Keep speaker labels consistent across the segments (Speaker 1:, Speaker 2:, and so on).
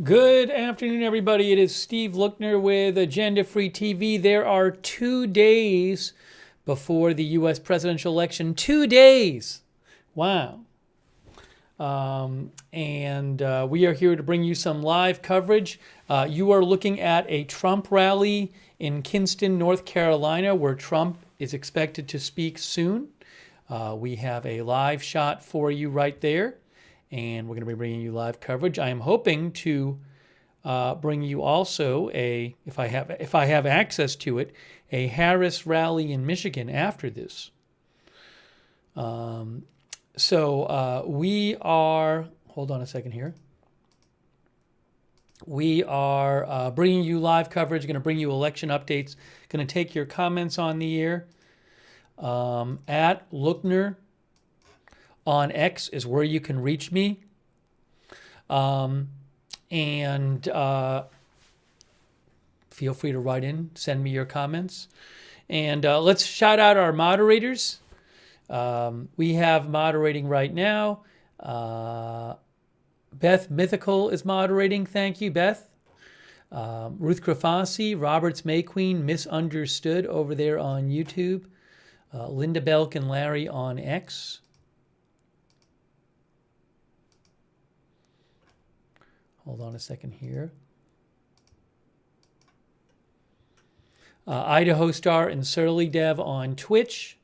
Speaker 1: Good afternoon, everybody. It is Steve Lookner with Agenda Free TV. There are 2 days before the U.S. presidential election. 2 days. Wow. We are here to bring you some live coverage. You are looking at a Trump rally in Kinston, North Carolina, where Trump is expected to speak soon. We have a live shot for you right there, and we're going to be bringing you live coverage. I am hoping to bring you also if I have access to it, a Harris rally in Michigan after this. We are, hold on a second here. We are bringing you live coverage, going to bring you election updates, going to take your comments on the air. At Lookner on X is where you can reach me. Feel free to write in, send me your comments. And let's shout out our moderators. We have moderating right now. Beth Mythical is moderating. Thank you, Beth. Ruth Krafasi, Roberts May Queen, Misunderstood over there on YouTube. Linda Belk and Larry on X. Hold on a second here. Idaho Star and Surly Dev on Twitch.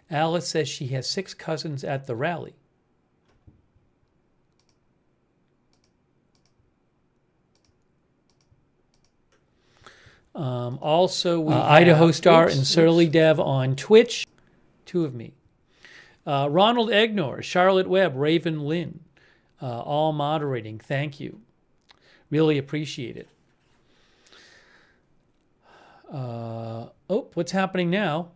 Speaker 1: Alice says she has 6 cousins at the rally. Also, we Idaho Star and Surly Dev on Twitch. 2 of me. Ronald Egnor, Charlotte Webb, Raven Lynn, all moderating. Thank you. Really appreciate it. What's happening now?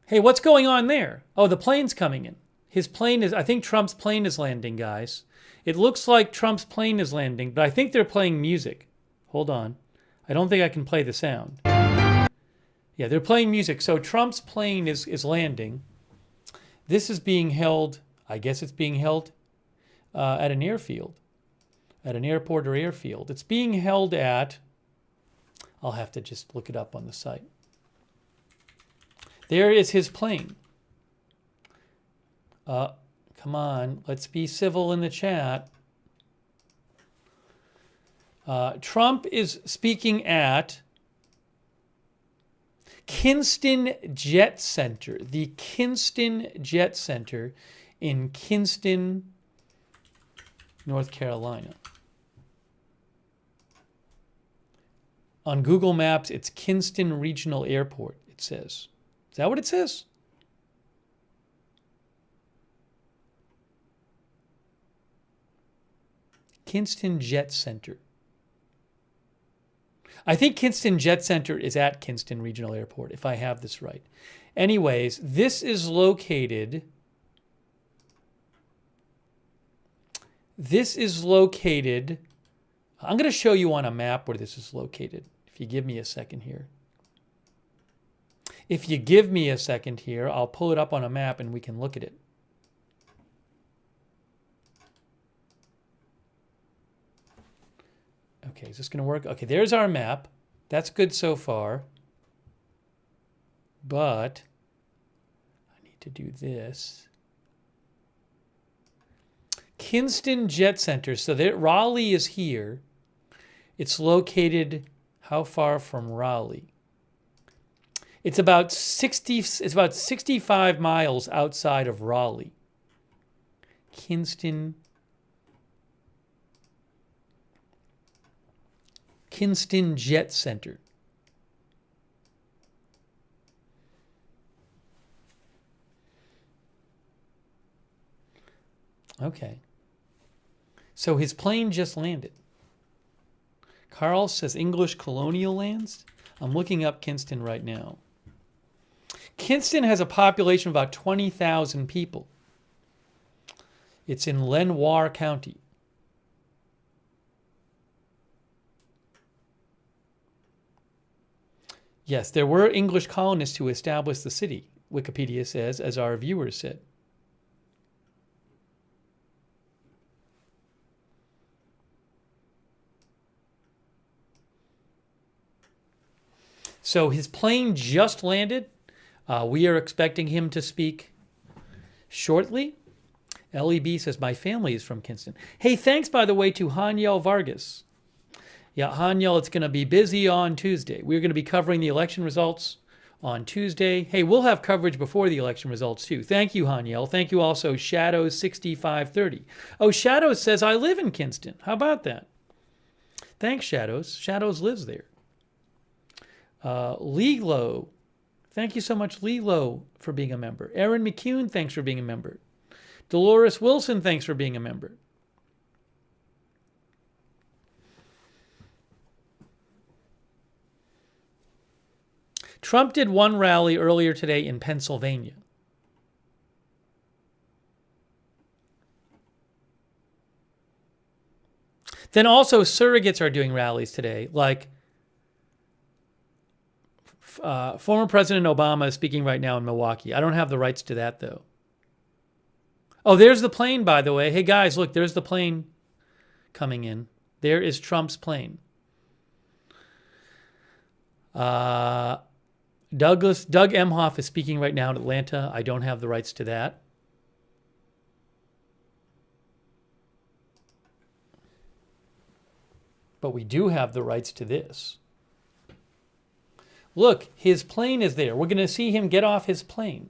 Speaker 1: Hey, what's going on there? Oh, the plane's coming in. His plane is, I think Trump's plane is landing, guys. It looks like Trump's plane is landing, but I think they're playing music. Hold on. I don't think I can play the sound. Yeah, they're playing music. So Trump's plane is landing. This is being held, I guess it's being held at an airfield, at an airport or airfield. It's being held at, I'll have to just look it up on the site. There is his plane. Come on, let's be civil in the chat. Trump is speaking at Kinston Jet Center, the Kinston Jet Center in Kinston, North Carolina. On Google Maps, it's Kinston Regional Airport, it says. Is that what it says? Kinston Jet Center. I think Kinston Jet Center is at Kinston Regional Airport, if I have this right. Anyways, this is located... I'm going to show you on a map where this is located, if you give me a second here. If you give me a second here, I'll pull it up on a map and we can look at it. Okay, is this going to work? Okay, there's our map. That's good so far. But I need to do this. Kinston Jet Center. So that Raleigh is here. It's located how far from Raleigh? It's about 65 miles outside of Raleigh. Kinston Jet Center. Okay. So his plane just landed. Carl says English colonial lands. I'm looking up Kinston right now. Kinston has a population of about 20,000 people. It's in Lenoir County. Yes, there were English colonists who established the city, Wikipedia says, as our viewers said. So his plane just landed. We are expecting him to speak shortly. LEB says, my family is from Kinston. Hey, thanks, by the way, to Haniel Vargas. Yeah, Haniel, it's going to be busy on Tuesday. We're going to be covering the election results on Tuesday. Hey, we'll have coverage before the election results, too. Thank you, Haniel. Thank you also, Shadows6530. Oh, Shadows says, I live in Kinston. How about that? Thanks, Shadows. Shadows lives there. Lilo. Thank you so much, Lilo, for being a member. Aaron McCune, thanks for being a member. Dolores Wilson, thanks for being a member. Trump did one rally earlier today in Pennsylvania. Then also surrogates are doing rallies today, like former President Obama is speaking right now in Milwaukee. I don't have the rights to that, though. Oh, there's the plane, by the way. Hey, guys, look, there's the plane coming in. There is Trump's plane. Doug Emhoff is speaking right now in Atlanta. I don't have the rights to that. But we do have the rights to this. Look, his plane is there. We're going to see him get off his plane.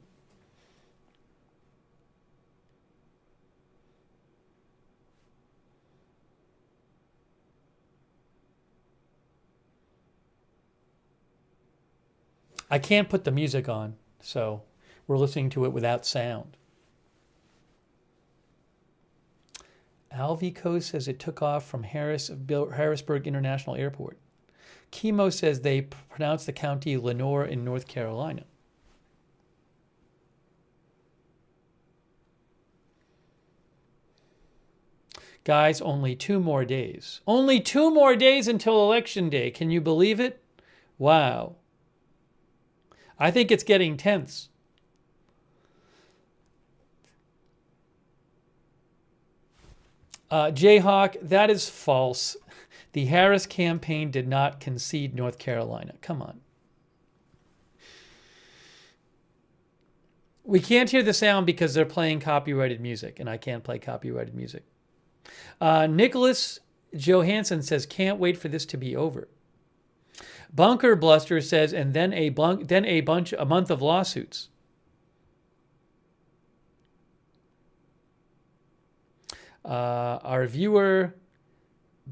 Speaker 1: I can't put the music on, so we're listening to it without sound. Alvico says it took off from Harrisburg International Airport. Chemo says they pronounce the county Lenore in North Carolina. Guys, only 2 more days. Only 2 more days until Election Day. Can you believe it? Wow. I think it's getting tense. Jayhawk, that is false. The Harris campaign did not concede North Carolina. Come on. We can't hear the sound because they're playing copyrighted music, and I can't play copyrighted music. Nicholas Johansson says, can't wait for this to be over. Bunker Bluster says, and then a month of lawsuits. Our viewer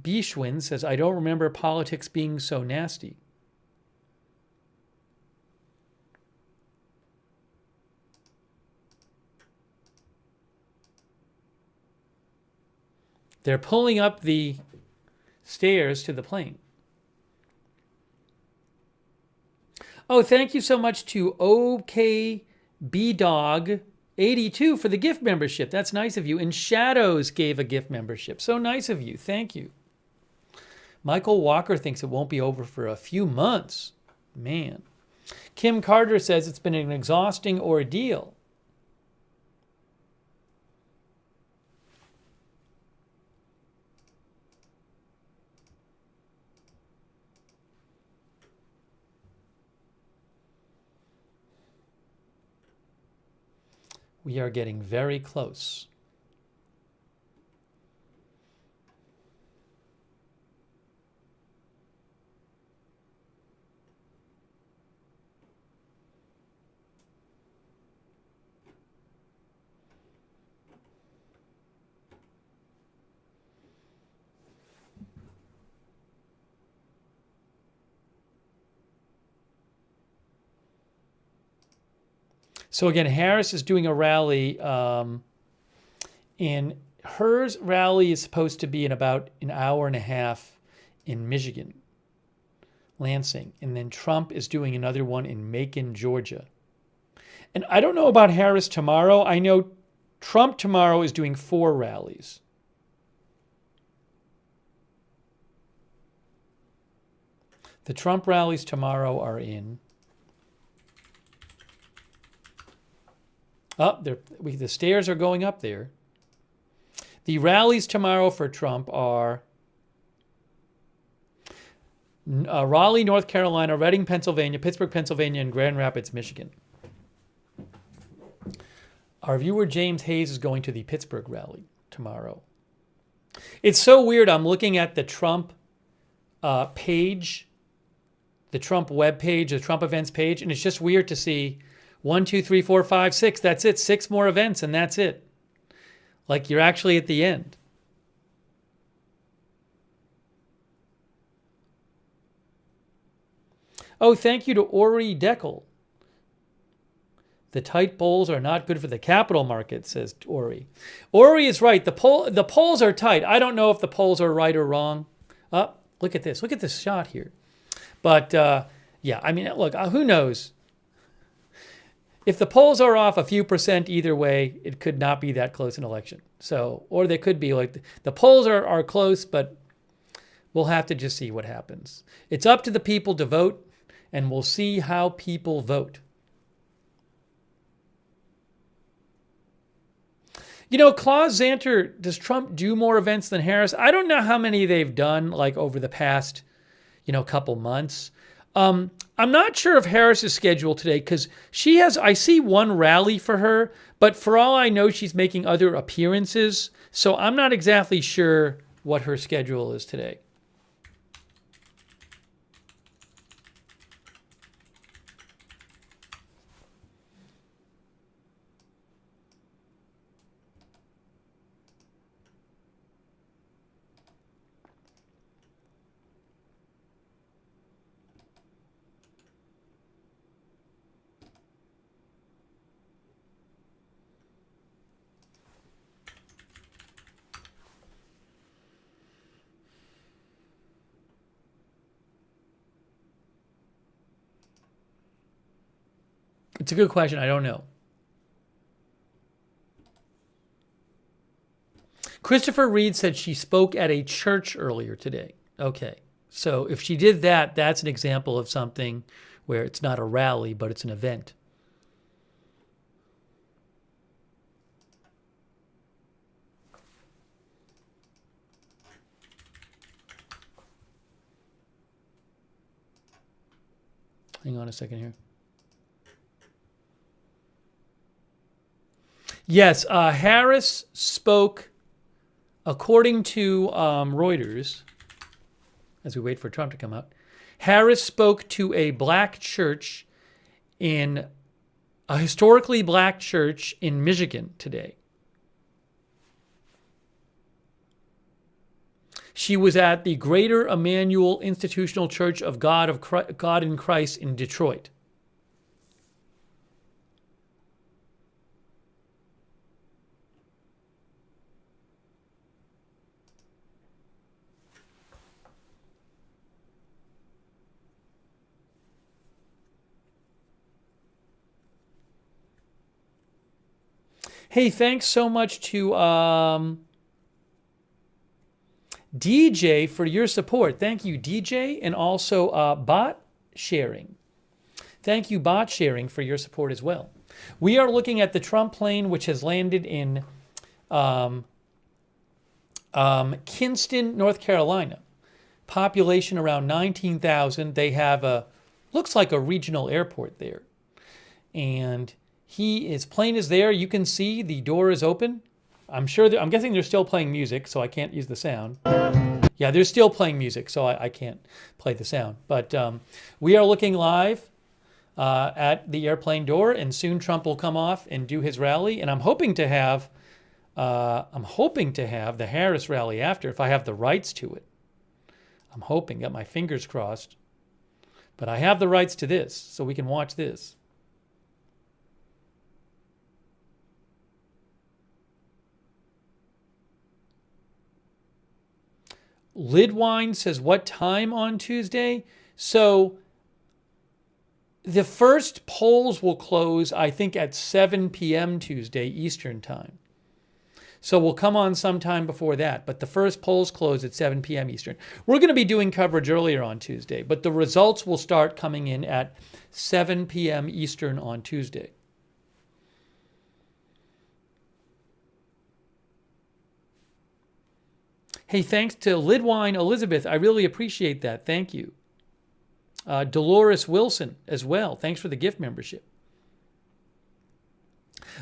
Speaker 1: Bishwin says, I don't remember politics being so nasty. They're pulling up the stairs to the plane. Oh, thank you so much to OKBDog82 for the gift membership. That's nice of you. And Shadows gave a gift membership. So nice of you. Thank you. Michael Walker thinks it won't be over for a few months. Man. Kim Carter says it's been an exhausting ordeal. We are getting very close. So again, Harris is doing a rally, and her rally is supposed to be in about an hour and a half in Michigan, Lansing. And then Trump is doing another one in Macon, Georgia. And I don't know about Harris tomorrow. I know Trump tomorrow is doing 4 rallies. The Trump rallies tomorrow are in... Oh, the stairs are going up there. The rallies tomorrow for Trump are Raleigh, North Carolina, Reading, Pennsylvania, Pittsburgh, Pennsylvania, and Grand Rapids, Michigan. Our viewer James Hayes is going to the Pittsburgh rally tomorrow. It's so weird. I'm looking at the Trump page, the Trump web page, the Trump events page, and it's just weird to see 1, 2, 3, 4, 5, 6. That's it. 6 more events, and that's it. Like you're actually at the end. Oh, thank you to Ori Deckel. The tight polls are not good for the capital market, says Ori. Ori is right. The polls are tight. I don't know if the polls are right or wrong. Look at this. Look at this shot here. But yeah, I mean, look, who knows? If the polls are off a few percent either way, it could not be that close an election. So, or they could be like the polls are close, but we'll have to just see what happens. It's up to the people to vote, and we'll see how people vote. You know, Klaus Zanter, does Trump do more events than Harris? I don't know how many they've done, like over the past, couple months. I'm not sure if Harris is scheduled today because I see one rally for her, but for all I know, she's making other appearances. So I'm not exactly sure what her schedule is today. It's a good question. I don't know. Christopher Reed said she spoke at a church earlier today. Okay. So if she did that, that's an example of something where it's not a rally, but it's an event. Hang on a second here. Yes, Harris spoke, according to Reuters, as we wait for Trump to come out, Harris spoke to a black church a historically black church in Michigan today. She was at the Greater Emmanuel Institutional Church of God in Christ in Detroit. Hey, thanks so much to DJ for your support. Thank you, DJ, and also Bot Sharing. Thank you, Bot Sharing, for your support as well. We are looking at the Trump plane, which has landed in Kinston, North Carolina. Population around 19,000. They have looks like a regional airport there. And his plane is there. You can see the door is open. I'm guessing they're still playing music, so I can't use the sound. Yeah, they're still playing music, so I can't play the sound. But we are looking live at the airplane door, and soon Trump will come off and do his rally. And I'm hoping to have the Harris rally after, if I have the rights to it. I'm hoping, got my fingers crossed. But I have the rights to this, so we can watch this. Lidwine says, what time on Tuesday? So the first polls will close, I think, at 7 p.m. Tuesday Eastern time. So we'll come on sometime before that. But the first polls close at 7 p.m. Eastern. We're going to be doing coverage earlier on Tuesday, but the results will start coming in at 7 p.m. Eastern on Tuesday. Hey, thanks to Lidwine Elizabeth. I really appreciate that. Thank you. Dolores Wilson as well. Thanks for the gift membership.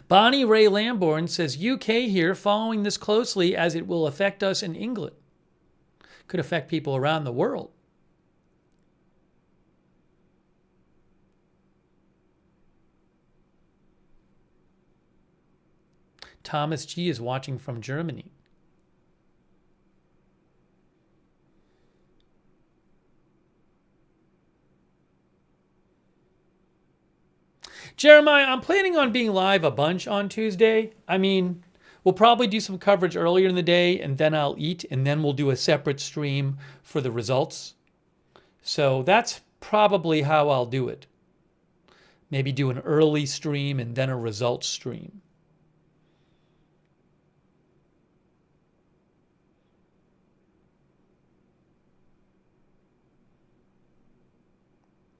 Speaker 1: Bonnie Ray Lamborn says, UK here, following this closely as it will affect us in England. Could affect people around the world. Thomas G is watching from Germany. Jeremiah, I'm planning on being live a bunch on Tuesday. I mean, we'll probably do some coverage earlier in the day, and then I'll eat, and then we'll do a separate stream for the results. So that's probably how I'll do it. Maybe do an early stream and then a results stream.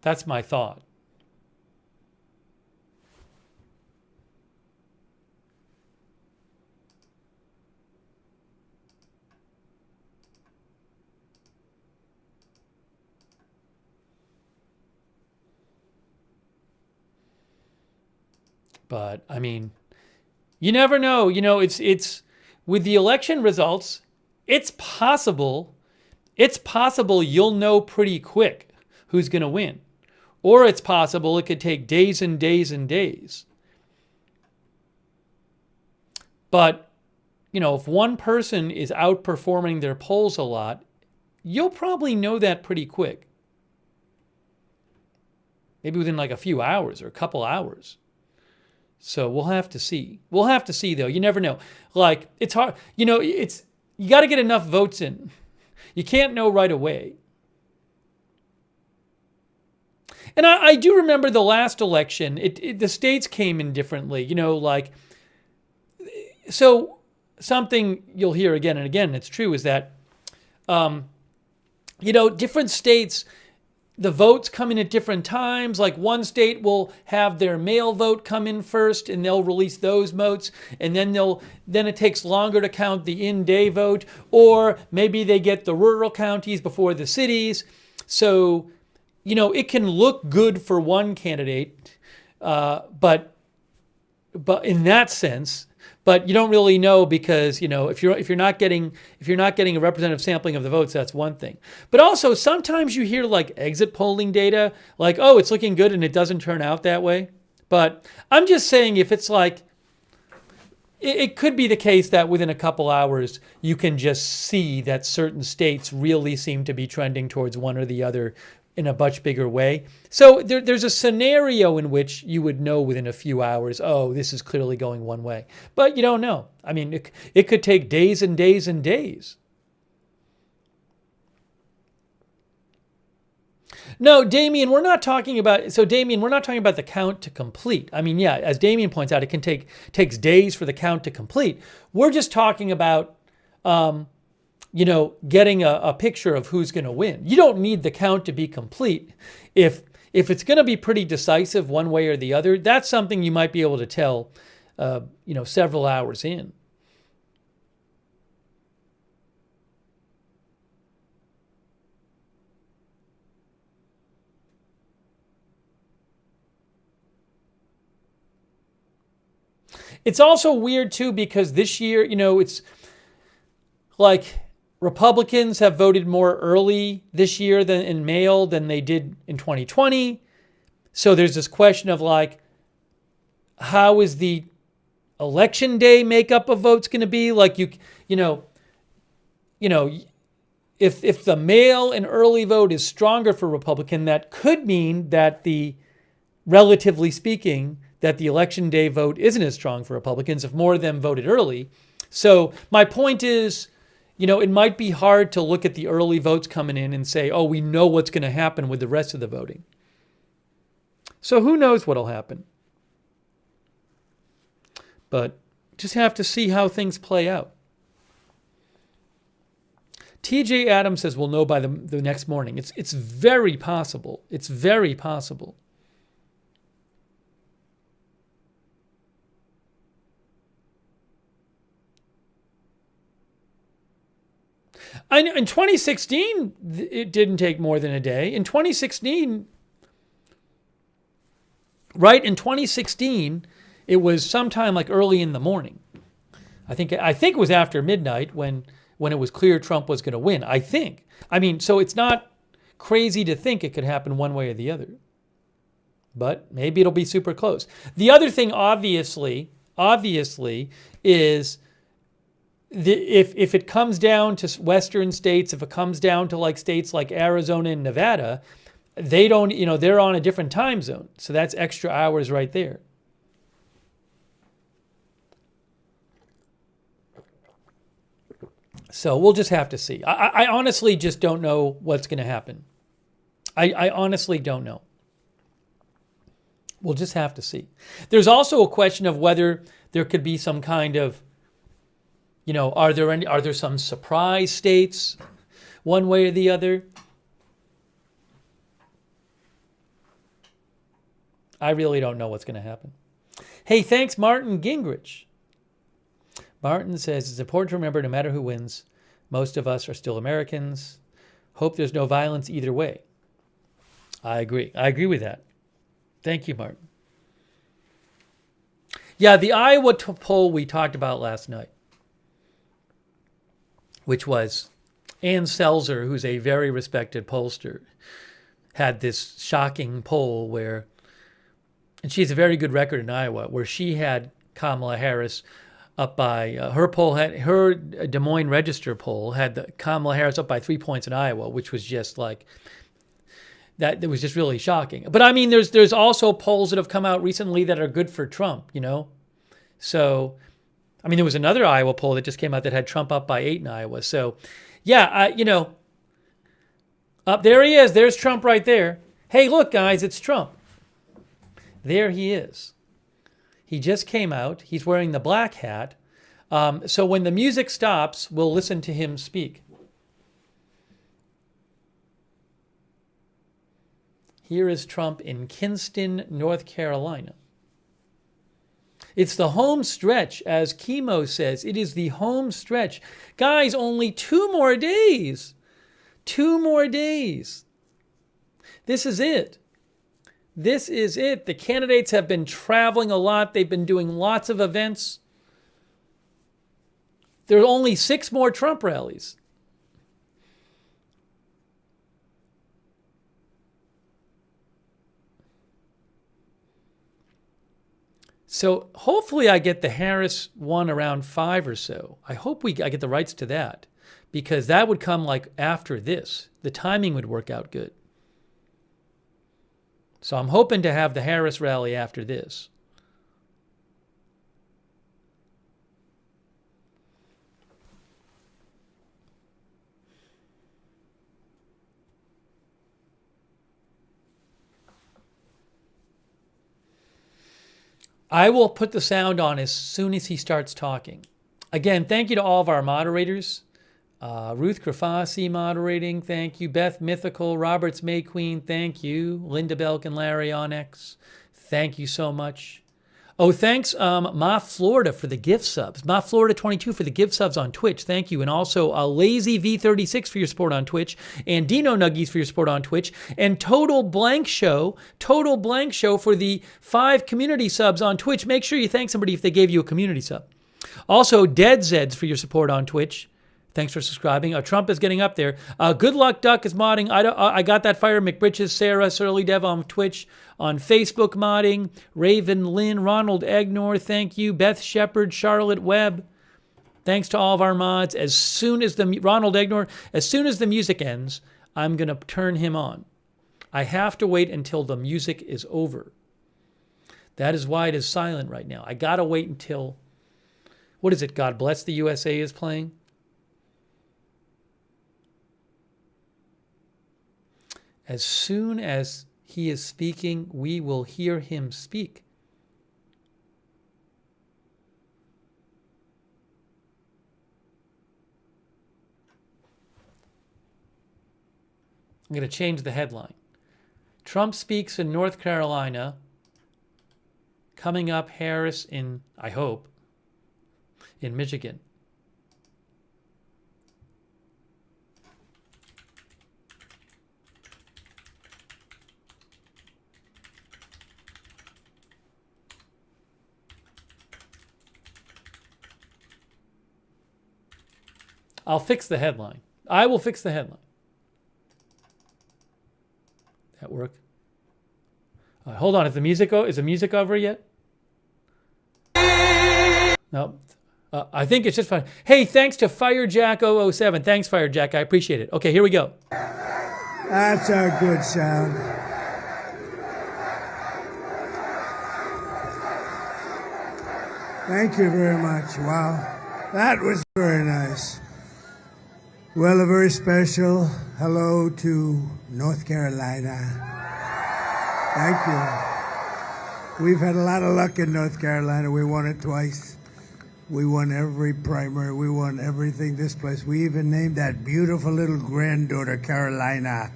Speaker 1: That's my thought. But I mean, you never know. You know, it's with the election results, it's possible you'll know pretty quick who's going to win. Or it's possible it could take days and days and days. But, you know, if one person is outperforming their polls a lot, you'll probably know that pretty quick. Maybe within like a few hours or a couple hours. So we'll have to see. We'll have to see, though. You never know. Like, it's hard. You know, you got to get enough votes in. You can't know right away. And I do remember the last election, the states came in differently. You know, like, so something you'll hear again and again, and it's true, is that, you know, different states, the votes come in at different times. Like one state will have their mail vote come in first, and they'll release those votes, and then it takes longer to count the in-day vote, or maybe they get the rural counties before the cities. So, you know, it can look good for one candidate, but in that sense. But you don't really know because, you know, if you're not getting a representative sampling of the votes, that's one thing. But also sometimes you hear like exit polling data, like, oh, it's looking good, and it doesn't turn out that way. But I'm just saying, if it's like, it could be the case that within a couple hours you can just see that certain states really seem to be trending towards one or the other in a much bigger way. So there's a scenario in which you would know within a few hours, oh, this is clearly going one way. But you don't know. I mean, it could take days and days and days. No, Damien, we're not talking about the count to complete. I mean, yeah, as Damien points out, it takes days for the count to complete. We're just talking about you know, getting a picture of who's going to win. You don't need the count to be complete. If it's going to be pretty decisive one way or the other, that's something you might be able to tell, you know, several hours in. It's also weird, too, because this year, you know, it's like Republicans have voted more early this year than in mail than they did in 2020. So there's this question of like, how is the election day makeup of votes going to be? Like you know, if the mail and early vote is stronger for Republican, that could mean that relatively speaking, that the election day vote isn't as strong for Republicans if more of them voted early. So my point is, you know, it might be hard to look at the early votes coming in and say, oh, we know what's going to happen with the rest of the voting. So who knows what'll happen? But just have to see how things play out. TJ Adams says we'll know by the next morning. It's very possible. It's very possible. In 2016, it didn't take more than a day. In 2016, right? In 2016, it was sometime like early in the morning. I think it was after midnight when it was clear Trump was going to win. I think. I mean, so it's not crazy to think it could happen one way or the other. But maybe it'll be super close. The other thing, obviously, is if it comes down to western states, if it comes down to like states like Arizona and Nevada, they don't, they're on a different time zone. So that's extra hours right there. So we'll just have to see. I honestly just don't know what's going to happen. I honestly don't know. We'll just have to see. There's also a question of whether there could be some kind of, are there some surprise states one way or the other? I really don't know what's going to happen. Hey, thanks, Martin Gingrich. Martin says, it's important to remember no matter who wins, most of us are still Americans. Hope there's no violence either way. I agree. I agree with that. Thank you, Martin. Yeah, the Iowa poll we talked about last night, which was Ann Selzer, who's a very respected pollster, had this shocking poll where, and she has a very good record in Iowa, where she had Kamala Harris up by, her Des Moines Register poll had Kamala Harris up by 3 points in Iowa, which was just like, that was just really shocking. But I mean, there's also polls that have come out recently that are good for Trump, So, I mean, there was another Iowa poll that just came out that had Trump up by 8 in Iowa. So, yeah, up there he is. There's Trump right there. Hey, look, guys, it's Trump. There he is. He just came out. He's wearing the black hat. So when the music stops, we'll listen to him speak. Here is Trump in Kinston, North Carolina. It's the home stretch, as Chemo says. It is the home stretch. Guys, only 2 more days. 2 more days. This is it. This is it. The candidates have been traveling a lot. They've been doing lots of events. There are only 6 more Trump rallies. So hopefully I get the Harris one around 5 or so. I hope I get the rights to that, because that would come like after this. The timing would work out good. So I'm hoping to have the Harris rally after this. I will put the sound on as soon as he starts talking. Again, thank you to all of our moderators. Ruth Krafasi moderating, thank you. Beth Mythical, Roberts May Queen, thank you. Linda Belk and Larry Onyx, thank you so much. Oh, thanks, Ma Florida for the gift subs. Ma Florida 22 for the gift subs on Twitch. Thank you. And also Lazy V36 for your support on Twitch. And Dino Nuggies for your support on Twitch. And Total Blank Show for the 5 community subs on Twitch. Make sure you thank somebody if they gave you a community sub. Also, Dead Zeds for your support on Twitch. Thanks for subscribing. Trump is getting up there. Good Luck Duck is modding. I got that fire. McBritches, Sarah, Surly Dev on Twitch. On Facebook modding. Raven Lynn, Ronald Egnor, thank you. Beth Shepard, Charlotte Webb. Thanks to all of our mods. Ronald Egnor, as soon as the music ends, I'm going to turn him on. I have to wait until the music is over. That is why it is silent right now. I got to wait until, what is it? God Bless the USA is playing. As soon as he is speaking, we will hear him speak. I'm going to change the headline. Trump speaks in North Carolina. Coming up, Harris in, I hope, in Michigan. I'll fix the headline. I will fix the headline. That work? Hold on. Is the music over yet? No. I think it's just fine. Hey, thanks to Firejack007. Thanks, Firejack. I appreciate it. Okay, here we go.
Speaker 2: That's a good sound. Thank you very much. Wow. That was very nice. Well, a very special hello to North Carolina. Thank you. We've had a lot of luck in North Carolina. We won it twice. We won every primary. We won everything this place. We even named that beautiful little granddaughter Carolina.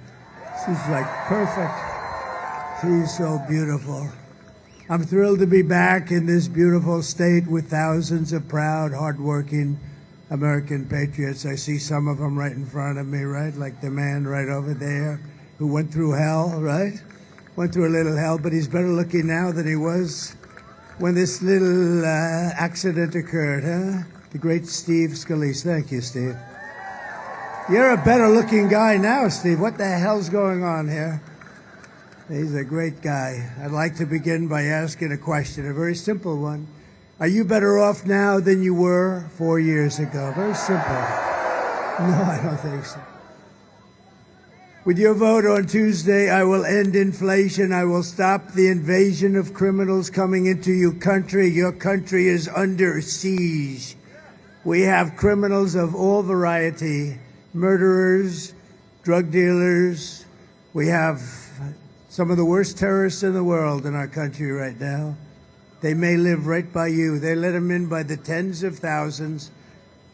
Speaker 2: She's like perfect. She's so beautiful. I'm thrilled to be back in this beautiful state with thousands of proud, hardworking American patriots. I see some of them right in front of me, right? Like the man right over there who went through hell, right? Went through a little hell, but he's better looking now than he was when this little accident occurred, huh? The great Steve Scalise. Thank you, Steve. You're a better looking guy now, Steve. What the hell's going on here? He's a great guy. I'd like to begin by asking a question, a very simple one. Are you better off now than you were 4 years ago? Very simple. No, I don't think so. With your vote on Tuesday, I will end inflation. I will stop the invasion of criminals coming into your country. Your country is under siege. We have criminals of all variety, murderers, drug dealers. We have some of the worst terrorists in the world in our country right now. They may live right by you. They let them in by the tens of thousands.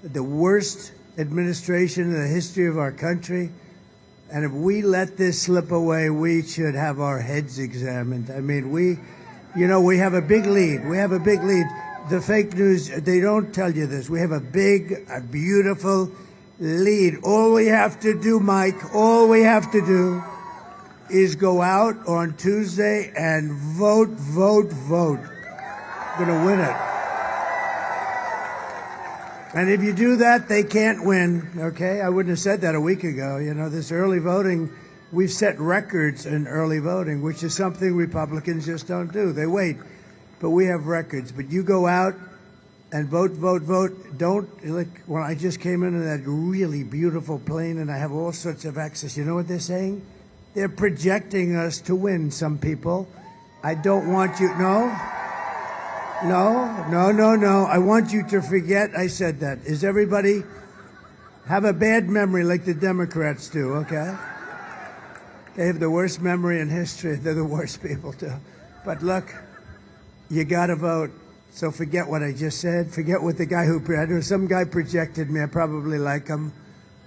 Speaker 2: The worst administration in the history of our country. And if we let this slip away, we should have our heads examined. I mean, we have a big lead. We have a big lead. The fake news, they don't tell you this. We have a beautiful lead. All we have to do, Mike, all we have to do is go out on Tuesday and vote, vote, vote. We're going to win it. And if you do that, they can't win, okay? I wouldn't have said that a week ago. You know, this early voting, we've set records in early voting, which is something Republicans just don't do. They wait. But we have records. But you go out and vote, vote, vote. Don't, like, when I just came into that really beautiful plane and I have all sorts of access, you know what they're saying? They're projecting us to win, some people. I don't want you, no. I want you to forget I said that. Is everybody have a bad memory like the Democrats do, okay? They have the worst memory in history. They're the worst people too. But look, you got to vote. So forget what I just said. Forget what the guy some guy projected me. I probably like him.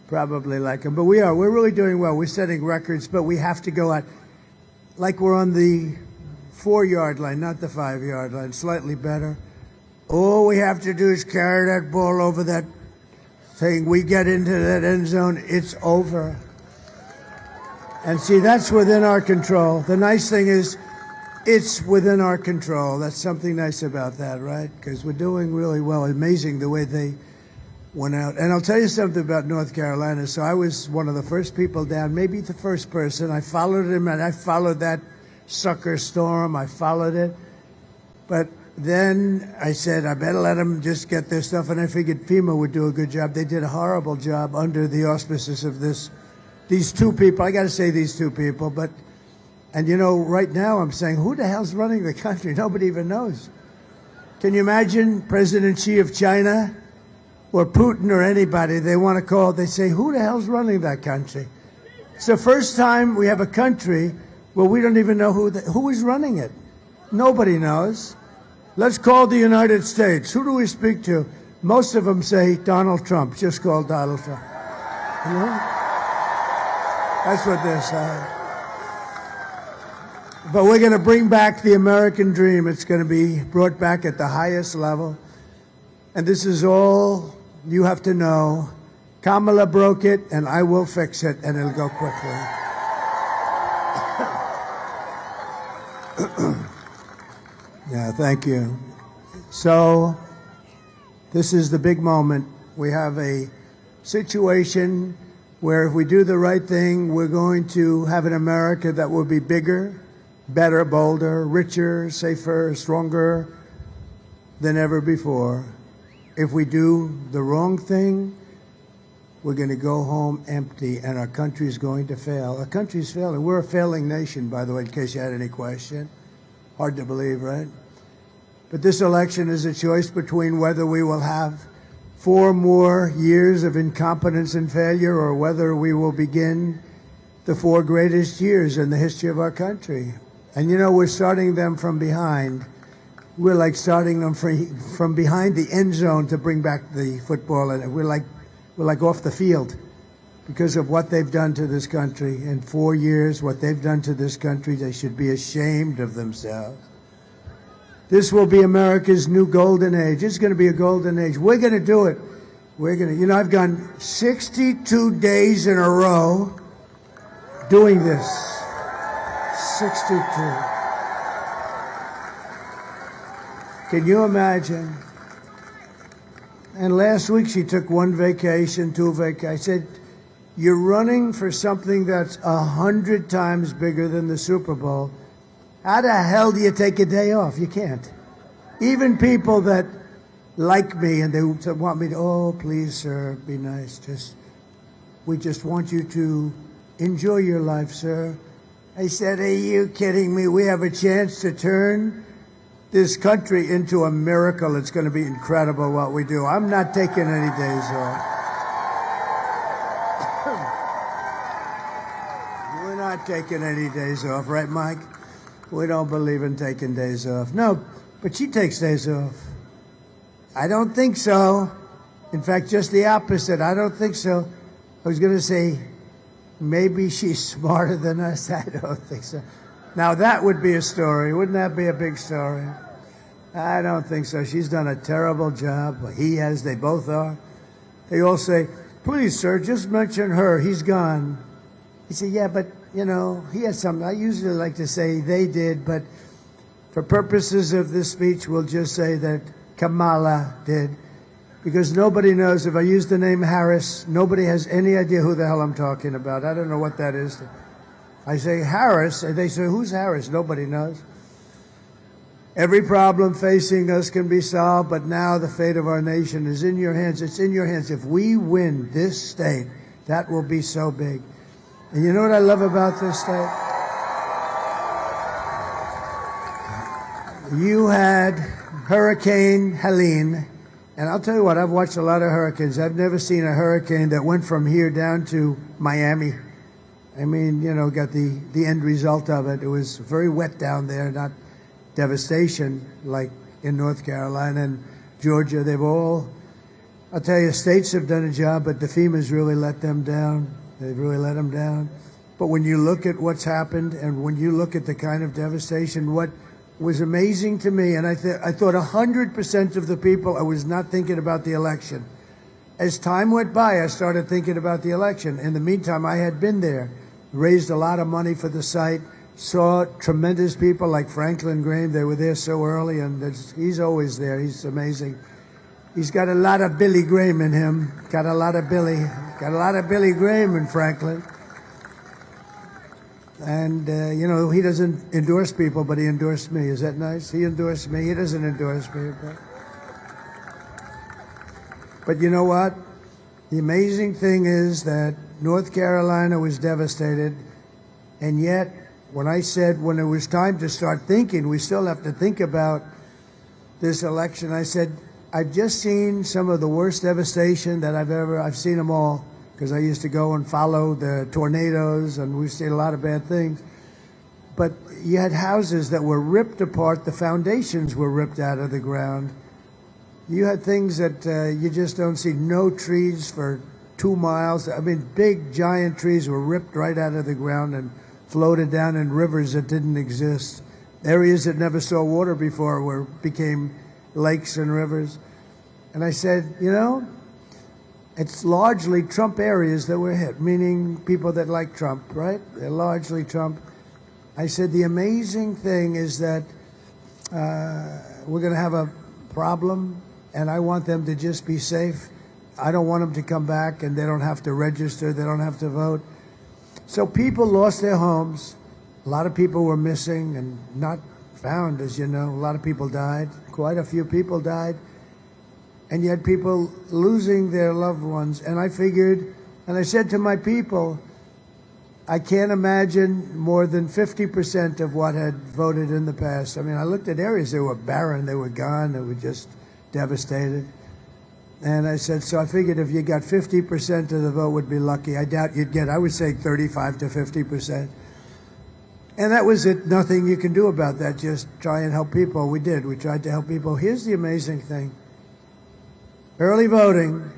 Speaker 2: But we're really doing well. We're setting records, but we have to go out like we're on the 4-yard line, not the 5-yard line, slightly better. All we have to do is carry that ball over that thing. We get into that end zone, it's over. And see, that's within our control. The nice thing is, it's within our control. That's something nice about that, right? Because we're doing really well. Amazing the way they went out. And I'll tell you something about North Carolina. So I was one of the first people down, maybe the first person. I followed him, and I followed that sucker storm. I followed it. But then I said, I better let them just get their stuff. And I figured FEMA would do a good job. They did a horrible job under the auspices of these two people. I got to say these two people. And you know, right now I'm saying, who the hell's running the country? Nobody even knows. Can you imagine President Xi of China or Putin or anybody? They want to call, they say, who the hell's running that country? It's the first time we have a country where we don't even know who is running it. Nobody knows. Let's call the United States. Who do we speak to? Most of them say Donald Trump. Just call Donald Trump. You know? That's what they're saying. But we're going to bring back the American dream. It's going to be brought back at the highest level. And this is all you have to know. Kamala broke it, and I will fix it, and it'll go quickly. Yeah, thank you. So this is the big moment. We have a situation where if we do the right thing, we're going to have an America that will be bigger, better, bolder, richer, safer, stronger than ever before. If we do the wrong thing, we're going to go home empty, and our country's going to fail. Our country's failing. We're a failing nation, by the way, in case you had any question. Hard to believe, right? But this election is a choice between whether we will have 4 more years of incompetence and failure, or whether we will begin the 4 greatest years in the history of our country. And you know, we're starting them from behind. We're like starting them from behind the end zone to bring back the football, and we're like off the field because of what they've done to this country. In 4 years, what they've done to this country, they should be ashamed of themselves. This will be America's new golden age. It's going to be a golden age. We're going to do it. We're going to, you know, I've gone 62 days in a row doing this. 62. Can you imagine? And last week she took 1 vacation, 2 vacations. I said, you're running for something that's 100 times bigger than the Super Bowl. How the hell do you take a day off? You can't. Even people that like me and they want me to, oh, please, sir, be nice. We just want you to enjoy your life, sir. I said, are you kidding me? We have a chance to turn this country into a miracle. It's going to be incredible what we do. I'm not taking any days off. We're not taking any days off, right, Mike? We don't believe in taking days off. No, but she takes days off. I don't think so. In fact, just the opposite. I don't think so. I was going to say, maybe she's smarter than us. I don't think so. Now, that would be a story. Wouldn't that be a big story? I don't think so. She's done a terrible job. He has. They both are. They all say, please, sir, just mention her. He's gone. He said, yeah, but, you know, he has something. I usually like to say they did, but for purposes of this speech, we'll just say that Kamala did. Because nobody knows, if I use the name Harris, nobody has any idea who the hell I'm talking about. I don't know what that is. I say Harris, and they say, who's Harris? Nobody knows. Every problem facing us can be solved, but now the fate of our nation is in your hands. It's in your hands. If we win this state, that will be so big. And you know what I love about this state? You had Hurricane Helene, and I'll tell you what, I've watched a lot of hurricanes. I've never seen a hurricane that went from here down to Miami. I mean, you know, got the end result of it. It was very wet down there, not devastation like in North Carolina and Georgia. They've all, I'll tell you, states have done a job, but the FEMA's really let them down. They've really let them down. But when you look at what's happened and when you look at the kind of devastation, what was amazing to me, and I thought 100% of the people, I was not thinking about the election. As time went by, I started thinking about the election. In the meantime, I had been there, raised a lot of money for the site, saw tremendous people like Franklin Graham. They were there so early, and he's always there. He's amazing. He's got a lot of Billy Graham in him. Got a lot of Billy Graham in Franklin. And, you know, he doesn't endorse people, but he endorsed me. Is that nice? He endorsed me. He doesn't endorse me. But you know what? The amazing thing is that North Carolina was devastated, and yet when I said when it was time to start thinking, we still have to think about this election, I said, I've just seen some of the worst devastation that I've seen them all, because I used to go and follow the tornadoes, and we've seen a lot of bad things. But you had houses that were ripped apart, the foundations were ripped out of the ground. You had things that you just don't see. No trees for 2 miles. I mean, big, giant trees were ripped right out of the ground and floated down in rivers that didn't exist. Areas that never saw water before became lakes and rivers. And I said, you know, it's largely Trump areas that were hit, meaning people that like Trump, right? They're largely Trump. I said, the amazing thing is that we're going to have a problem, and I want them to just be safe. I don't want them to come back, and they don't have to register, they don't have to vote. So people lost their homes. A lot of people were missing and not found, as you know. A lot of people died. Quite a few people died. And yet people losing their loved ones. And I figured, and I said to my people, I can't imagine more than 50% of what had voted in the past. I mean, I looked at areas, they were barren, they were gone, they were just devastated. And I said, so I figured if you got 50% of the vote would be lucky. I doubt you'd get, I would say 35 to 50%. And that was it. Nothing you can do about that. Just try and help people. We did. We tried to help people. Here's the amazing thing. Early voting,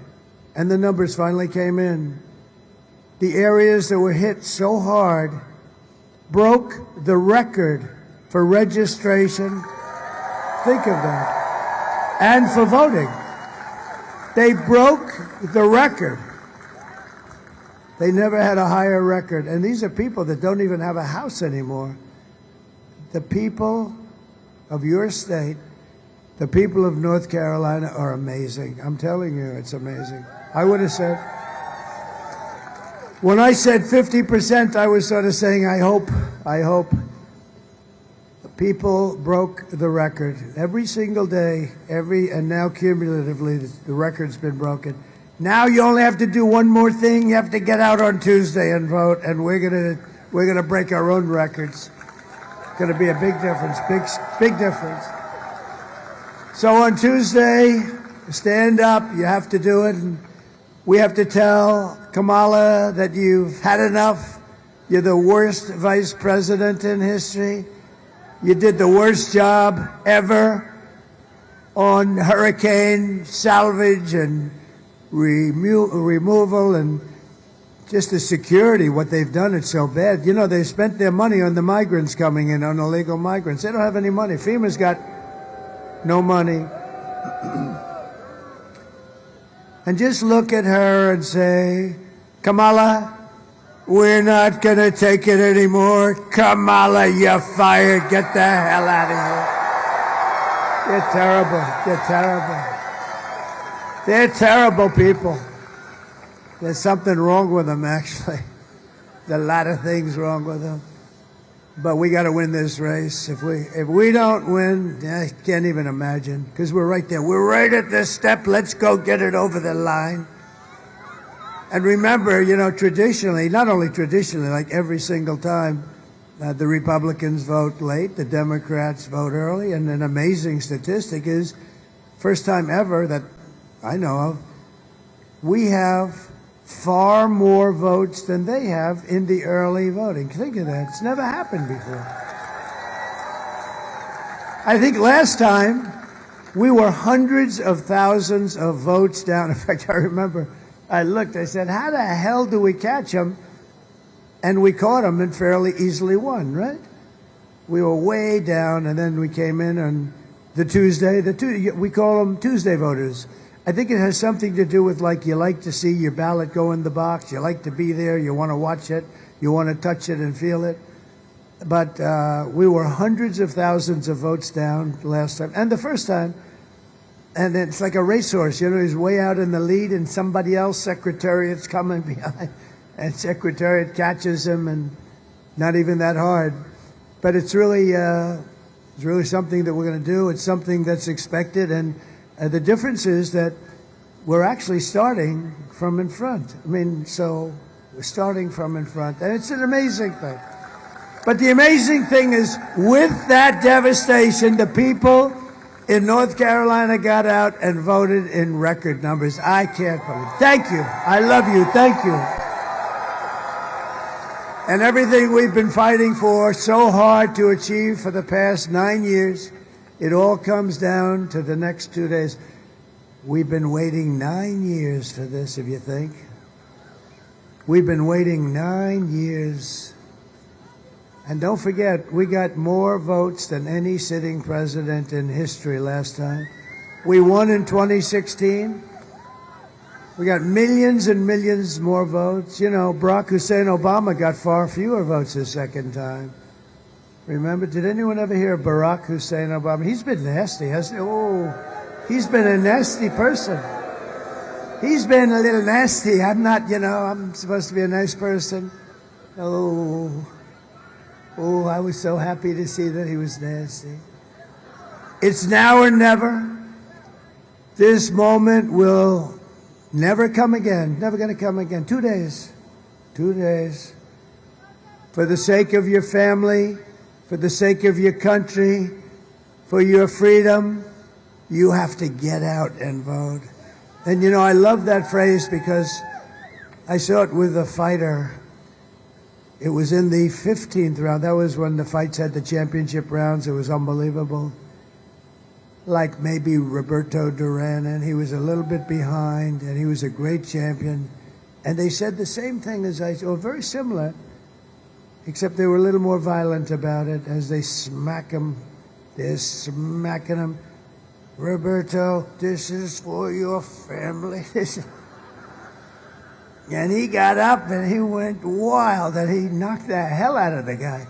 Speaker 2: and the numbers finally came in. The areas that were hit so hard broke the record for registration. Think of that. And for voting. They broke the record. They never had a higher record. And these are people that don't even have a house anymore. The people of your state, the people of North Carolina are amazing. I'm telling you, it's amazing. I would have said, when I said 50%, I was sort of saying, I hope people broke the record. Every single day, and now cumulatively, the record's been broken. Now you only have to do one more thing. You have to get out on Tuesday and vote, and we're gonna break our own records. It's gonna be a big difference, big difference. So on Tuesday, stand up. You have to do it, and we have to tell Kamala that you've had enough. You're the worst vice president in history. You did the worst job ever on hurricane salvage and removal and just the security. What they've done, it's so bad. You know, they spent their money on the migrants coming in, on illegal migrants. They don't have any money. FEMA's got no money. And just look at her and say, Kamala, we're not going to take it anymore. Kamala, you're fired. Get the hell out of here. You're terrible. You're terrible. They're terrible people. There's something wrong with them, actually. There's a lot of things wrong with them. But we got to win this race. If we don't win, I can't even imagine, because we're right there. We're right at this step. Let's go get it over the line. And remember, you know, traditionally, not only traditionally, like every single time, the Republicans vote late, the Democrats vote early, and an amazing statistic is, first time ever that I know of, we have far more votes than they have in the early voting. Think of that. It's never happened before. I think last time we were hundreds of thousands of votes down. In fact, I remember I looked, I said, how the hell do we catch them? And we caught them and fairly easily won, right? We were way down, and then we came in on the Tuesday. We call them Tuesday voters. I think it has something to do with, like, you like to see your ballot go in the box. You like to be there. You want to watch it. You want to touch it and feel it. But we were hundreds of thousands of votes down last time. And the first time, and it's like a racehorse. You know, he's way out in the lead, and somebody else, Secretariat's coming behind. And Secretariat catches him, and not even that hard. But it's really something that we're going to do. It's something that's expected. And the difference is that we're actually starting from in front. I mean, so we're starting from in front. And it's an amazing thing. But the amazing thing is, with that devastation, the people in North Carolina got out and voted in record numbers. I can't believe it. Thank you. I love you. Thank you. And everything we've been fighting for so hard to achieve for the past 9 years, it all comes down to the next 2 days. We've been waiting 9 years for this, if you think. We've been waiting 9 years. And don't forget, we got more votes than any sitting president in history last time. We won in 2016. We got millions and millions more votes. You know, Barack Hussein Obama got far fewer votes the second time. Remember, did anyone ever hear of Barack Hussein Obama? He's been nasty, hasn't he? Oh, he's been a nasty person. He's been a little nasty. I'm not, I'm supposed to be a nice person. Oh, I was so happy to see that he was nasty. It's now or never. This moment will never come again. Never going to come again. 2 days. 2 days. For the sake of your family, for the sake of your country, for your freedom, you have to get out and vote. And I love that phrase because I saw it with a fighter. It was in the 15th round. That was when the fights had the championship rounds. It was unbelievable. Like maybe Roberto Duran, and he was a little bit behind, and he was a great champion. And they said the same thing as I said, or very similar, except they were a little more violent about it as they smack him. They're smacking him. Roberto, this is for your family. And he got up and he went wild and he knocked the hell out of the guy.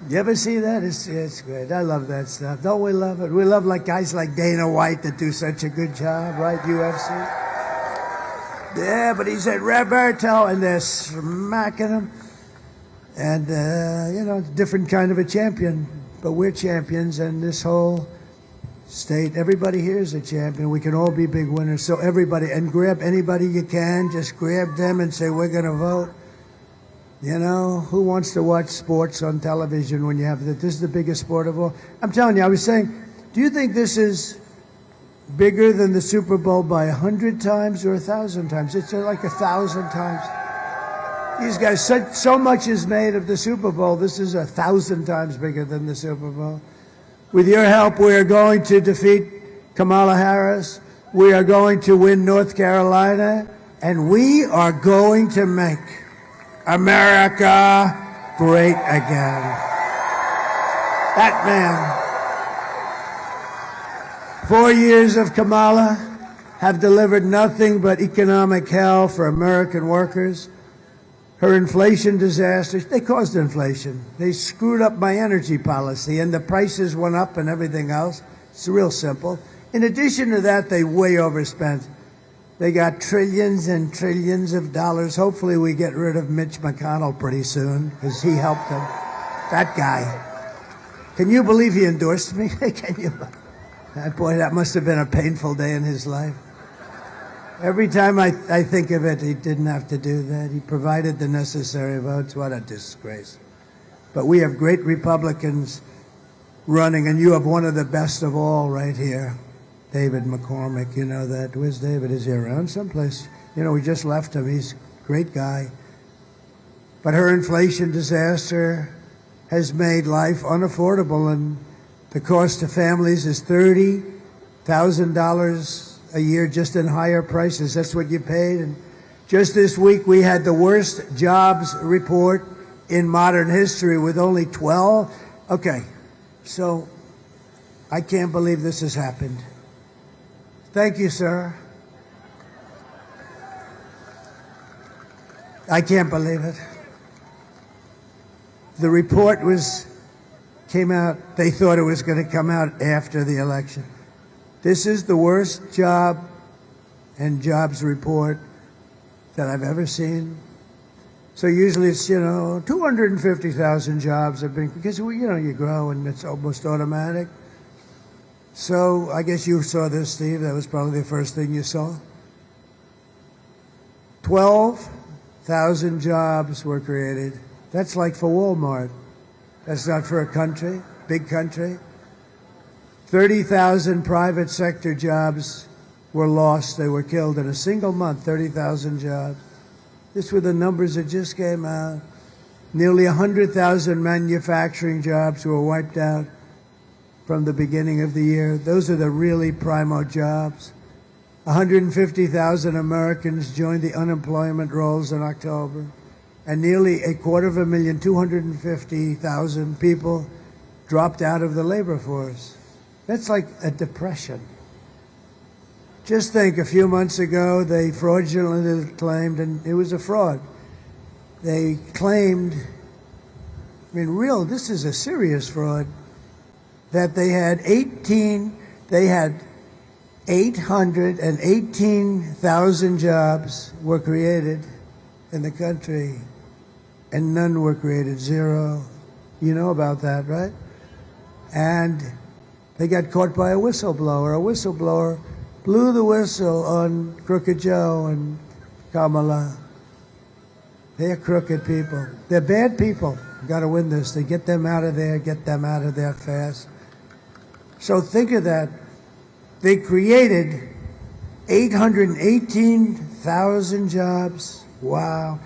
Speaker 2: You ever see that? It's great. I love that stuff. Don't we love it? We love guys like Dana White that do such a good job, right? UFC. Yeah, but he said Roberto, and they're smacking him. And, different kind of a champion. But we're champions, and this whole state, everybody here is a champion. We can all be big winners. So everybody, and grab anybody you can. Just grab them and say, we're going to vote. Who wants to watch sports on television when you have that? This is the biggest sport of all. I'm telling you, I was saying, do you think this is bigger than the Super Bowl by 100 times or 1,000 times? It's like 1,000 times. These guys, so much is made of the Super Bowl. This is 1,000 times bigger than the Super Bowl. With your help, we are going to defeat Kamala Harris. We are going to win North Carolina. And we are going to make America great again. That man. 4 years of Kamala have delivered nothing but economic hell for American workers. Her inflation disasters, they caused inflation. They screwed up my energy policy, and the prices went up and everything else. It's real simple. In addition to that, they way overspent. They got trillions and trillions of dollars. Hopefully we get rid of Mitch McConnell pretty soon, because he helped them. That guy. Can you believe he endorsed me? Can you? Boy, that must have been a painful day in his life. Every time I think of it, he didn't have to do that. He provided the necessary votes. What a disgrace. But we have great Republicans running, and you have one of the best of all right here, David McCormick. You know that. Where's David? Is he around someplace? We just left him. He's a great guy. But her inflation disaster has made life unaffordable, and the cost to families is $30,000 a year just in higher prices. That's what you paid. And just this week, we had the worst jobs report in modern history with only 12. Okay, so I can't believe this has happened. Thank you, sir. I can't believe it. The report came out, they thought it was going to come out after the election. This is the worst job and jobs report that I've ever seen. So usually it's, 250,000 jobs have been, because, you grow and it's almost automatic. So I guess you saw this, Steve. That was probably the first thing you saw. 12,000 jobs were created. That's like for Walmart. That's not for a country, big country. 30,000 private sector jobs were lost. They were killed in a single month, 30,000 jobs. These were the numbers that just came out. Nearly 100,000 manufacturing jobs were wiped out from the beginning of the year. Those are the really primo jobs. 150,000 Americans joined the unemployment rolls in October, and nearly 250,000, 250,000 people dropped out of the labor force. That's like a depression. Just think, a few months ago, they fraudulently claimed, and it was a fraud. They claimed, this is a serious fraud, that they had 818,000 jobs were created in the country, and none were created, zero. You know about that, right? And they got caught by a whistleblower. A whistleblower blew the whistle on Crooked Joe and Kamala. They're crooked people. They're bad people. We've got to win this. They get them out of there, get them out of there fast. So think of that. They created 818,000 jobs. Wow.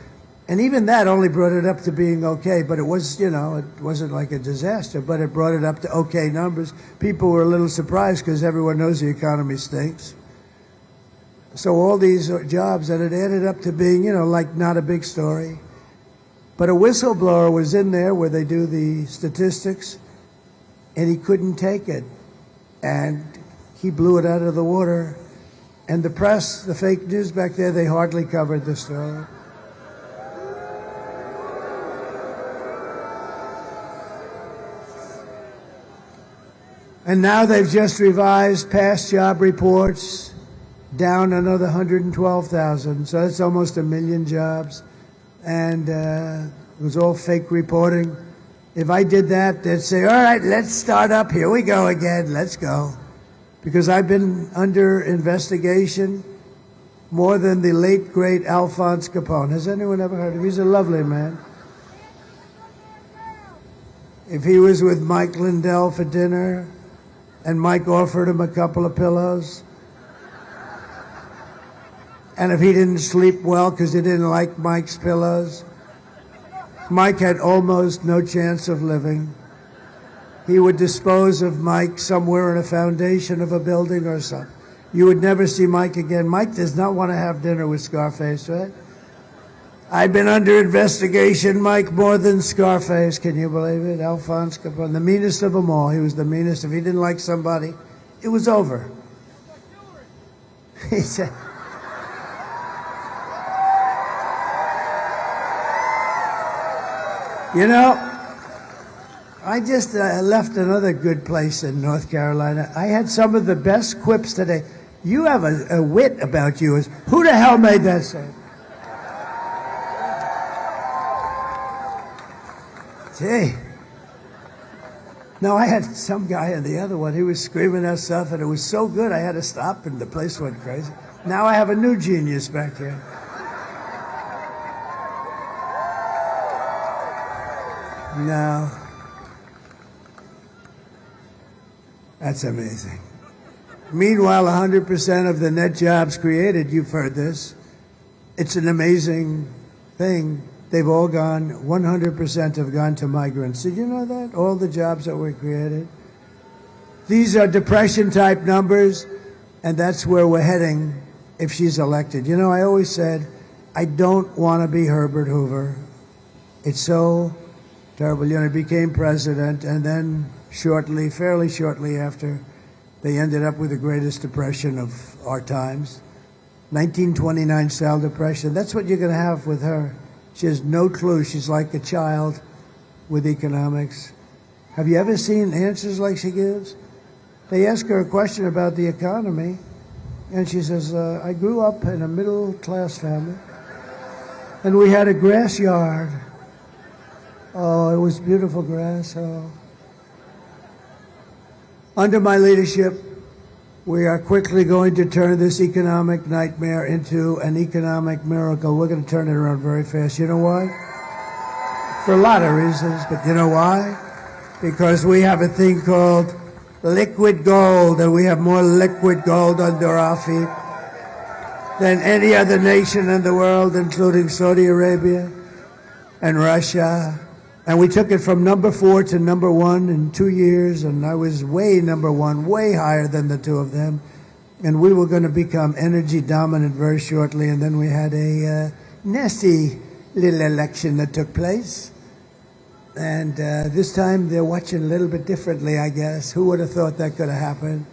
Speaker 2: And even that only brought it up to being okay, but it was, it wasn't like a disaster, but it brought it up to okay numbers. People were a little surprised because everyone knows the economy stinks. So all these jobs, and it added up to being, like not a big story. But a whistleblower was in there where they do the statistics, and he couldn't take it. And he blew it out of the water. And the press, the fake news back there, they hardly covered the story. And now they've just revised past job reports down another 112,000. So that's almost 1 million jobs. And it was all fake reporting. If I did that, they'd say, all right, let's start up. Here we go again. Let's go. Because I've been under investigation more than the late, great Alphonse Capone. Has anyone ever heard of him? He's a lovely man. If he was with Mike Lindell for dinner, and Mike offered him a couple of pillows, and if he didn't sleep well because he didn't like Mike's pillows, Mike had almost no chance of living. He would dispose of Mike somewhere in a foundation of a building or something. You would never see Mike again. Mike does not want to have dinner with Scarface, right? I've been under investigation, Mike, more than Scarface. Can you believe it? Alphonse Capone, the meanest of them all. He was the meanest. If he didn't like somebody, it was over. He said, I just left another good place in North Carolina. I had some of the best quips today. You have a wit about you. Who the hell made that sound? Gee. No, I had some guy on the other one. He was screaming that stuff, and it was so good I had to stop, and the place went crazy. Now I have a new genius back here. No. That's amazing. Meanwhile, 100% of the net jobs created, you've heard this, it's an amazing thing. They've all gone, 100% have gone to migrants. Did you know that? All the jobs that were created. These are depression-type numbers, and that's where we're heading if she's elected. I always said, I don't want to be Herbert Hoover. It's so terrible. He became president, and then fairly shortly after, they ended up with the greatest depression of our times. 1929 style depression. That's what you're going to have with her. She has no clue. She's like a child with economics. Have you ever seen answers like she gives? They ask her a question about the economy, and she says, I grew up in a middle-class family, and we had a grass yard. Oh, it was beautiful grass. Oh. Under my leadership, we are quickly going to turn this economic nightmare into an economic miracle. We're going to turn it around very fast. You know why? For a lot of reasons, but you know why? Because we have a thing called liquid gold, and we have more liquid gold under our feet than any other nation in the world, including Saudi Arabia and Russia. And we took it from number 4 to number 1 in 2 years, and I was way number 1, way higher than the two of them. And we were going to become energy dominant very shortly, and then we had a nasty little election that took place. And this time they're watching a little bit differently, I guess. Who would have thought that could have happened?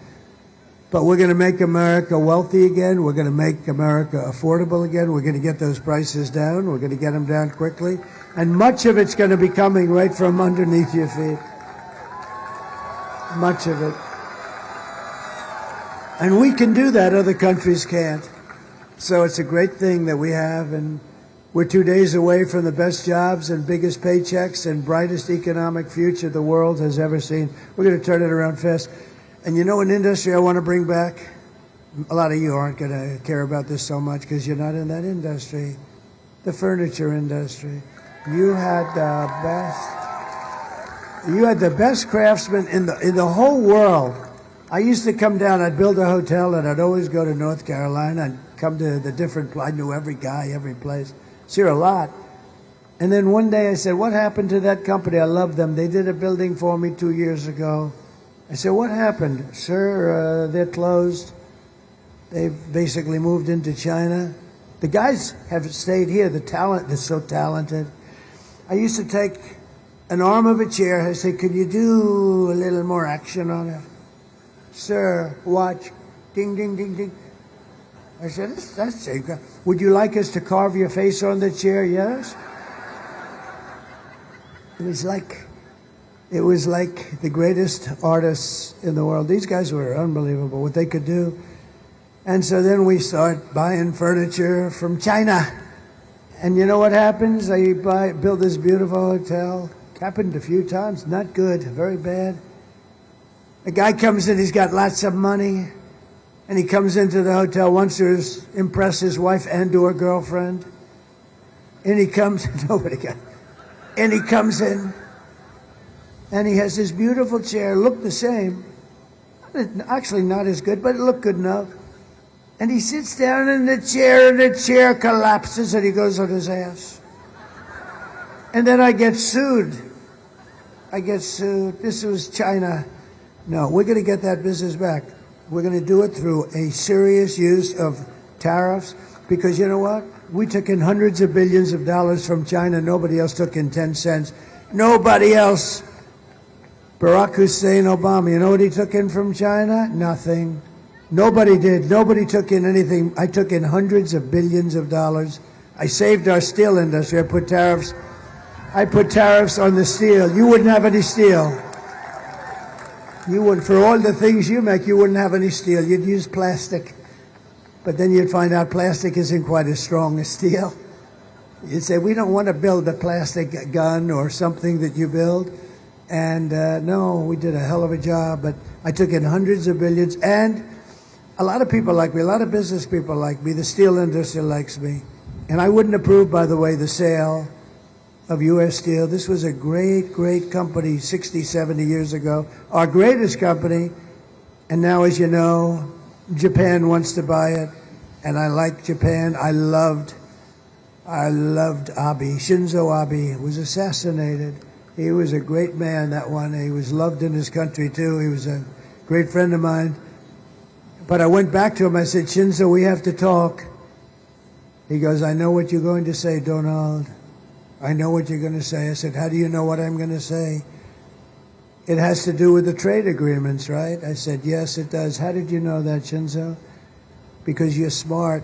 Speaker 2: But we're going to make America wealthy again. We're going to make America affordable again. We're going to get those prices down. We're going to get them down quickly. And much of it's going to be coming right from underneath your feet. Much of it. And we can do that, other countries can't. So it's a great thing that we have, and we're 2 days away from the best jobs and biggest paychecks and brightest economic future the world has ever seen. We're going to turn it around fast. And you know an industry I want to bring back? A lot of you aren't going to care about this so much because you're not in that industry. The furniture industry. You had the best craftsmen in the whole world. I used to come down, I'd build a hotel, and I'd always go to North Carolina and come to the different, I knew every guy, every place. See a lot. And then one day I said, what happened to that company? I love them. They did a building for me 2 years ago. I said, what happened? Sir, they're closed. They've basically moved into China. The guys have stayed here. The talent is so talented. I used to take an arm of a chair. I say, could you do a little more action on it? Sir, watch. Ding, ding, ding, ding. I said, that's it. Would you like us to carve your face on the chair? Yes. It was like the greatest artists in the world. These guys were unbelievable, what they could do. And so then we start buying furniture from China. And you know what happens? I build this beautiful hotel. Happened a few times. Not good. Very bad. A guy comes in, he's got lots of money. And he comes into the hotel, wants to impress his wife and or girlfriend. And he comes, and he comes in, and he has this beautiful chair, looked the same. Actually not as good, but it looked good enough. And he sits down in the chair, and the chair collapses, and he goes on his ass. And then I get sued. This was China. No, we're going to get that business back. We're going to do it through a serious use of tariffs, because you know what? We took in hundreds of billions of dollars from China. Nobody else took in 10 cents. Nobody else. Barack Hussein Obama, you know what he took in from China? Nothing. Nobody did. Nobody took in anything. I took in hundreds of billions of dollars. I saved our steel industry. I put tariffs on the steel. You wouldn't have any steel. You would, for all the things you make, you wouldn't have any steel. You'd use plastic. But then you'd find out plastic isn't quite as strong as steel. You'd say, we don't want to build a plastic gun or something that you build. And no, we did a hell of a job. But I took in hundreds of billions. And a lot of people like me, a lot of business people like me. The steel industry likes me. And I wouldn't approve, by the way, the sale of U.S. Steel. This was a great, great company 60, 70 years ago. Our greatest company. And now, as you know, Japan wants to buy it. And I like Japan. I loved Abe. Shinzo Abe was assassinated. He was a great man, that one. He was loved in his country, too. He was a great friend of mine. But I went back to him. I said, Shinzo, we have to talk. He goes, I know what you're going to say, Donald. I know what you're going to say. I said, how do you know what I'm going to say? It has to do with the trade agreements, right? I said, yes, it does. How did you know that, Shinzo? Because you're smart.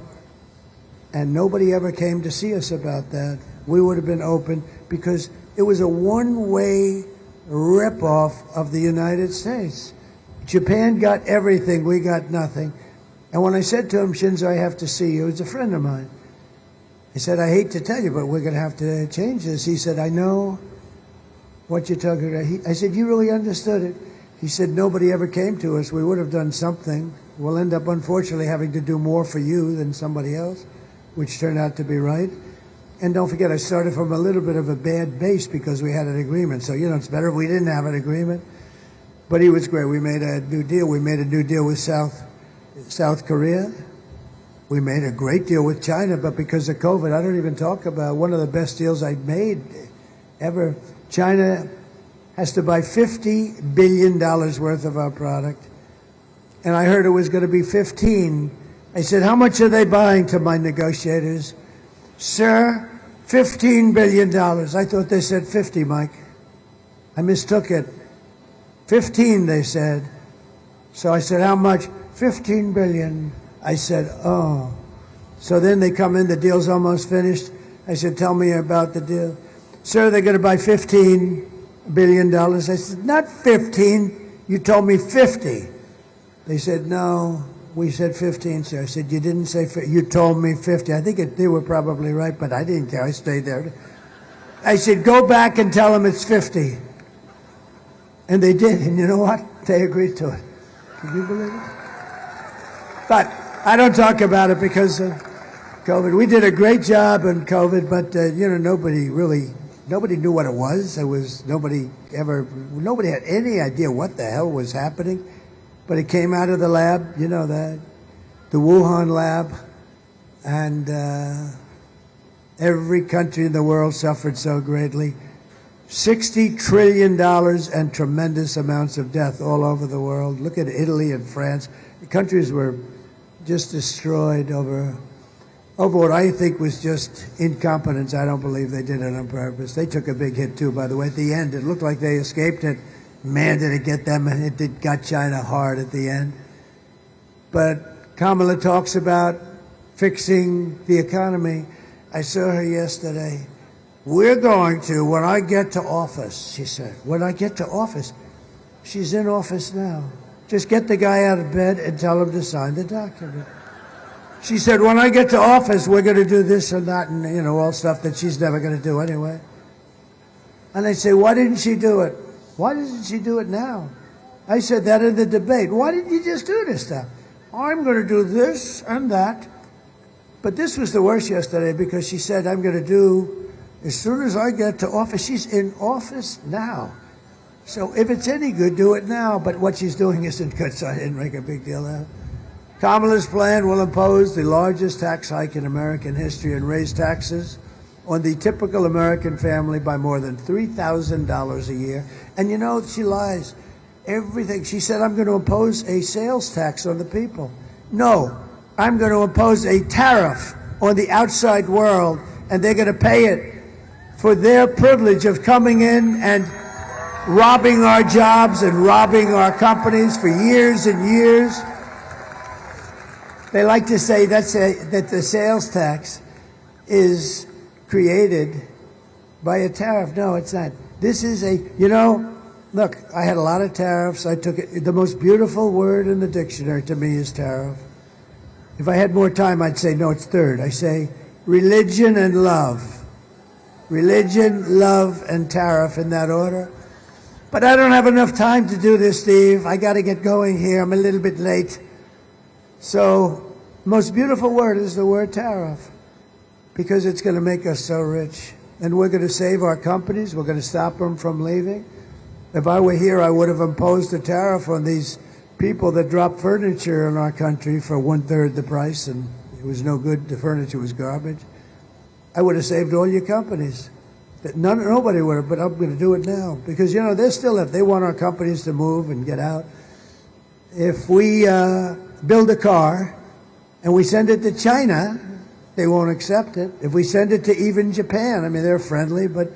Speaker 2: And nobody ever came to see us about that. We would have been open because it was a one-way rip-off of the United States. Japan got everything. We got nothing. And when I said to him, Shinzo, I have to see you, he's a friend of mine. I said, I hate to tell you, but we're going to have to change this. He said, I know what you're talking about. I said, you really understood it? He said, nobody ever came to us. We would have done something. We'll end up, unfortunately, having to do more for you than somebody else, which turned out to be right. And don't forget, I started from a little bit of a bad base because we had an agreement. So, you know, it's better if we didn't have an agreement. But he was great. We made a new deal. We made a new deal with South Korea. We made a great deal with China, but because of COVID, I don't even talk about one of the best deals I made ever. China has to buy $50 billion worth of our product. And I heard it was going to be 15. I said, how much are they buying, to my negotiators? Sir, $15 billion. I thought they said 50, Mike. I mistook it. 15, they said. So I said, how much? 15 billion. I said, oh. So then they come in, the deal's almost finished. I said, tell me about the deal. Sir, they're going to buy $15 billion. I said, not 15. You told me 50. They said, no, we said 15, sir. I said, you didn't say 50. You told me 50. I think they were probably right, but I didn't care. I stayed there. I said, go back and tell them it's 50. And they did, and you know what? They agreed to it. Can you believe it? But I don't talk about it because of COVID. We did a great job in COVID, but nobody knew what it was. Nobody had any idea what the hell was happening. But it came out of the lab, you know that, the Wuhan lab, and every country in the world suffered so greatly. $60 trillion and tremendous amounts of death all over the world. Look at Italy and France. The countries were just destroyed over what I think was just incompetence. I don't believe they did it on purpose. They took a big hit too, by the way. At the end, it looked like they escaped it. Man, did it get them, and it got China hard at the end. But Kamala talks about fixing the economy. I saw her yesterday. We're going to, when I get to office, she said, when I get to office. She's in office now. Just get the guy out of bed and tell him to sign the document. She said, when I get to office, we're going to do this and that, and, all stuff that she's never going to do anyway. And they say, why didn't she do it? Why doesn't she do it now? I said that in the debate. Why didn't you just do this stuff? I'm going to do this and that. But this was the worst yesterday because she said, I'm going to do, as soon as I get to office. She's in office now. So if it's any good, do it now. But what she's doing isn't good, so I didn't make a big deal out of it. Kamala's plan will impose the largest tax hike in American history and raise taxes on the typical American family by more than $3,000 a year. And she lies. Everything. She said, I'm going to impose a sales tax on the people. No, I'm going to impose a tariff on the outside world, and they're going to pay it for their privilege of coming in and robbing our jobs and robbing our companies for years and years. They like to say that the sales tax is created by a tariff. No, it's not. This is look, I had a lot of tariffs. I took it. The most beautiful word in the dictionary to me is tariff. If I had more time, I'd say, no, it's third. I say religion and love. Religion, love, and tariff in that order. But I don't have enough time to do this, Steve. I got to get going here. I'm a little bit late. So the most beautiful word is the word tariff, because it's going to make us so rich. And we're going to save our companies. We're going to stop them from leaving. If I were here, I would have imposed a tariff on these people that drop furniture in our country for 1/3 the price, and it was no good. The furniture was garbage. I would have saved all your companies. Nobody would have, but I'm going to do it now. Because, they want our companies to move and get out. If we build a car and we send it to China, they won't accept it. If we send it to even Japan, they're friendly, but,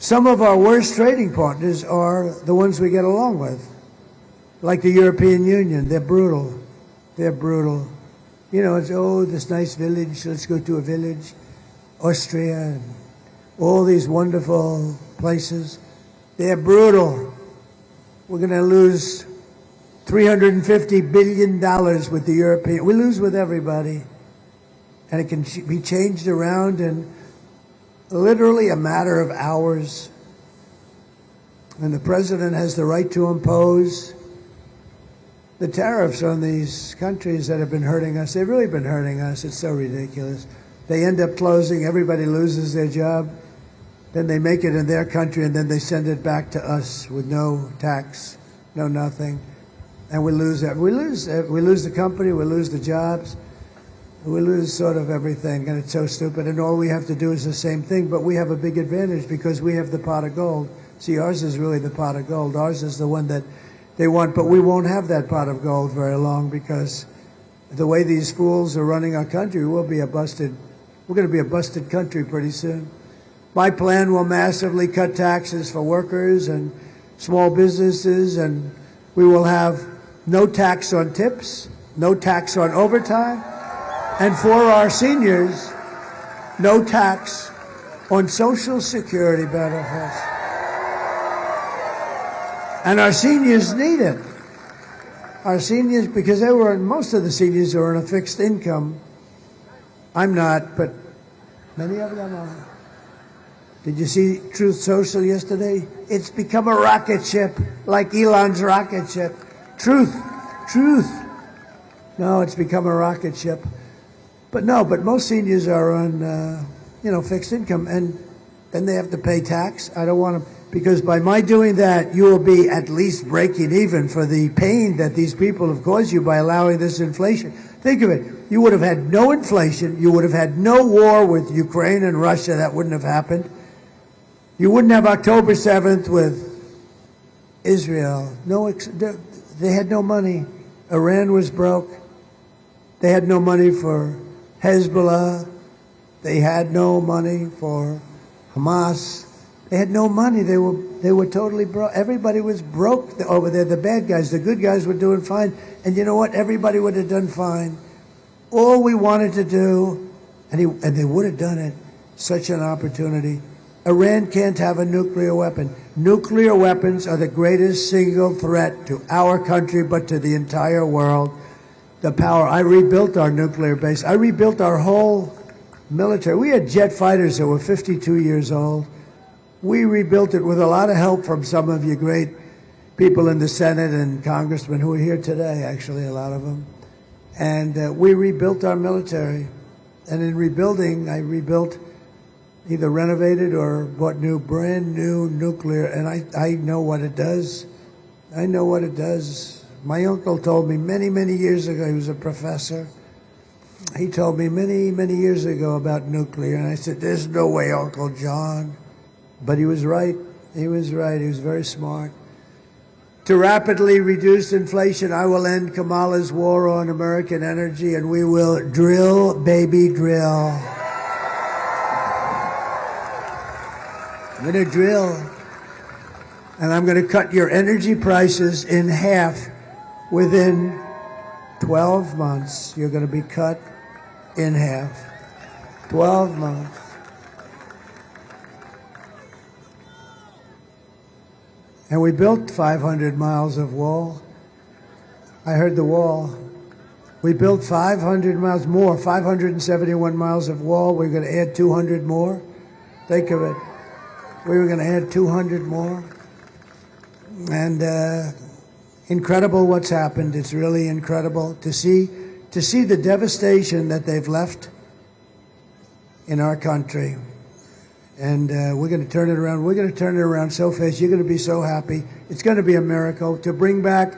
Speaker 2: some of our worst trading partners are the ones we get along with. Like the European Union, they're brutal. They're brutal. It's, this nice village, let's go to a village. Austria, and all these wonderful places. They're brutal. We're going to lose $350 billion with the European. We lose with everybody. And it can be changed around in literally a matter of hours. And the president has the right to impose the tariffs on these countries that have been hurting us. They've really been hurting us. It's so ridiculous. They end up closing. Everybody loses their job. Then they make it in their country, and then they send it back to us with no tax, no nothing. And we lose that. We lose the company. We lose the jobs. We lose sort of everything, and it's so stupid. And all we have to do is the same thing, but we have a big advantage because we have the pot of gold. See, ours is really the pot of gold. Ours is the one that they want, but we won't have that pot of gold very long because the way these fools are running our country, we're going to be a busted country pretty soon. My plan will massively cut taxes for workers and small businesses, and we will have no tax on tips, no tax on overtime, and for our seniors, no tax on Social Security benefits. And our seniors need it. our seniors, because most of the seniors are on a fixed income. I'm not, but many of them are. Did you see Truth Social yesterday? It's become a rocket ship, like Elon's rocket ship. Truth. No, it's become a rocket ship. But most seniors are on, fixed income, and then they have to pay tax. I don't want to, because by my doing that, you will be at least breaking even for the pain that these people have caused you by allowing this inflation. Think of it. You would have had no inflation. You would have had no war with Ukraine and Russia. That wouldn't have happened. You wouldn't have October 7th with Israel. They had no money. Iran was broke. They had no money for Hezbollah. They had no money for Hamas. They had no money. They were totally broke. Everybody was broke over there. The bad guys, the good guys were doing fine. And you know what? Everybody would have done fine. All we wanted to do, and they would have done it, such an opportunity. Iran can't have a nuclear weapon. Nuclear weapons are the greatest single threat to our country, but to the entire world. The power. I rebuilt our nuclear base. I rebuilt our whole military. We had jet fighters that were 52 years old. We rebuilt it with a lot of help from some of you great people in the Senate and congressmen who are here today, actually, a lot of them. And we rebuilt our military. And in rebuilding, I rebuilt, either renovated or bought brand new nuclear. And I know what it does. I know what it does. My uncle told me many, many years ago, he was a professor. He told me many, many years ago about nuclear. And I said, there's no way, Uncle John. But he was right. He was right. He was very smart. To rapidly reduce inflation, I will end Kamala's war on American energy, and we will drill, baby, drill. I'm going to drill. And I'm going to cut your energy prices in half within 12 months. You're going to be cut in half. 12 months. And we built 500 miles of wall. I heard the wall. We built 500 miles more, 571 miles of wall. We're going to add 200 more. Think of it. We were going to add 200 more. And incredible what's happened. It's really incredible to see the devastation that they've left in our country. And we're going to turn it around. We're going to turn it around so fast. You're going to be so happy. It's going to be a miracle. To bring back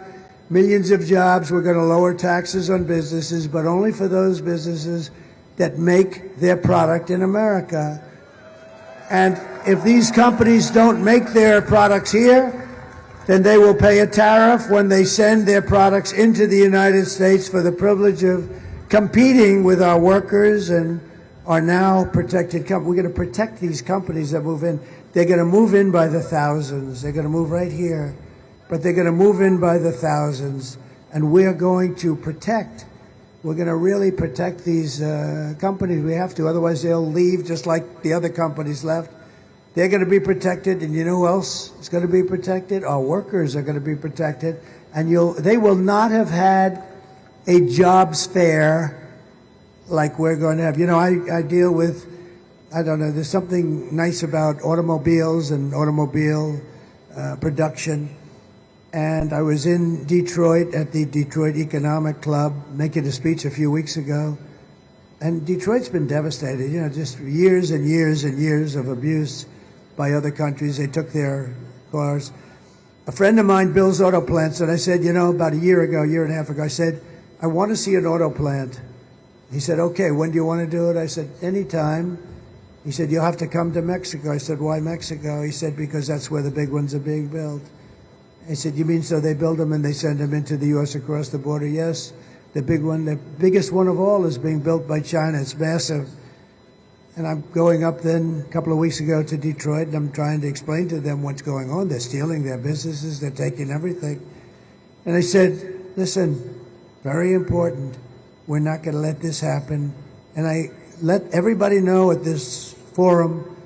Speaker 2: millions of jobs, we're going to lower taxes on businesses, but only for those businesses that make their product in America. And if these companies don't make their products here, then they will pay a tariff when they send their products into the United States for the privilege of competing with our workers and are now protected companies. We're going to protect these companies that move in. They're going to move in by the thousands. They're going to move right here, but they're going to move in by the thousands. And we're going to protect. We're going to really protect these companies. We have to, otherwise they'll leave just like the other companies left. They're going to be protected, and you know who else is going to be protected? Our workers are going to be protected, and they will not have had a jobs fair like we're going to have. You know, I deal with, I don't know, there's something nice about automobiles and automobile production. And I was in Detroit at the Detroit Economic Club making a speech a few weeks ago. And Detroit's been devastated, you know, just years and years and years of abuse by other countries. They took their cars. A friend of mine builds auto plants, and I said, you know, about a year and a half ago, I said, I want to see an auto plant. He said, okay, when do you want to do it? I said, anytime. He said, you'll have to come to Mexico. I said, why Mexico? He said, because that's where the big ones are being built. I said, you mean so they build them and they send them into the U.S. across the border? Yes. The big one, the biggest one of all is being built by China. It's massive. And I'm going up then a couple of weeks ago to Detroit, and I'm trying to explain to them what's going on. They're stealing their businesses. They're taking everything. And I said, listen, very important. We're not going to let this happen. And I let everybody know at this forum,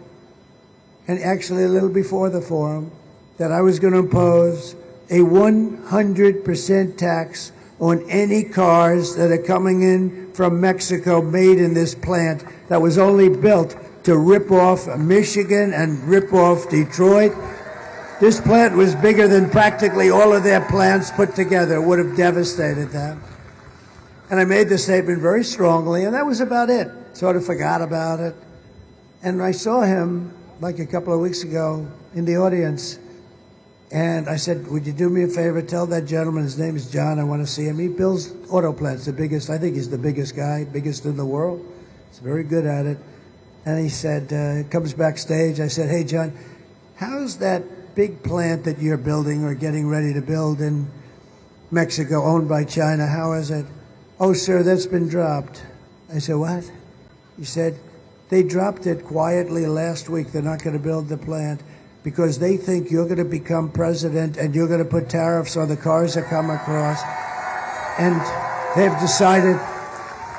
Speaker 2: and actually a little before the forum, that I was going to impose a 100% tax on any cars that are coming in from Mexico made in this plant that was only built to rip off Michigan and rip off Detroit. This plant was bigger than practically all of their plants put together. It would have devastated them. And I made the statement very strongly, and that was about it. Sort of forgot about it. And I saw him like a couple of weeks ago in the audience, and I said, would you do me a favor, tell that gentleman, his name is John, I want to see him. He builds auto plants, the biggest, I think he's the biggest guy, biggest in the world. He's very good at it. And he said, comes backstage, I said, hey John, how's that big plant that you're building or getting ready to build in Mexico, owned by China, how is it? Oh sir, that's been dropped. I said, what? He said, they dropped it quietly last week, they're not going to build the plant, because they think you're going to become president and you're going to put tariffs on the cars that come across. And they've decided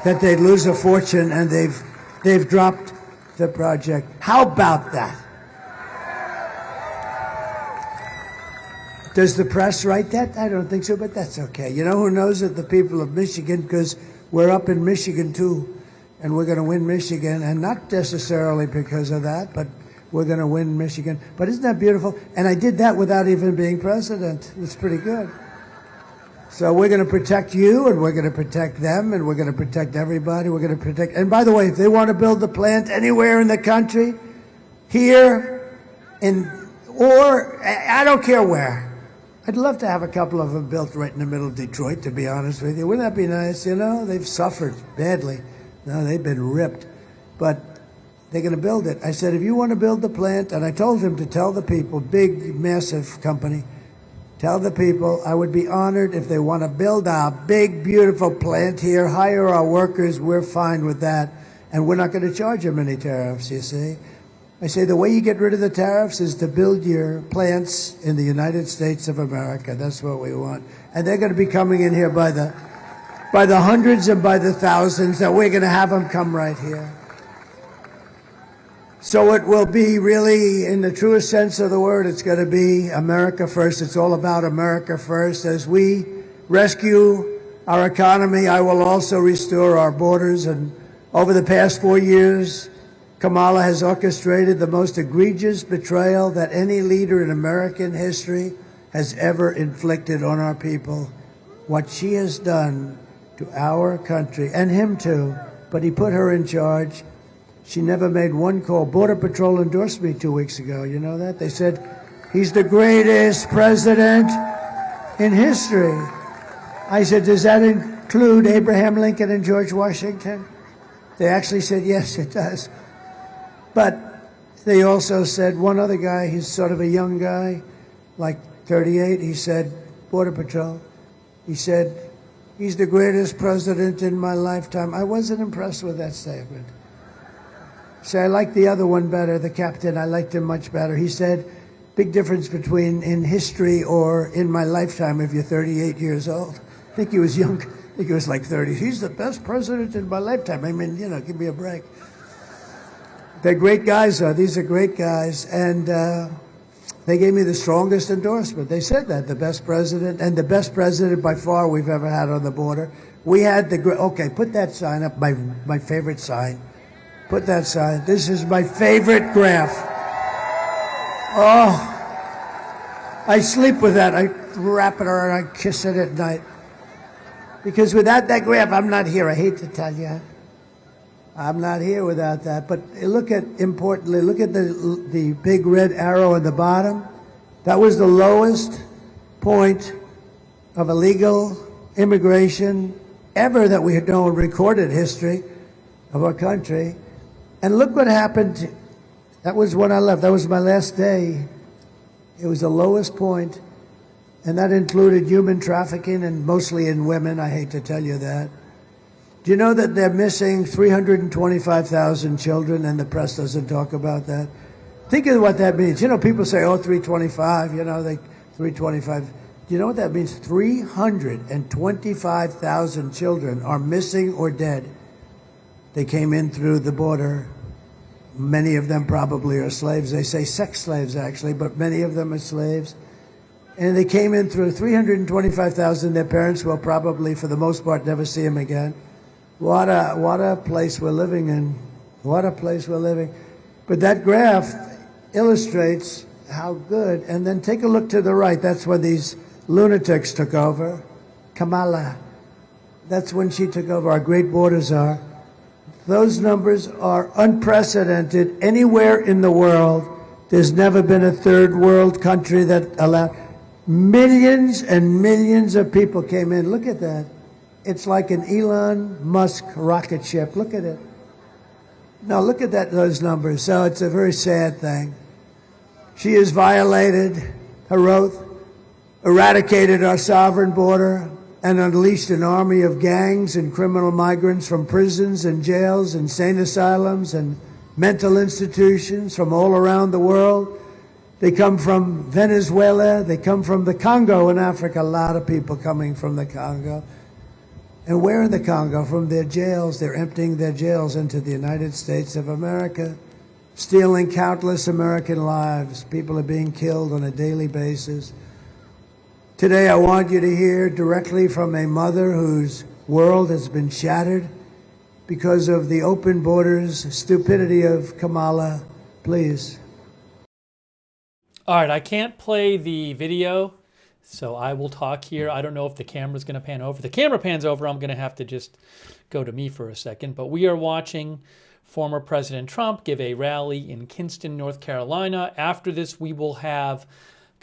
Speaker 2: that they'd lose a fortune, and they've dropped the project. How about that? Does the press write that? I don't think so, but that's okay. You know who knows it? The people of Michigan, because we're up in Michigan too, and we're going to win Michigan, and not necessarily because of that, but we're going to win Michigan. But isn't that beautiful? And I did that without even being president. It's pretty good. So we're going to protect you, and we're going to protect them, and we're going to protect everybody. We're going to protect. And by the way, if they want to build the plant anywhere in the country, here, or I don't care where. I'd love to have a couple of them built right in the middle of Detroit, to be honest with you. Wouldn't that be nice? You know, they've suffered badly. No, they've been ripped. But they're going to build it. I said, if you want to build the plant, and I told him to tell the people, big, massive company, tell the people I would be honored if they want to build a big, beautiful plant here, hire our workers, we're fine with that, and we're not going to charge them any tariffs, you see. I say the way you get rid of the tariffs is to build your plants in the United States of America. That's what we want. And they're going to be coming in here by the hundreds and by the thousands, that we're going to have them come right here. So it will be really, in the truest sense of the word, it's going to be America first. It's all about America first. As we rescue our economy, I will also restore our borders. And over the past 4 years, Kamala has orchestrated the most egregious betrayal that any leader in American history has ever inflicted on our people. What she has done to our country, and him too, but he put her in charge. She never made one call. Border Patrol endorsed me 2 weeks ago. You know that? They said, he's the greatest president in history. I said, does that include Abraham Lincoln and George Washington? They actually said, yes, it does. But they also said, one other guy, he's sort of a young guy, like 38, he said, Border Patrol, he said, he's the greatest president in my lifetime. I wasn't impressed with that statement. So I liked the other one better, the captain. I liked him much better. He said, big difference between in history or in my lifetime if you're 38 years old. I think he was young. I think he was like 30. He's the best president in my lifetime. I mean, you know, give me a break. They're great guys, though. These are great guys. And they gave me the strongest endorsement. They said that, the best president, and the best president by far we've ever had on the border. We had okay, put that sign up, my favorite sign. Put that sign. This is my favorite graph. Oh, I sleep with that. I wrap it around, I kiss it at night. Because without that graph, I'm not here. I hate to tell you. I'm not here without that. But importantly, look at the big red arrow at the bottom. That was the lowest point of illegal immigration ever that we had known in recorded history of our country. And look what happened. That was when I left. That was my last day. It was the lowest point, and that included human trafficking, and mostly in women. I hate to tell you that. Do you know that they're missing 325,000 children, and the press doesn't talk about that? Think of what that means. You know, people say, oh, 325, you know, 325. Do you know what that means? 325,000 children are missing or dead. They came in through the border. Many of them probably are slaves. They say sex slaves, actually, but many of them are slaves. And they came in through 325,000. Their parents will probably, for the most part, never see them again. What a place we're living in. What a place we're living. But that graph illustrates how good. And then take a look to the right. That's when these lunatics took over. Kamala. That's when she took over. Our great borders are. Those numbers are unprecedented anywhere in the world. There's never been a third world country that allowed. Millions and millions of people came in. Look at that. It's like an Elon Musk rocket ship. Look at it. No, look at that, those numbers. So it's a very sad thing. She has violated her oath, eradicated our sovereign border, and unleashed an army of gangs and criminal migrants from prisons and jails, insane asylums, and mental institutions from all around the world. They come from Venezuela. They come from the Congo in Africa. A lot of people coming from the Congo. And where in the Congo? From their jails. They're emptying their jails into the United States of America, stealing countless American lives. People are being killed on a daily basis. Today, I want you to hear directly from a mother whose world has been shattered because of the open borders, stupidity of Kamala. Please.
Speaker 1: All right, I can't play the video, so I will talk here. I don't know if the camera's going to pan over. If the camera pans over, I'm going to have to just go to me for a second. But we are watching former President Trump give a rally in Kinston, North Carolina. After this, we will have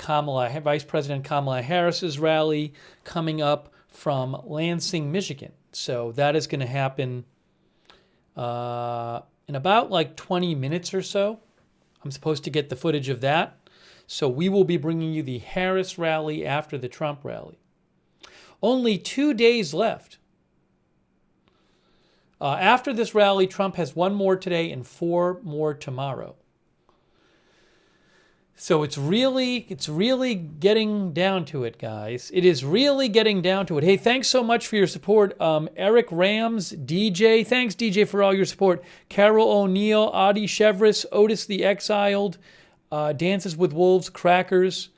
Speaker 1: Vice President Kamala Harris's rally coming up from Lansing, Michigan. So that is going to happen in about like 20 minutes or so. I'm supposed to get the footage of that. So we will be bringing you the Harris rally after the Trump rally. Only 2 days left. After this rally, Trump has 1 more today and 4 more tomorrow. So it's really getting down to it, guys. It is really getting down to it. Hey, thanks so much for your support. Eric Rams, DJ. Thanks, DJ, for all your support. Carol O'Neill, Adi Chevris, Otis the Exiled, Dances with Wolves, Crackers,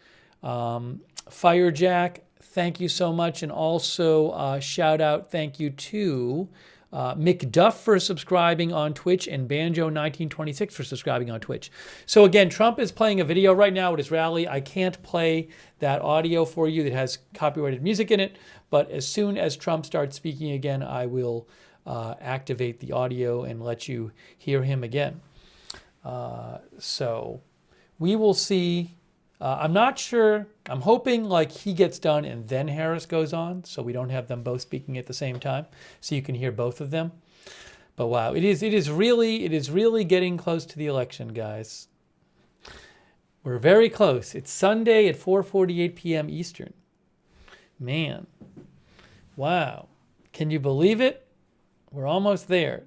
Speaker 1: Firejack. Thank you so much. And also shout out, thank you to McDuff for subscribing on Twitch and Banjo1926 for subscribing on Twitch. So again, Trump is playing a video right now at his rally. I can't play that audio for you that has copyrighted music in it, but as soon as Trump starts speaking again, I will activate the audio and let you hear him again. So we will see. I'm not sure. I'm hoping like he gets done and then Harris goes on, so we don't have them both speaking at the same time, so you can hear both of them. But wow, it is really getting close to the election, guys. We're very close. It's Sunday at 4:48 p.m. Eastern. Man, wow, can you believe it? We're almost there.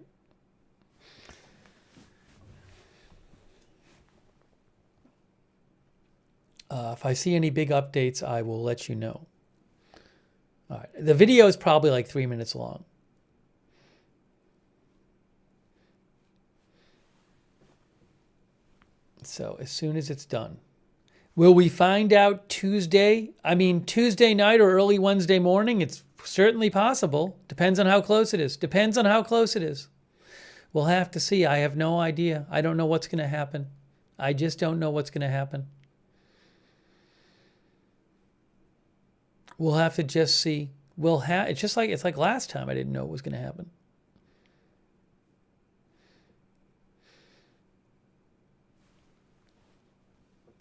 Speaker 1: If I see any big updates, I will let you know. All right. The video is probably like 3 minutes long. So as soon as it's done. Will we find out Tuesday? I mean, Tuesday night or early Wednesday morning? It's certainly possible. Depends on how close it is. Depends on how close it is. We'll have to see. I have no idea. I don't know what's going to happen. I just don't know what's going to happen. We'll have to just see. It's like last time I didn't know what was going to happen.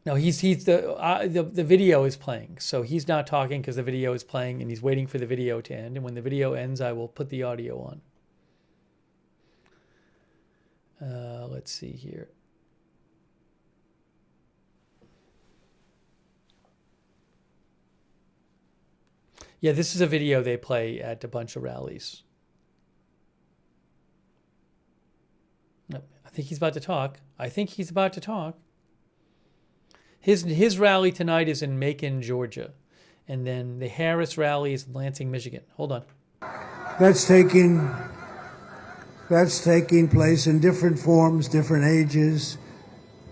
Speaker 1: No, the video is playing, so he's not talking because the video is playing, and he's waiting for the video to end. And when the video ends, I will put the audio on. Let's see here. Yeah, this is a video they play at a bunch of rallies. I think he's about to talk. His rally tonight is in Macon, Georgia. And then the Harris rally is in Lansing, Michigan. Hold on.
Speaker 2: That's taking place in different forms, different ages.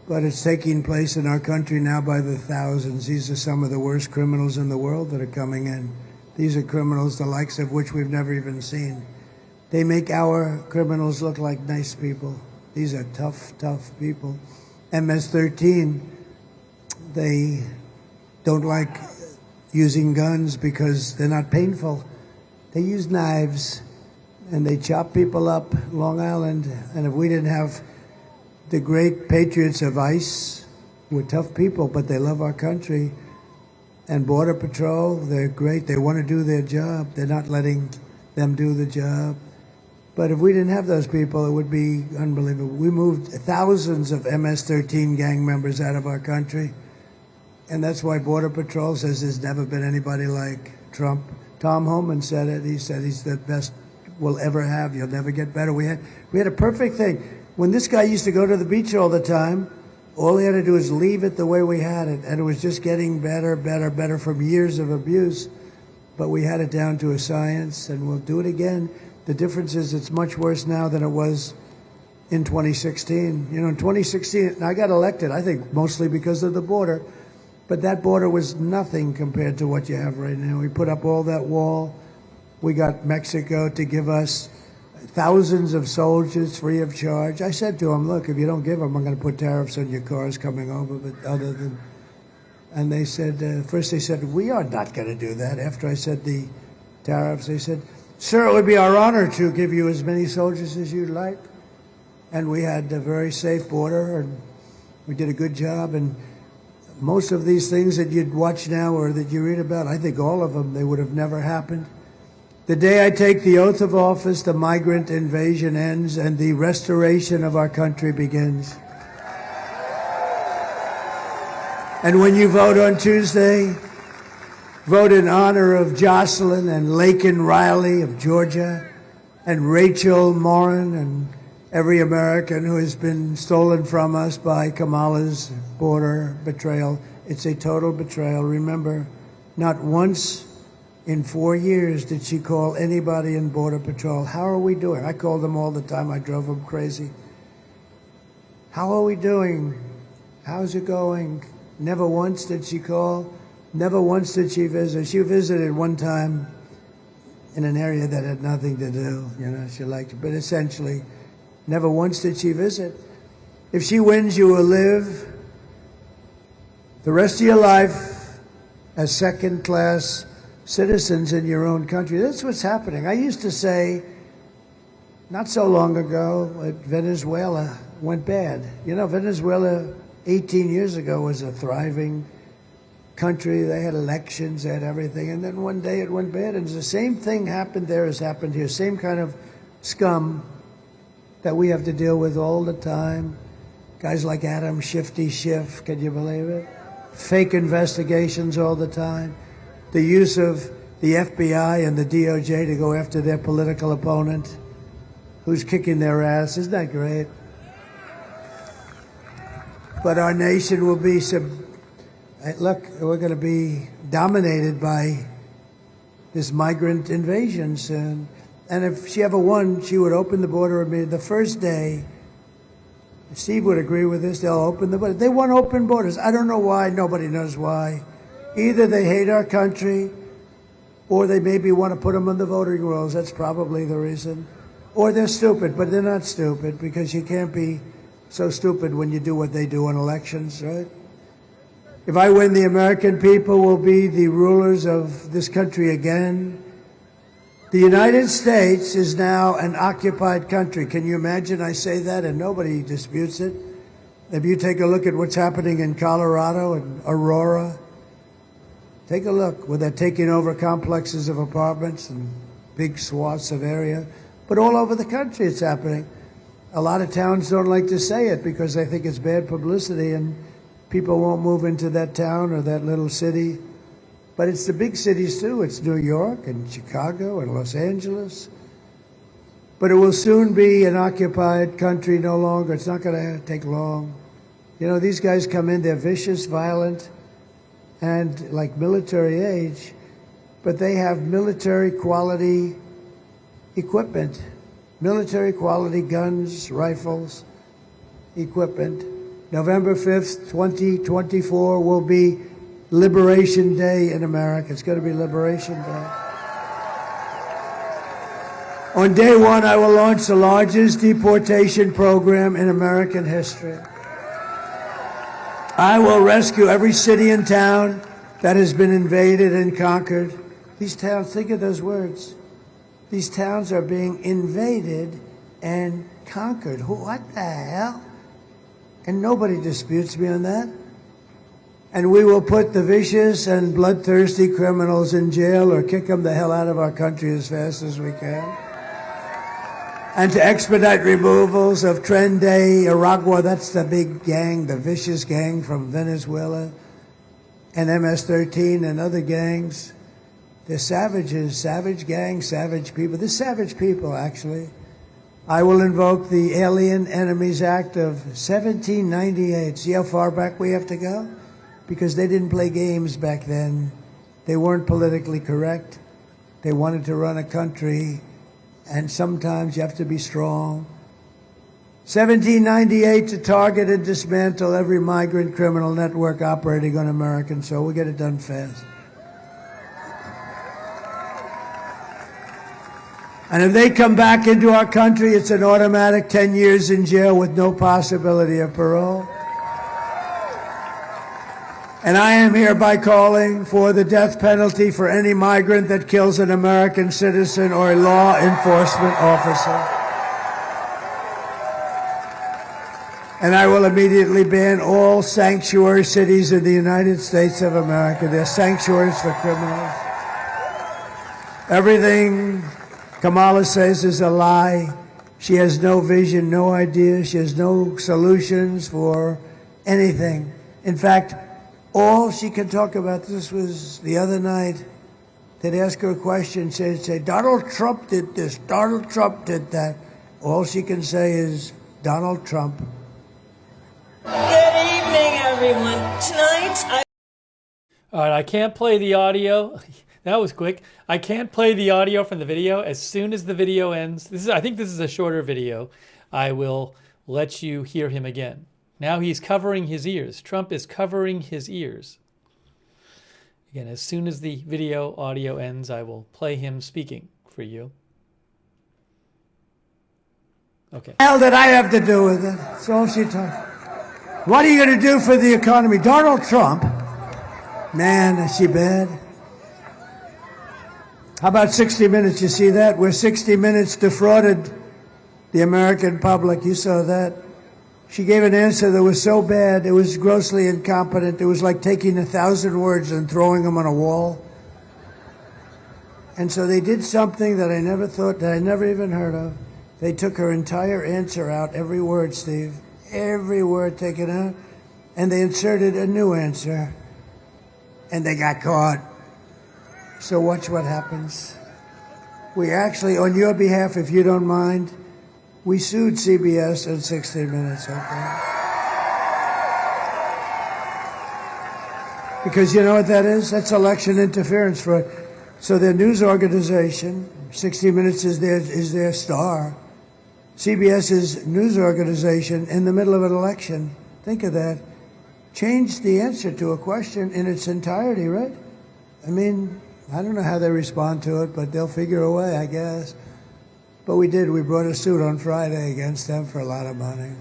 Speaker 2: but it's taking place in our country now by the thousands. These are some of the worst criminals in the world that are coming in. These are criminals the likes of which we've never even seen. They make our criminals look like nice people. These are tough, tough people. MS-13, they don't like using guns because they're not painful. They use knives, and they chop people up, Long Island. And if we didn't have the great patriots of ICE, who are tough people, but they love our country, and Border Patrol, they're great. They want to do their job. They're not letting them do the job. But if we didn't have those people, it would be unbelievable. We moved thousands of MS-13 gang members out of our country. And that's why Border Patrol says there's never been anybody like Trump. Tom Homan said it. He said he's the best we'll ever have. You'll never get better. We had a perfect thing. When this guy used to go to the beach all the time, all he had to do was leave it the way we had it. And it was just getting better, better, better from years of abuse. But we had it down to a science, and we'll do it again. The difference is it's much worse now than it was in 2016. You know, in 2016, I got elected, I think, mostly because of the border. But that border was nothing compared to what you have right now. We put up all that wall. We got Mexico to give us thousands of soldiers free of charge. I said to them, look, if you don't give them, I'm going to put tariffs on your cars coming over. But other than, and they said, first they said, we are not going to do that. After I said the tariffs, they said, sir, it would be our honor to give you as many soldiers as you'd like. And we had a very safe border, and we did a good job. And most of these things that you'd watch now or that you read about, I think all of them, they would have never happened. The day I take the oath of office, the migrant invasion ends and the restoration of our country begins. And when you vote on Tuesday, vote in honor of Jocelyn and Laken Riley of Georgia and Rachel Morin and every American who has been stolen from us by Kamala's border betrayal. It's a total betrayal. Remember, not once in 4 years did she call anybody in Border Patrol. How are we doing? I called them all the time. I drove them crazy. How are we doing? How's it going? Never once did she call. Never once did she visit. She visited one time in an area that had nothing to do. You know, she liked it. But essentially, never once did she visit. If she wins, you will live the rest of your life as second-class citizens in your own country. That's what's happening. I used to say, not so long ago, Venezuela went bad. You know, Venezuela 18 years ago was a thriving country. They had elections, they had everything, and then one day it went bad. And the same thing happened there as happened here. Same kind of scum that we have to deal with all the time. Guys like Adam Shifty Schiff, can you believe it? Fake investigations all the time. The use of the FBI and the DOJ to go after their political opponent who's kicking their ass. Isn't that great? But our nation will be look, we're going to be dominated by this migrant invasion soon. And if she ever won, she would open the border immediately. The first day, Steve would agree with this, they'll open the border. They want open borders. I don't know why. Nobody knows why. Either they hate our country, or they maybe want to put them on the voting rolls. That's probably the reason. Or they're stupid, but they're not stupid, because you can't be so stupid when you do what they do in elections, right? If I win, the American people will be the rulers of this country again. The United States is now an occupied country. Can you imagine I say that and nobody disputes it? If you take a look at what's happening in Colorado and Aurora, take a look where they're taking over complexes of apartments and big swaths of area. But all over the country it's happening. A lot of towns don't like to say it because they think it's bad publicity and people won't move into that town or that little city. But it's the big cities too. It's New York and Chicago and Los Angeles. But it will soon be an occupied country no longer. It's not going to take long. You know, these guys come in, they're vicious, violent, and like military age, but they have military quality equipment, military quality guns, rifles, equipment. November 5th, 2024 will be Liberation Day in America. It's going to be Liberation Day. On day one, I will launch the largest deportation program in American history. I will rescue every city and town that has been invaded and conquered. These towns, think of those words. These towns are being invaded and conquered. What the hell? And nobody disputes me on that. And we will put the vicious and bloodthirsty criminals in jail or kick them the hell out of our country as fast as we can. And to expedite removals of Tren de Aragua, that's the big gang, the vicious gang from Venezuela, and MS-13 and other gangs. They're savages, savage gangs, savage people. They're savage people, actually. I will invoke the Alien Enemies Act of 1798. See how far back we have to go? Because they didn't play games back then. They weren't politically correct. They wanted to run a country, and sometimes you have to be strong. 1798 to target and dismantle every migrant criminal network operating on American soil. We get it done fast. And if they come back into our country, it's an automatic 10 years in jail with no possibility of parole. And I am hereby calling for the death penalty for any migrant that kills an American citizen or a law enforcement officer. And I will immediately ban all sanctuary cities in the United States of America. They're sanctuaries for criminals. Everything Kamala says is a lie. She has no vision, no ideas. She has no solutions for anything. In fact, all she can talk about, this was the other night, they'd ask her a question, say, Donald Trump did this, Donald Trump did that. All she can say is, Donald Trump.
Speaker 3: Good evening, everyone.
Speaker 1: All right, I can't play the audio. That was quick. I can't play the audio from the video. As soon as the video ends, I think this is a shorter video, I will let you hear him again. Now he's covering his ears. Trump is covering his ears. Again, as soon as the video audio ends, I will play him speaking for you. Okay.
Speaker 2: What the hell did I have to do with it? That's all she talked. What are you going to do for the economy? Donald Trump? Man, is she bad? How about 60 Minutes? You see that? Where 60 Minutes defrauded the American public. You saw that? She gave an answer that was so bad, it was grossly incompetent. It was like taking 1,000 words and throwing them on a wall. And so they did something that I never thought, that I never even heard of. They took her entire answer out, every word, Steve. Every word taken out. And they inserted a new answer. And they got caught. So watch what happens. We actually, on your behalf, if you don't mind, we sued CBS and 60 Minutes, okay? Because you know what that is? That's election interference fraud. So their news organization, 60 Minutes is their star. CBS's news organization in the middle of an election, think of that, changed the answer to a question in its entirety, right? I mean, I don't know how they respond to it, but they'll figure a way, I guess. But we did. We brought a suit on Friday against them for a lot of money.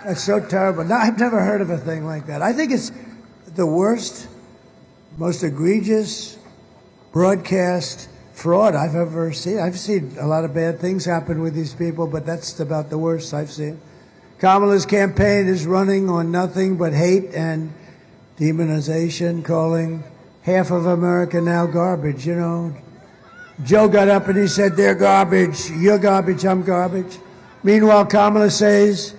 Speaker 2: That's so terrible. No, I've never heard of a thing like that. I think it's the worst, most egregious broadcast fraud I've ever seen. I've seen a lot of bad things happen with these people, but that's about the worst I've seen. Kamala's campaign is running on nothing but hate and demonization, calling half of America now garbage, you know. Joe got up and he said, they're garbage, you're garbage, I'm garbage. Meanwhile, Kamala says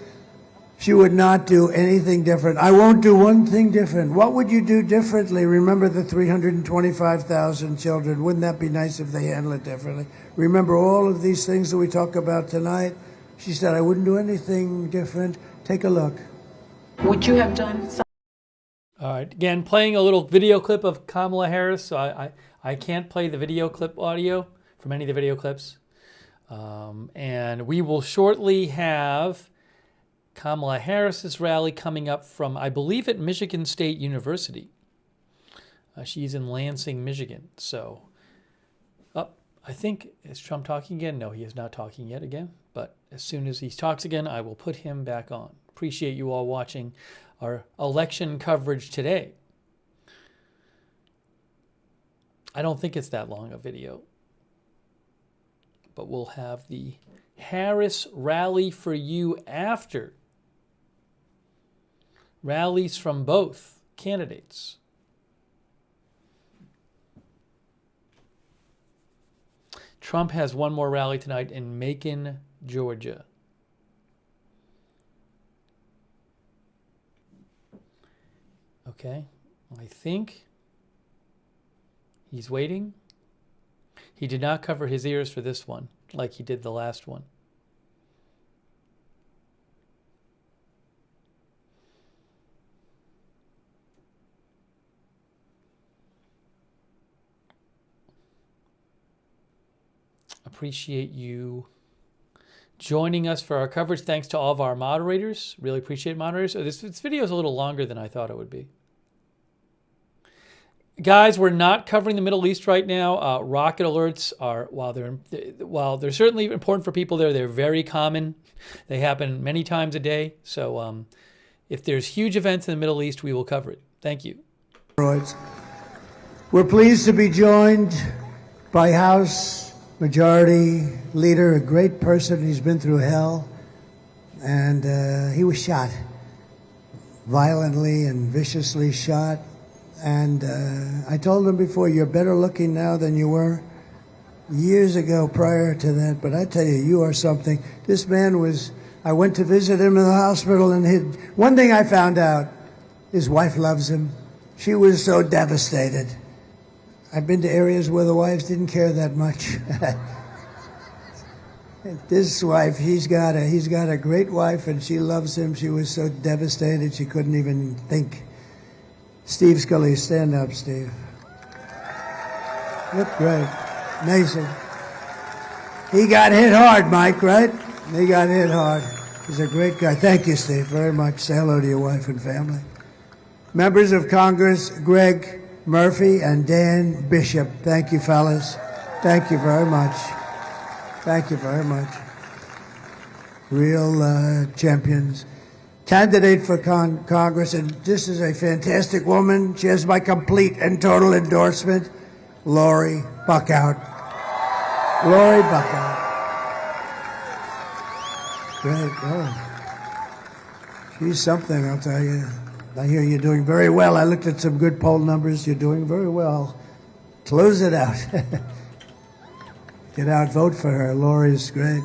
Speaker 2: she would not do anything different. I won't do one thing different. What would you do differently? Remember the 325,000 children. Wouldn't that be nice if they handled it differently? Remember all of these things that we talk about tonight? She said, I wouldn't do anything different. Take a look.
Speaker 3: Would you have done something?
Speaker 1: All right, again, playing a little video clip of Kamala Harris. So I can't play the video clip audio from any of the video clips. And we will shortly have Kamala Harris's rally coming up from, I believe, at Michigan State University. She's in Lansing, Michigan. So, I think, is Trump talking again? No, he is not talking yet again. But as soon as he talks again, I will put him back on. Appreciate you all watching our election coverage today. I don't think it's that long a video. But we'll have the Harris rally for you after. Rallies from both candidates. Trump has one more rally tonight in Macon, Georgia. Okay, I think he's waiting. He did not cover his ears for this one like he did the last one. Appreciate you joining us for our coverage. Thanks to all of our moderators. Really appreciate moderators. This video is a little longer than I thought it would be. Guys, we're not covering the Middle East right now. Rocket alerts are, while they're certainly important for people there, they're very common. They happen many times a day. So if there's huge events in the Middle East, we will cover it. Thank you.
Speaker 2: We're pleased to be joined by House Majority Leader, a great person. He's been through hell, and he was shot, violently and viciously shot. And I told him before, you're better looking now than you were years ago prior to that. But I tell you, you are something. This man was, I went to visit him in the hospital, and one thing I found out, his wife loves him. She was so devastated. I've been to areas where the wives didn't care that much. This wife, he's got a great wife, and she loves him. She was so devastated she couldn't even think. Steve Scully, stand up, Steve. Look great. Amazing. He got hit hard, Mike, right? He got hit hard. He's a great guy. Thank you, Steve, very much. Say hello to your wife and family. Members of Congress, Greg Murphy and Dan Bishop. Thank you, fellas. Thank you very much. Thank you very much. Real champions. Candidate for Congress, and this is a fantastic woman. She has my complete and total endorsement. Lori Buckout. Lori Buckout. Great. Oh. She's something, I'll tell you. I hear you're doing very well. I looked at some good poll numbers. You're doing very well. Close it out. Get out, vote for her. Lori's great.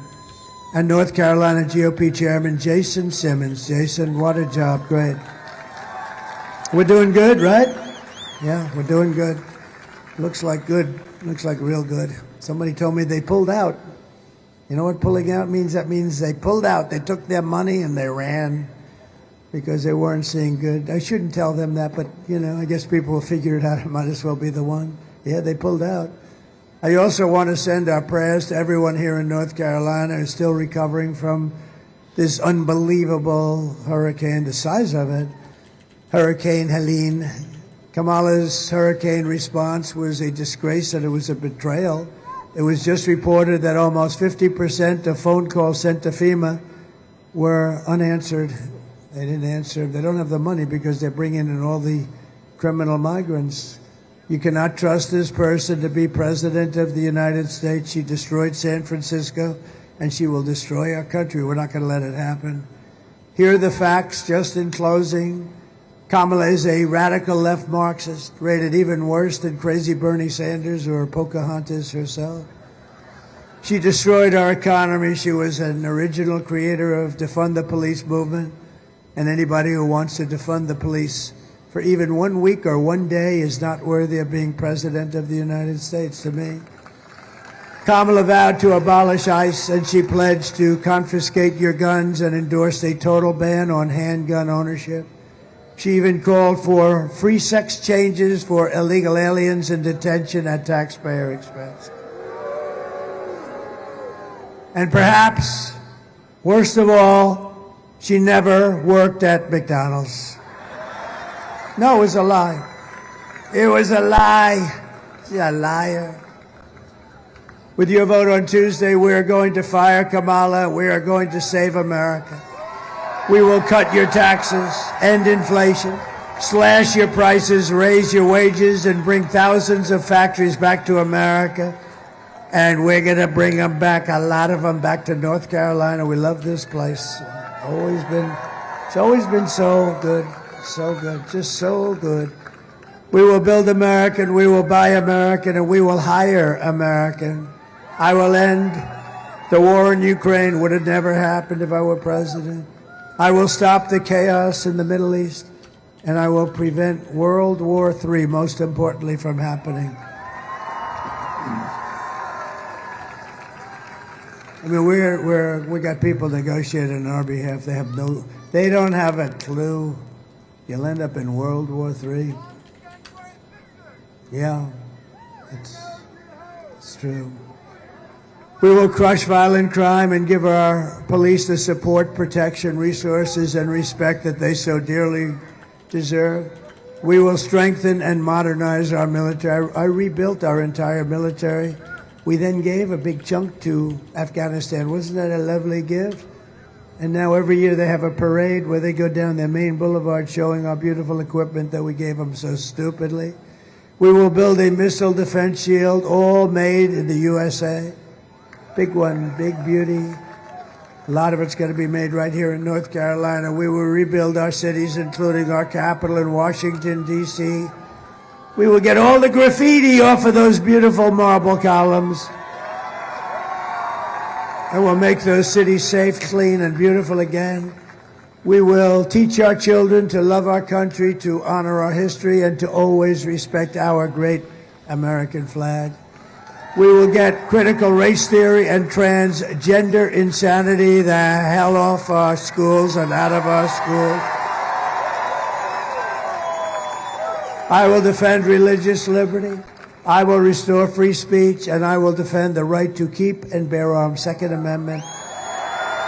Speaker 2: And North Carolina GOP Chairman Jason Simmons. Jason, what a job. Great. We're doing good, right? Yeah, we're doing good. Looks like good. Looks like real good. Somebody told me they pulled out. You know what pulling out means? That means they pulled out. They took their money and they ran because they weren't seeing good. I shouldn't tell them that, but, you know, I guess people will figure it out. It might as well be the one. Yeah, they pulled out. I also want to send our prayers to everyone here in North Carolina who's still recovering from this unbelievable hurricane, the size of it, Hurricane Helene. Kamala's hurricane response was a disgrace and it was a betrayal. It was just reported that almost 50% of phone calls sent to FEMA were unanswered. They didn't answer. They don't have the money because they're bringing in all the criminal migrants. You cannot trust this person to be president of the United States. She destroyed San Francisco, and she will destroy our country. We're not going to let it happen. Here are the facts, just in closing. Kamala is a radical left Marxist, rated even worse than crazy Bernie Sanders or Pocahontas herself. She destroyed our economy. She was an original creator of defund the police movement, and anybody who wants to defund the police for even 1 week or 1 day is not worthy of being president of the United States to me. Kamala vowed to abolish ICE, and she pledged to confiscate your guns and endorsed a total ban on handgun ownership. She even called for free sex changes for illegal aliens in detention at taxpayer expense. And perhaps, worst of all, she never worked at McDonald's. No, it was a lie. It was a lie. She's a liar. With your vote on Tuesday, we are going to fire Kamala. We are going to save America. We will cut your taxes, end inflation, slash your prices, raise your wages, and bring thousands of factories back to America. And we're going to bring them back, a lot of them back to North Carolina. We love this place. It's always been so good, just so good. We will build American, we will buy American, and we will hire American. I will end the war in Ukraine. Would have never happened if I were president. I will stop the chaos in the Middle East, and I will prevent World War III, most importantly, from happening. I mean, we got people negotiating on our behalf. They don't have a clue. You'll end up in World War III. Yeah, it's true. We will crush violent crime and give our police the support, protection, resources, and respect that they so dearly deserve. We will strengthen and modernize our military. I rebuilt our entire military. We then gave a big chunk to Afghanistan. Wasn't that a lovely gift? And now every year they have a parade where they go down their main boulevard showing our beautiful equipment that we gave them so stupidly. We will build a missile defense shield, all made in the USA. Big one, big beauty. A lot of it's going to be made right here in North Carolina. We will rebuild our cities, including our capital in Washington, D.C. We will get all the graffiti off of those beautiful marble columns. And we'll make those cities safe, clean, and beautiful again. We will teach our children to love our country, to honor our history, and to always respect our great American flag. We will get critical race theory and transgender insanity the hell off our schools and out of our schools. I will defend religious liberty. I will restore free speech, and I will defend the right to keep and bear arms, Second Amendment,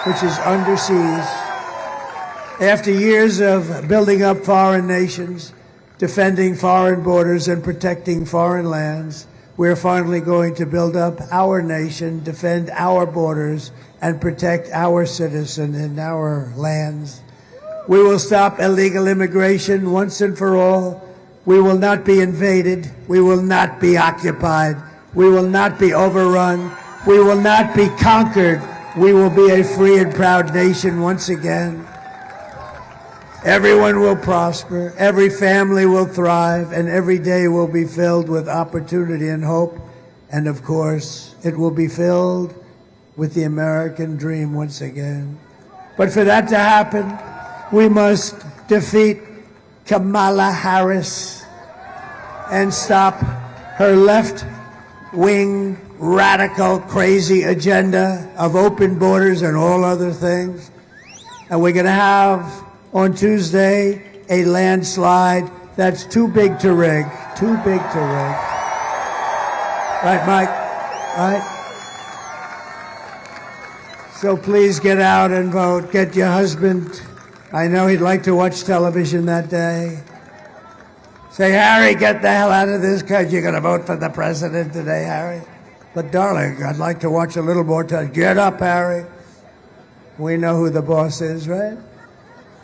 Speaker 2: which is under siege. After years of building up foreign nations, defending foreign borders, and protecting foreign lands, we're finally going to build up our nation, defend our borders, and protect our citizens and our lands. We will stop illegal immigration once and for all. We will not be invaded. We will not be occupied. We will not be overrun. We will not be conquered. We will be a free and proud nation once again. Everyone will prosper, every family will thrive, and every day will be filled with opportunity and hope. And of course, it will be filled with the American dream once again. But for that to happen, we must defeat Kamala Harris and stop her left-wing, radical, crazy agenda of open borders and all other things. And we're going to have on Tuesday a landslide that's too big to rig. Too big to rig. Right, Mike? Right? So please get out and vote. Get your husband. I know he'd like to watch television that day. Say, Harry, get the hell out of this because you're going to vote for the president today, Harry. But, darling, I'd like to watch a little more television. Get up, Harry. We know who the boss is, right?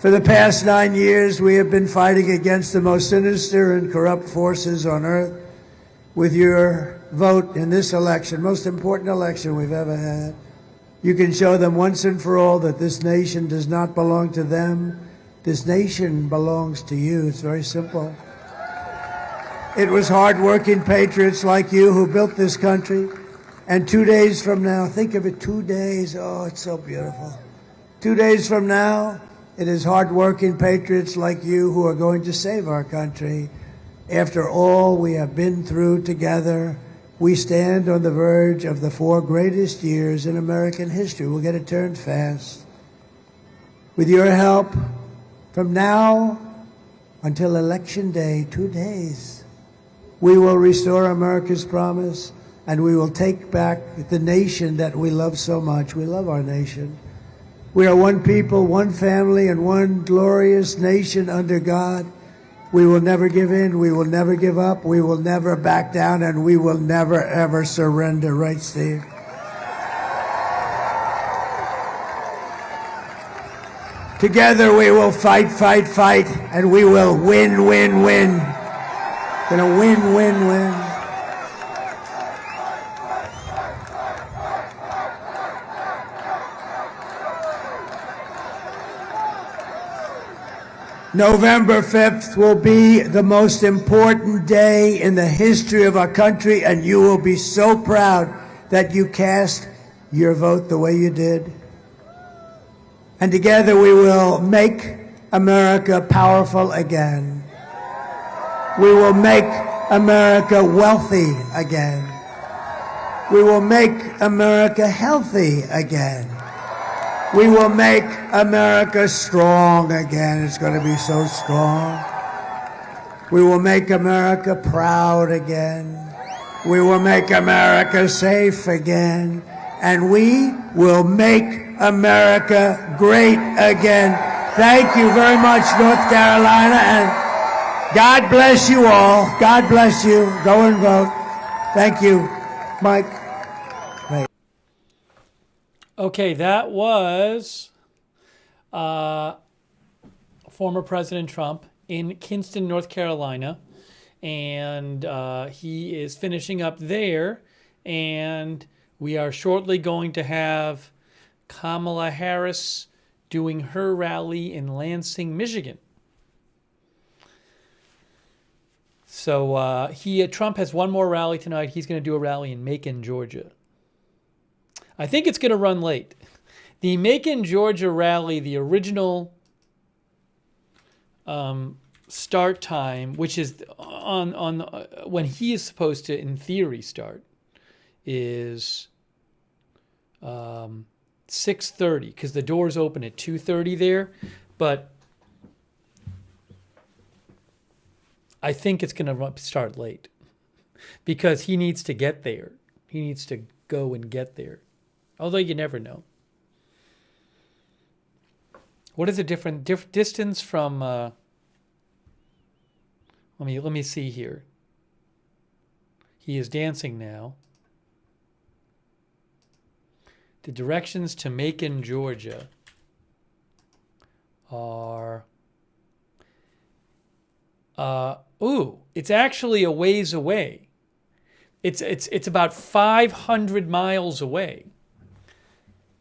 Speaker 2: For the past 9 years, we have been fighting against the most sinister and corrupt forces on earth. With your vote in this election, most important election we've ever had, you can show them once and for all that this nation does not belong to them. This nation belongs to you. It's very simple. It was hard-working patriots like you who built this country. And 2 days from now, think of it, 2 days. Oh, it's so beautiful. 2 days from now, it is hard-working patriots like you who are going to save our country. After all we have been through together, we stand on the verge of the 4 greatest years in American history. We'll get it turned fast. With your help, from now until Election Day, 2 days, we will restore America's promise and we will take back the nation that we love so much. We love our nation. We are one people, one family, and one glorious nation under God. We will never give in. We will never give up. We will never back down, and we will never, ever surrender. Right, Steve? Together we will fight, fight, fight, and we will win, win, win. Gonna win, win, win. November 5th will be the most important day in the history of our country, and you will be so proud that you cast your vote the way you did. And together we will make America powerful again. We will make America wealthy again. We will make America healthy again. We will make America strong again. It's going to be so strong. We will make America proud again. We will make America safe again. And we will make America great again. Thank you very much, North Carolina, and God bless you all. God bless you. Go and vote. Thank you, Mike.
Speaker 1: Okay, that was former President Trump in Kinston, North Carolina, and he is finishing up there, and we are shortly going to have Kamala Harris doing her rally in Lansing, Michigan. So Trump has one more rally tonight. He's going to do a rally in Macon, Georgia. I think it's going to run late. The Macon, Georgia rally, the original start time, which is on when he is supposed to, in theory, start, is 6:30, because the doors open at 2:30 there. But I think it's going to start late because he needs to get there. He needs to go and get there. Although you never know. What is the different distance from? Let me see here. He is dancing now. The directions to Macon, Georgia, are. It's actually a ways away. It's about 500 miles away.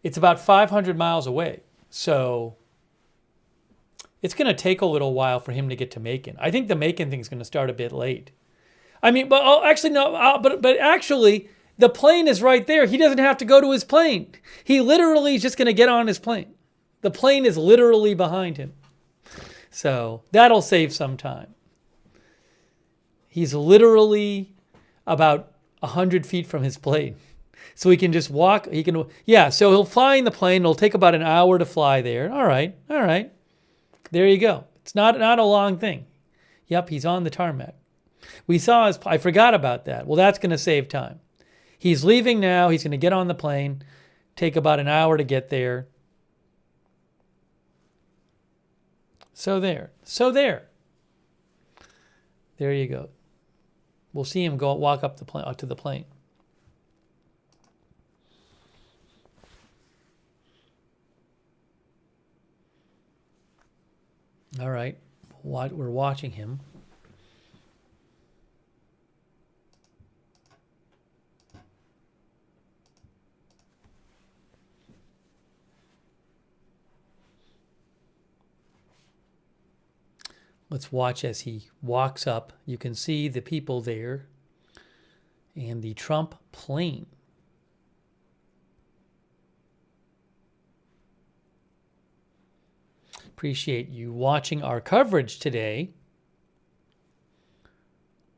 Speaker 1: It's about 500 miles away. So it's going to take a little while for him to get to Macon. I think the Macon thing is going to start a bit late. I mean, but actually, no, but actually, the plane is right there. He doesn't have to go to his plane. He literally is just going to get on his plane. The plane is literally behind him. So that'll save some time. He's literally about 100 feet from his plane. So he can just walk. So he'll fly in the plane. It'll take about an hour to fly there. All right. There you go. It's not a long thing. Yep, he's on the tarmac. I forgot about that. Well, that's going to save time. He's leaving now. He's going to get on the plane. Take about an hour to get there. So there. There you go. We'll see him walk up to the plane. All right, we're watching him. Let's watch as he walks up. You can see the people there and the Trump plane. Appreciate you watching our coverage today.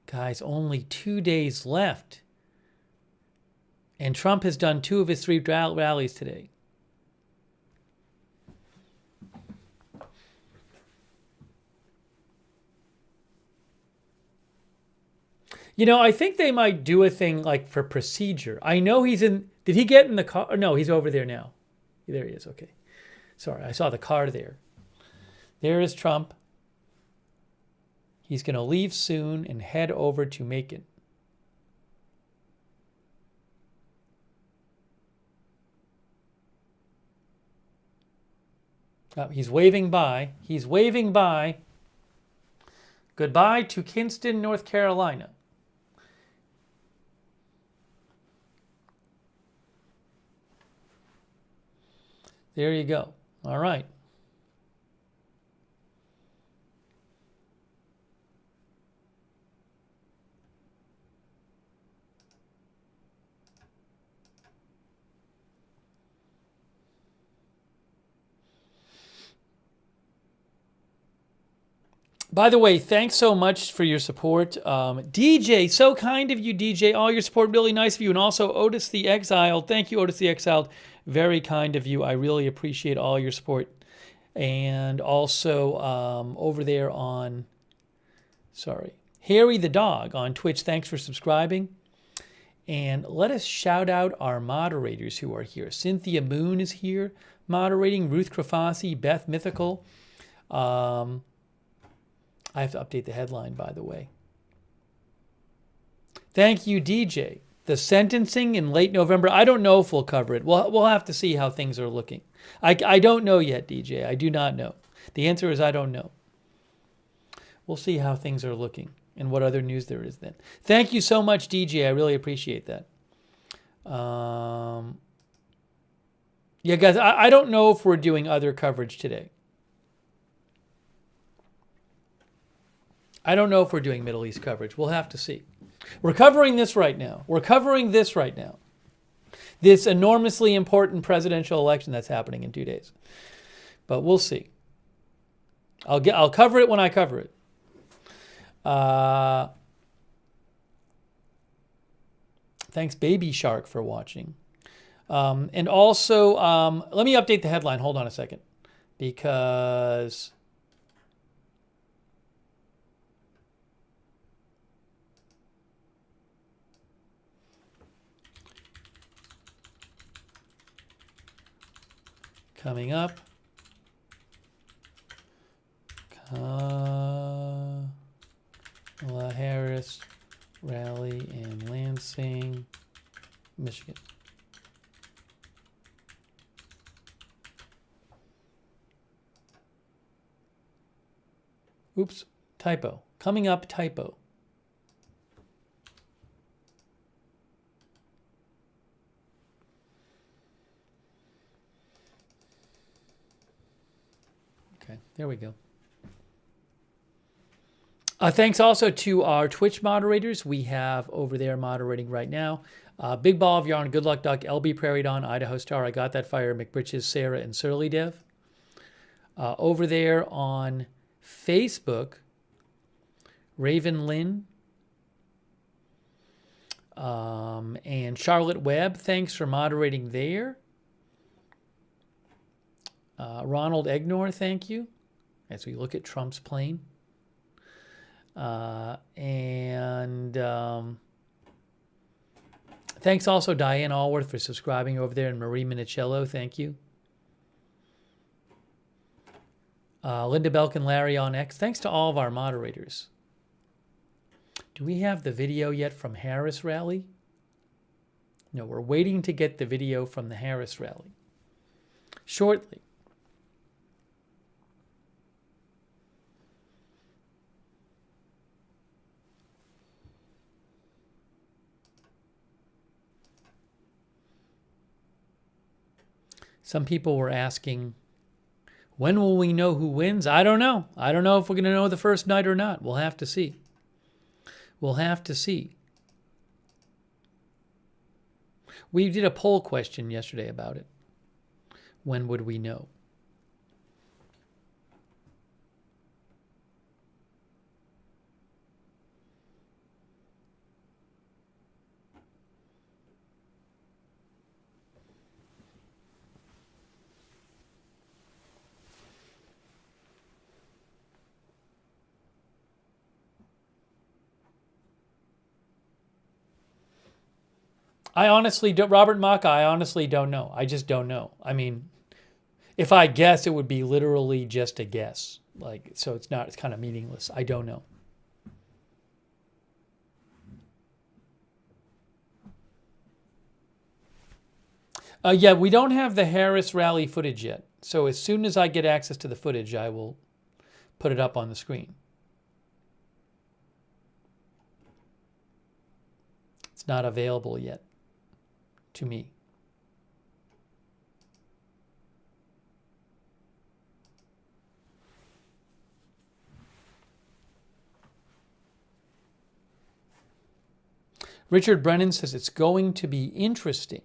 Speaker 1: Guys, only 2 days left. And Trump has done 2 of his 3 rallies today. You know, I think they might do a thing like for procedure. I know he's in. Did he get in the car? No, he's over there now. There he is. Okay. Sorry, I saw the car there. There is Trump. He's going to leave soon and head over to Macon. Oh, he's waving by. He's waving by. Goodbye to Kinston, North Carolina. There you go. All right. By the way, thanks so much for your support. DJ, so kind of you, DJ. All your support, really nice of you. And also Otis the Exiled. Thank you, Otis the Exiled. Very kind of you. I really appreciate all your support. And also over there on, Harry the Dog on Twitch. Thanks for subscribing. And let us shout out our moderators who are here. Cynthia Moon is here moderating. Ruth Krafasi, Beth Mythical. I have to update the headline, by the way. Thank you, DJ. The sentencing in late November. I don't know if we'll cover it. We'll have to see how things are looking. I don't know yet, DJ. I do not know. The answer is I don't know. We'll see how things are looking and what other news there is then. Thank you so much, DJ. I really appreciate that. Yeah, guys, I don't know if we're doing other coverage today. I don't know if we're doing Middle East coverage. We'll have to see. We're covering this right now. We're covering this right now. This enormously important presidential election that's happening in 2 days. But we'll see. I'll cover it when I cover it. Thanks, Baby Shark, for watching. And also, let me update the headline. Hold on a second. Because... coming up, Kamala Harris rally in Lansing, Michigan. Oops, typo. Coming up, typo. Okay, there we go. Thanks also to our Twitch moderators. We have over there moderating right now. Big Ball of Yarn, Good Luck Duck, LB Prairie Dawn, Idaho Star, I Got That Fire, McBritches, Sarah, and Surly Dev. Over there on Facebook, Raven Lynn and Charlotte Webb. Thanks for moderating there. Ronald Egnor, thank you, as we look at Trump's plane. Thanks also Diane Allworth for subscribing over there, and Marie Minicello, thank you. Linda Belkin, Larry on X. Thanks to all of our moderators. Do we have the video yet from Harris rally? No, we're waiting to get the video from the Harris rally shortly. Some people were asking, when will we know who wins? I don't know. I don't know if we're going to know the first night or not. We'll have to see. We'll have to see. We did a poll question yesterday about it. When would we know? I honestly don't, Robert Maka, I honestly don't know. I just don't know. I mean, if I guess, it would be literally just a guess. Like, so it's not, it's kind of meaningless. I don't know. Yeah, we don't have the Harris rally footage yet. So as soon as I get access to the footage, I will put it up on the screen. It's not available yet to me. Richard Brennan says it's going to be interesting.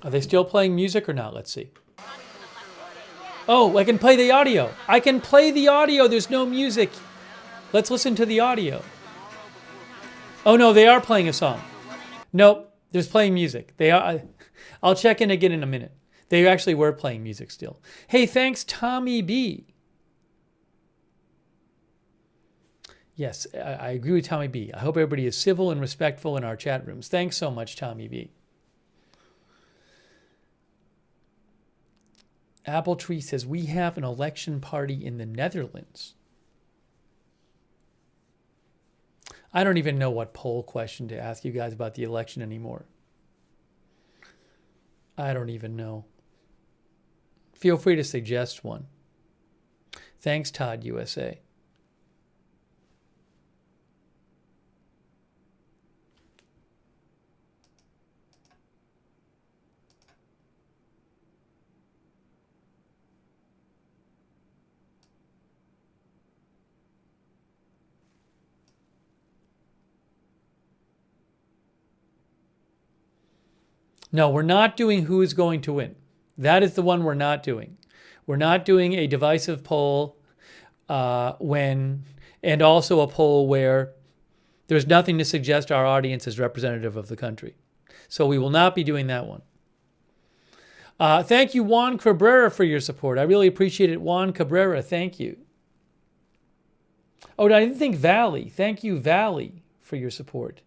Speaker 1: Are they still playing music or not? Let's see. Oh, I can play the audio. I can play the audio. There's no music. Let's listen to the audio. Oh, no, they are playing a song. Nope, there's playing music. They are. I'll check in again in a minute. They actually were playing music still. Hey, thanks, Tommy B. Yes, I agree with Tommy B. I hope everybody is civil and respectful in our chat rooms. Thanks so much, Tommy B. Apple Tree says, we have an election party in the Netherlands. I don't even know what poll question to ask you guys about the election anymore. I don't even know. Feel free to suggest one. Thanks, Todd USA. No, we're not doing who is going to win. That is the one we're not doing. We're not doing a divisive poll and also a poll where there's nothing to suggest our audience is representative of the country. So we will not be doing that one. Thank you, Juan Cabrera, for your support. I really appreciate it, Juan Cabrera. Thank you. Oh, I didn't think Valley. Thank you, Valley, for your support.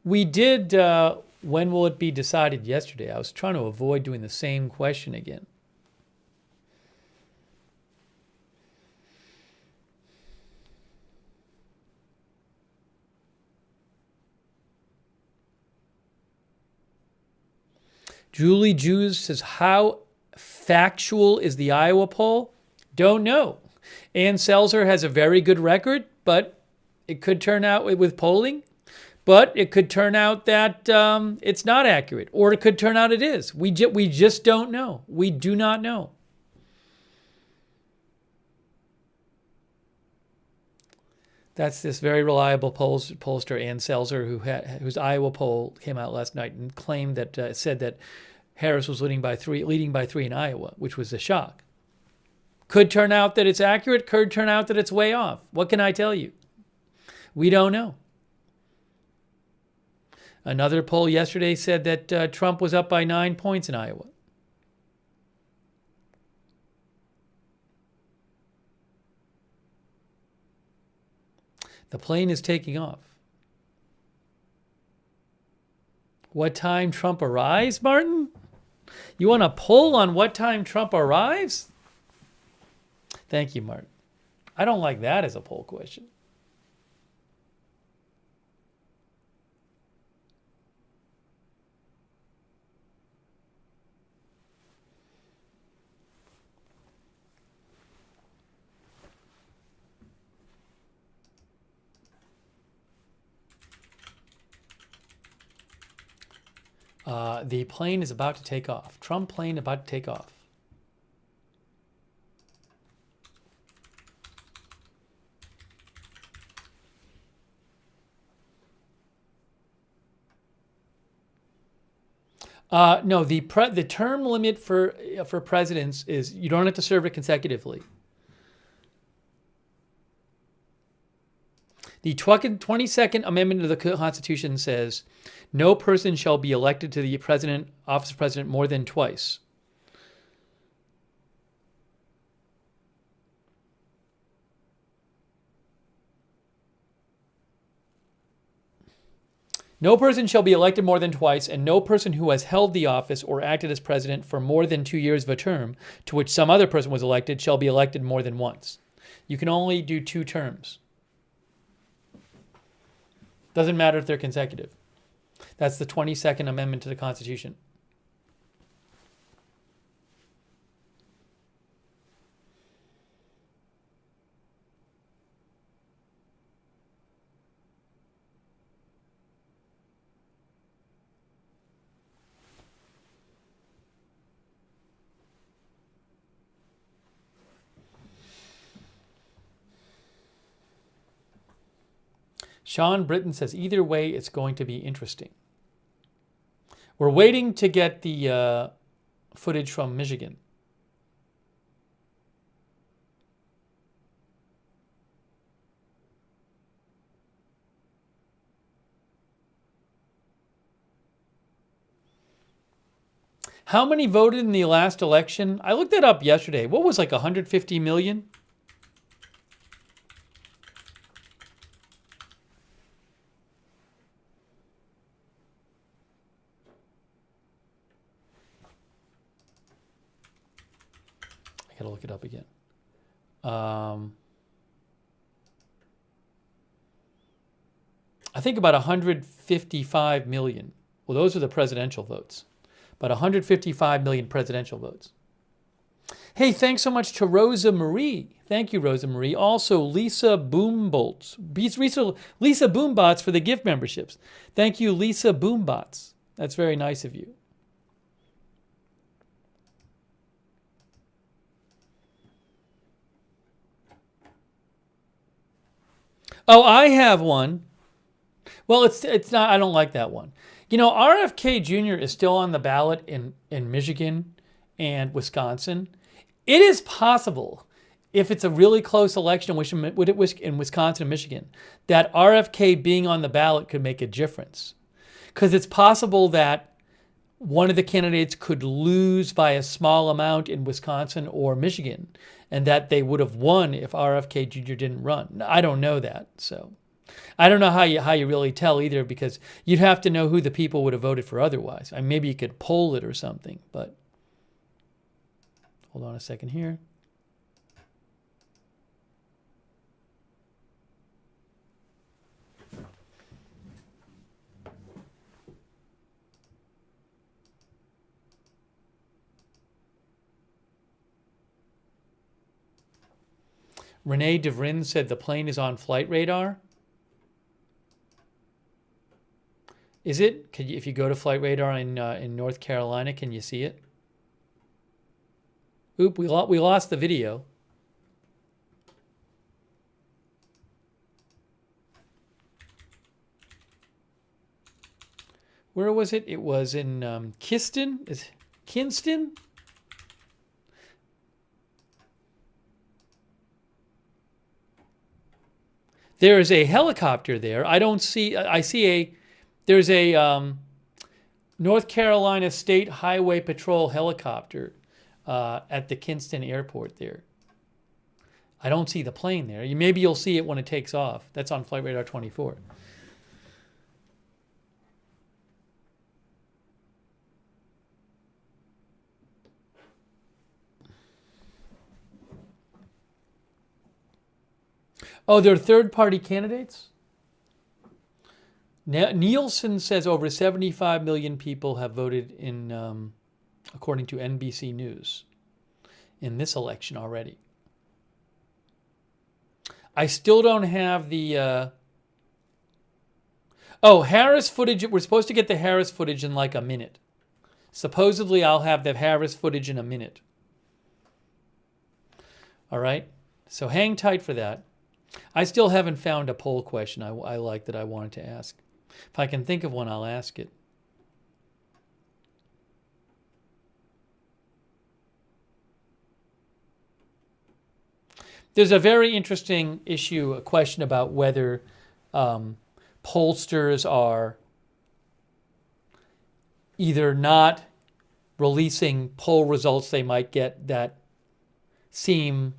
Speaker 1: We did, when will it be decided yesterday? I was trying to avoid doing the same question again. Julie Jews says, how factual is the Iowa poll? Don't know. Ann Selzer has a very good record, but it could turn out with polling. But it could turn out that it's not accurate, or it could turn out it is. We just don't know. We do not know. That's this very reliable pollster, Ann Selzer, whose Iowa poll came out last night and claimed that said that Harris was leading by three in Iowa, which was a shock. Could turn out that it's accurate. Could turn out that it's way off. What can I tell you? We don't know. Another poll yesterday said that Trump was up by 9 points in Iowa. The plane is taking off. What time Trump arrives, Martin? You want a poll on what time Trump arrives? Thank you, Martin. I don't like that as a poll question. The plane is about to take off. Trump plane about to take off. No, the term limit for presidents is you don't have to serve it consecutively. The 22nd Amendment of the Constitution says, no person shall be elected to the office of president more than twice. No person shall be elected more than twice, and no person who has held the office or acted as president for more than 2 years of a term to which some other person was elected shall be elected more than once. You can only do 2 terms. Doesn't matter if they're consecutive. That's the 22nd Amendment to the Constitution. Sean Britton says, either way, it's going to be interesting. We're waiting to get the footage from Michigan. How many voted in the last election? I looked that up yesterday. What was like 150 million? I gotta look it up again. I think about 155 million. Well, those are the presidential votes. About 155 million presidential votes. Hey, thanks so much to Rosa Marie. Thank you, Rosa Marie. Also, Lisa Boombolts. Lisa Boombots for the gift memberships. Thank you, Lisa Boombots. That's very nice of you. Oh, I have one. Well, it's not. I don't like that one. You know, RFK Jr. is still on the ballot in Michigan and Wisconsin. It is possible, if it's a really close election in Wisconsin and Michigan, that RFK being on the ballot could make a difference. Because it's possible that one of the candidates could lose by a small amount in Wisconsin or Michigan, and that they would have won if RFK Jr. didn't run. I don't know that, so I don't know how you really tell either, because you'd have to know who the people would have voted for otherwise. I mean, maybe you could poll it or something, but hold on a second here. Renee DeVrin said the plane is on flight radar. Is it? If you go to flight radar in North Carolina, can you see it? Oop, we lost the video. Where was it? It was in Kinston? There is a helicopter there. There's a North Carolina State Highway Patrol helicopter at the Kinston airport there. I don't see the plane there. Maybe you'll see it when it takes off. That's on Flight Radar 24. Oh, they're third-party candidates? Nielsen says over 75 million people have voted in, according to NBC News, in this election already. I still don't have the... Oh, Harris footage. We're supposed to get the Harris footage in like a minute. Supposedly, I'll have the Harris footage in a minute. All right? So hang tight for that. I still haven't found a poll question I like that I wanted to ask. If I can think of one, I'll ask it. There's a very interesting issue, a question about whether pollsters are either not releasing poll results they might get that seem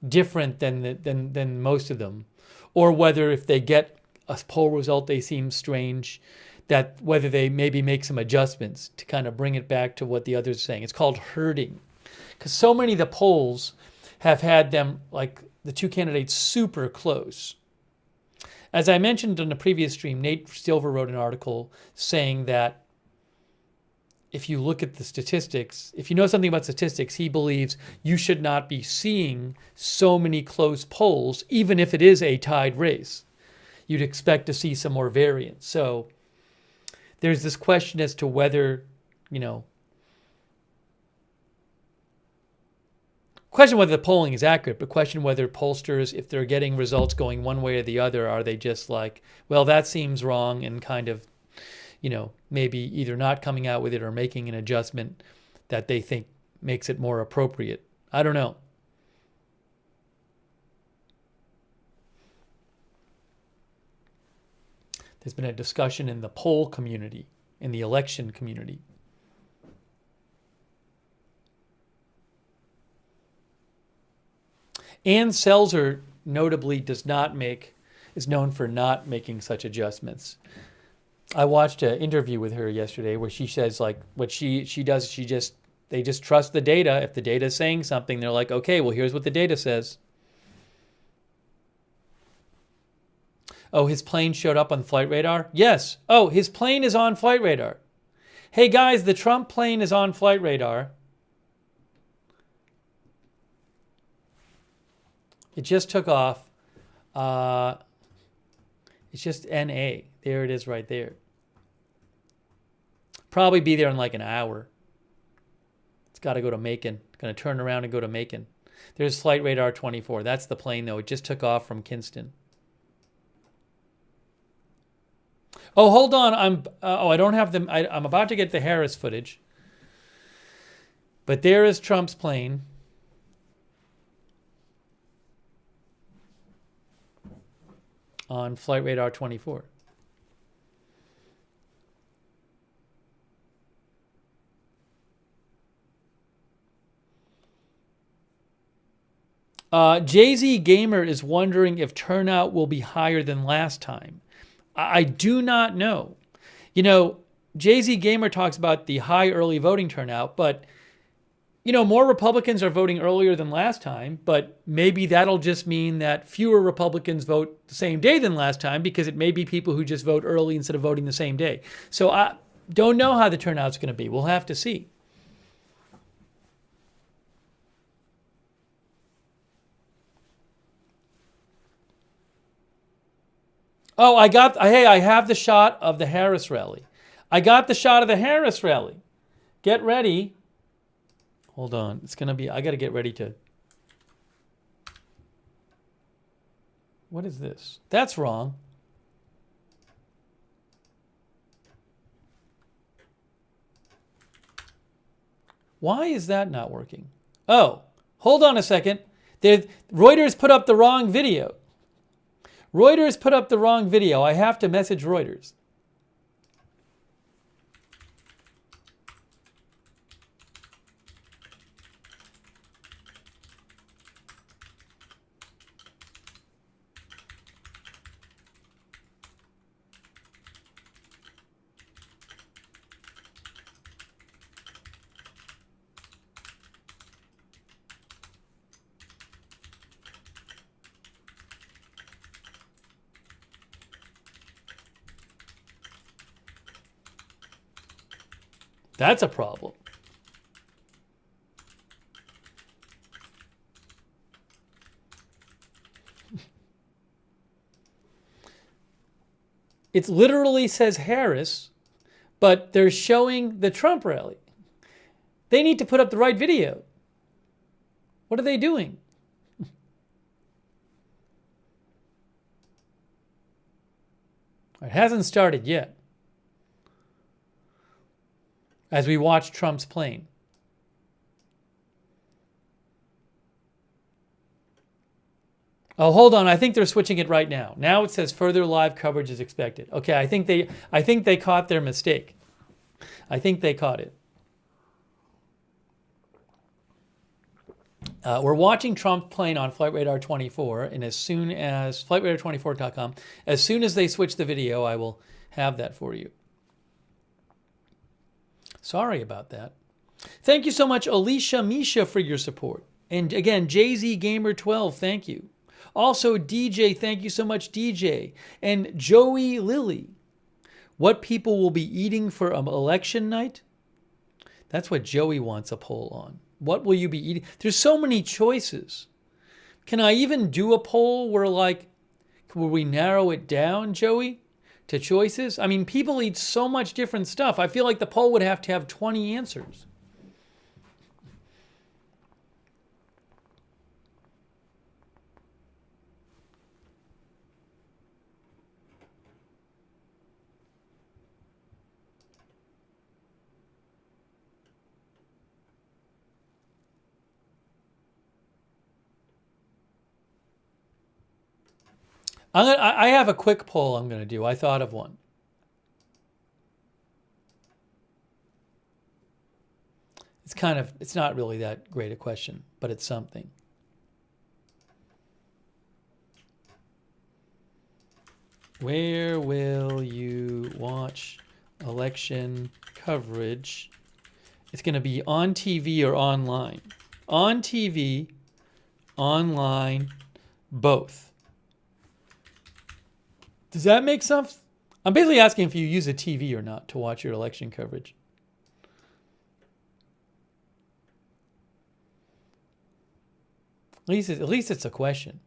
Speaker 1: different than most of them, or whether if they get a poll result they seem strange, that whether they maybe make some adjustments to kind of bring it back to what the others are saying. It's called herding, because so many of the polls have had them, like the two candidates, super close. As I mentioned in the previous stream, Nate Silver wrote an article saying that if you look at the statistics, if you know something about statistics, he believes you should not be seeing so many close polls, even if it is a tied race. You'd expect to see some more variance. So there's this question as to whether, question whether the polling is accurate, but question whether pollsters, if they're getting results going one way or the other, are they just like, well, that seems wrong, and kind of, maybe either not coming out with it or making an adjustment that they think makes it more appropriate. I don't know. There's been a discussion in the poll community, in the election community. Ann Selzer notably is known for not making such adjustments. I watched an interview with her yesterday where she says, like, what she does, they just trust the data. If the data is saying something, they're like, okay, well, here's what the data says. Oh, his plane showed up on flight radar? Yes. Oh, his plane is on flight radar. Hey, guys, the Trump plane is on flight radar. It just took off. It's just NA. There it is right there. Probably be there in like an hour. It's got to go to Macon. It's going to turn around and go to Macon. There's flight radar 24. That's the plane, though. It just took off from Kinston. Oh, hold on. I don't have them. I'm about to get the Harris footage. But there is Trump's plane. On flight radar 24. Jay-Z Gamer is wondering if turnout will be higher than last time. I do not know. Jay-Z Gamer talks about the high early voting turnout, but, more Republicans are voting earlier than last time, but maybe that'll just mean that fewer Republicans vote the same day than last time, because it may be people who just vote early instead of voting the same day. So I don't know how the turnout's going to be. We'll have to see. Oh, I have the shot of the Harris rally. I got the shot of the Harris rally. Get ready. Hold on. It's going to be, I got to get ready to. What is this? That's wrong. Why is that not working? Oh, hold on a second. Reuters put up the wrong video. Reuters put up the wrong video. I have to message Reuters. That's a problem. It literally says Harris, but they're showing the Trump rally. They need to put up the right video. What are they doing? It hasn't started yet. As we watch Trump's plane. Oh, hold on. I think they're switching it right now. Now it says further live coverage is expected. Okay, I think they caught their mistake. I think they caught it. We're watching Trump plane on Flight Radar 24, and as soon as flightradar24.com, as soon as they switch the video, I will have that for you. Sorry about that. Thank you so much, Alicia Misha, for your support. And again, JZ Gamer 12, thank you. Also, DJ, thank you so much, DJ. And Joey Lilly. What people will be eating for election night? That's what Joey wants a poll on. What will you be eating? There's so many choices. Can I even do a poll where, like, will we narrow it down, Joey, to choices? I mean, people eat so much different stuff. I feel like the poll would have to have 20 answers. I have a quick poll I'm going to do. I thought of one. It's not really that great a question, but it's something. Where will you watch election coverage? It's going to be on TV or online. On TV, online, both. Does that make sense? I'm basically asking if you use a TV or not to watch your election coverage. At least it's a question.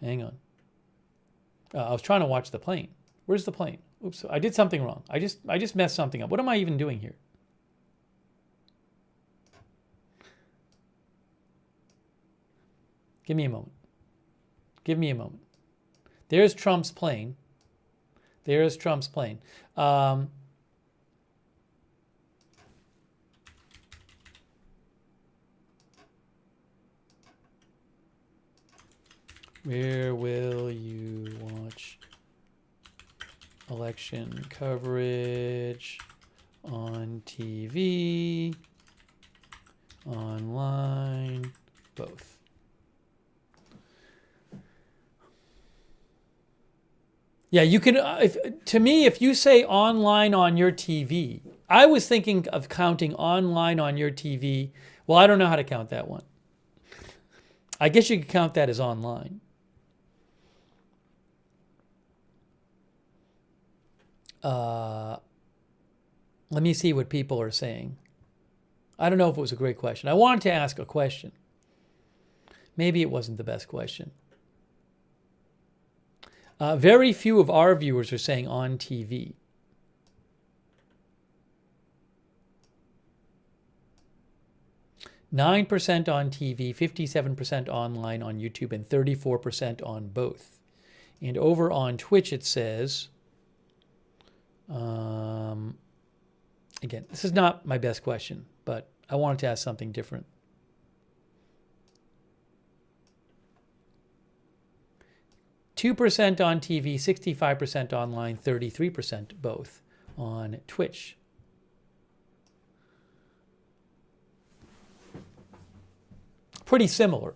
Speaker 1: Hang on. I was trying to watch the plane. Where's the plane? Oops, I did something wrong. I just messed something up. What am I even doing here? Give me a moment. Give me a moment. There's Trump's plane. There's Trump's plane. Where will you watch election coverage? On TV, online, both. Yeah, you can. If you say online on your TV, I was thinking of counting online on your TV. Well, I don't know how to count that one. I guess you could count that as online. Let me see what people are saying. I don't know if it was a great question. I wanted to ask a question. Maybe it wasn't the best question. Very few of our viewers are saying on TV. %9 on TV, 57% online on YouTube, and 34% on both. And over on Twitch it says, again, this is not my best question, but I wanted to ask something different. %2 on TV, 65% online, 33% both on Twitch. Pretty similar.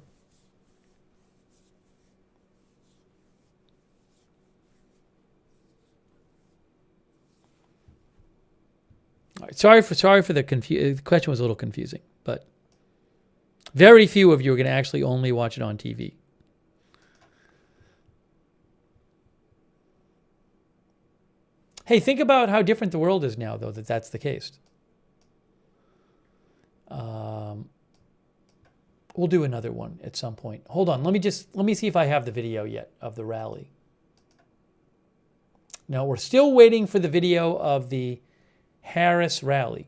Speaker 1: All right, sorry for the the question was a little confusing, but very few of you are going to actually only watch it on TV. Hey, think about how different the world is now, though, that's the case. We'll do another one at some point. Hold on, let me see if I have the video yet of the rally. No, we're still waiting for the video of the Harris rally.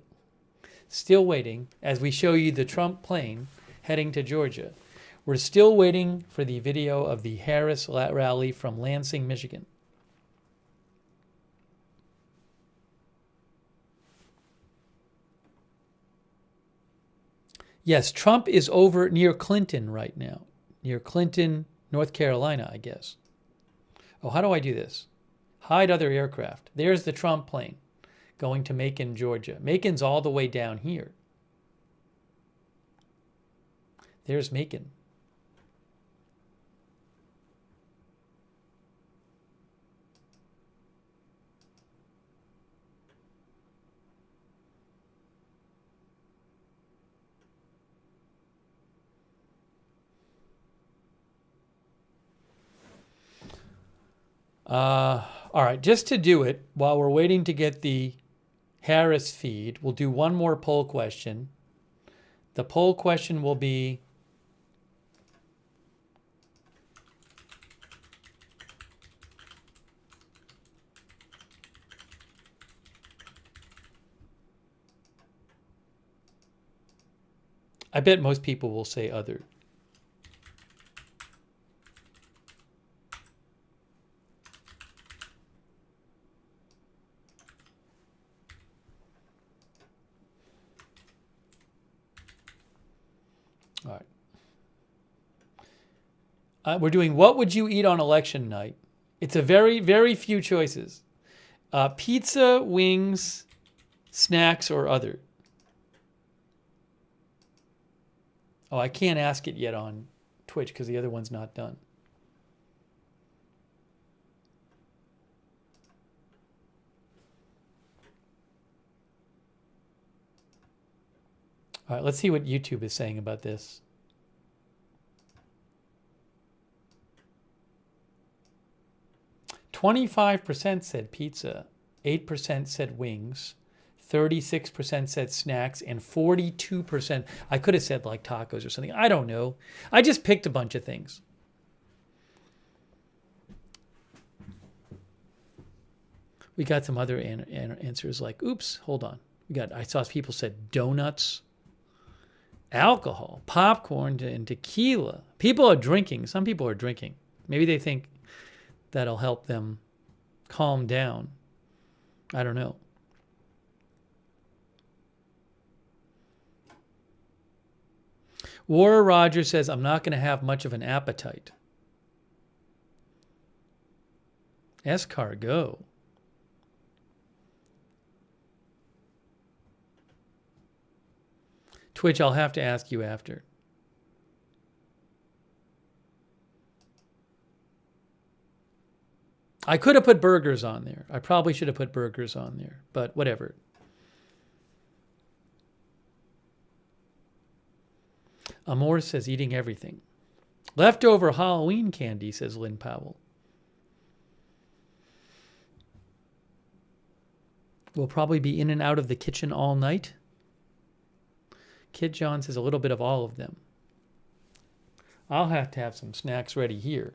Speaker 1: Still waiting as we show you the Trump plane heading to Georgia. We're still waiting for the video of the Harris rally from Lansing, Michigan. Yes, Trump is over near Clinton right now. Near Clinton, North Carolina, I guess. Oh, how do I do this? Hide other aircraft. There's the Trump plane going to Macon, Georgia. Macon's all the way down here. There's Macon. All right, just to do it, while we're waiting to get the Harris feed, we'll do one more poll question. The poll question will be, I bet most people will say other. All right. We're doing what would you eat on election night? It's a very, very few choices. Pizza, wings, snacks, or other. Oh, I can't ask it yet on Twitch because the other one's not done. All right, let's see what YouTube is saying about this. "25% said pizza, 8% said wings, 36% said snacks, and 42%, I could have said like tacos or something. I don't know. I just picked a bunch of things. We got some other answers like, oops, hold on. I saw people said donuts, alcohol, popcorn, and tequila. People are drinking. Some people are drinking. Maybe they think that'll help them calm down. I don't know. War Rogers says, I'm not going to have much of an appetite. Escargot. Twitch, I'll have to ask you after. I could have put burgers on there. I probably should have put burgers on there, but whatever. Amor says eating everything. Leftover Halloween candy, says Lynn Powell. We'll probably be in and out of the kitchen all night. Kid John says a little bit of all of them. I'll have to have some snacks ready here.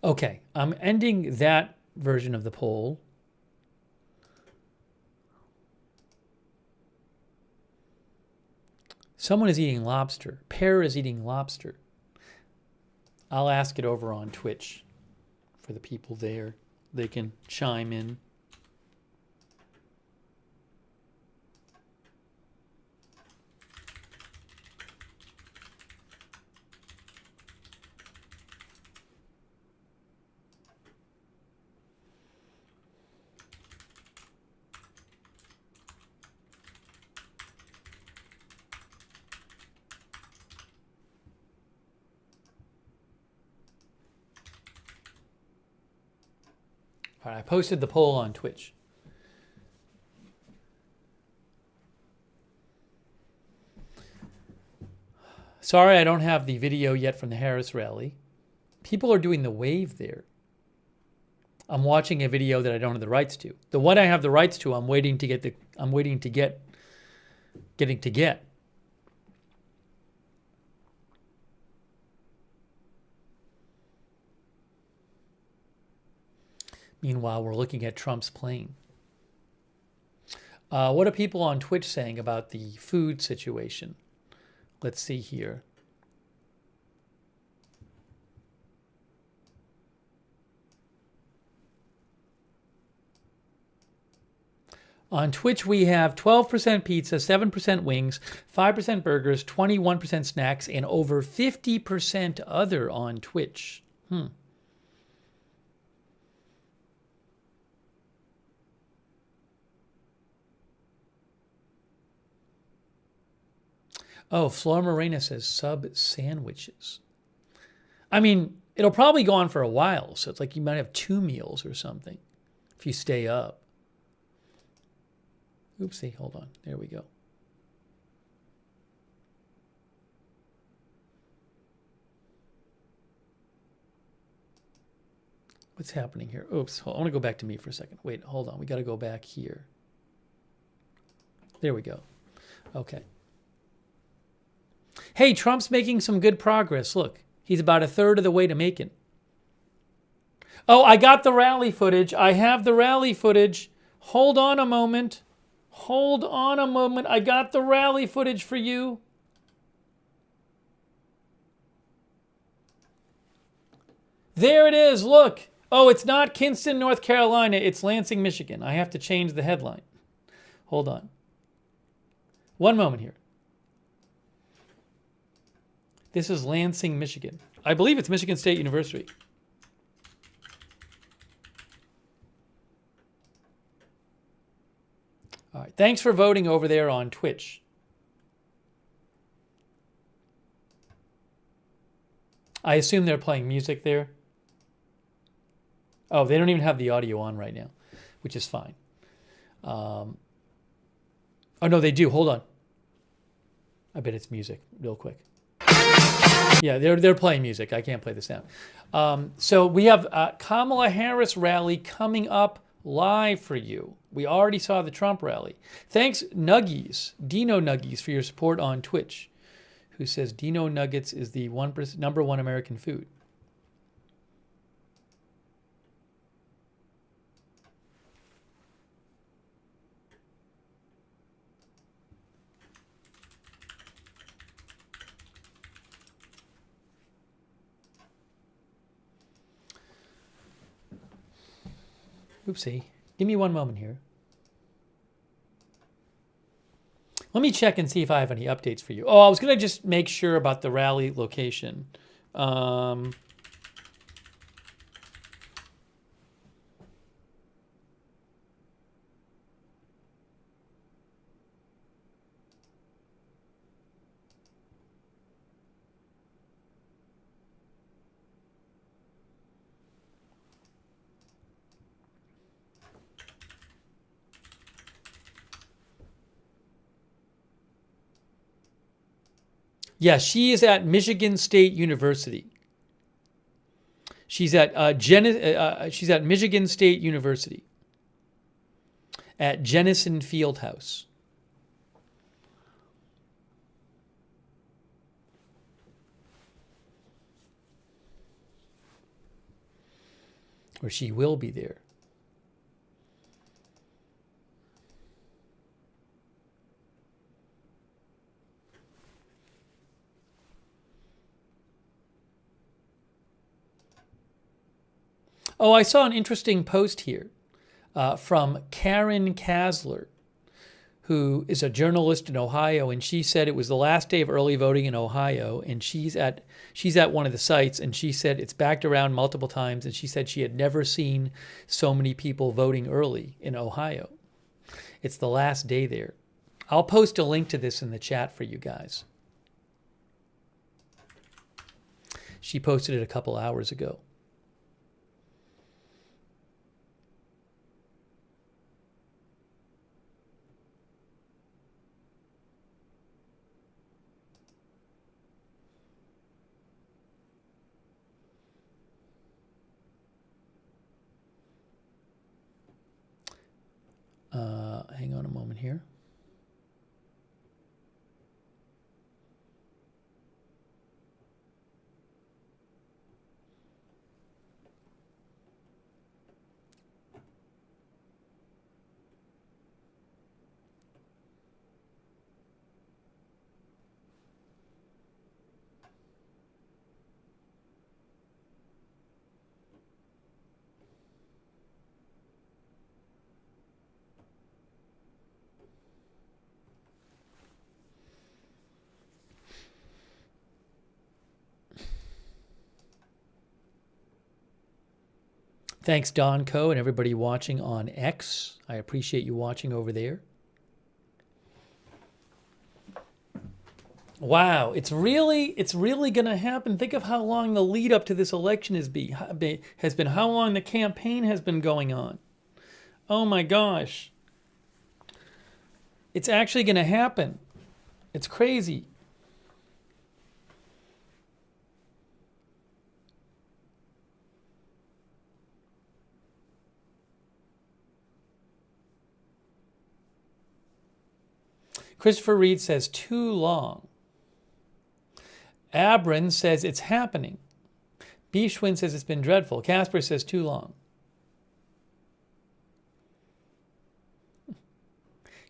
Speaker 1: Okay, I'm ending that version of the poll. Someone is eating lobster. Pear is eating lobster. I'll ask it over on Twitch. for the people there. They can chime in. All right, I posted the poll on Twitch. Sorry, I don't have the video yet from the Harris rally. People are doing the wave there. I'm watching a video that I don't have the rights to. The one I have the rights to, I'm waiting to get. Meanwhile, we're looking at Trump's plane. What are people on Twitch saying about the food situation? Let's see here. On Twitch, we have 12% pizza, 7% wings, 5% burgers, 21% snacks, and over 50% other on Twitch. Oh, Flora Morena says sub sandwiches. I mean, it'll probably go on for a while, so it's like you might have 2 meals or something if you stay up. Oopsie, hold on. There we go. What's happening here? Oops, I want to go back to me for a second. Wait, hold on. We got to go back here. There we go. Okay. Hey, Trump's making some good progress. Look, he's about a third of the way to Macon. Oh, I got the rally footage. I have the rally footage. Hold on a moment. Hold on a moment. I got the rally footage for you. There it is. Look. Oh, it's not Kinston, North Carolina. It's Lansing, Michigan. I have to change the headline. Hold on. One moment here. This is Lansing, Michigan. I believe it's Michigan State University. All right. Thanks for voting over there on Twitch. I assume they're playing music there. Oh, they don't even have the audio on right now, which is fine. Oh, no, they do. Hold on. I bet it's music real quick. Yeah, they're playing music. I can't play the sound. So we have Kamala Harris rally coming up live for you. We already saw the Trump rally. Thanks, Nuggies, Dino Nuggies, for your support on Twitch, who says Dino Nuggets is the number one American food. Oopsie. Give me one moment here. Let me check and see if I have any updates for you. Oh, I was going to just make sure about the rally location. Yeah, she is at Michigan State University. She's at Michigan State University at Jennison Fieldhouse. Or she will be there. Oh, I saw an interesting post here from Karen Kasler, who is a journalist in Ohio, and she said it was the last day of early voting in Ohio, and she's at one of the sites, and she said it's backed around multiple times, and she said she had never seen so many people voting early in Ohio. It's the last day there. I'll post a link to this in the chat for you guys. She posted it a couple hours ago. Hang on a moment here. Thanks, Don Co. and everybody watching on X. I appreciate you watching over there. Wow, it's really going to happen. Think of how long the lead up to this election has been, how long the campaign has been going on. Oh my gosh. It's actually going to happen. It's crazy. Christopher Reed says too long. Abrin says it's happening. Bishwin says it's been dreadful. Casper says too long.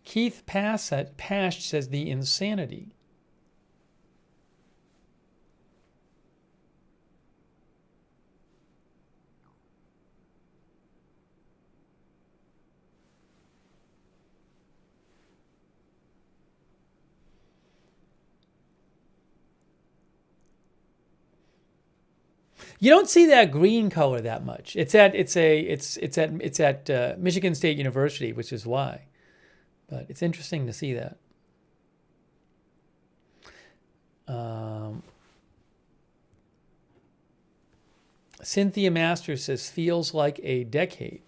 Speaker 1: Keith Pash says the insanity. You don't see that green color that much. It's at Michigan State University, which is why. But it's interesting to see that. Cynthia Masters says feels like a decade.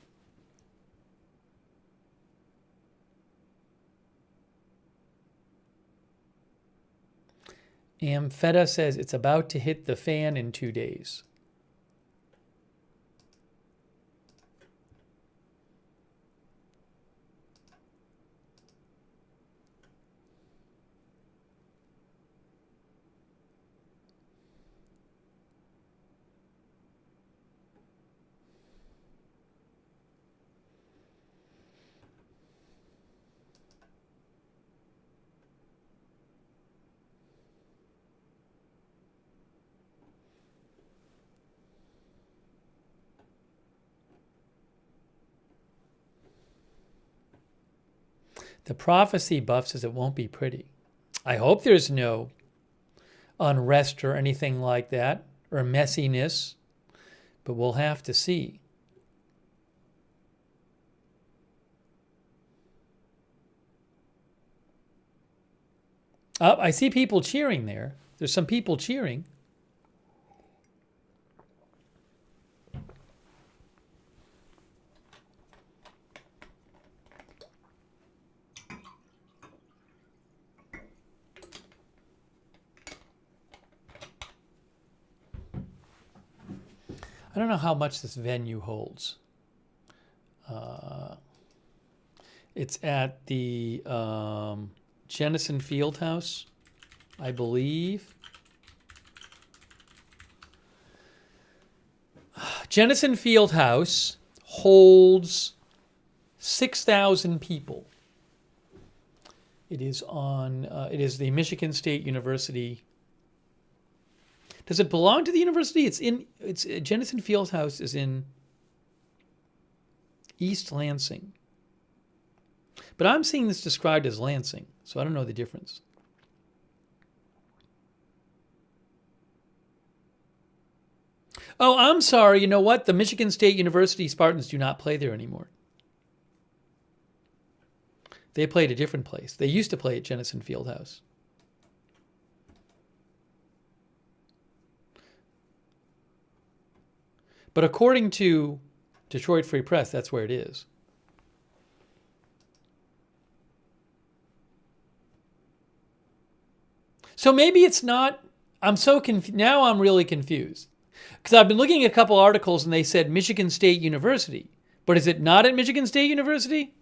Speaker 1: Ampheta says it's about to hit the fan in 2 days. The prophecy buff says it won't be pretty. I hope there's no unrest or anything like that, or messiness, but we'll have to see. I see people cheering there. There's some people cheering. I don't know how much this venue holds. It's at the Jennison Fieldhouse, I believe. Jennison Fieldhouse holds 6,000 people. It is on. It is the Michigan State University. Does it belong to the university? It's Jennison Fieldhouse is in East Lansing. But I'm seeing this described as Lansing, so I don't know the difference. Oh, I'm sorry. You know what? The Michigan State University Spartans do not play there anymore. They play at a different place. They used to play at Jennison Fieldhouse. But according to Detroit Free Press, that's where it is. So maybe it's not. I'm so confused. Now I'm really confused. Because I've been looking at a couple articles and they said Michigan State University. But is it not at Michigan State University?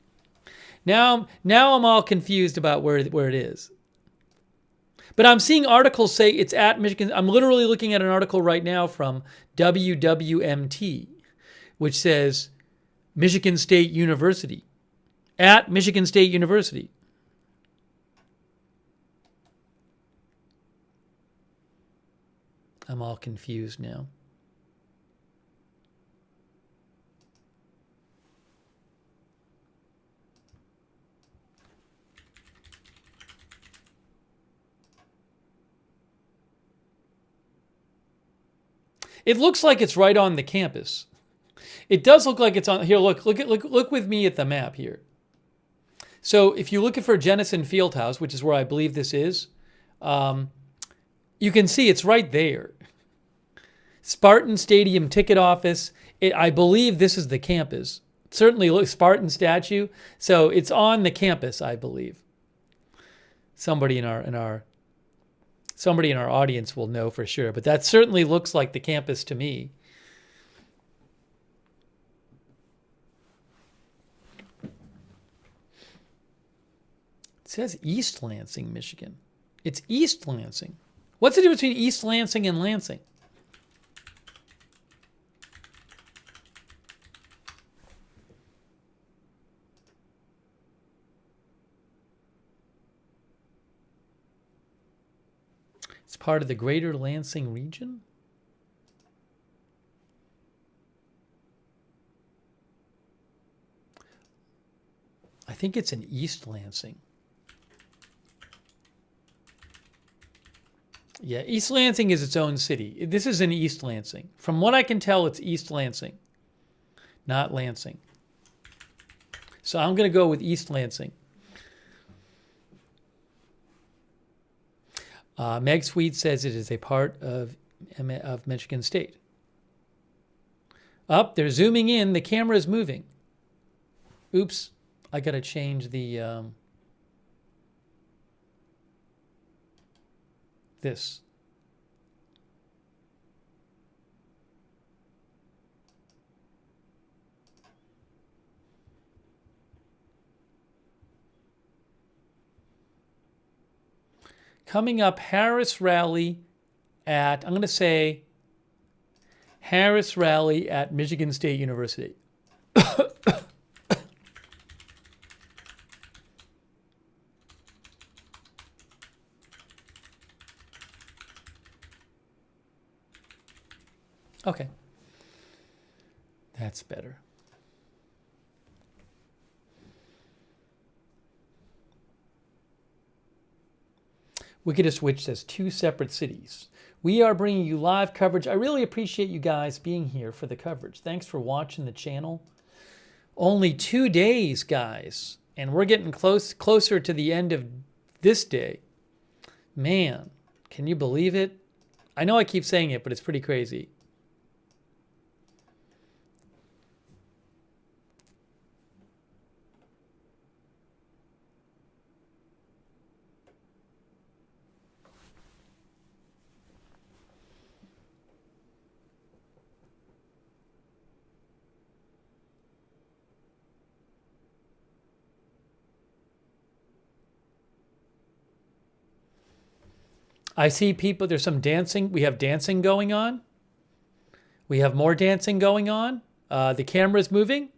Speaker 1: Now I'm all confused about where it is. But I'm seeing articles say it's at Michigan. I'm literally looking at an article right now from WWMT, which says Michigan State University. At Michigan State University. I'm all confused now. It looks like it's right on the campus. It does look like it's on here. Look with me at the map here. So if you're looking for Jennison Fieldhouse, which is where I believe this is, you can see it's right there. Spartan Stadium ticket office. I believe this is the campus. Certainly looks Spartan statue. So it's on the campus, I believe. Somebody in our audience will know for sure, but that certainly looks like the campus to me. It says East Lansing, Michigan. It's East Lansing. What's the difference between East Lansing and Lansing? It's part of the greater Lansing region? I think it's in East Lansing. Yeah, East Lansing is its own city. This is in East Lansing. From what I can tell, it's East Lansing, not Lansing. So I'm going to go with East Lansing. Meg Sweet says it is a part of Michigan State. Up, they're zooming in. The camera is moving. Oops, I got to change the this. Coming up, Harris rally at, I'm going to say, Harris rally at Michigan State University. Okay. That's better. Wickedest Witch says 2 separate cities. We are bringing you live coverage. I really appreciate you guys being here for the coverage. Thanks for watching the channel. Only 2 days, guys, and we're getting closer to the end of this day. Man, can you believe it? I know I keep saying it, but it's pretty crazy. I see people, there's some dancing. We have dancing going on. We have more dancing going on. The camera's moving.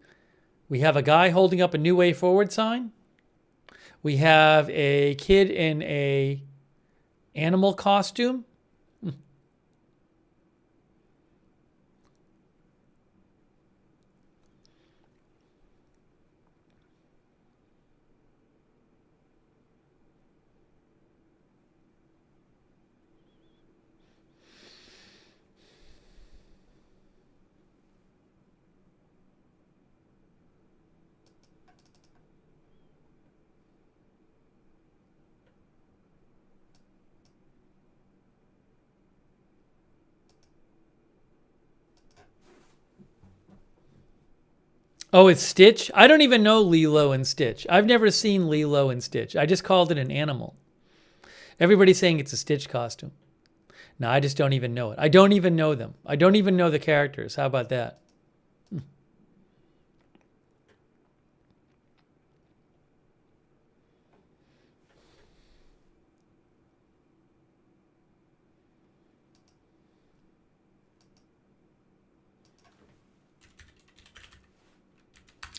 Speaker 1: We have a guy holding up a New Way Forward sign. We have a kid in a animal costume. Oh, it's Stitch? I don't even know Lilo and Stitch. I've never seen Lilo and Stitch. I just called it an animal. Everybody's saying it's a Stitch costume. No, I just don't even know it. I don't even know them. I don't even know the characters. How about that?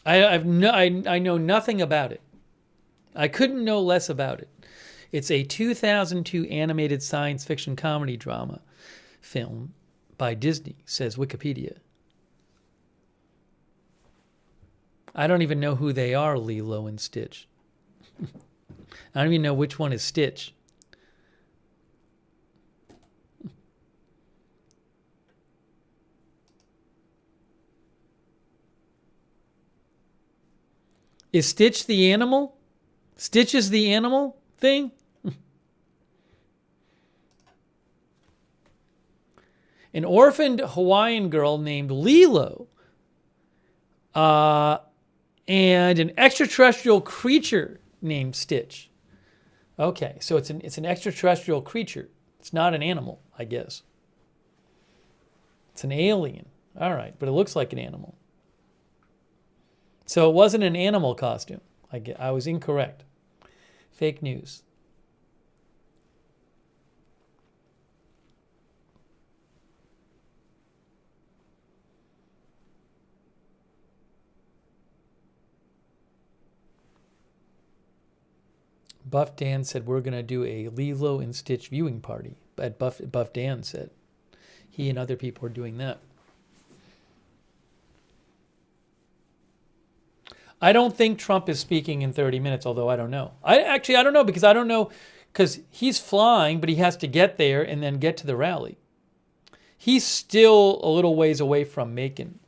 Speaker 1: I know nothing about it. I couldn't know less about it. It's a 2002 animated science fiction comedy drama film by Disney, says Wikipedia. I don't even know who they are, Lilo and Stitch. I don't even know which one is Stitch. Is Stitch the animal? Stitch is the animal thing? An orphaned Hawaiian girl named Lilo and an extraterrestrial creature named Stitch. Okay, so it's an extraterrestrial creature. It's not an animal, I guess. It's an alien. All right, but it looks like an animal. So it wasn't an animal costume. I was incorrect. Fake news. Buff Dan said we're going to do a Lilo and Stitch viewing party. Buff Dan said. He and other people are doing that. I don't think Trump is speaking in 30 minutes, although I don't know. I don't know because he's flying, but he has to get there and then get to the rally. He's still a little ways away from Macon.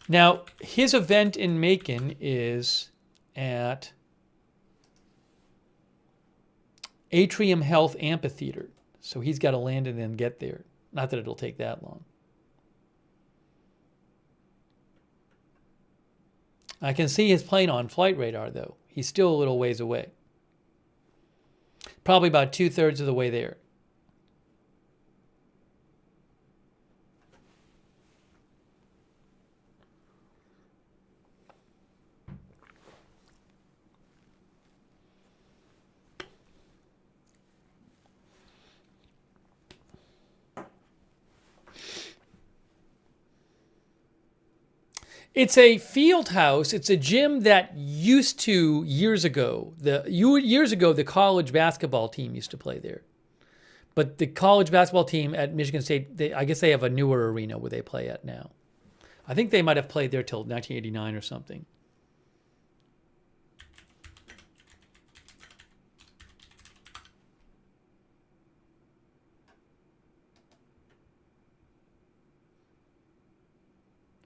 Speaker 1: Now, his event in Macon is at Atrium Health Amphitheater. So he's got to land and then get there. Not that it'll take that long. I can see his plane on flight radar, though. He's still a little ways away. Probably about 2/3 of the way there. It's a field house. It's a gym that used to, years ago, the college basketball team used to play there. But the college basketball team at Michigan State, I guess they have a newer arena where they play at now. I think they might have played there till 1989 or something.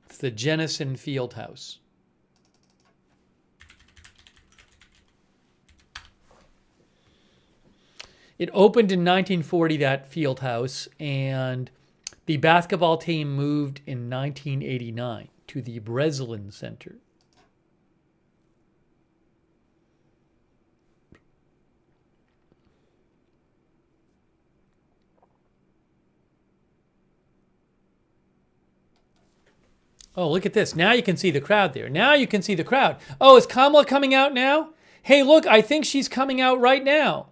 Speaker 1: It's the Jennison Fieldhouse. It opened in 1940, that field house, and the basketball team moved in 1989 to the Breslin Center. Oh, look at this. Now you can see the crowd there. Now you can see the crowd. Oh, is Kamala coming out now? Hey, look, I think she's coming out right now.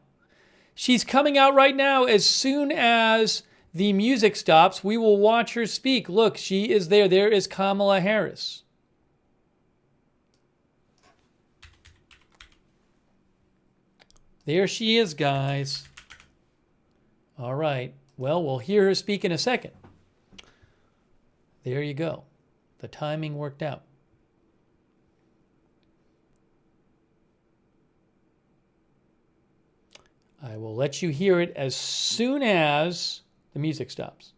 Speaker 1: She's coming out right now. As soon as the music stops, we will watch her speak. Look, she is there. There is Kamala Harris. There she is, guys. All right. Well, we'll hear her speak in a second. There you go. The timing worked out. I will let you hear it as soon as the music stops.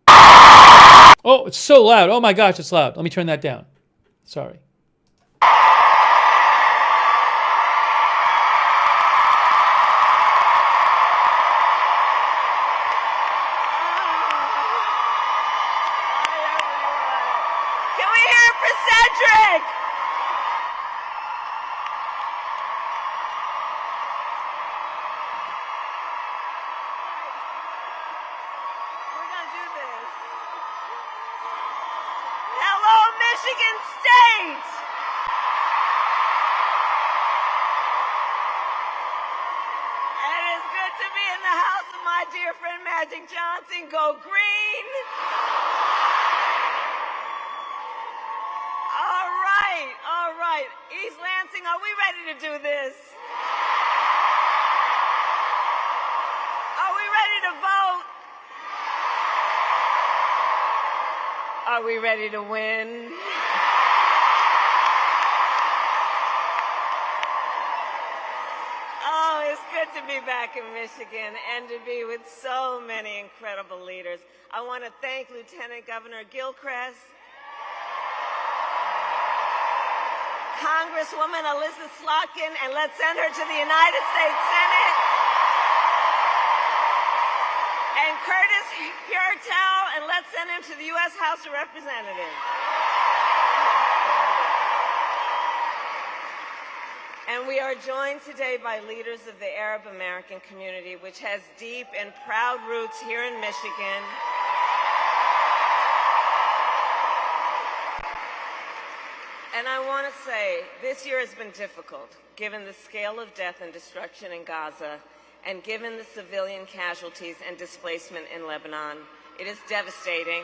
Speaker 1: Oh, it's so loud. Oh my gosh, it's loud. Let me turn that down. Sorry.
Speaker 4: right. And it's good to be in the house of my dear friend Magic Johnson. Go green. All right. East Lansing, are we ready to do this? Are we ready to vote? Are we ready to win? Oh, it's good to be back in Michigan and to be with so many incredible leaders. I want to thank Lieutenant Governor Gilchrist, Congresswoman Alyssa Slotkin, and let's send her to the United States Senate, and Curtis Hurtel, and let's send him to the U.S. House of Representatives. And we are joined today by leaders of the Arab American community, which has deep and proud roots here in Michigan. And I want to say, this year has been difficult, given the scale of death and destruction in Gaza, and given the civilian casualties and displacement in Lebanon. It is devastating.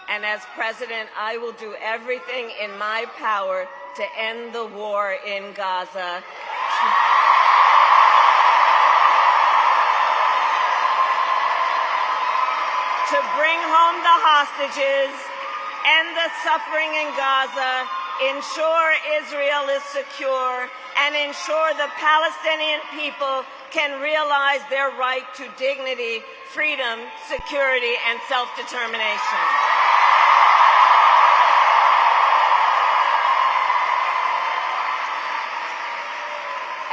Speaker 4: And as president, I will do everything in my power to end the war in Gaza. To bring home the hostages, end the suffering in Gaza, ensure Israel is secure, and ensure the Palestinian people can realize their right to dignity, freedom, security, and self-determination.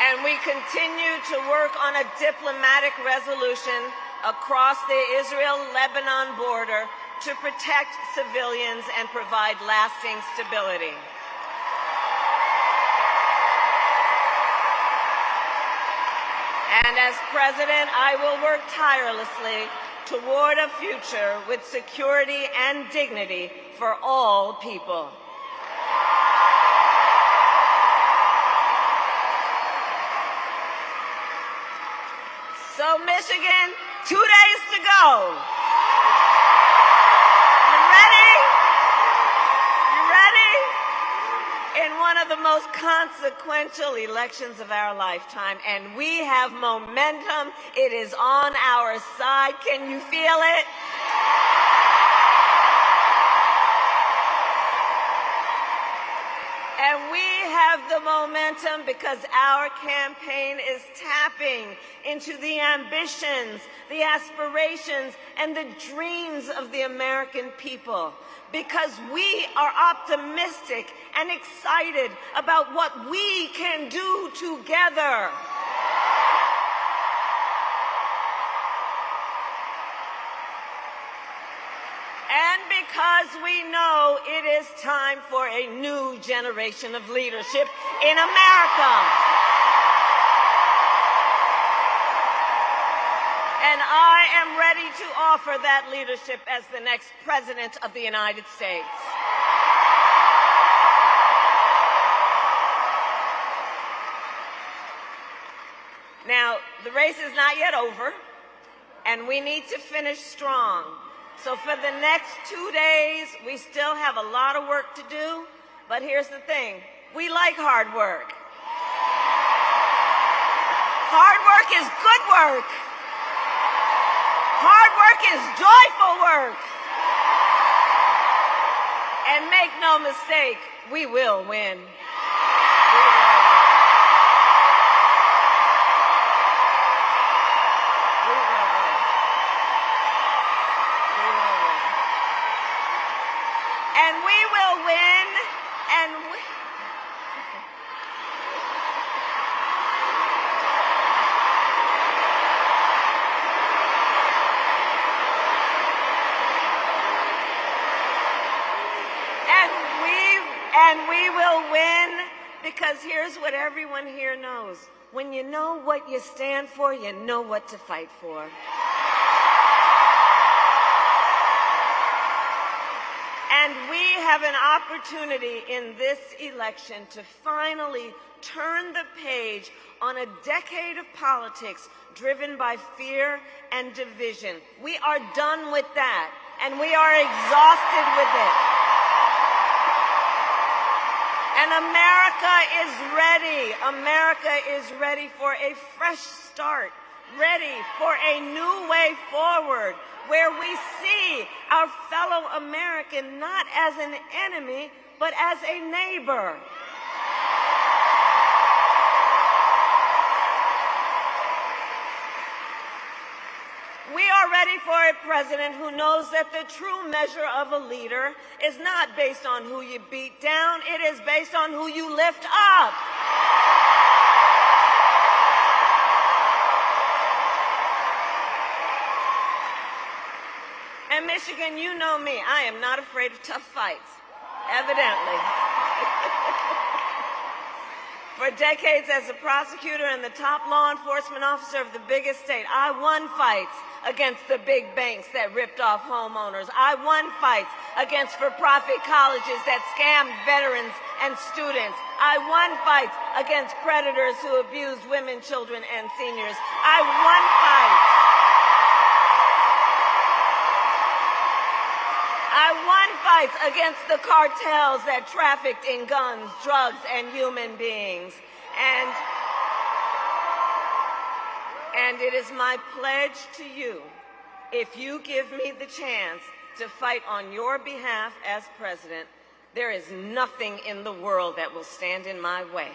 Speaker 4: And we continue to work on a diplomatic resolution across the Israel-Lebanon border to protect civilians and provide lasting stability. And as president, I will work tirelessly toward a future with security and dignity for all people. So, Michigan, 2 days to go. You ready? You ready? In one of the most consequential elections of our lifetime, and we have momentum. It is on our side. Can you feel it? And we have the momentum because our campaign is tapping into the ambitions, the aspirations, and the dreams of the American people. Because we are optimistic and excited about what we can do together. And because we know it is time for a new generation of leadership in America. And I am ready to offer that leadership as the next President of the United States. Now, the race is not yet over, and we need to finish strong. So for the next 2 days, we still have a lot of work to do, but here's the thing. We like hard work. Hard work is good work. Hard work is joyful work. And make no mistake, we will win. And we will win, and we... And we will win, because here's what everyone here knows. When you know what you stand for, you know what to fight for. And we have an opportunity in this election to finally turn the page on a decade of politics driven by fear and division. We are done with that, and we are exhausted with it. And America is ready. America is ready for a fresh start, ready for a new way forward, where we see our fellow American not as an enemy, but as a neighbor. We are ready for a president who knows that the true measure of a leader is not based on who you beat down, it is based on who you lift up. And Michigan, you know me, I am not afraid of tough fights, evidently. For decades as a prosecutor and the top law enforcement officer of the biggest state, I won fights against the big banks that ripped off homeowners. I won fights against for-profit colleges that scammed veterans and students. I won fights against predators who abused women, children, and seniors. I won fights. I won fights against the cartels that trafficked in guns, drugs, and human beings. And it is my pledge to you, if you give me the chance to fight on your behalf as president, there is nothing in the world that will stand in my way.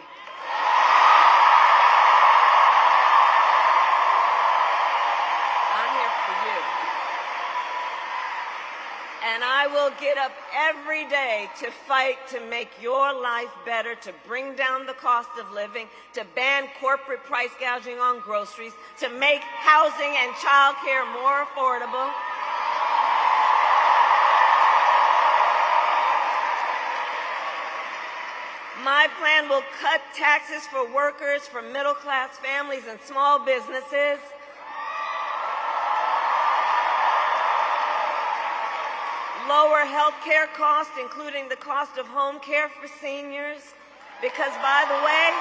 Speaker 4: I'm here for you. And I will get up every day to fight to make your life better, to bring down the cost of living, to ban corporate price gouging on groceries, to make housing and child care more affordable. My plan will cut taxes for workers, for middle-class families and small businesses. Lower health care costs, including the cost of home care for seniors, because, by the way,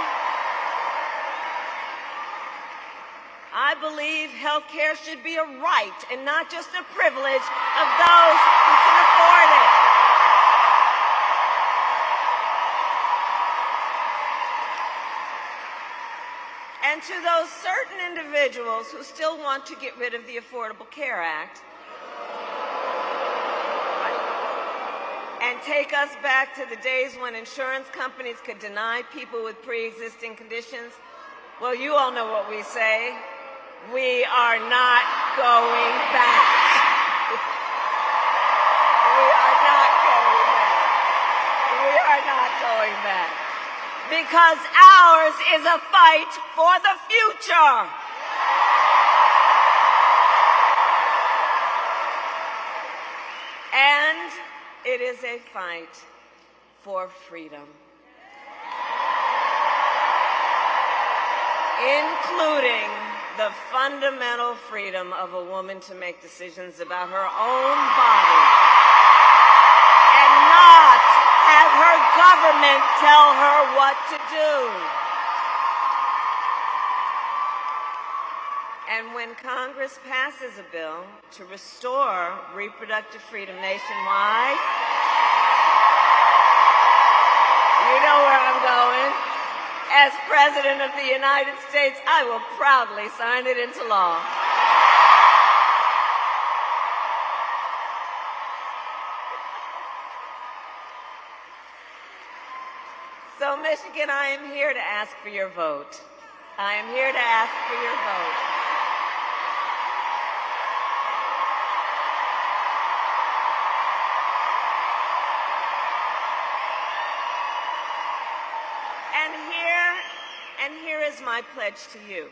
Speaker 4: I believe health care should be a right and not just a privilege of those who can afford it. And to those certain individuals who still want to get rid of the Affordable Care Act, and take us back to the days when insurance companies could deny people with pre-existing conditions, well, you all know what we say. We are not going back. We are not going back. We are not going back. Because ours is a fight for the future. And it is a fight for freedom, including the fundamental freedom of a woman to make decisions about her own body and not have her government tell her what to do. And when Congress passes a bill to restore reproductive freedom nationwide, you know where I'm going. As President of the United States, I will proudly sign it into law. So, Michigan, I am here to ask for your vote. I am here to ask for your vote. And here is my pledge to you.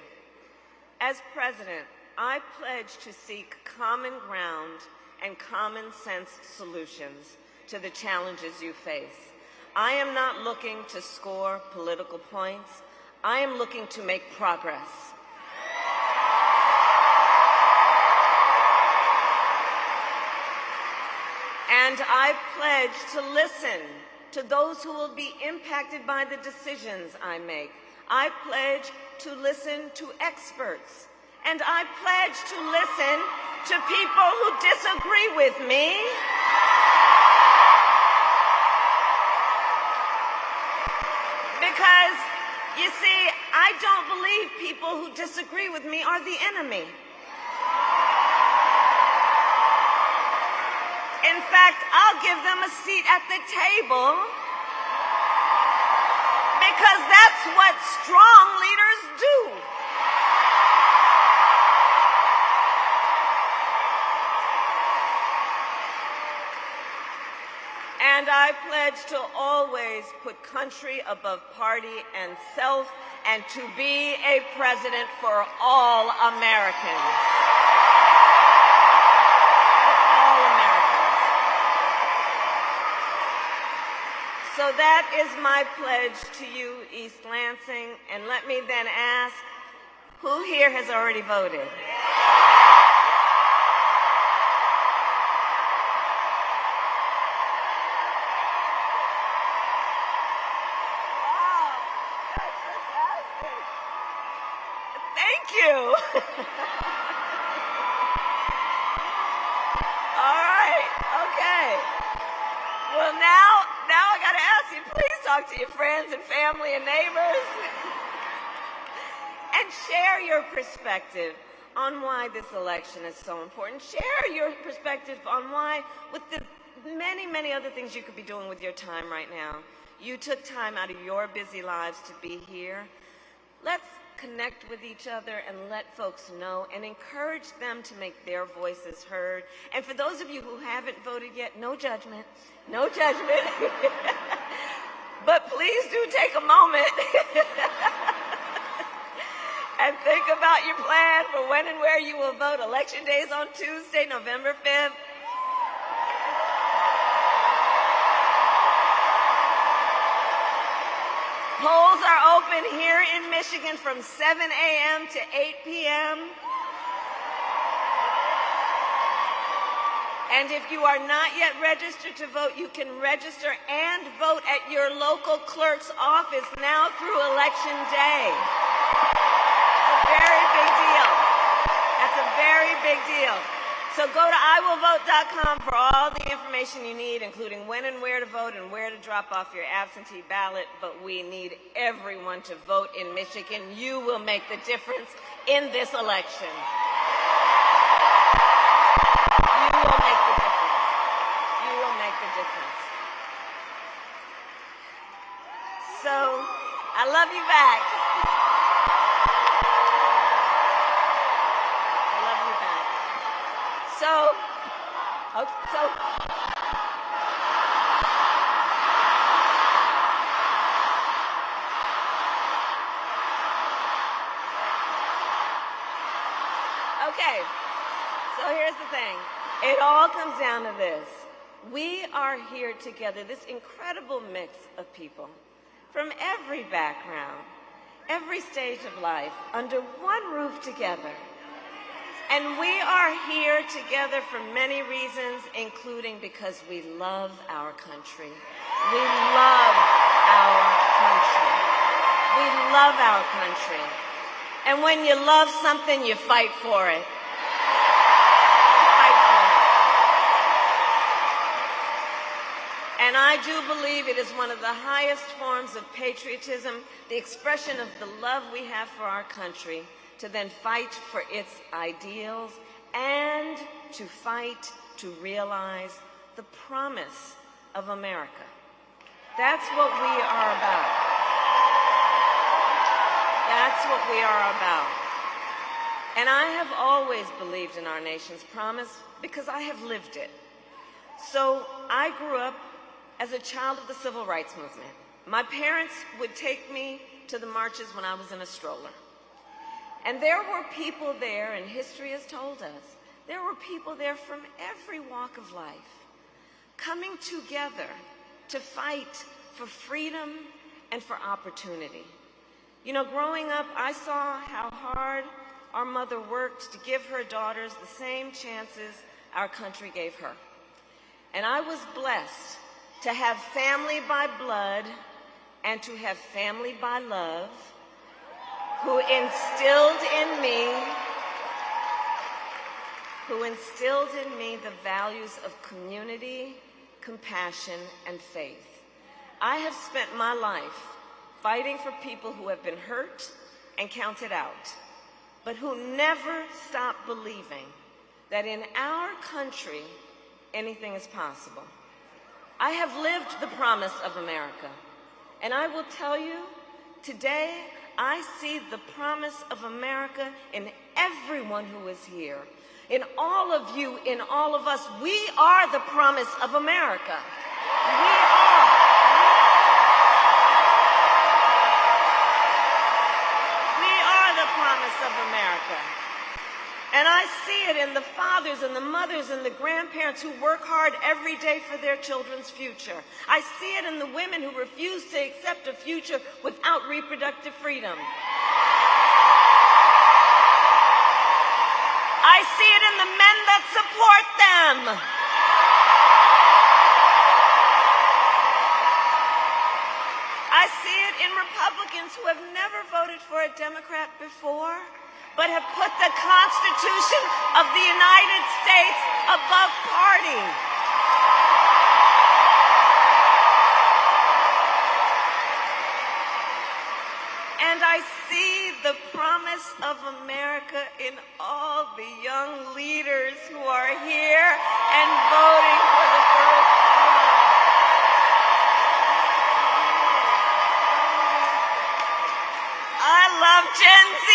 Speaker 4: As president, I pledge to seek common ground and common sense solutions to the challenges you face. I am not looking to score political points. I am looking to make progress. And And I pledge to listen to those who will be impacted by the decisions I make. I pledge to listen to experts. And I pledge to listen to people who disagree with me. Because, you see, I don't believe people who disagree with me are the enemy. In fact, I'll give them a seat at the table because that's what strong leaders do. And I pledge to always put country above party and self, and to be a president for all Americans. For all Americans. So that is my pledge to you, East Lansing. And let me then ask, who here has already voted? Thank you. All right, okay. Well, now I got to ask you, please talk to your friends and family and neighbors and share your perspective on why this election is so important. Share your perspective on why, with the many, many other things you could be doing with your time right now, you took time out of your busy lives to be here. Let's connect with each other and let folks know and encourage them to make their voices heard. And for those of you who haven't voted yet, no judgment, no judgment. But please do take a moment and think about your plan for when and where you will vote. Election day is on Tuesday, November 5th. Polls are open here in Michigan from 7 a.m. to 8 p.m. And if you are not yet registered to vote, you can register and vote at your local clerk's office now through Election Day. It's a very big deal. That's a very big deal. So go to iwillvote.com for all the information you need, including when and where to vote and where to drop off your absentee ballot. But we need everyone to vote in Michigan. You will make the difference in this election. You will make the difference. You will make the difference. So, I love you back. I love you back. Okay, so here's the thing. It all comes down to this. We are here together, this incredible mix of people from every background, every stage of life, under one roof together. And we are here together for many reasons, including because we love our country. We love our country. We love our country. And when you love something, you fight for it. Fight for it. And I do believe it is one of the highest forms of patriotism, the expression of the love we have for our country, to then fight for its ideals and to fight to realize the promise of America. That's what we are about. That's what we are about. And I have always believed in our nation's promise because I have lived it. So I grew up as a child of the Civil Rights Movement. My parents would take me to the marches when I was in a stroller. And there were people there, and history has told us, there were people there from every walk of life, coming together to fight for freedom and for opportunity. You know, growing up, I saw how hard our mother worked to give her daughters the same chances our country gave her. And I was blessed to have family by blood and to have family by love who instilled in me the values of community, compassion, and faith. I have spent my life fighting for people who have been hurt and counted out, but who never stop believing that in our country, anything is possible. I have lived the promise of America, and I will tell you, today, I see the promise of America in everyone who is here. In all of you, in all of us, we are the promise of America. We are. We are the promise of America. And I see it in the fathers and the mothers and the grandparents who work hard every day for their children's future. I see it in the women who refuse to accept a future without reproductive freedom. I see it in the men that support them. I see it in Republicans who have never voted for a Democrat before, but have put the Constitution of the United States above party. And I see the promise of America in all the young leaders who are here and voting for the first time. I love Gen Z.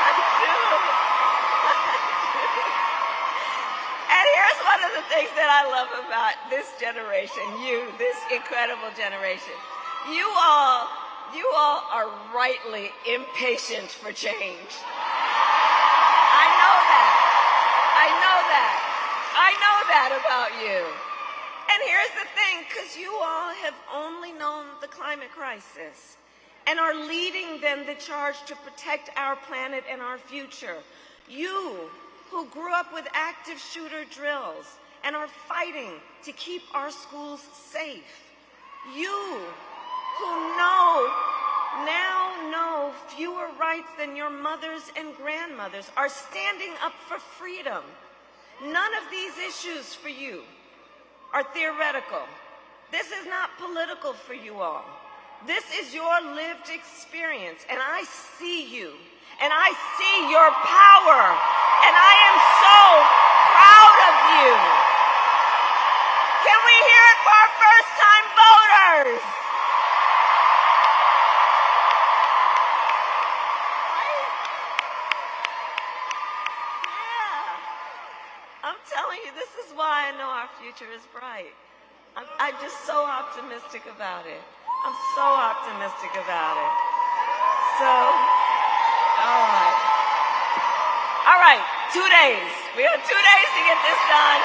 Speaker 4: I do. And here's one of the things that I love about this generation, this incredible generation. You all are rightly impatient for change. I know that. I know that about you. And here's the thing, because you all have only known the climate crisis and are leading then the charge to protect our planet and our future. You who grew up with active shooter drills and are fighting to keep our schools safe. You who now know fewer rights than your mothers and grandmothers are standing up for freedom. None of these issues for you are theoretical. This is not political for you all. This is your lived experience, and I see you, and I see your power, and I am so proud of you. Can we hear it for our first-time voters? I'm telling you, this is why I know our future is bright. I'm just so optimistic about it. I'm so optimistic about it. So, all right, 2 days. We have 2 days to get this done.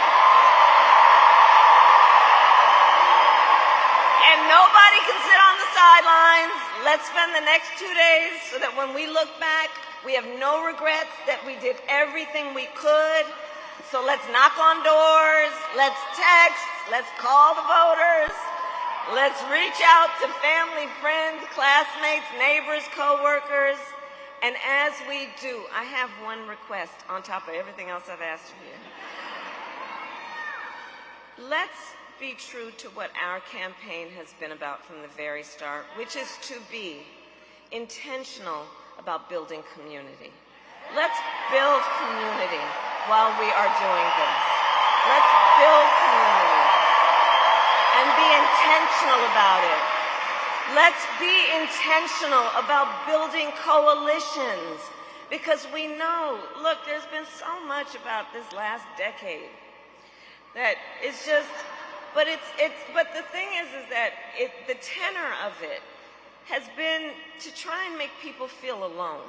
Speaker 4: And nobody can sit on the sidelines. Let's spend the next 2 days so that when we look back, we have no regrets that we did everything we could. So let's knock on doors, let's text, let's call the voters, let's reach out to family, friends, classmates, neighbors, co-workers. And as we do, I have one request on top of everything else I've asked of you. Let's be true to what our campaign has been about from the very start, which is to be intentional about building community. Let's build community while we are doing this. Let's build community and be intentional about it. Let's be intentional about building coalitions, because we know, look, there's been so much about this last decade that it's just, but the thing is that the tenor of it has been to try and make people feel alone.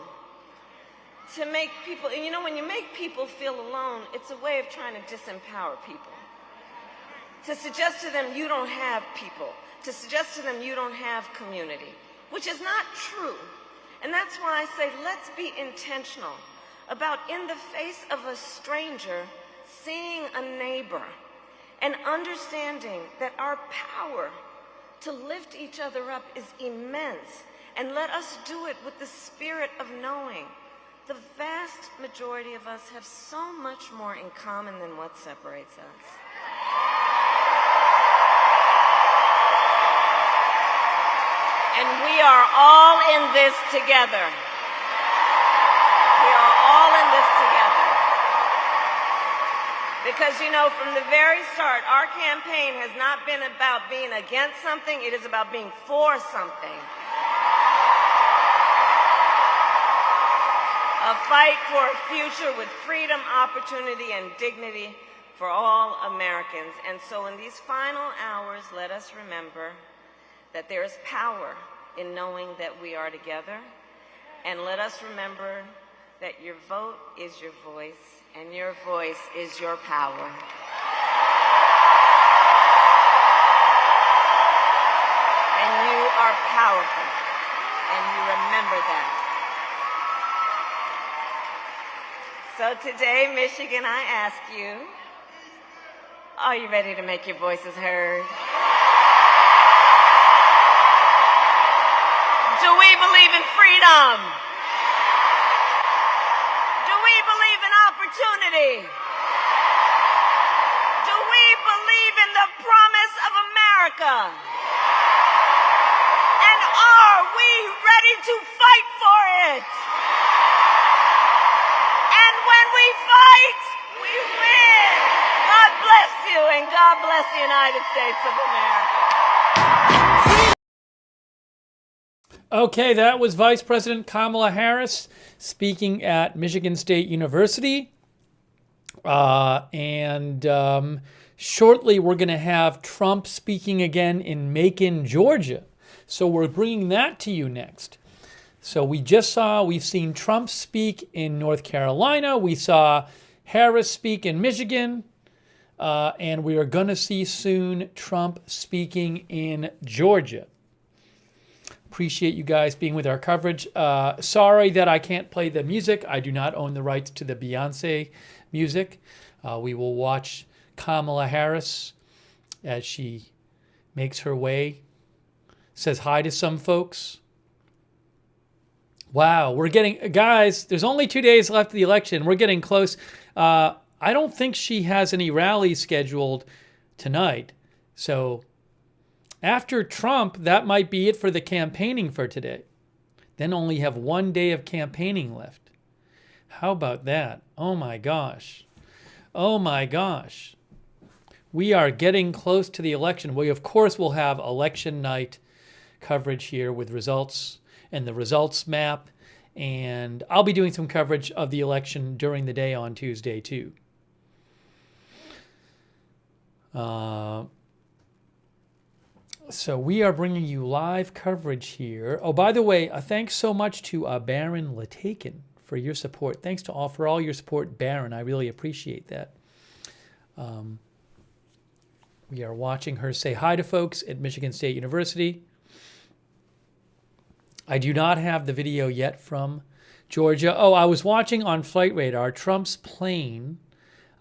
Speaker 4: To make people, and you know, when you make people feel alone, it's a way of trying to disempower people. To suggest to them you don't have people. To suggest to them you don't have community, which is not true. And that's why I say let's be intentional about in the face of a stranger, seeing a neighbor and understanding that our power to lift each other up is immense, and let us do it with the spirit of knowing the vast majority of us have so much more in common than what separates us. And we are all in this together. We are all in this together. Because, you know, from the very start, our campaign has not been about being against something, it is about being for something. A fight for a future with freedom, opportunity, and dignity for all Americans. And so in these final hours, let us remember that there is power in knowing that we are together. And let us remember that your vote is your voice, and your voice is your power. And you are powerful, and you remember that. So today, Michigan, I ask you, are you ready to make your voices heard? Do we believe in freedom? Do we believe in opportunity? Do we believe in the promise of America? And are we ready to fight for it? And when we fight, we win. God bless you, and God bless the United States of America.
Speaker 1: Okay, that was Vice President Kamala Harris speaking at Michigan State University. Shortly we're going to have Trump speaking again in Macon, Georgia. So we're bringing that to you next. So we've seen Trump speak in North Carolina. We saw Harris speak in Michigan. And we are going to see soon Trump speaking in Georgia. Appreciate you guys being with our coverage. Sorry that I can't play the music. I do not own the rights to the Beyonce music. We will watch Kamala Harris as she makes her way, says hi to some folks. Wow, we're getting, guys, there's only 2 days left of the election. We're getting close. I don't think she has any rallies scheduled tonight. So after Trump, that might be it for the campaigning for today. Then only have 1 day of campaigning left. How about that? Oh my gosh. Oh my gosh. We are getting close to the election. We, of course, will have election night coverage here with results and the results map. And I'll be doing some coverage of the election during the day on Tuesday, too. So we are bringing you live coverage here. Oh, by the way, thanks so much to Baron Lataken for your support. Thanks to all for all your support, Baron. I really appreciate that. We are watching her say hi to folks at Michigan State University. I do not have the video yet from Georgia. Oh, I was watching on Flight Radar Trump's plane.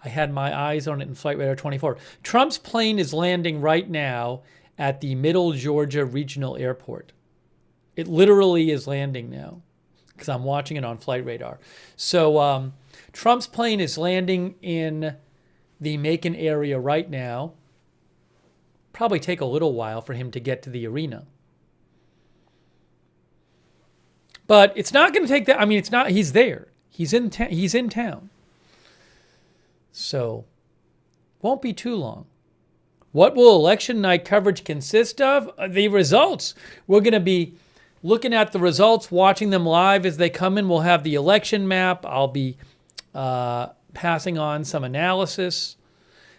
Speaker 1: I had my eyes on it in Flight Radar 24. Trump's plane is landing right now at the Middle Georgia Regional Airport. It literally is landing now because I'm watching it on Flight Radar. So Trump's plane is landing in the Macon area right now. Probably take a little while for him to get to the arena. But it's not going to take that. I mean, it's not. He's there. He's in town. So, won't be too long. What will election night coverage consist of? The results. We're going to be looking at the results, watching them live as they come in. We'll have the election map. I'll be passing on some analysis.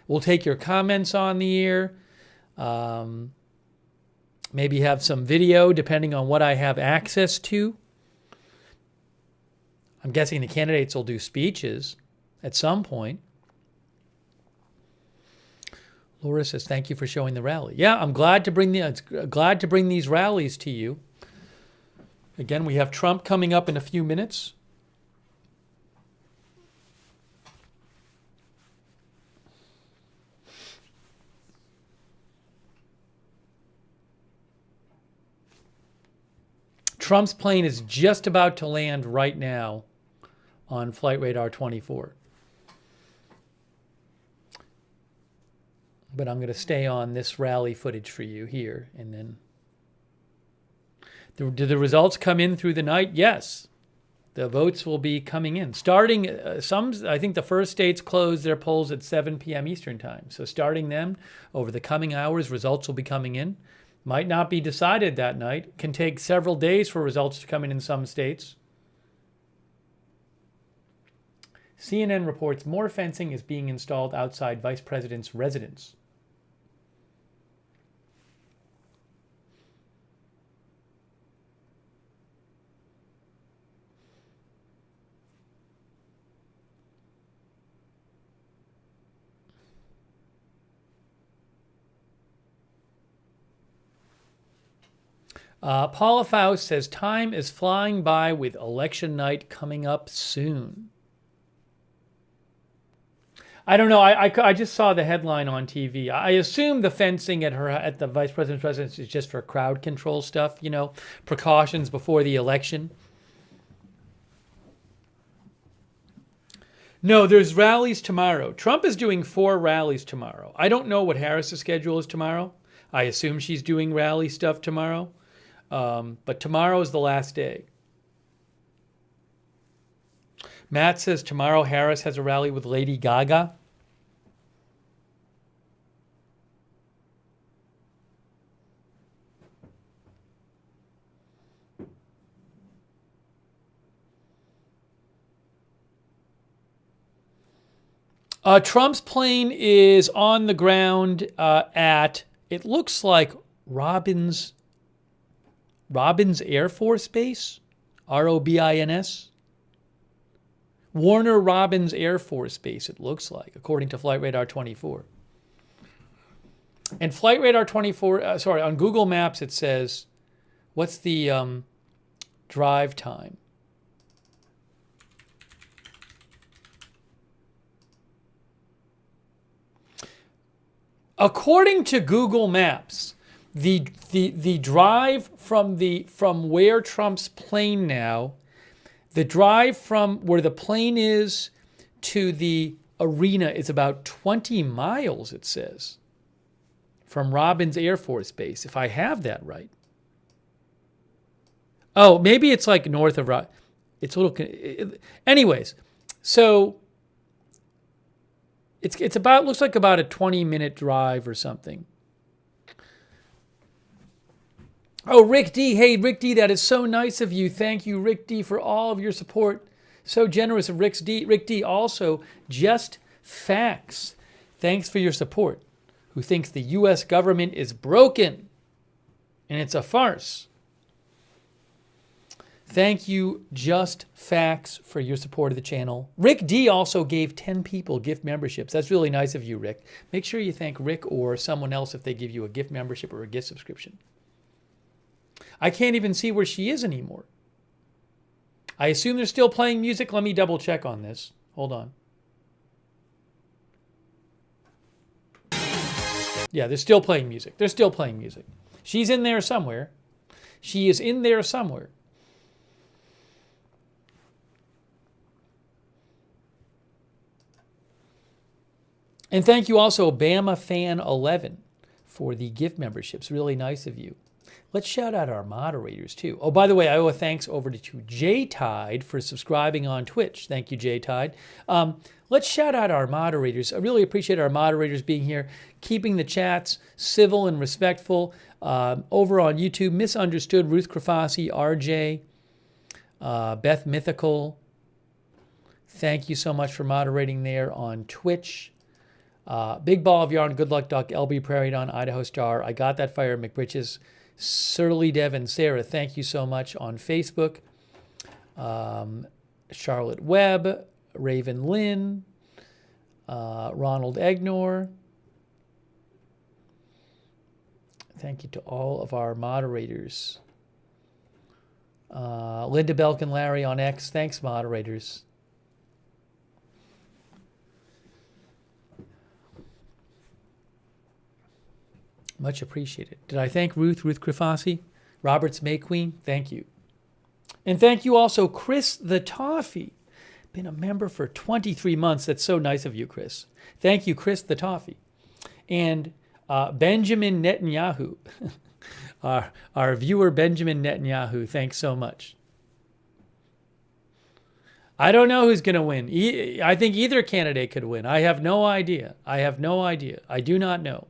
Speaker 1: We'll take your comments on the air. Maybe have some video, depending on what I have access to. I'm guessing the candidates will do speeches at some point. Laura says, "Thank you for showing the rally." Yeah, I'm glad to bring these rallies to you. Again, we have Trump coming up in a few minutes. Trump's plane is just about to land right now on Flight Radar 24. But I'm going to stay on this rally footage for you here. And then, do the results come in through the night? Yes. The votes will be coming in. Starting, I think the first states close their polls at 7 p.m. Eastern time. So starting them over the coming hours, results will be coming in. Might not be decided that night. Can take several days for results to come in some states. CNN reports more fencing is being installed outside Vice President's residence. Paula Faust says, time is flying by with election night coming up soon. I don't know. I just saw the headline on TV. I assume the fencing at the Vice President's residence is just for crowd control stuff, you know, precautions before the election. No, there's rallies tomorrow. Trump is doing 4 rallies tomorrow. I don't know what Harris's schedule is tomorrow. I assume she's doing rally stuff tomorrow. But tomorrow is the last day. Matt says tomorrow Harris has a rally with Lady Gaga. Trump's plane is on the ground at, it looks like Robins Air Force Base, ROBINS. Warner Robins Air Force Base, it looks like, according to Flight Radar 24. And Flight Radar 24, on Google Maps it says, what's the drive time? According to Google Maps, the drive from where Trump's plane now, the drive from where the plane is to the arena is about 20 miles, it says, from Robins Air Force Base, if I have that right. Oh, maybe it's like north of it's a little. Anyways, so it's about, looks like about a 20-minute drive or something. Oh, Rick D. Hey, Rick D., that is so nice of you. Thank you, Rick D., for all of your support. So generous of Rick D. Rick D. Also, Just Facts. Thanks for your support. Who thinks the U.S. government is broken and it's a farce. Thank you, Just Facts, for your support of the channel. Rick D. also gave 10 people gift memberships. That's really nice of you, Rick. Make sure you thank Rick or someone else if they give you a gift membership or a gift subscription. I can't even see where she is anymore. I assume they're still playing music. Let me double check on this. Hold on. Yeah, they're still playing music. They're still playing music. She's in there somewhere. She is in there somewhere. And thank you also, Bama Fan 11, for the gift memberships. Really nice of you. Let's shout out our moderators, too. Oh, by the way, I owe a thanks over to J-Tide for subscribing on Twitch. Thank you, J-Tide. Let's shout out our moderators. I really appreciate our moderators being here, keeping the chats civil and respectful. Over on YouTube, Misunderstood, Ruth Krafasi, RJ, Beth Mythical. Thank you so much for moderating there on Twitch. Big Ball of Yarn, Good Luck Duck, LB Prairie Dawn, Idaho Star, I Got That Fire, McBritches, Surly Dev and Sarah, thank you so much on Facebook. Charlotte Webb, Raven Lynn, Ronald Egnor. Thank you to all of our moderators. Linda Belkin, Larry on X, thanks moderators. Much appreciated. Did I thank Ruth Krafasi? Robert's May Queen, thank you. And thank you also, Chris the Toffee. Been a member for 23 months. That's so nice of you, Chris. Thank you, Chris the Toffee. And Benjamin Netanyahu, our viewer Benjamin Netanyahu, thanks so much. I don't know who's going to win. I think either candidate could win. I have no idea. I do not know.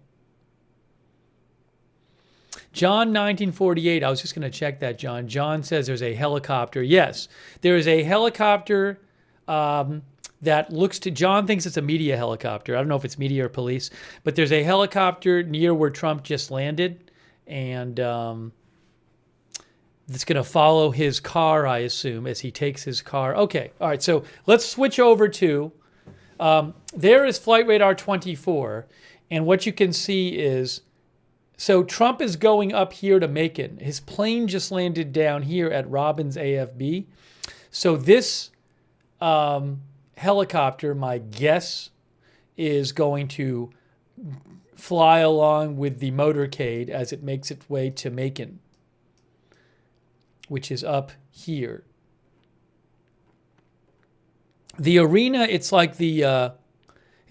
Speaker 1: John 1948, I was just going to check that, John. John says there's a helicopter. Yes, there is a helicopter that looks to, John thinks it's a media helicopter. I don't know if it's media or police, but there's a helicopter near where Trump just landed, and it's going to follow his car, I assume, as he takes his car. Okay, all right, so let's switch over to, there is Flight Radar 24, and what you can see is, so Trump is going up here to Macon. His plane just landed down here at Robbins AFB. So this helicopter, my guess, is going to fly along with the motorcade as it makes its way to Macon, which is up here. The arena, it's like the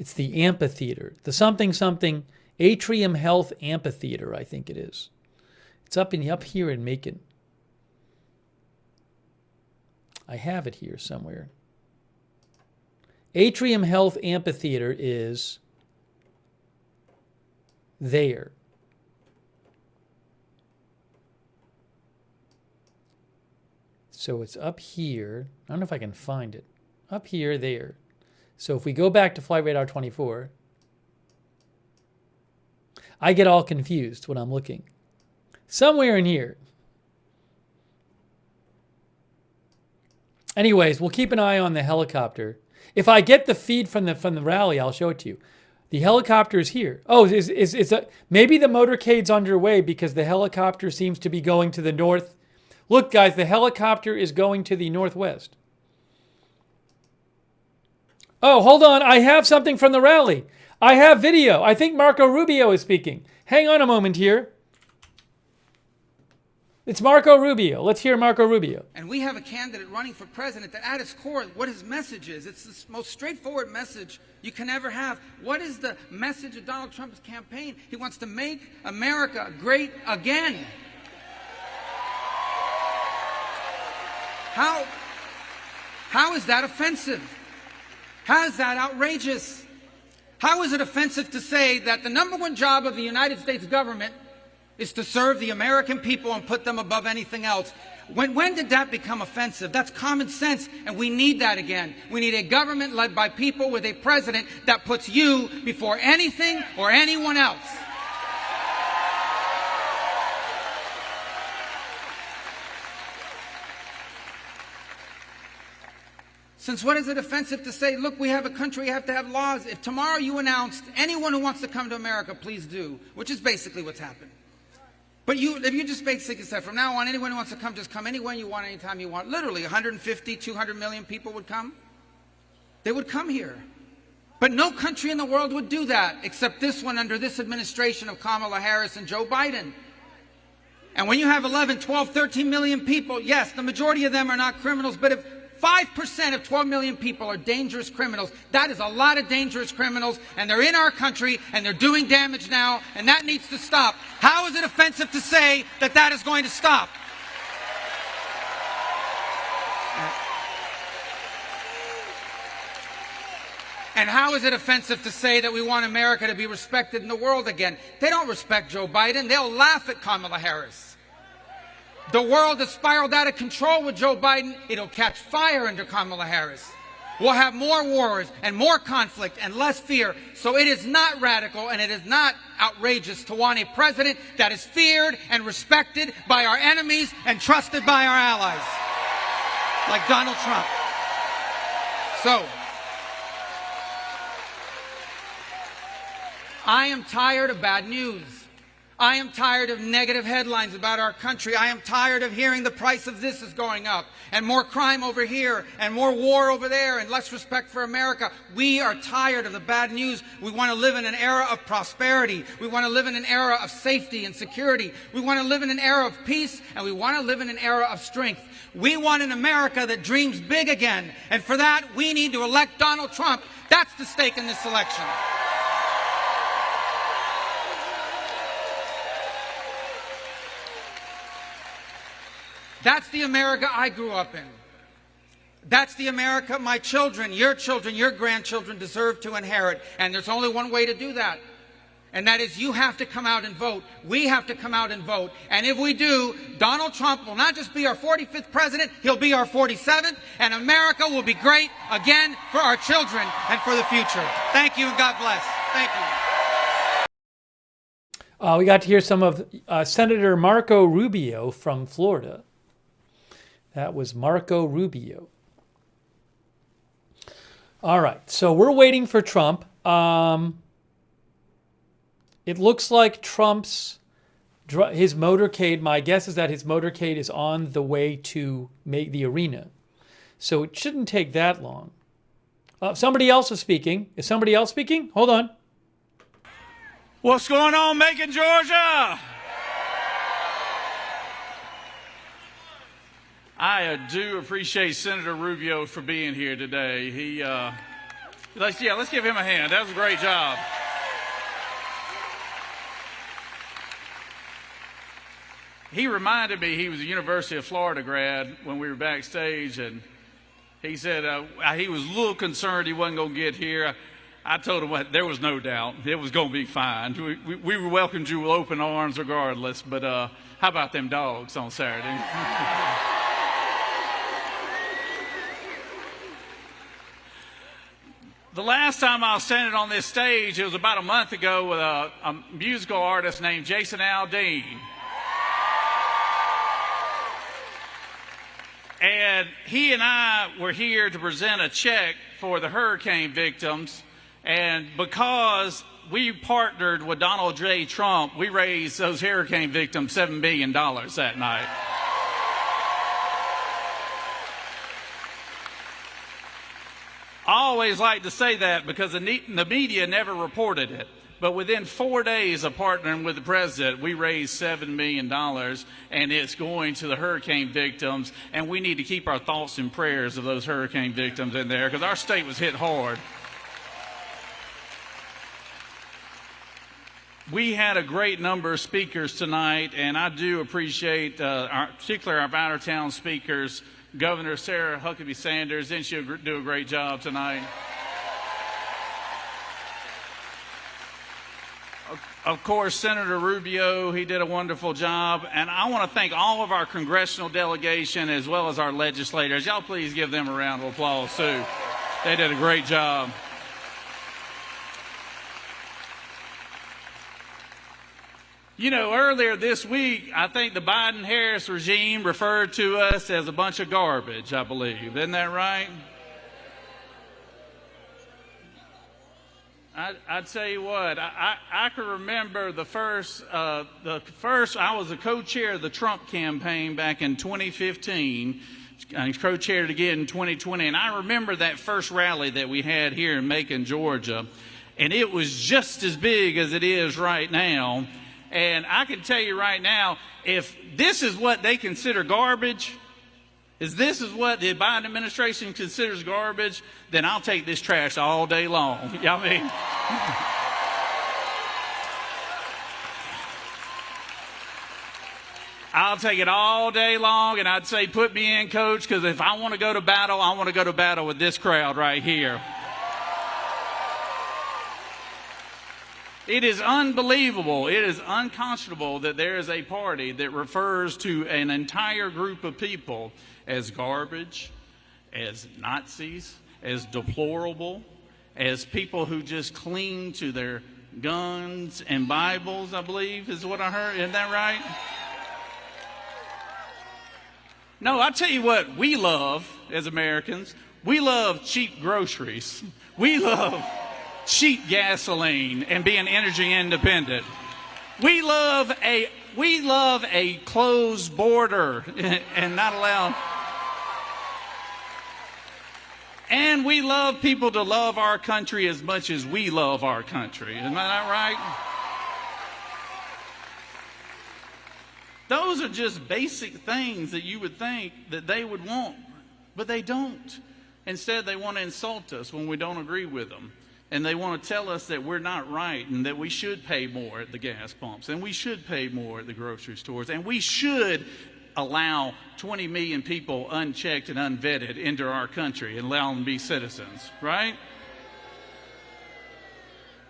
Speaker 1: amphitheater, the something Atrium Health Amphitheater, I think it is. It's up here in Macon. I have it here somewhere. Atrium Health Amphitheater is there. So it's up here. I don't know if I can find it. Up here, there. So if we go back to Flight Radar 24, I get all confused when I'm looking. Somewhere in here. Anyways, we'll keep an eye on the helicopter. If I get the feed from the rally, I'll show it to you. The helicopter is here. Oh, maybe the motorcade's underway because the helicopter seems to be going to the north. Look, guys, the helicopter is going to the northwest. Oh, hold on. I have something from the rally. I have video. I think Marco Rubio is speaking. Hang on a moment here. It's Marco Rubio. Let's hear Marco Rubio.
Speaker 5: And we have a candidate running for president that at its core, what his message is, it's the most straightforward message you can ever have. What is the message of Donald Trump's campaign? He wants to make America great again. How is that offensive? How is that outrageous? How is it offensive to say that the #1 job of the United States government is to serve the American people and put them above anything else? When did that become offensive? That's common sense, and we need that again. We need a government led by people with a president that puts you before anything or anyone else. Since when is it offensive to say, look, we have a country, we have to have laws. If tomorrow you announced anyone who wants to come to America, please do, which is basically what's happened. But if you just basically said, from now on, anyone who wants to come, just come anywhere you want, anytime you want. Literally, 150, 200 million people would come. They would come here. But no country in the world would do that, except this one under this administration of Kamala Harris and Joe Biden. And when you have 11, 12, 13 million people, yes, the majority of them are not criminals, but if 5% of 12 million people are dangerous criminals, that is a lot of dangerous criminals, and they're in our country, and they're doing damage now, and that needs to stop. How is it offensive to say that that is going to stop? And how is it offensive to say that we want America to be respected in the world again? They don't respect Joe Biden. They'll laugh at Kamala Harris. The world has spiraled out of control with Joe Biden. It'll catch fire under Kamala Harris. We'll have more wars and more conflict and less fear. So it is not radical and it is not outrageous to want a president that is feared and respected by our enemies and trusted by our allies, like Donald Trump. So, I am tired of bad news. I am tired of negative headlines about our country. I am tired of hearing the price of this is going up and more crime over here and more war over there and less respect for America. We are tired of the bad news. We want to live in an era of prosperity. We want to live in an era of safety and security. We want to live in an era of peace, and we want to live in an era of strength. We want an America that dreams big again, and for that we need to elect Donald Trump. That's the stake in this election. That's the America I grew up in. That's the America my children, your grandchildren deserve to inherit. And there's only one way to do that. And that is you have to come out and vote. We have to come out and vote. And if we do, Donald Trump will not just be our 45th president, he'll be our 47th. And America will be great again for our children and for the future. Thank you and God bless. Thank you.
Speaker 1: We got to hear some of Senator Marco Rubio from Florida. That was Marco Rubio. All right, so we're waiting for Trump. It looks like his motorcade, my guess is that his motorcade is on the way to make the arena. So it shouldn't take that long. Somebody else is speaking. Is somebody else speaking? Hold on.
Speaker 6: What's going on, Macon, Georgia? I do appreciate Senator Rubio for being here today. Let's give him a hand. That was a great job. He reminded me he was a University of Florida grad when we were backstage, and he said he was a little concerned he wasn't going to get here. I told him there was no doubt. It was going to be fine. We welcomed you with open arms regardless, but how about them dogs on Saturday? The last time I was standing on this stage, it was about a month ago with a musical artist named Jason Aldean. And he and I were here to present a check for the hurricane victims. And because we partnered with Donald J. Trump, we raised those hurricane victims $7 million that night. I always like to say that because the media never reported it. But within 4 days of partnering with the president, we raised $7 million, and it's going to the hurricane victims. And we need to keep our thoughts and prayers of those hurricane victims in there because our state was hit hard. We had a great number of speakers tonight, and I do appreciate particularly our out-of-town speakers. Governor Sarah Huckabee Sanders, didn't she do a great job tonight? Of course, Senator Rubio, he did a wonderful job. And I want to thank all of our congressional delegation as well as our legislators. Y'all please give them a round of applause, too. They did a great job. You know, earlier this week, I think the Biden-Harris regime referred to us as a bunch of garbage, I believe. Isn't that right? I tell you what, I can remember the first, I was a co-chair of the Trump campaign back in 2015. I co-chaired again in 2020, and I remember that first rally that we had here in Macon, Georgia, and it was just as big as it is right now. And I can tell you right now, if this is what they consider garbage, if this is what the Biden administration considers garbage, then I'll take this trash all day long. You know what I mean? I'll take it all day long, and I'd say put me in, Coach, because if I want to go to battle, I want to go to battle with this crowd right here. It is unbelievable, it is unconscionable that there is a party that refers to an entire group of people as garbage, as Nazis, as deplorable, as people who just cling to their guns and Bibles, I believe is what I heard. Isn't that right? No, I tell you what we love as Americans. We love cheap groceries. We love cheap gasoline and being energy independent. We love a closed border and not allow. And we love people to love our country as much as we love our country. Isn't that right? Those are just basic things that you would think that they would want, but they don't. Instead, they want to insult us when we don't agree with them. And they want to tell us that we're not right and that we should pay more at the gas pumps and we should pay more at the grocery stores and we should allow 20 million people unchecked and unvetted into our country and allow them to be citizens, right?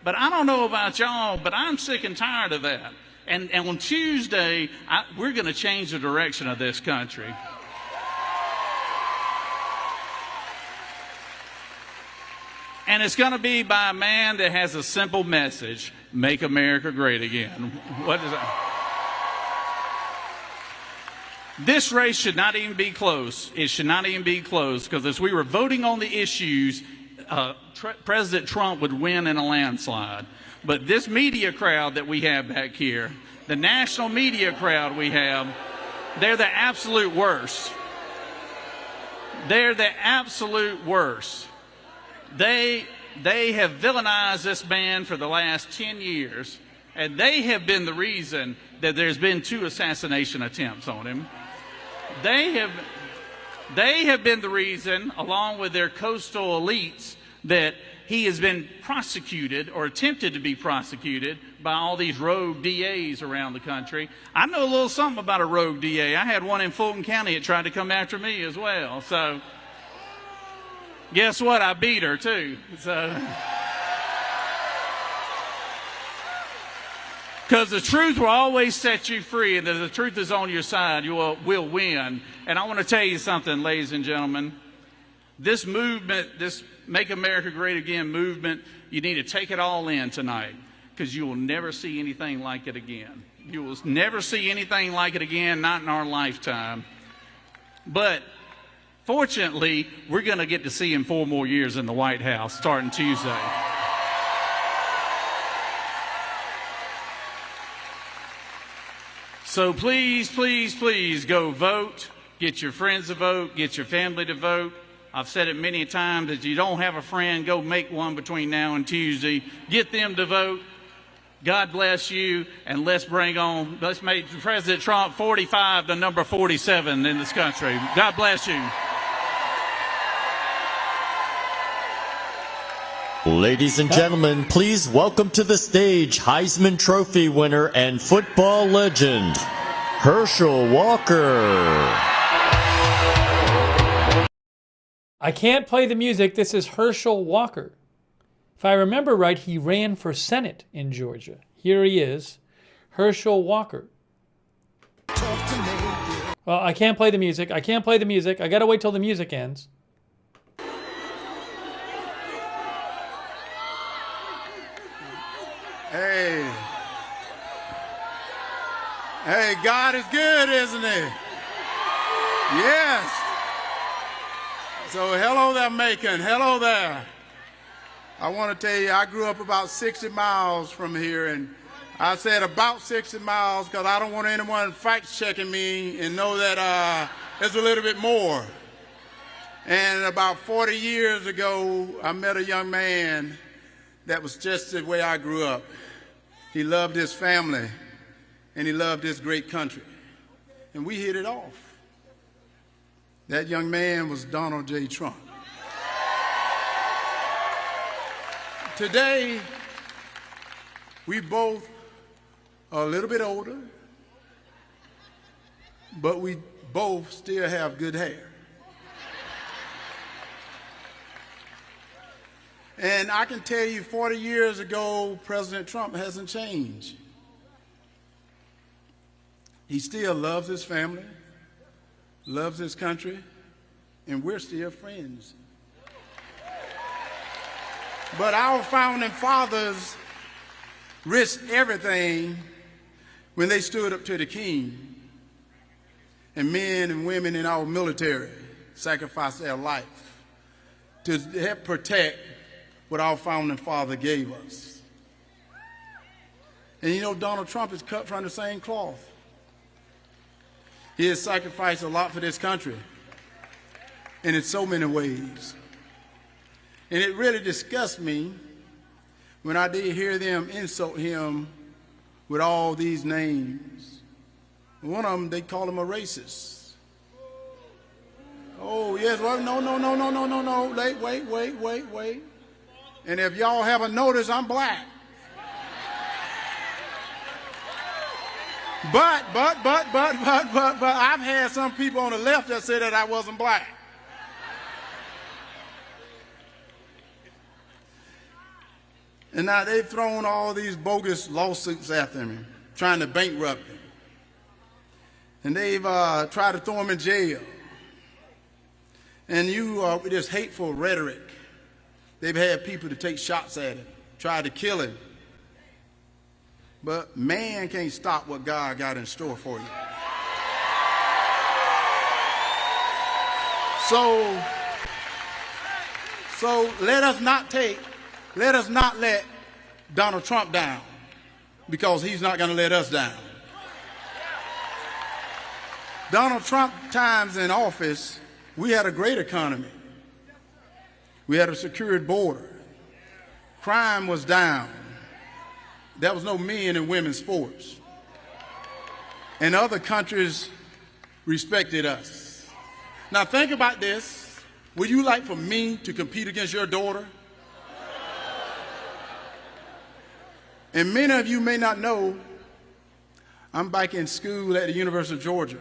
Speaker 6: But I don't know about y'all, but I'm sick and tired of that. And on Tuesday, we're going to change the direction of this country. And it's going to be by a man that has a simple message: make America great again. What is that? This race should not even be close. It should not even be close, because as we were voting on the issues, President Trump would win in a landslide. But this media crowd that we have back here, the national media crowd we have, they're the absolute worst. They're the absolute worst. They have villainized this man for the last 10 years, and they have been the reason that there's been 2 assassination attempts on him. They have been the reason, along with their coastal elites, that he has been prosecuted or attempted to be prosecuted by all these rogue DAs around the country. I know a little something about a rogue DA. I had one in Fulton County that tried to come after me as well. So guess what? I beat her too. So, because the truth will always set you free, and if the truth is on your side, you will win. And I want to tell you something, ladies and gentlemen. This movement, this Make America Great Again movement, you need to take it all in tonight, because you will never see anything like it again. You will never see anything like it again, not in our lifetime. But fortunately, we're going to get to see him 4 more years in the White House starting Tuesday. So please, please, please go vote. Get your friends to vote. Get your family to vote. I've said it many times, if you don't have a friend, go make one between now and Tuesday. Get them to vote. God bless you, and let's make President Trump 45 to number 47 in this country. God bless you.
Speaker 7: Ladies and gentlemen, please welcome to the stage Heisman Trophy winner and football legend, Herschel Walker.
Speaker 1: I can't play the music. This is Herschel Walker. If I remember right, he ran for Senate in Georgia. Here he is, Herschel Walker. Well, I can't play the music. I can't play the music. I gotta wait till the music ends.
Speaker 8: Hey. Hey, God is good, isn't he? Yes. So hello there, Macon. Hello there. I want to tell you, I grew up about 60 miles from here, and I said about 60 miles because I don't want anyone fact-checking me and know that it's a little bit more. And about 40 years ago, I met a young man that was just the way I grew up. He loved his family, and he loved this great country. And we hit it off. That young man was Donald J. Trump. Today, we both are a little bit older, but we both still have good hair. And I can tell you 40 years ago, President Trump hasn't changed. He still loves his family, loves his country, and we're still friends. But our founding fathers risked everything when they stood up to the king. And men and women in our military sacrificed their life to help protect what our founding father gave us. And you know, Donald Trump is cut from the same cloth. He has sacrificed a lot for this country, and in so many ways. And it really disgusts me when I did hear them insult him with all these names. One of them, they call him a racist. Oh, yes, well, no. Wait. And if y'all haven't noticed, I'm black. But I've had some people on the left that said that I wasn't black. And now they've thrown all these bogus lawsuits after me, trying to bankrupt him. And they've tried to throw him in jail. And with this hateful rhetoric, they've had people to take shots at him, try to kill him. But man can't stop what God got in store for you. So let us not let Donald Trump down, because he's not going to let us down. Donald Trump times in office, we had a great economy. We had a secured border. Crime was down. There was no men and women's sports. And other countries respected us. Now think about this. Would you like for me to compete against your daughter? And many of you may not know, I'm back in school at the University of Georgia.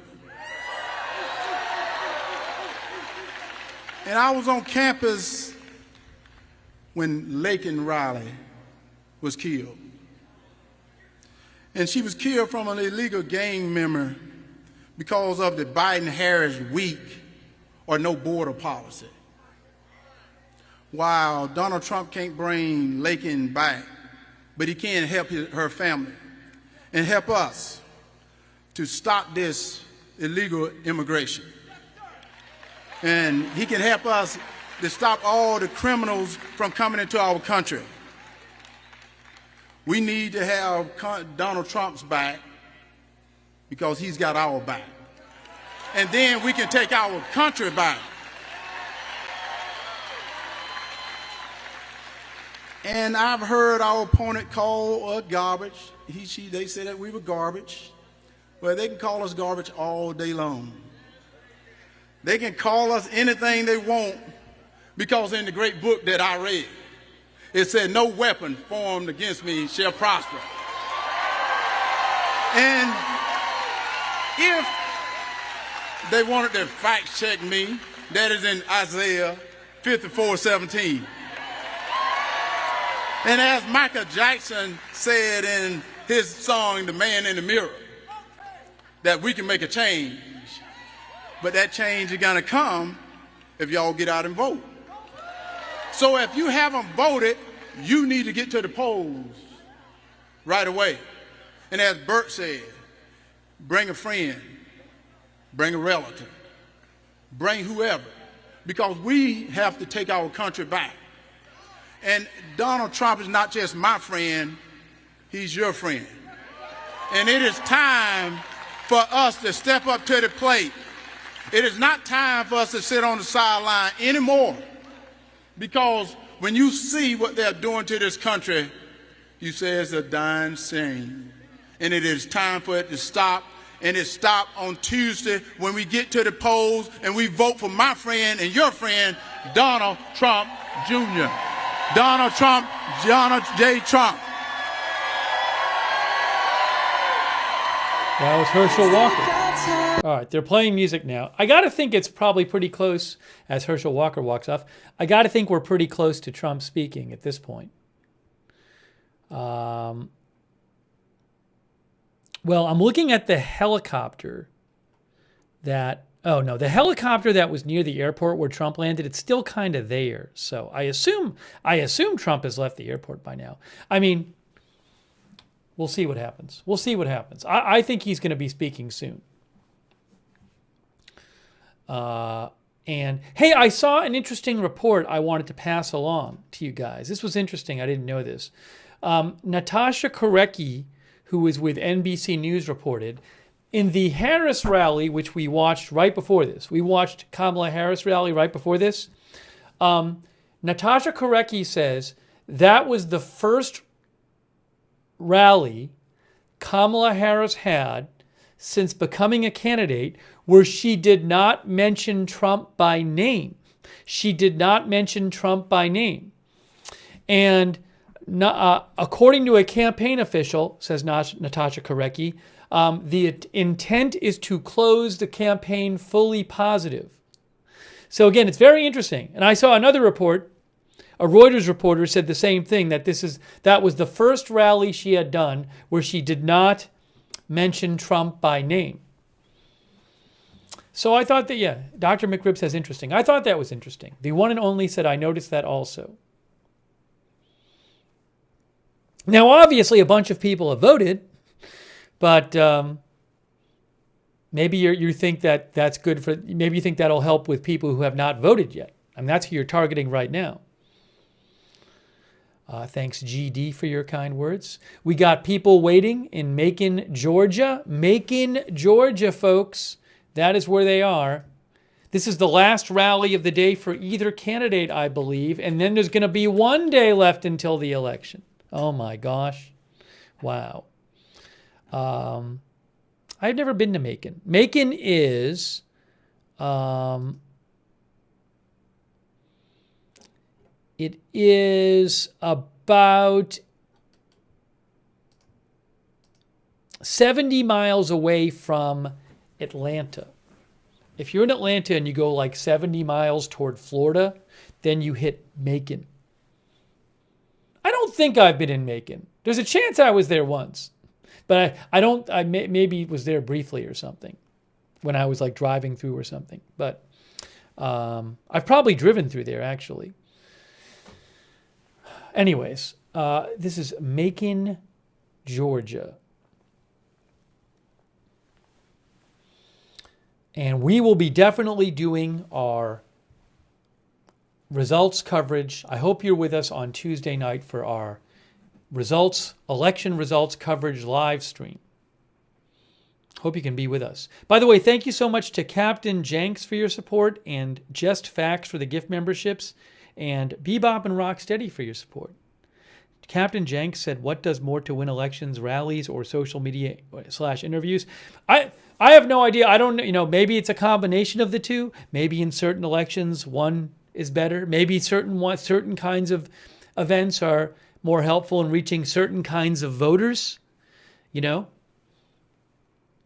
Speaker 8: And I was on campus when Laken Riley was killed. And she was killed from an illegal gang member because of the Biden-Harris weak or no border policy. While Donald Trump can't bring Laken back, but he can help her family and help us to stop this illegal immigration. And he can help us to stop all the criminals from coming into our country. We need to have Donald Trump's back because he's got our back. And then we can take our country back. And I've heard our opponent call us garbage. They said that we were garbage. Well, they can call us garbage all day long. They can call us anything they want, because in the great book that I read, it said, no weapon formed against me shall prosper. And if they wanted to fact check me, that is in Isaiah 54:17. And as Michael Jackson said in his song, The Man in the Mirror, that we can make a change. But that change is going to come if y'all get out and vote. So if you haven't voted, you need to get to the polls right away. And as Bert said, bring a friend, bring a relative, bring whoever, because we have to take our country back. And Donald Trump is not just my friend, he's your friend. And it is time for us to step up to the plate. It is not time for us to sit on the sideline anymore, because when you see what they're doing to this country, you say it's a dying shame. And it is time for it to stop. And it stopped on Tuesday when we get to the polls and we vote for my friend and your friend, Donald Trump Jr. Donald Trump, Donald J. Trump.
Speaker 1: That was Herschel Walker. All right, they're playing music now. I got to think it's probably pretty close, as Herschel Walker walks off. I got to think we're pretty close to Trump speaking at this point. Well, I'm looking at the helicopter that, oh no, the helicopter that was near the airport where Trump landed, it's still kind of there. So I assume Trump has left the airport by now. I mean, we'll see what happens. We'll see what happens. I think he's going to be speaking soon. And hey, I saw an interesting report I wanted to pass along to you guys. This was interesting. I didn't know this. Natasha Korecki, who was with NBC News, reported, in the Harris rally, which we watched right before this, we watched Kamala Harris rally right before this, Natasha Korecki says that was the first rally Kamala Harris had since becoming a candidate where she did not mention Trump by name. She did not mention Trump by name. And according to a campaign official, says Natasha Korecki, the intent is to close the campaign fully positive. So again, it's very interesting. And I saw another report, a Reuters reporter said the same thing, that that was the first rally she had done where she did not mention Trump by name. So I thought that, yeah, Dr. McRib says interesting. I thought that was interesting. The one and only said, I noticed that also. Now, obviously, a bunch of people have voted, but maybe you think that's good for, maybe you think that'll help with people who have not voted yet. I mean, that's who you're targeting right now. Thanks, GD, for your kind words. We got people waiting in Macon, Georgia. Macon, Georgia, folks. That is where they are. This is the last rally of the day for either candidate, I believe. And then there's going to be one day left until the election. Oh, my gosh. Wow. I've never been to Macon. Macon is... it is about 70 miles away from Atlanta. If you're in Atlanta and you go like 70 miles toward Florida, then you hit Macon. I don't think I've been in Macon. There's a chance I was there once, but I maybe was there briefly or something when I was like driving through or something. But I've probably driven through there actually. Anyways, this is Macon, Georgia. And we will be definitely doing our results coverage. I hope you're with us on Tuesday night for our election results coverage live stream. Hope you can be with us. By the way, thank you so much to Captain Jenks for your support, and Just Facts for the gift memberships, and Bebop and Rocksteady for your support. Captain Jenks said, what does more to win elections, rallies or social media / interviews? I have no idea. I don't know. Maybe it's a combination of the two. Maybe in certain elections, one is better. Maybe certain kinds of events are more helpful in reaching certain kinds of voters,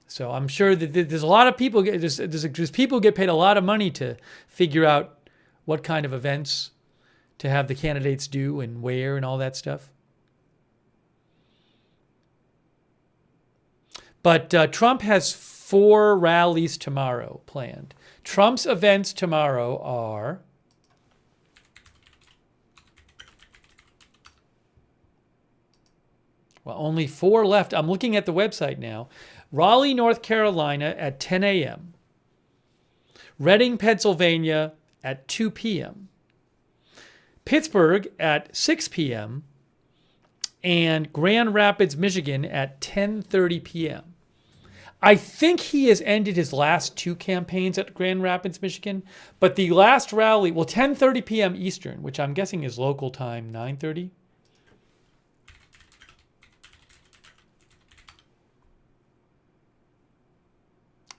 Speaker 1: So I'm sure that there's a lot of people, there's people get paid a lot of money to figure out what kind of events to have the candidates do and where and all that stuff. But Trump has 4 rallies tomorrow planned. Trump's events tomorrow are only 4 left. I'm looking at the website now. Raleigh, North Carolina at 10 a.m. Reading, Pennsylvania at 2 p.m. Pittsburgh at 6 p.m. and Grand Rapids, Michigan at 10:30 p.m. I think he has ended his last 2 campaigns at Grand Rapids, Michigan, but the last rally, 10:30 p.m. Eastern, which I'm guessing is local time, 9:30.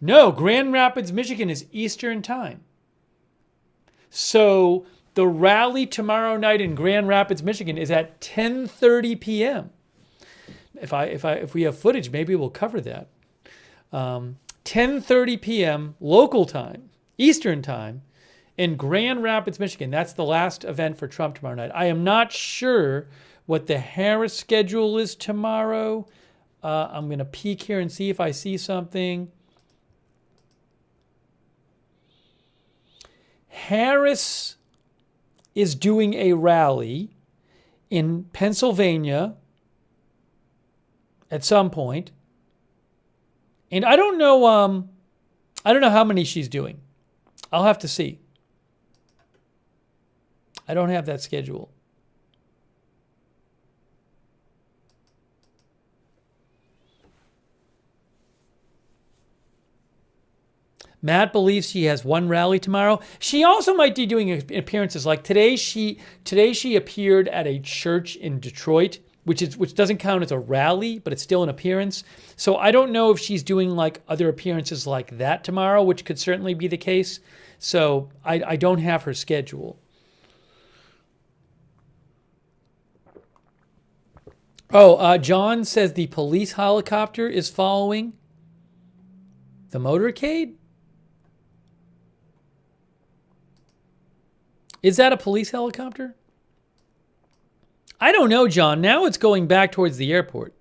Speaker 1: No, Grand Rapids, Michigan is Eastern time. So the rally tomorrow night in Grand Rapids, Michigan is at 10:30 p.m. If we have footage, maybe we'll cover that. 10:30 p.m. local time, Eastern time, in Grand Rapids, Michigan. That's the last event for Trump tomorrow night. I am not sure what the Harris schedule is tomorrow. I'm going to peek here and see if I see something. Harris is doing a rally in Pennsylvania at some point. And I don't know how many she's doing. I'll have to see. I don't have that schedule. Matt believes she has one rally tomorrow. She also might be doing appearances. Like today she appeared at a church in Detroit, which doesn't count as a rally, but it's still an appearance. So I don't know if she's doing like other appearances like that tomorrow, which could certainly be the case. So I don't have her schedule. Oh, John says the police helicopter is following the motorcade. Is that a police helicopter? I don't know, John. Now it's going back towards the airport.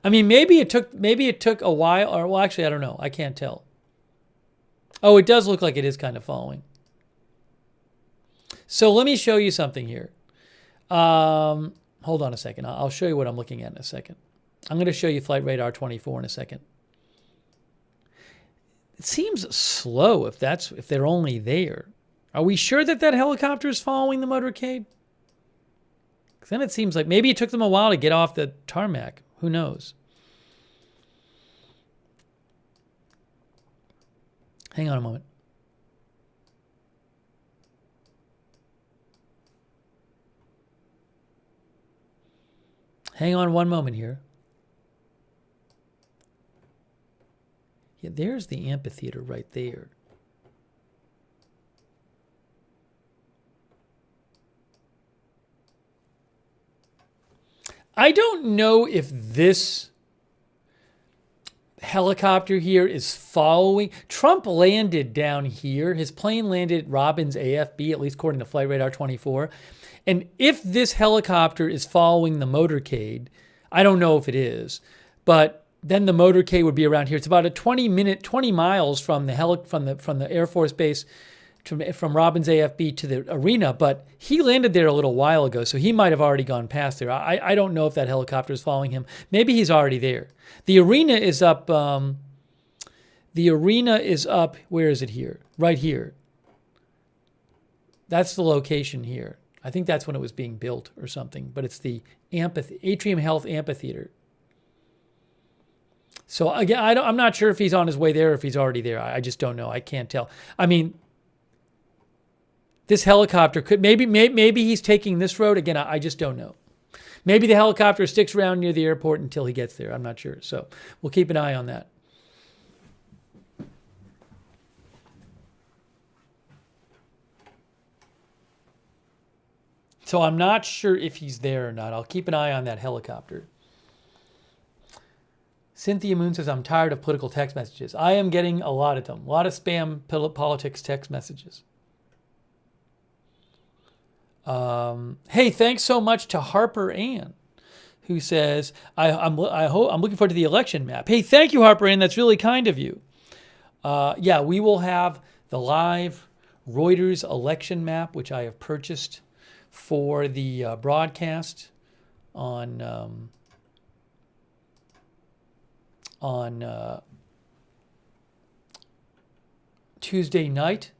Speaker 1: I mean, maybe it took a while, or well, actually, I don't know. I can't tell. Oh, it does look like it is kind of following. So let me show you something here. Hold on a second. I'll show you what I'm looking at in a second. I'm going to show you Flight Radar 24 in a second. It seems slow if they're only there. Are we sure that helicopter is following the motorcade? Because then it seems like maybe it took them a while to get off the tarmac. Who knows? Hang on a moment. Hang on one moment here. Yeah, there's the amphitheater right there. I don't know if this helicopter here is following. Trump landed down here. His plane landed at Robbins AFB, at least according to Flight Radar 24. And if this helicopter is following the motorcade, I don't know if it is, but then the motorcade would be around here. It's about a 20 miles from the Air Force Base, from Robbins AFB to the arena, but he landed there a little while ago, so he might have already gone past there. I don't know if that helicopter is following him. Maybe he's already there. The arena is up. Where is it here? Right here. That's the location here. I think that's when it was being built or something, but it's the Atrium Health Amphitheater. So again, I'm not sure if he's on his way there or if he's already there. I just don't know. I can't tell. I mean, this helicopter could maybe he's taking this road again. I just don't know. Maybe the helicopter sticks around near the airport until he gets there. I'm not sure. So we'll keep an eye on that. So I'm not sure if he's there or not. I'll keep an eye on that helicopter. Cynthia Moon says, I'm tired of political text messages. I am getting a lot of them. A lot of spam politics text messages. Hey, thanks so much to Harper Ann, who says, I'm looking forward to the election map. Hey, thank you, Harper Ann. That's really kind of you. Yeah, we will have the live Reuters election map, which I have purchased for the broadcast on Tuesday night.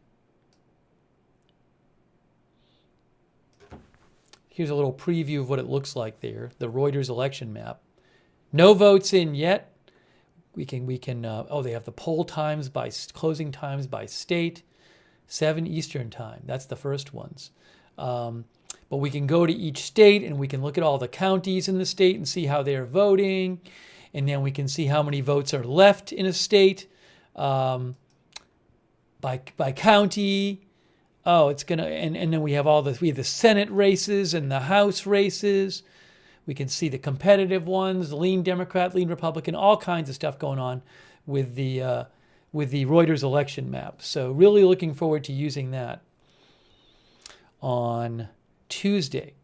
Speaker 1: Here's a little preview of what it looks like there, the Reuters election map. No votes in yet. We can. They have the poll times by closing times by state, 7 Eastern time. That's the first ones. But we can go to each state and we can look at all the counties in the state and see how they're voting, and then we can see how many votes are left in a state by county. Oh, it's gonna, and then we have the Senate races and the House races. We can see the competitive ones, the lean Democrat, lean Republican, all kinds of stuff going on with the Reuters election map. So really looking forward to using that on Tuesday.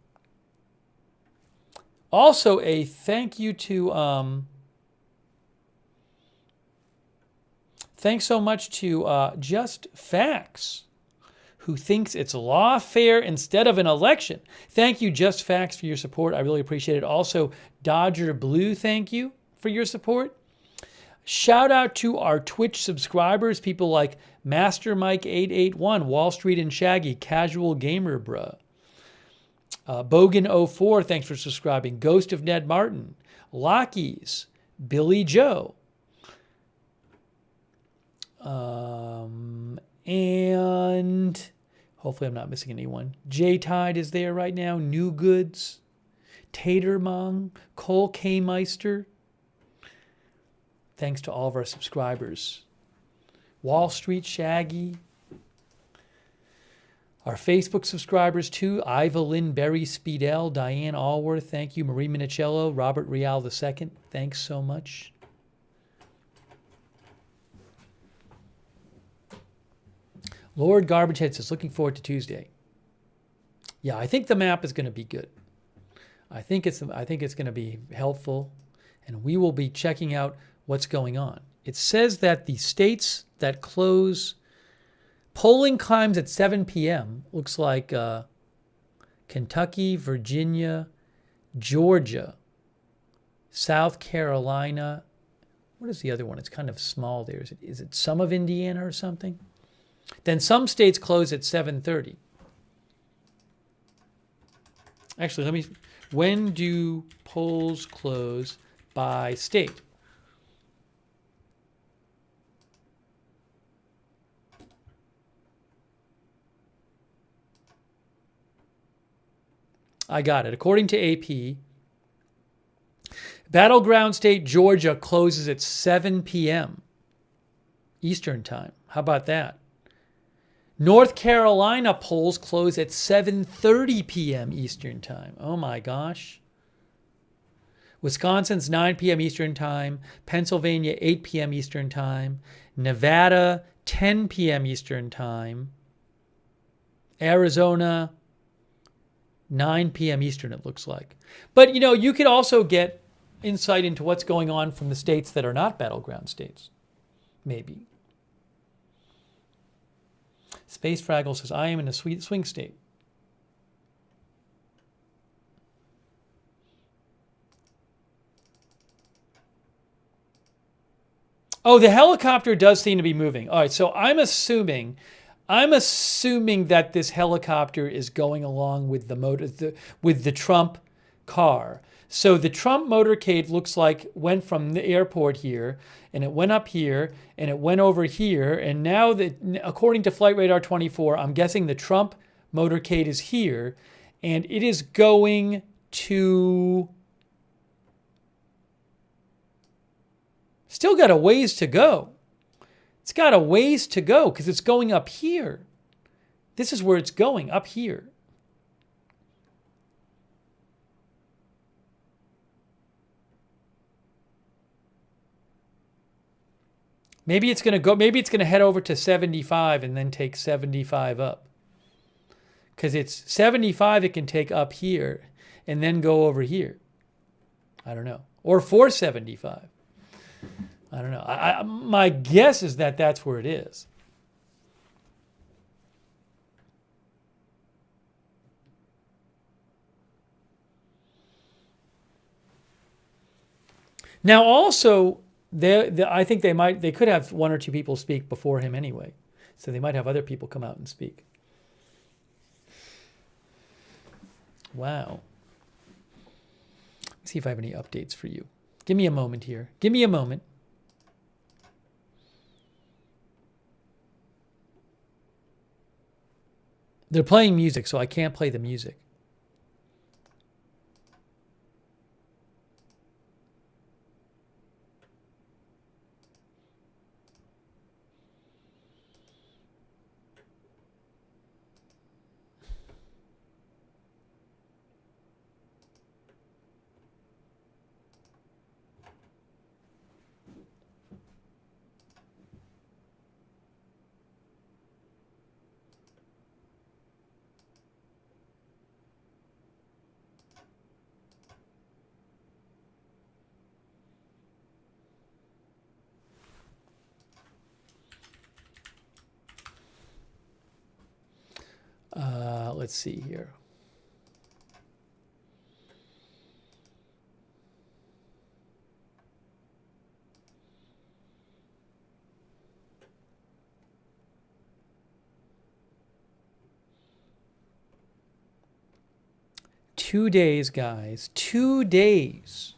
Speaker 1: Also, a thank you to thanks so much to Just Facts, who thinks it's lawfare instead of an election. Thank you, Just Facts, for your support. I really appreciate it. Also, Dodger Blue, thank you for your support. Shout out to our Twitch subscribers, people like Master Mike 881, Wall Street and Shaggy, Casual Gamer Bruh. Bogan 04, thanks for subscribing. Ghost of Ned Martin, Lockies, Billy Joe. And hopefully I'm not missing anyone. J-Tide is there right now. New Goods. Tatermong. Cole K. Meister. Thanks to all of our subscribers. Wall Street Shaggy. Our Facebook subscribers too. Iva Lynn Berry Speedell. Diane Allworth. Thank you. Marie Minicello. Robert Real II. Thanks so much. Lord Garbagehead says, looking forward to Tuesday. Yeah, I think the map is going to be good. I think it's going to be helpful, and we will be checking out what's going on. It says that the states that close, polling times at 7 p.m. looks like Kentucky, Virginia, Georgia, South Carolina. What is the other one? It's kind of small there. Is it some of Indiana or something? Then some states close at 7:30. Actually, when do polls close by state? I got it. According to AP, battleground state Georgia closes at 7 p.m. Eastern time. How about that? North Carolina polls close at 7:30 p.m. Eastern time. Oh my gosh. Wisconsin's 9 p.m. Eastern time. Pennsylvania 8 p.m. Eastern time. Nevada 10 p.m. Eastern time. Arizona 9 p.m. Eastern, it looks like. But, you know, you could also get insight into what's going on from the states that are not battleground states. Maybe. Space Fraggle says, I am in a sweet swing state. Oh, the helicopter does seem to be moving. All right, so I'm assuming that this helicopter is going along with the Trump car. So the Trump motorcade looks like went from the airport here, and it went up here, and it went over here, and now according to Flight Radar 24, I'm guessing the Trump motorcade is here, and it is going to... Still got a ways to go. It's got a ways to go because it's going up here. This is where it's going, up here. Maybe it's going to head over to 75 and then take 75 up. Because it's 75 it can take up here and then go over here. I don't know. Or 475. I don't know. My guess is that that's where it is. Now, also, I think they could have one or two people speak before him anyway, so they might have other people come out and speak. Wow. Let's see if I have any updates for you. Give me a moment here. Give me a moment. They're playing music, so I can't play the music. Let's see here. Two days, guys. 2 days.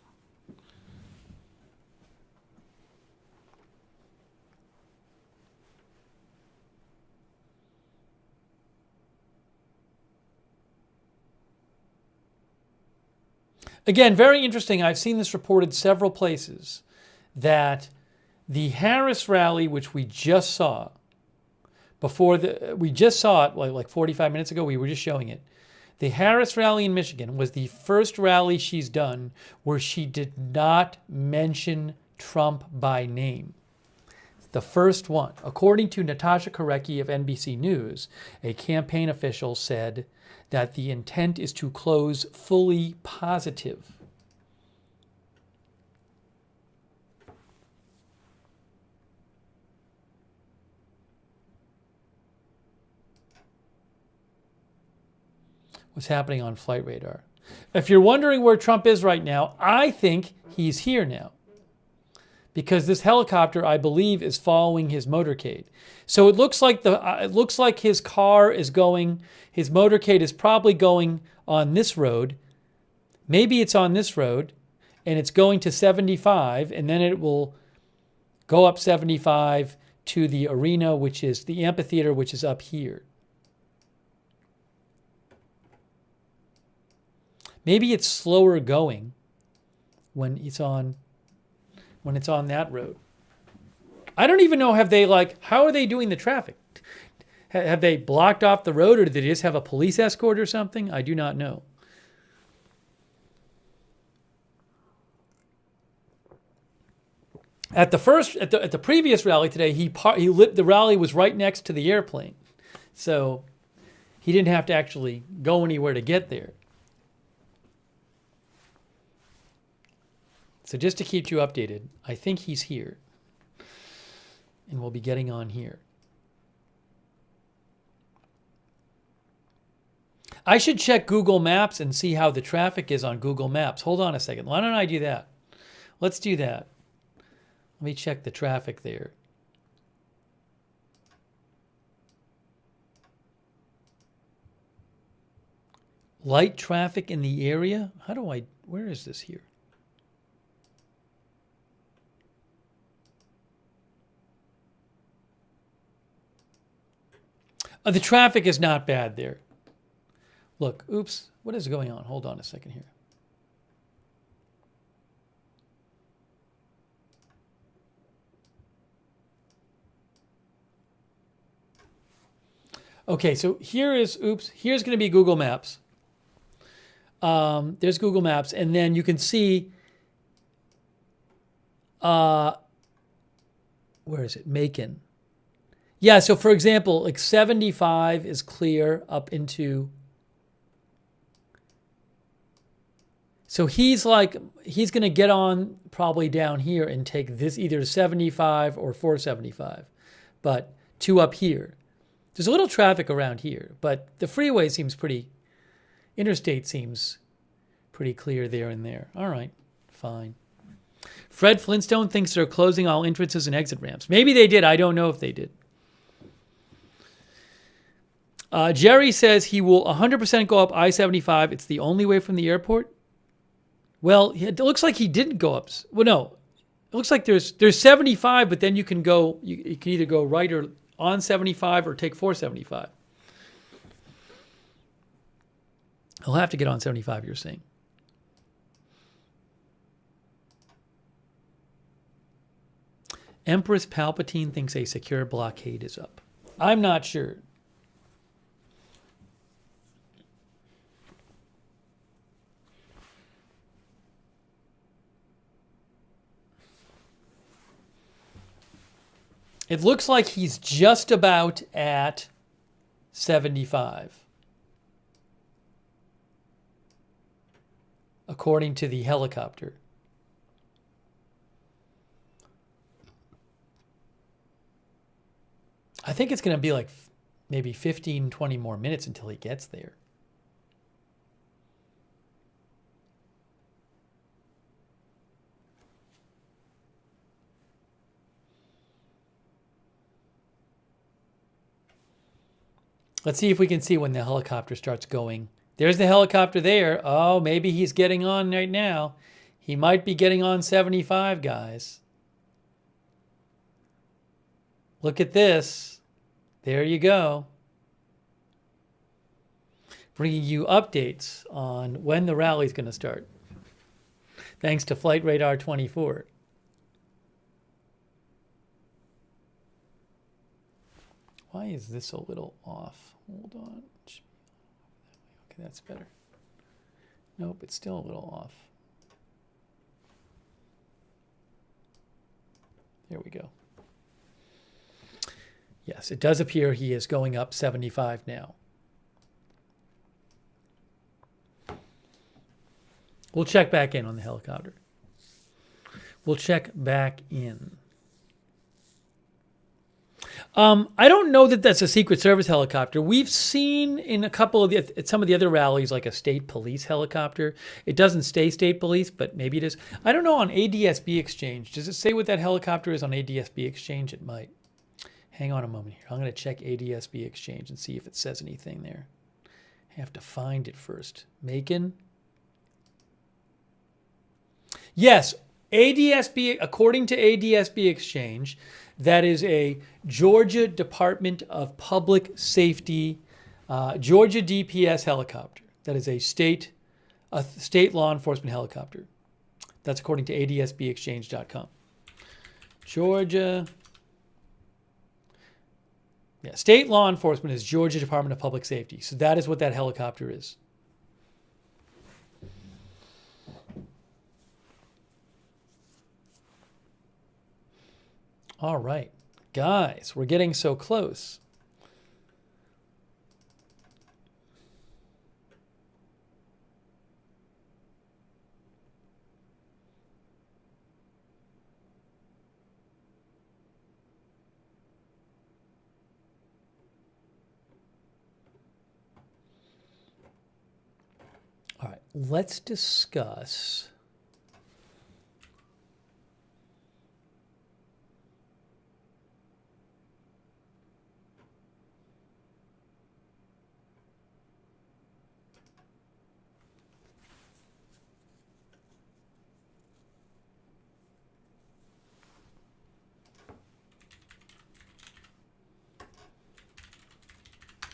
Speaker 1: Again, very interesting. I've seen this reported several places that the Harris rally, which we just saw we just saw it like 45 minutes ago. We were just showing it. The Harris rally in Michigan was the first rally she's done where she did not mention Trump by name. The first one. According to Natasha Korecki of NBC News, a campaign official said that the intent is to close fully positive. What's happening on flight radar? If you're wondering where Trump is right now, I think he's here now. Because this helicopter, I believe, is following his motorcade. So it looks like his car is going, his motorcade is probably going on this road. Maybe it's on this road, and it's going to 75, and then it will go up 75 to the arena, which is the amphitheater, which is up here. Maybe it's slower going when it's on that road. I don't even know, how are they doing the traffic? Have they blocked off the road, or do they just have a police escort or something? I do not know. At the previous rally today, the rally was right next to the airplane. So he didn't have to actually go anywhere to get there. So just to keep you updated, I think he's here. And we'll be getting on here. I should check Google Maps and see how the traffic is on Google Maps. Hold on a second. Why don't I do that? Let's do that. Let me check the traffic there. Light traffic in the area? Where is this here? The traffic is not bad there. Look, oops, what is going on? Hold on a second here. Okay, so here's going to be Google Maps. There's Google Maps, and then you can see, where is it? Macon. Yeah, so for example, like 75 is clear up into... So he's going to get on probably down here and take this either 75 or 475, but two up here. There's a little traffic around here, but the freeway seems interstate seems pretty clear there and there. All right, fine. Fred Flintstone thinks they're closing all entrances and exit ramps. Maybe they did. I don't know if they did. Jerry says he will 100% go up I-75. It's the only way from the airport. Well, it looks like he didn't go up. Well, no. It looks like there's 75, but then you can either go right or on 75 or take 475. He'll have to get on 75, you're saying. Empress Palpatine thinks a secure blockade is up. I'm not sure. It looks like he's just about at 75, according to the helicopter. I think it's going to be like maybe 15, 20 more minutes until he gets there. Let's see if we can see when the helicopter starts going. There's the helicopter there. Oh, maybe he's getting on right now. He might be getting on 75, guys. Look at this. There you go. Bringing you updates on when the rally's going to start. thanks to Flight Radar 24. Why is this a little off? Hold on. Okay, that's better. Nope, it's still a little off. There we go. Yes, it does appear he is going up 75 now. We'll check back in on the helicopter. We'll check back in. I don't know that that's a Secret Service helicopter. We've seen in a couple of some of the other rallies like a state police helicopter. It doesn't say state police, but maybe it is. I don't know on ADSB Exchange. Does it say what that helicopter is on ADSB Exchange? It might. Hang on a moment here. I'm going to check ADSB Exchange and see if it says anything there. I have to find it first. Macon. Yes, ADSB, according to ADSB Exchange, that is a Georgia Department of Public Safety, Georgia DPS helicopter. That is a state law enforcement helicopter. That's according to ADSBExchange.com. Georgia. Yeah, state law enforcement is Georgia Department of Public Safety. So that is what that helicopter is. All right, guys, we're getting so close. All right, let's discuss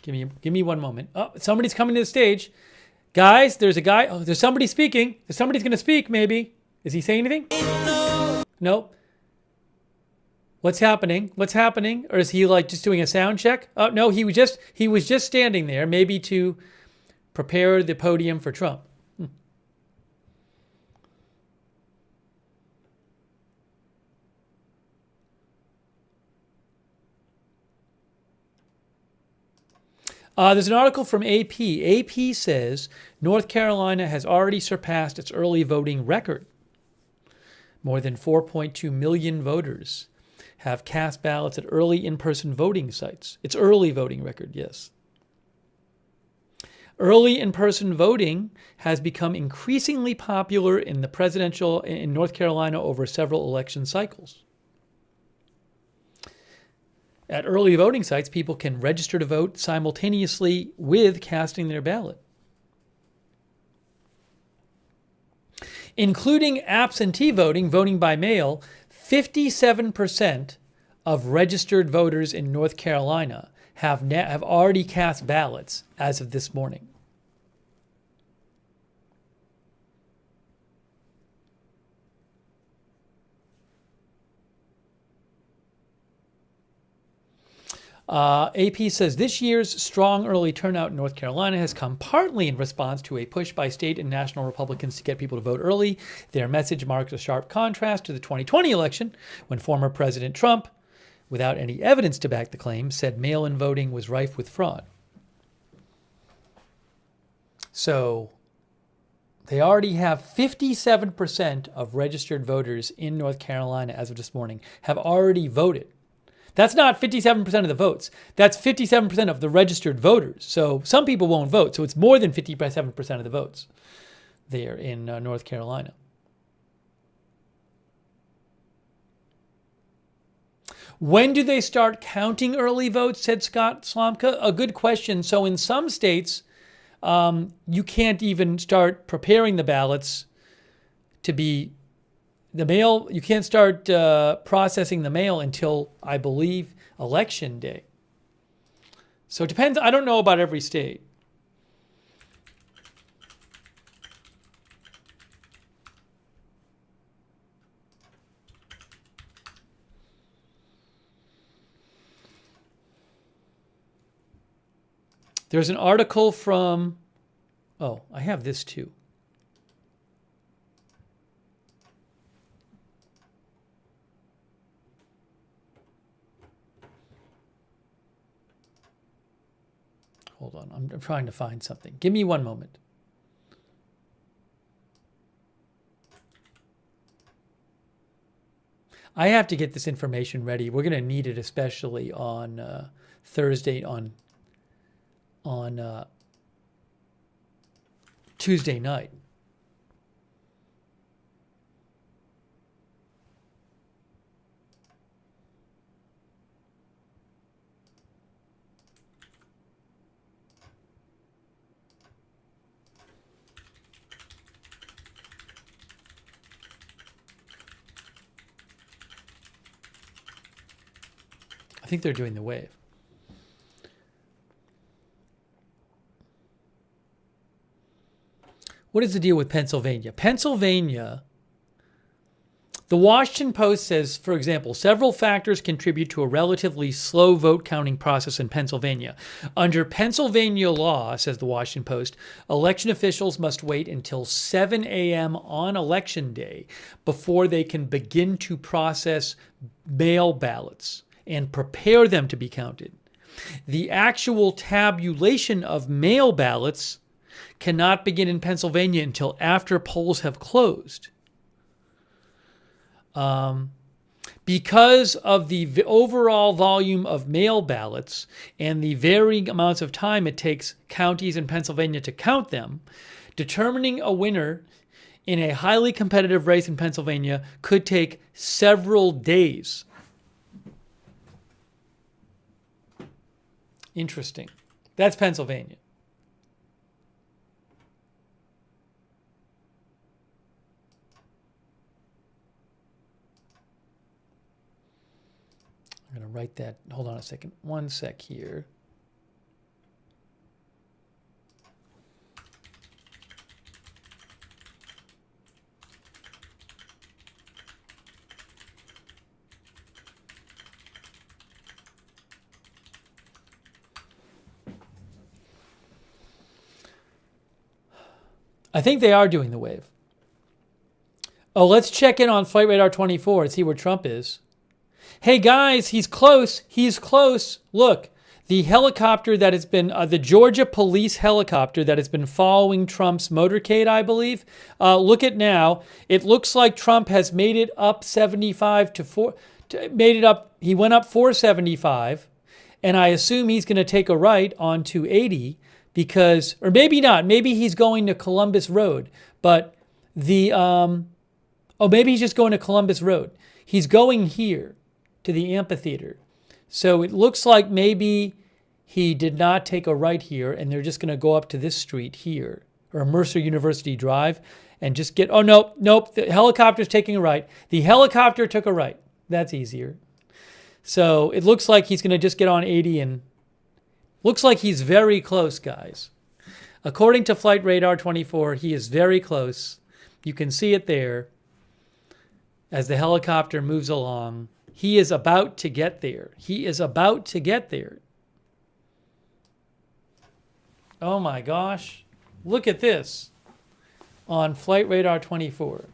Speaker 1: Give me one moment. Oh, somebody's coming to the stage. Guys, there's a guy. Oh, there's somebody speaking. Somebody's going to speak, maybe. Is he saying anything? No. What's happening? What's happening? Or is he like just doing a sound check? Oh, no, he was just standing there, maybe to prepare the podium for Trump. There's an article from AP. AP says North Carolina has already surpassed its early voting record. More than 4.2 million voters have cast ballots at early in-person voting sites. It's early voting record, yes. Early in-person voting has become increasingly popular in the presidential in North Carolina over several election cycles. At early voting sites, people can register to vote simultaneously with casting their ballot. Including absentee voting, voting by mail, 57% of registered voters in North Carolina have already cast ballots as of this morning. AP says this year's strong early turnout in North Carolina has come partly in response to a push by state and national Republicans to get people to vote early. Their message marks a sharp contrast to the 2020 election, when former President Trump, without any evidence to back the claim, said mail-in voting was rife with fraud. So they already have 57% of registered voters in North Carolina as of this morning have already voted. That's not 57% of the votes. That's 57% of the registered voters. So some people won't vote. So it's more than 57% of the votes there in North Carolina. When do they start counting early votes, said Scott Slomka? A good question. So in some states, you can't even start preparing the ballots to be the mail. You can't start processing the mail until, I believe, election day. So it depends. I don't know about every state. There's an article from, oh, I have this too. Hold on, I'm trying to find something. Give me one moment. I have to get this information ready. We're going to need it, especially on Thursday, on Tuesday night. I think they're doing the wave. What is the deal with Pennsylvania? Pennsylvania, the Washington Post says, for example, several factors contribute to a relatively slow vote counting process in Pennsylvania. Under Pennsylvania law, says the Washington Post, election officials must wait until 7 a.m. on election day before they can begin to process mail ballots and prepare them to be counted. The actual tabulation of mail ballots cannot begin in Pennsylvania until after polls have closed. Because of the overall volume of mail ballots and the varying amounts of time it takes counties in Pennsylvania to count them, determining a winner in a highly competitive race in Pennsylvania could take several days. Interesting. That's Pennsylvania. I'm going to write that. Hold on a second. One sec here. I think they are doing the wave. Oh, let's check in on Flight Radar 24 and see where Trump is. Hey guys, he's close. He's close. Look, the helicopter that has been, the Georgia police helicopter that has been following Trump's motorcade, I believe. Look at now. It looks like Trump has made it up 75 to 4. Made it up. He went up 475. And I assume he's going to take a right onto 80 because, or maybe not. Maybe he's going to Columbus Road. But the, maybe he's just going to Columbus Road. He's going here to the amphitheater. So it looks like maybe he did not take a right here and they're just going to go up to this street here, or Mercer University Drive, and just get, oh, nope, the helicopter's taking a right. The helicopter took a right. That's easier. So it looks like he's going to just get on 80 and looks like he's very close, guys. According to Flight Radar 24, he is very close. You can see it there as the helicopter moves along. He is about to get there. He is about to get there. Oh my gosh. Look at this on Flight Radar 24.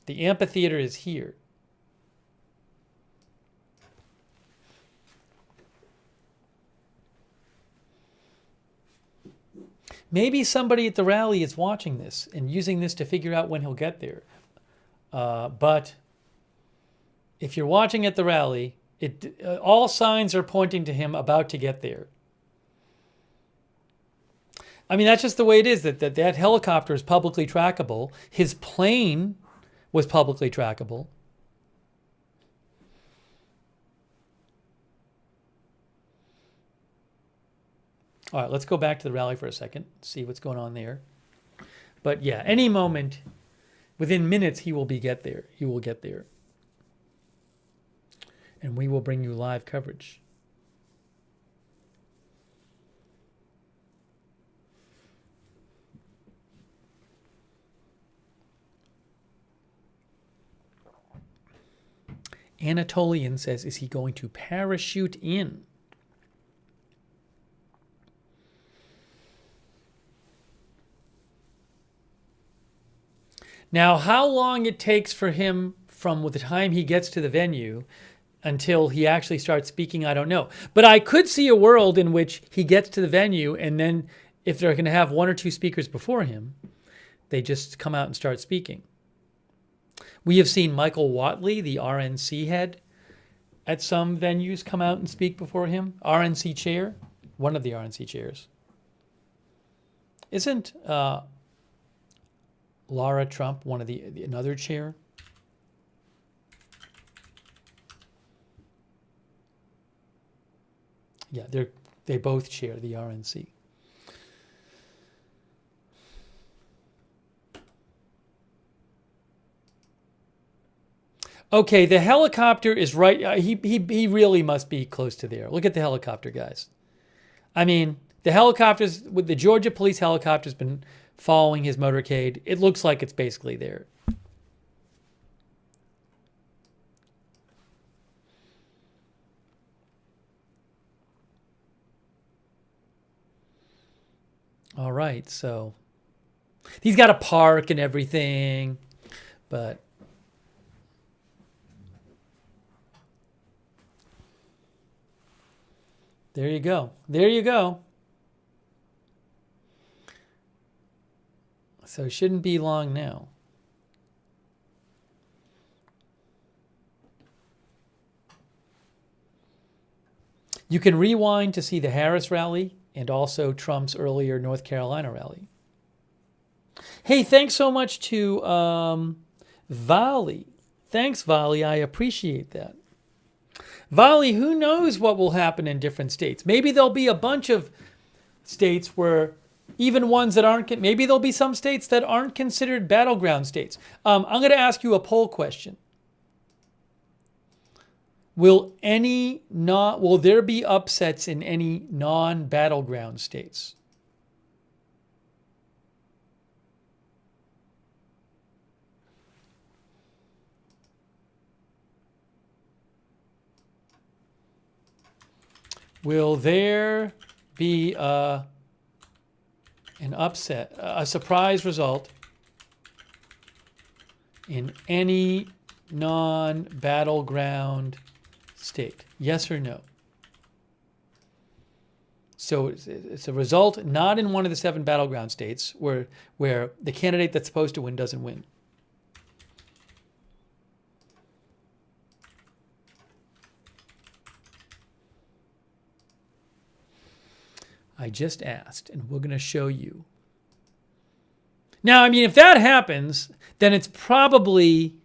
Speaker 1: The amphitheater is here. Maybe somebody at the rally is watching this and using this to figure out when he'll get there. But if you're watching at the rally, all signs are pointing to him about to get there. I mean, that's just the way it is, that helicopter is publicly trackable. His plane was publicly trackable. All right, let's go back to the rally for a second, see what's going on there. But yeah, any moment, within minutes, he will get there. He will get there. And we will bring you live coverage. Anatolian says, is he going to parachute in? Now, how long it takes for him from the time he gets to the venue until he actually starts speaking, I don't know. But I could see a world in which he gets to the venue, and then if they're going to have one or two speakers before him, they just come out and start speaking. We have seen Michael Whatley, the RNC head, at some venues come out and speak before him. RNC chair, one of the RNC chairs. Isn't Laura Trump one of the another chair? Yeah, they both chair the RNC. Okay, the helicopter is right. He really must be close to there. Look at the helicopter, guys. I mean, the helicopters, with the Georgia police helicopter's been following his motorcade. It looks like it's basically there. All right, so he's got a park and everything, but there you go. There you go. So it shouldn't be long now. You can rewind to see the Harris rally and also Trump's earlier North Carolina rally. Hey, thanks so much to Vali. Thanks, Vali. I appreciate that. Vali, who knows what will happen in different states? Maybe there'll be a bunch of states where even ones that aren't, maybe there'll be some states that aren't considered battleground states. I'm going to ask you a poll question. Will there be upsets in any non-battleground states? Will there be an upset, a surprise result in any non-battleground state? Yes or no? So it's a result not in one of the 7 battleground states where the candidate that's supposed to win doesn't win. I just asked, and we're going to show you. Now, I mean, if that happens, then it's probably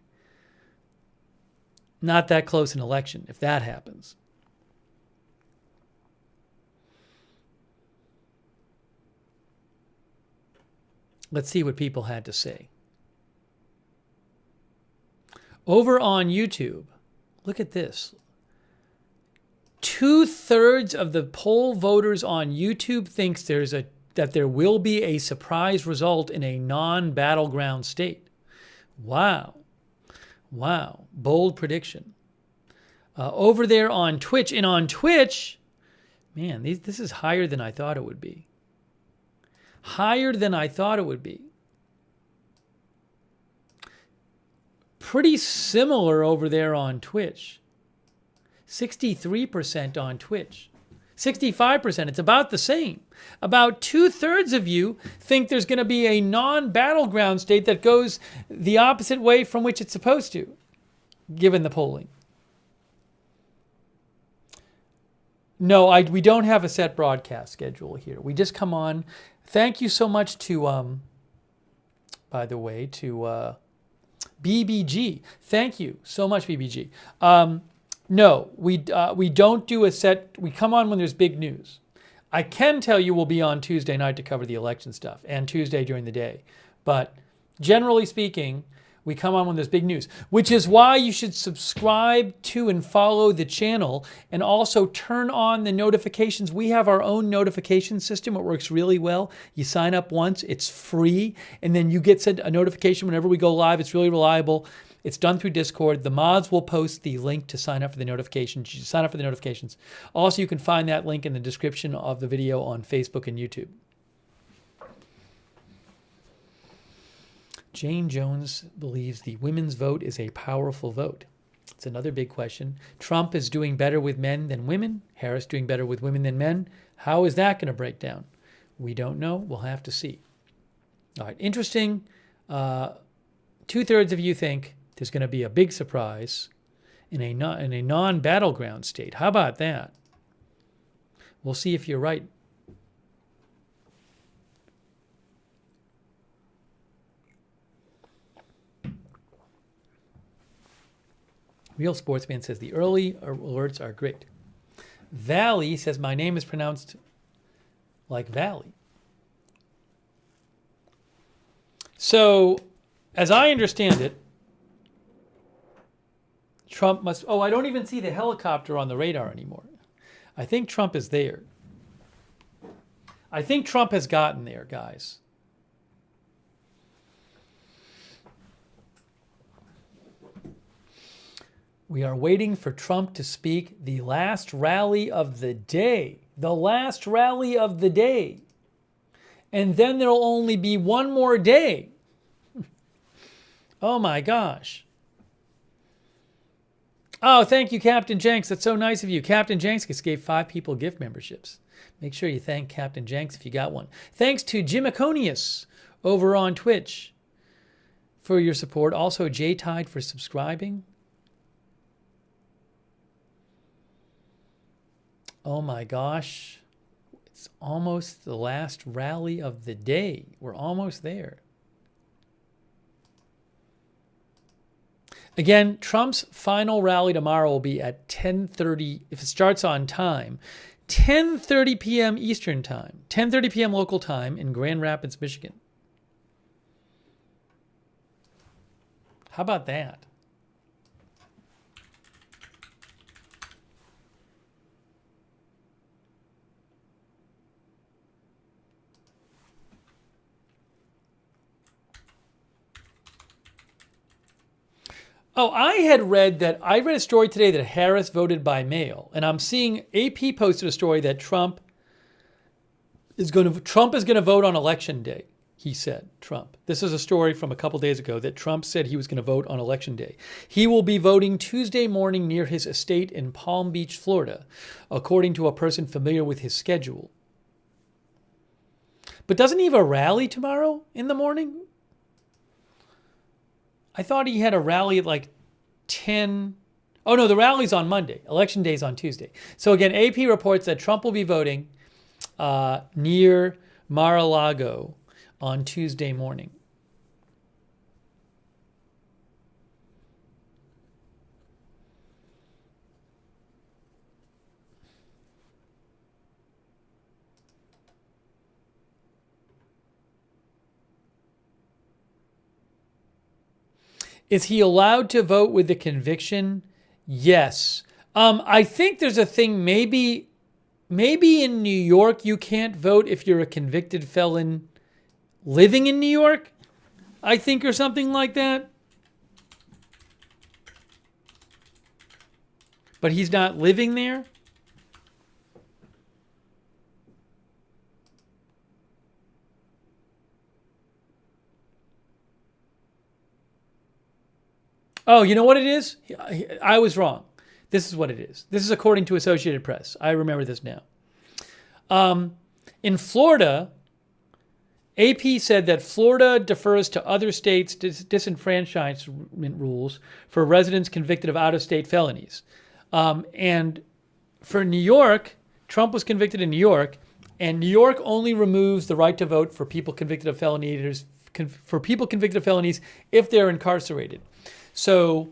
Speaker 1: not that close an election, if that happens. Let's see what people had to say. Over on YouTube, look at this. 2/3 of the poll voters on YouTube thinks that there will be a surprise result in a non-battleground state. Wow. Wow. Bold prediction. Over there on Twitch, and on Twitch, man, this is higher than I thought it would be. Higher than I thought it would be. Pretty similar over there on Twitch. 63% on Twitch. 65%. It's about the same. About 2/3 of you think there's going to be a non-battleground state that goes the opposite way from which it's supposed to, given the polling. No, we don't have a set broadcast schedule here. We just come on. Thank you so much to, by the way, to BBG. Thank you so much, BBG. No, we don't do a set. We come on when there's big news. I can tell you we'll be on Tuesday night to cover the election stuff and Tuesday during the day. But generally speaking, we come on when there's big news, which is why you should subscribe to and follow the channel and also turn on the notifications. We have our own notification system. It works really well. You sign up once, it's free, and then you get sent a notification whenever we go live. It's really reliable. It's done through Discord. The mods will post the link to sign up for the notifications. You sign up for the notifications. Also, you can find that link in the description of the video on Facebook and YouTube. Jane Jones believes the women's vote is a powerful vote. It's another big question. Trump is doing better with men than women. Harris doing better with women than men. How is that going to break down? We don't know. We'll have to see. All right, interesting. 2/3 of you think there's going to be a big surprise in a non-battleground state. How about that? We'll see if you're right. Real Sportsman says the early alerts are great. Valley says my name is pronounced like Valley. So, as I understand it, Trump must... Oh, I don't even see the helicopter on the radar anymore. I think Trump is there. I think Trump has gotten there, guys. We are waiting for Trump to speak the last rally of the day. The last rally of the day. And then there'll only be one more day. Oh my gosh. Oh, thank you, Captain Jenks. That's so nice of you. Captain Jenks just gave 5 people gift memberships. Make sure you thank Captain Jenks if you got one. Thanks to Jim Iconius over on Twitch for your support. Also, J-Tide for subscribing. Oh my gosh. It's almost the last rally of the day. We're almost there. Again, Trump's final rally tomorrow will be at 10:30, if it starts on time, 10:30 p.m. Eastern Time, 10:30 p.m. local time in Grand Rapids, Michigan. How about that? Oh, I read a story today that Harris voted by mail, and I'm seeing AP posted a story that Trump is going to vote on election day. He said, Trump. This is a story from a couple days ago that Trump said he was going to vote on election day. He will be voting Tuesday morning near his estate in Palm Beach, Florida, according to a person familiar with his schedule. But doesn't he have a rally tomorrow in the morning? I thought he had a rally at like 10. Oh, no, the rally's on Monday. Election day's on Tuesday. So again, AP reports that Trump will be voting near Mar-a-Lago on Tuesday morning. Is he allowed to vote with the conviction? Yes. I think there's a thing, maybe in New York you can't vote if you're a convicted felon living in New York, I think, or something like that. But he's not living there? Oh, you know what it is? I was wrong. This is what it is. This is according to Associated Press. I remember this now. In Florida, AP said that Florida defers to other states' disenfranchisement rules for residents convicted of out-of-state felonies. And for New York, Trump was convicted in New York, and New York only removes the right to vote for people convicted of felonies if they're incarcerated. So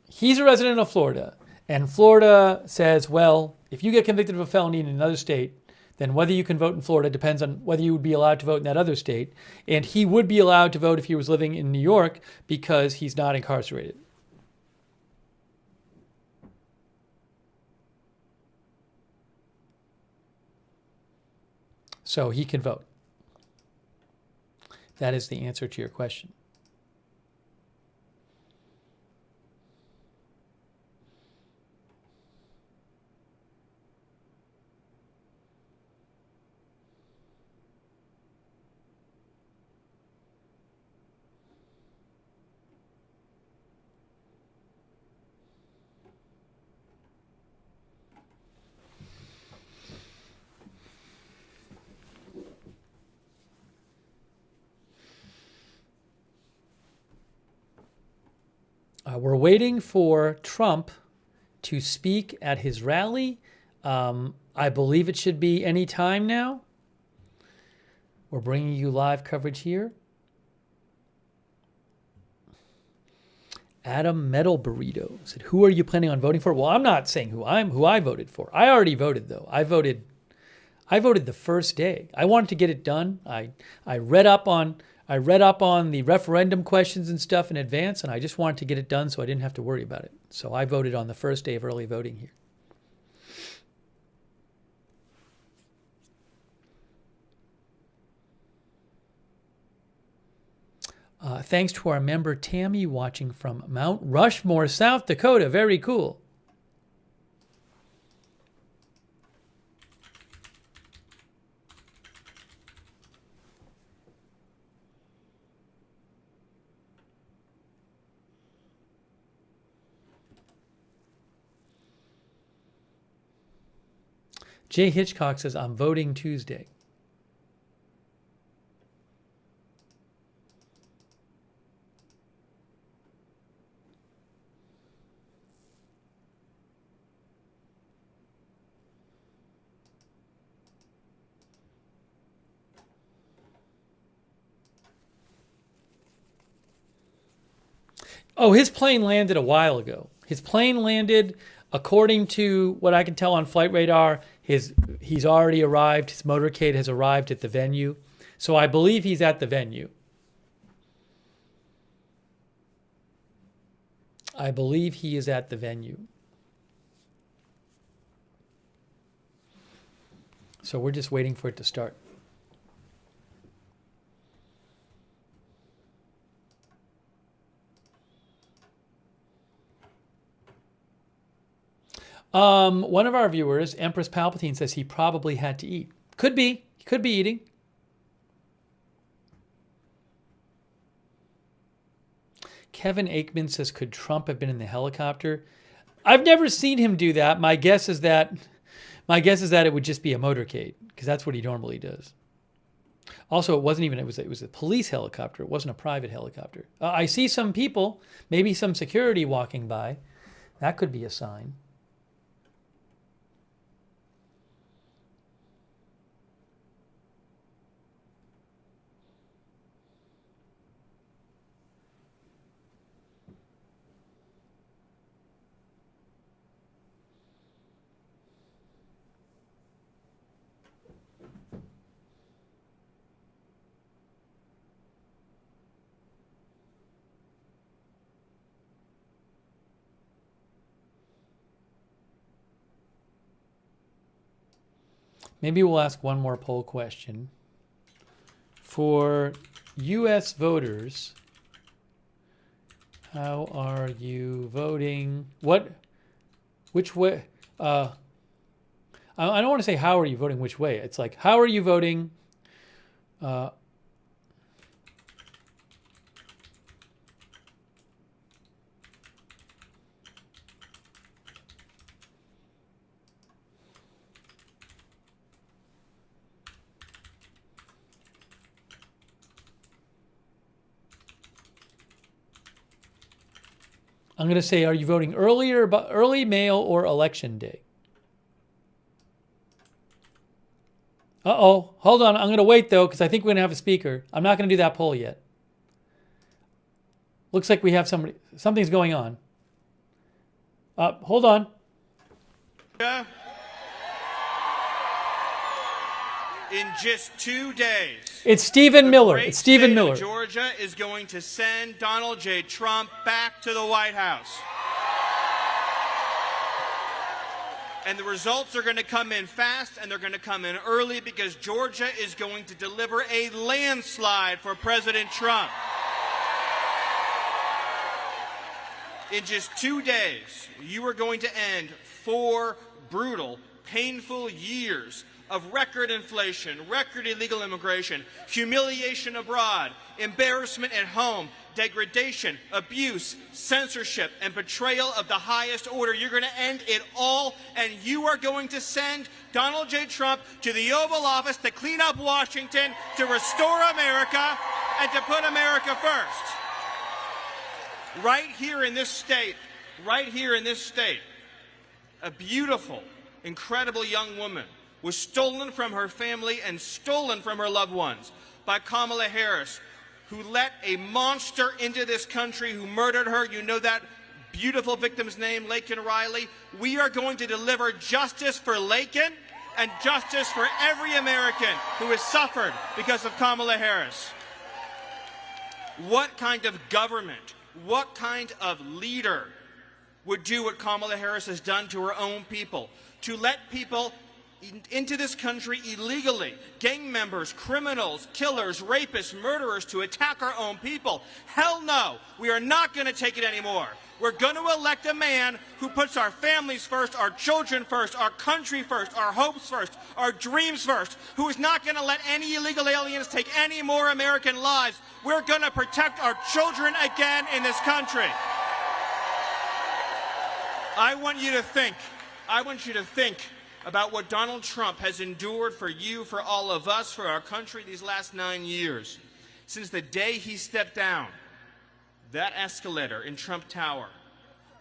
Speaker 1: he's a resident of Florida, and Florida says, well, if you get convicted of a felony in another state, then whether you can vote in Florida depends on whether you would be allowed to vote in that other state. And he would be allowed to vote if he was living in New York because he's not incarcerated. So he can vote. That is the answer to your question. We're waiting for Trump to speak at his rally. I believe it should be any time now. We're bringing you live coverage here. Adam Metal Burrito said, "Who are you planning on voting for?" Well, I'm not saying who I voted for. I already voted though. I voted the first day. I wanted to get it done. I read up on the referendum questions and stuff in advance, and I just wanted to get it done so I didn't have to worry about it. So I voted on the first day of early voting here. Thanks to our member Tammy watching from Mount Rushmore, South Dakota. Very cool. Jay Hitchcock says, "I'm voting Tuesday." Oh, his plane landed a while ago. His plane landed, according to what I can tell on flight radar, he's already arrived. His motorcade has arrived at the venue. So I believe he's at the venue. I believe he is at the venue. So we're just waiting for it to start. One of our viewers, Empress Palpatine, says he probably had to eat. Could be. He could be eating. Kevin Aikman says, could Trump have been in the helicopter? I've never seen him do that. My guess is that it would just be a motorcade, because that's what he normally does. Also, it was a police helicopter. It wasn't a private helicopter. I see some people, maybe some security walking by. That could be a sign. Maybe we'll ask one more poll question. For U.S. voters, how are you voting? Which way? I don't want to say how are you voting which way. It's like, how are you voting? I'm going to say, are you voting early mail or election day? Uh-oh. Hold on. I'm going to wait, though, because I think we're going to have a speaker. I'm not going to do that poll yet. Looks like we have something's going on. Hold on.
Speaker 9: In just 2 days,
Speaker 1: it's Stephen Miller. It's Stephen Miller.
Speaker 9: Georgia is going to send Donald J. Trump back to the White House. And the results are going to come in fast, and they're going to come in early, because Georgia is going to deliver a landslide for President Trump. In just 2 days, you are going to end 4 brutal, painful years of record inflation, record illegal immigration, humiliation abroad, embarrassment at home, degradation, abuse, censorship, and betrayal of the highest order. You're going to end it all, and you are going to send Donald J. Trump to the Oval Office to clean up Washington, to restore America, and to put America first. right here in this state, a beautiful, incredible young woman was stolen from her family and stolen from her loved ones by Kamala Harris, who let a monster into this country who murdered her. You know that beautiful victim's name, Laken Riley. We are going to deliver justice for Laken and justice for every American who has suffered because of Kamala Harris. What kind of government, what kind of leader would do what Kamala Harris has done to her own people? To let people into this country illegally, gang members, criminals, killers, rapists, murderers, to attack our own people. Hell no, we are not going to take it anymore. We're going to elect a man who puts our families first, our children first, our country first, our hopes first, our dreams first, who is not going to let any illegal aliens take any more American lives. We're going to protect our children again in this country. I want you to think about what Donald Trump has endured for you, for all of us, for our country these last 9 years. Since the day he stepped down that escalator in Trump Tower,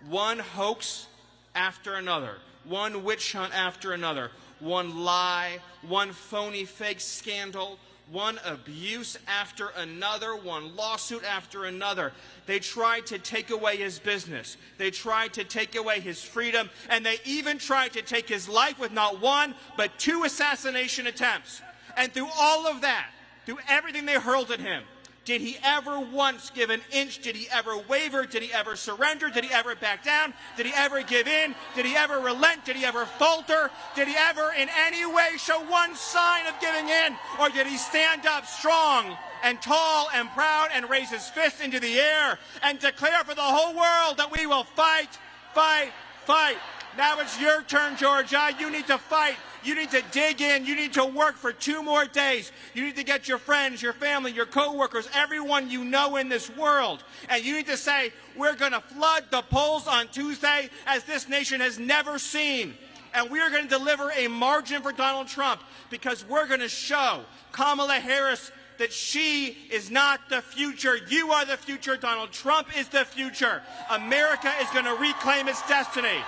Speaker 9: one hoax after another, one witch hunt after another, one lie, one phony fake scandal, one abuse after another, one lawsuit after another. They tried to take away his business. They tried to take away his freedom, and they even tried to take his life with not one, but 2 assassination attempts. And through all of that, through everything they hurled at him, did he ever once give an inch? Did he ever waver? Did he ever surrender? Did he ever back down? Did he ever give in? Did he ever relent? Did he ever falter? Did he ever in any way show one sign of giving in? Or did he stand up strong and tall and proud and raise his fist into the air and declare for the whole world that we will fight, fight, fight? Now it's your turn, Georgia. You need to fight. You need to dig in. You need to work for 2 more days. You need to get your friends, your family, your coworkers, everyone you know in this world. And you need to say, we're going to flood the polls on Tuesday as this nation has never seen. And we are going to deliver a margin for Donald Trump because we're going to show Kamala Harris that she is not the future. You are the future. Donald Trump is the future. America is going to reclaim its destiny.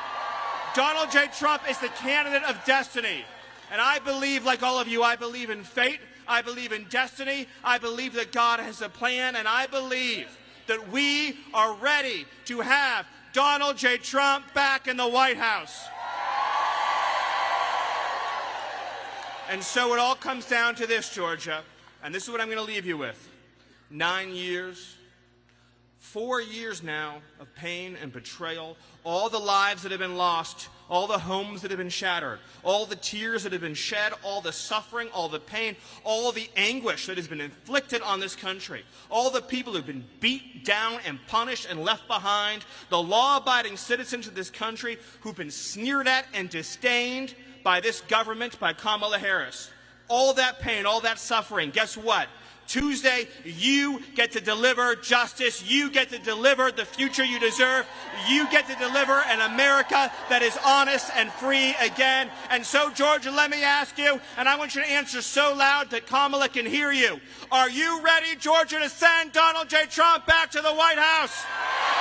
Speaker 9: Donald J. Trump is the candidate of destiny. And I believe, like all of you, I believe in fate. I believe in destiny. I believe that God has a plan. And I believe that we are ready to have Donald J. Trump back in the White House. And so it all comes down to this, Georgia. And this is what I'm going to leave you with. 9 years. 4 years now of pain and betrayal, all the lives that have been lost, all the homes that have been shattered, all the tears that have been shed, all the suffering, all the pain, all the anguish that has been inflicted on this country, all the people who have been beat down and punished and left behind, the law-abiding citizens of this country who've been sneered at and disdained by this government, by Kamala Harris. All that pain, all that suffering, guess what? Tuesday, you get to deliver justice. You get to deliver the future you deserve. You get to deliver an America that is honest and free again. And so, Georgia, let me ask you, and I want you to answer so loud that Kamala can hear you. Are you ready, Georgia, to send Donald J. Trump back to the White House?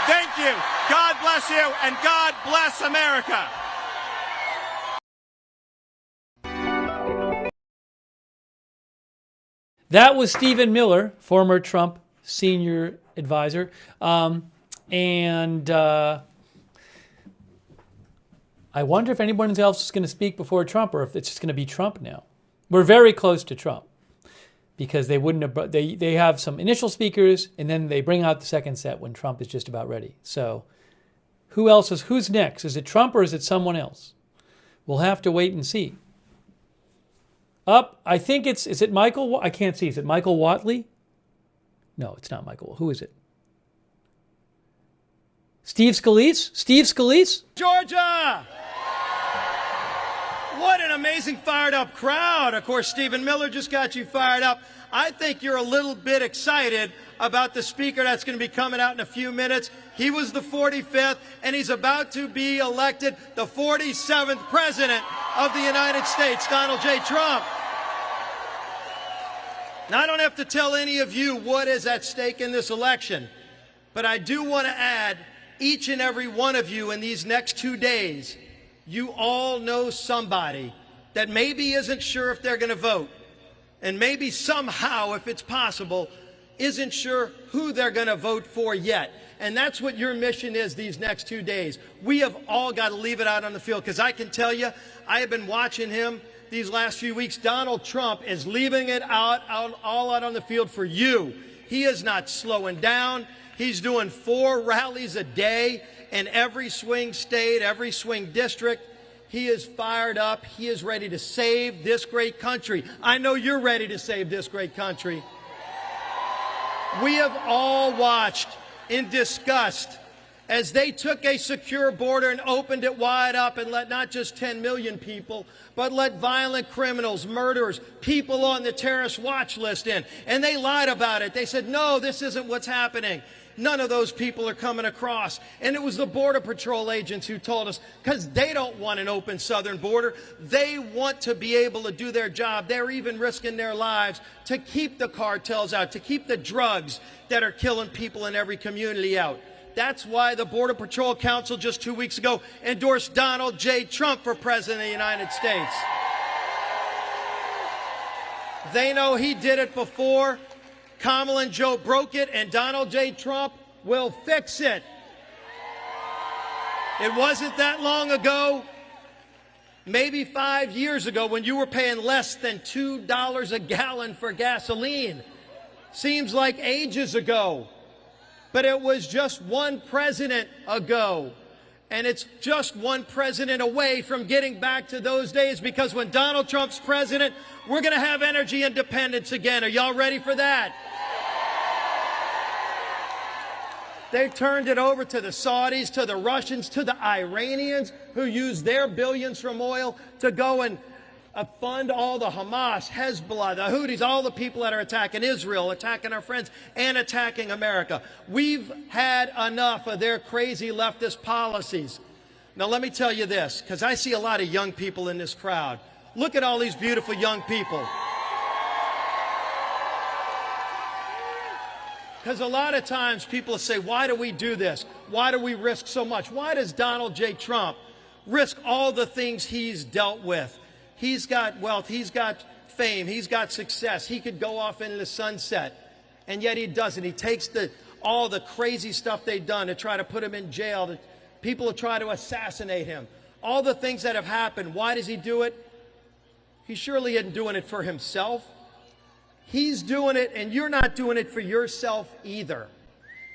Speaker 9: Thank you. God bless you, and God bless America.
Speaker 1: That was Stephen Miller, former Trump senior advisor. I wonder if anyone else is going to speak before Trump or if it's just going to be Trump now. We're very close to Trump because they wouldn't have, they have some initial speakers and then they bring out the second set when Trump is just about ready. So who's next? Is it Trump or is it someone else? We'll have to wait and see. I think is it Michael? I can't see. Is it Michael Whatley? No, it's not Michael. Who is it? Steve Scalise? Steve Scalise?
Speaker 10: Georgia! What an amazing fired up crowd. Of course, Stephen Miller just got you fired up. I think you're a little bit excited about the speaker that's going to be coming out in a few minutes. He was the 45th, and he's about to be elected the 47th president of the United States, Donald J. Trump. Now, I don't have to tell any of you what is at stake in this election. But I do want to add, each and every one of you in these next 2 days, you all know somebody that maybe isn't sure if they're going to vote, and maybe somehow, if it's possible, isn't sure who they're going to vote for yet. And that's what your mission is these next 2 days. We have all got to leave it out on the field, because I can tell you, I have been watching him these last few weeks. Donald Trump is leaving it all out on the field for you. He is not slowing down. He's doing 4 rallies a day in every swing state, every swing district. He is fired up. He is ready to save this great country. I know you're ready to save this great country. We have all watched in disgust as they took a secure border and opened it wide up and let not just 10 million people, but let violent criminals, murderers, people on the terrorist watch list in. And they lied about it. They said, no, this isn't what's happening. None of those people are coming across. And it was the Border Patrol agents who told us, because they don't want an open southern border. They want to be able to do their job. They're even risking their lives to keep the cartels out, to keep the drugs that are killing people in every community out. That's why the Border Patrol Council just 2 weeks ago endorsed Donald J. Trump for President of the United States. They know he did it before. Kamala and Joe broke it, and Donald J. Trump will fix it. It wasn't that long ago, maybe 5 years ago, when you were paying less than $2 a gallon for gasoline. Seems like ages ago, but it was just one president ago. And it's just one president away from getting back to those days, because when Donald Trump's president, we're going to have energy independence again. Are y'all ready for that? They turned it over to the Saudis, to the Russians, to the Iranians, who use their billions from oil to go and fund all the Hamas, Hezbollah, the Houthis, all the people that are attacking Israel, attacking our friends, and attacking America. We've had enough of their crazy leftist policies. Now, let me tell you this, because I see a lot of young people in this crowd. Look at all these beautiful young people. Because a lot of times people say, why do we do this? Why do we risk so much? Why does Donald J. Trump risk all the things he's dealt with? He's got wealth, he's got fame, he's got success. He could go off into the sunset, and yet he doesn't. He takes all the crazy stuff they've done to try to put him in jail. People try to assassinate him. All the things that have happened, why does he do it? He surely isn't doing it for himself. He's doing it, and you're not doing it for yourself either.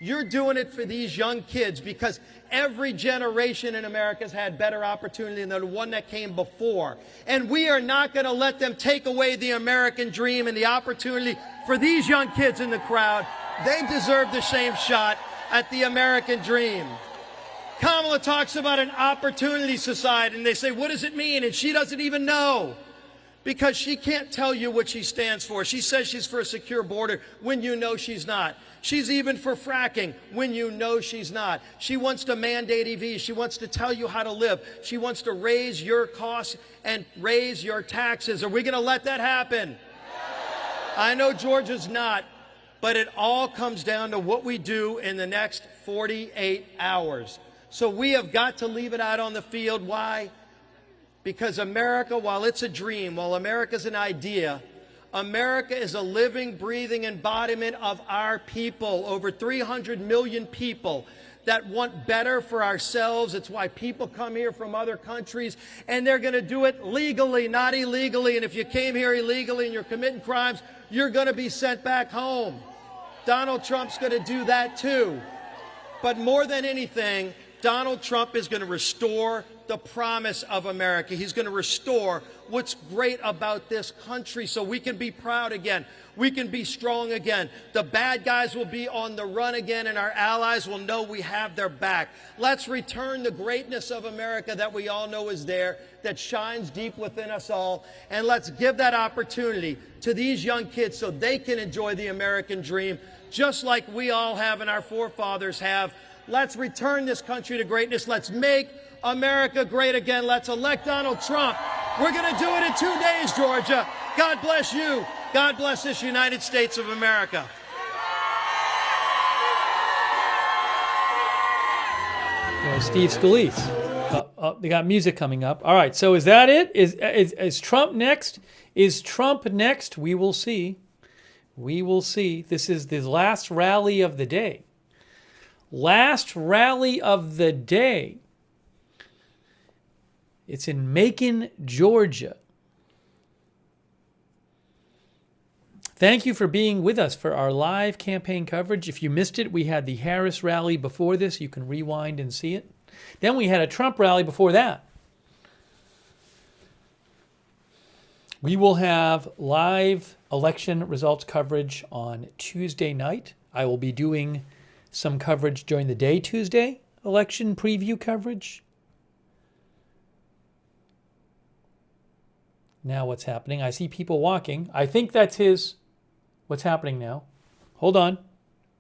Speaker 10: You're doing it for these young kids, because every generation in America has had better opportunity than the one that came before. And we are not going to let them take away the American dream and the opportunity for these young kids in the crowd. They deserve the same shot at the American dream. Kamala talks about an opportunity society, and they say, what does it mean? And she doesn't even know, because she can't tell you what she stands for. She says she's for a secure border when you know she's not. She's even for fracking when you know she's not. She wants to mandate EVs. She wants to tell you how to live. She wants to raise your costs and raise your taxes. Are we going to let that happen? I know Georgia's not, but it all comes down to what we do in the next 48 hours. So we have got to leave it out on the field. Why? Because America, while it's a dream, while America's an idea, America is a living, breathing embodiment of our people. Over 300 million people that want better for ourselves. It's why people come here from other countries, and they're going to do it legally, not illegally. And if you came here illegally and you're committing crimes, you're going to be sent back home. Donald Trump's going to do that too. But more than anything, Donald Trump is going to restore the promise of America. He's going to restore what's great about this country so we can be proud again. We can be strong again. The bad guys will be on the run again, and our allies will know we have their back. Let's return the greatness of America that we all know is there, that shines deep within us all, and let's give that opportunity to these young kids so they can enjoy the American dream just like we all have and our forefathers have. Let's return this country to greatness. Let's make America great again. Let's elect Donald Trump. We're going to do it in 2 days, Georgia. God bless you. God bless this United States of America.
Speaker 1: Steve Scalise. They got music coming up. All right, so is that it? Is Trump next? Is Trump next? We will see. We will see. This is the last rally of the day. Last rally of the day. It's in Macon, Georgia. Thank you for being with us for our live campaign coverage. If you missed it, we had the Harris rally before this. You can rewind and see it. Then we had a Trump rally before that. We will have live election results coverage on Tuesday night. I will be doing some coverage during the day Tuesday, election preview coverage. Now what's happening? I see people walking. I think that's his... What's happening now? Hold on.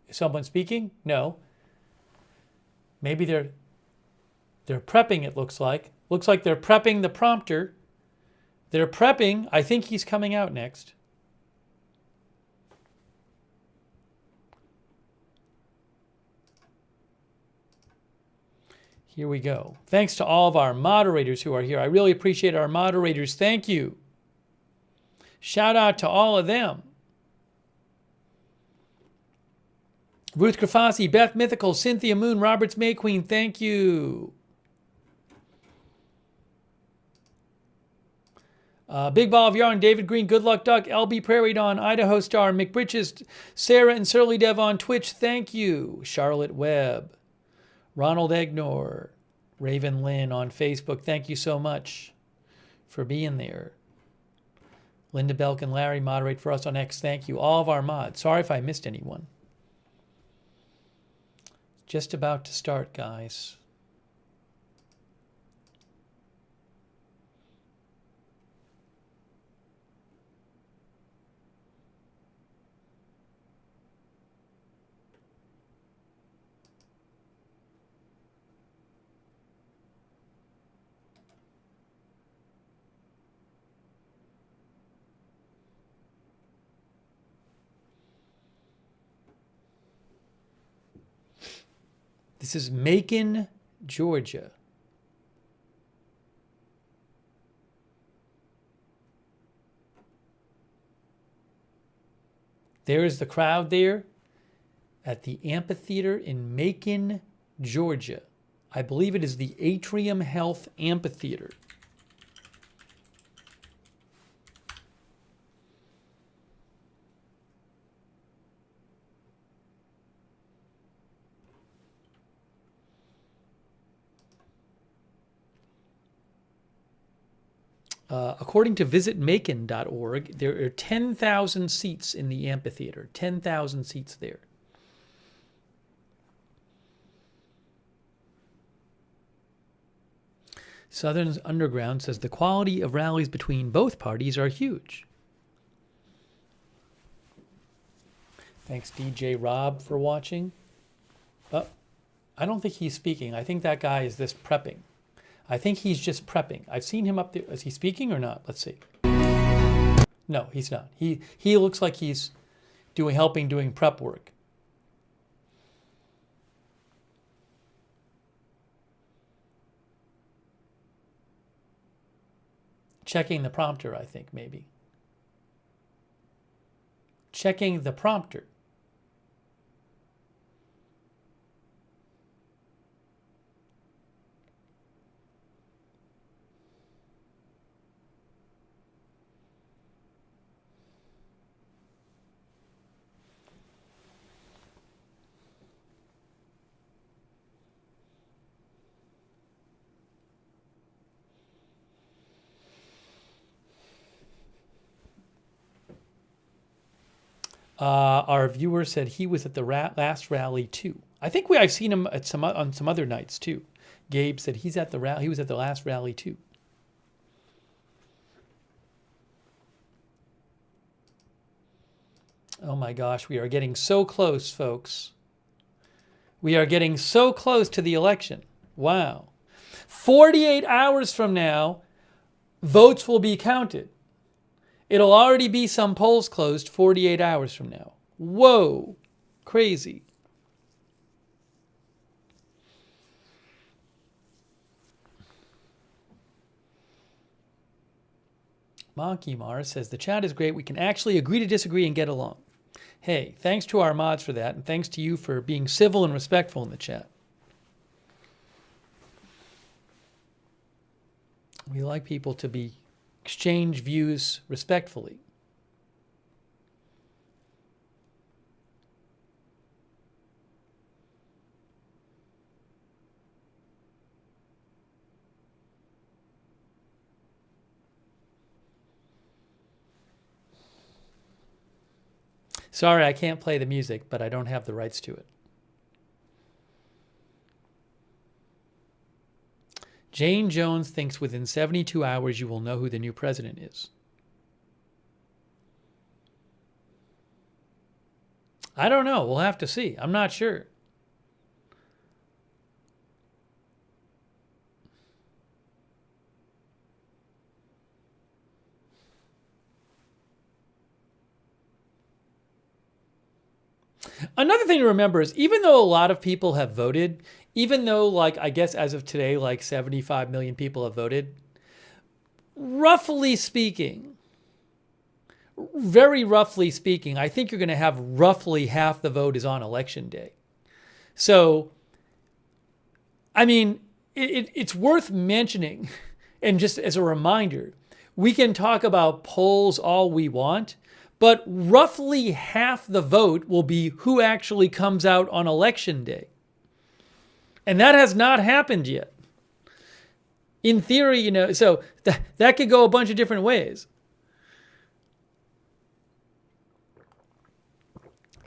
Speaker 1: Is someone speaking? No. Maybe they're prepping, it looks like. Looks like they're prepping the prompter. They're prepping. I think he's coming out next. Here we go. Thanks to all of our moderators who are here. I really appreciate our moderators. Thank you. Shout out to all of them. Ruth Grafasi, Beth Mythical, Cynthia Moon, Roberts May Queen, thank you. Big Ball of Yarn, David Green, Good Luck Duck, LB Prairie Dawn, Idaho Star, McBritches, Sarah and Surly Dev on Twitch, thank you. Charlotte Webb, Ronald Egnor, Raven Lynn on Facebook, thank you so much for being there. Linda Belk and Larry moderate for us on X, thank you. All of our mods. Sorry if I missed anyone. Just about to start, guys. This is Macon, Georgia. There is the crowd there at the amphitheater in Macon, Georgia. I believe it is the Atrium Health Amphitheater. According to visitmacon.org, there are 10,000 seats in the amphitheater. 10,000 seats there. Southern Underground says the quality of rallies between both parties are huge. Thanks, DJ Rob, for watching. Oh, I don't think he's speaking. I think that guy is this prepping. I think he's just prepping. I've seen him up there. Is he speaking or not? Let's see. No, he's not. He looks like he's doing prep work. Checking the prompter, I think, maybe. Checking the prompter. Our viewer said he was at the last rally too. I think I've seen him at on some other nights too. Gabe said he was at the last rally too. Oh my gosh, we are getting so close, folks. We are getting so close to the election. Wow. 48 hours from now, votes will be counted. It'll already be some polls closed 48 hours from now. Whoa, crazy. Monkey Mars says, the chat is great. We can actually agree to disagree and get along. Hey, thanks to our mods for that, and thanks to you for being civil and respectful in the chat. We like people to exchange views respectfully. Sorry, I can't play the music, but I don't have the rights to it. Jane Jones thinks within 72 hours you will know who the new president is. I don't know. We'll have to see. I'm not sure. Another thing to remember is even though a lot of people have voted, even though, like, I guess as of today, like 75 million people have voted, roughly speaking, very roughly speaking, I think you're going to have roughly half the vote is on election day. So, I mean, it's worth mentioning, and just as a reminder, we can talk about polls all we want, but roughly half the vote will be who actually comes out on election day. And that has not happened yet. In theory, you know, so that could go a bunch of different ways.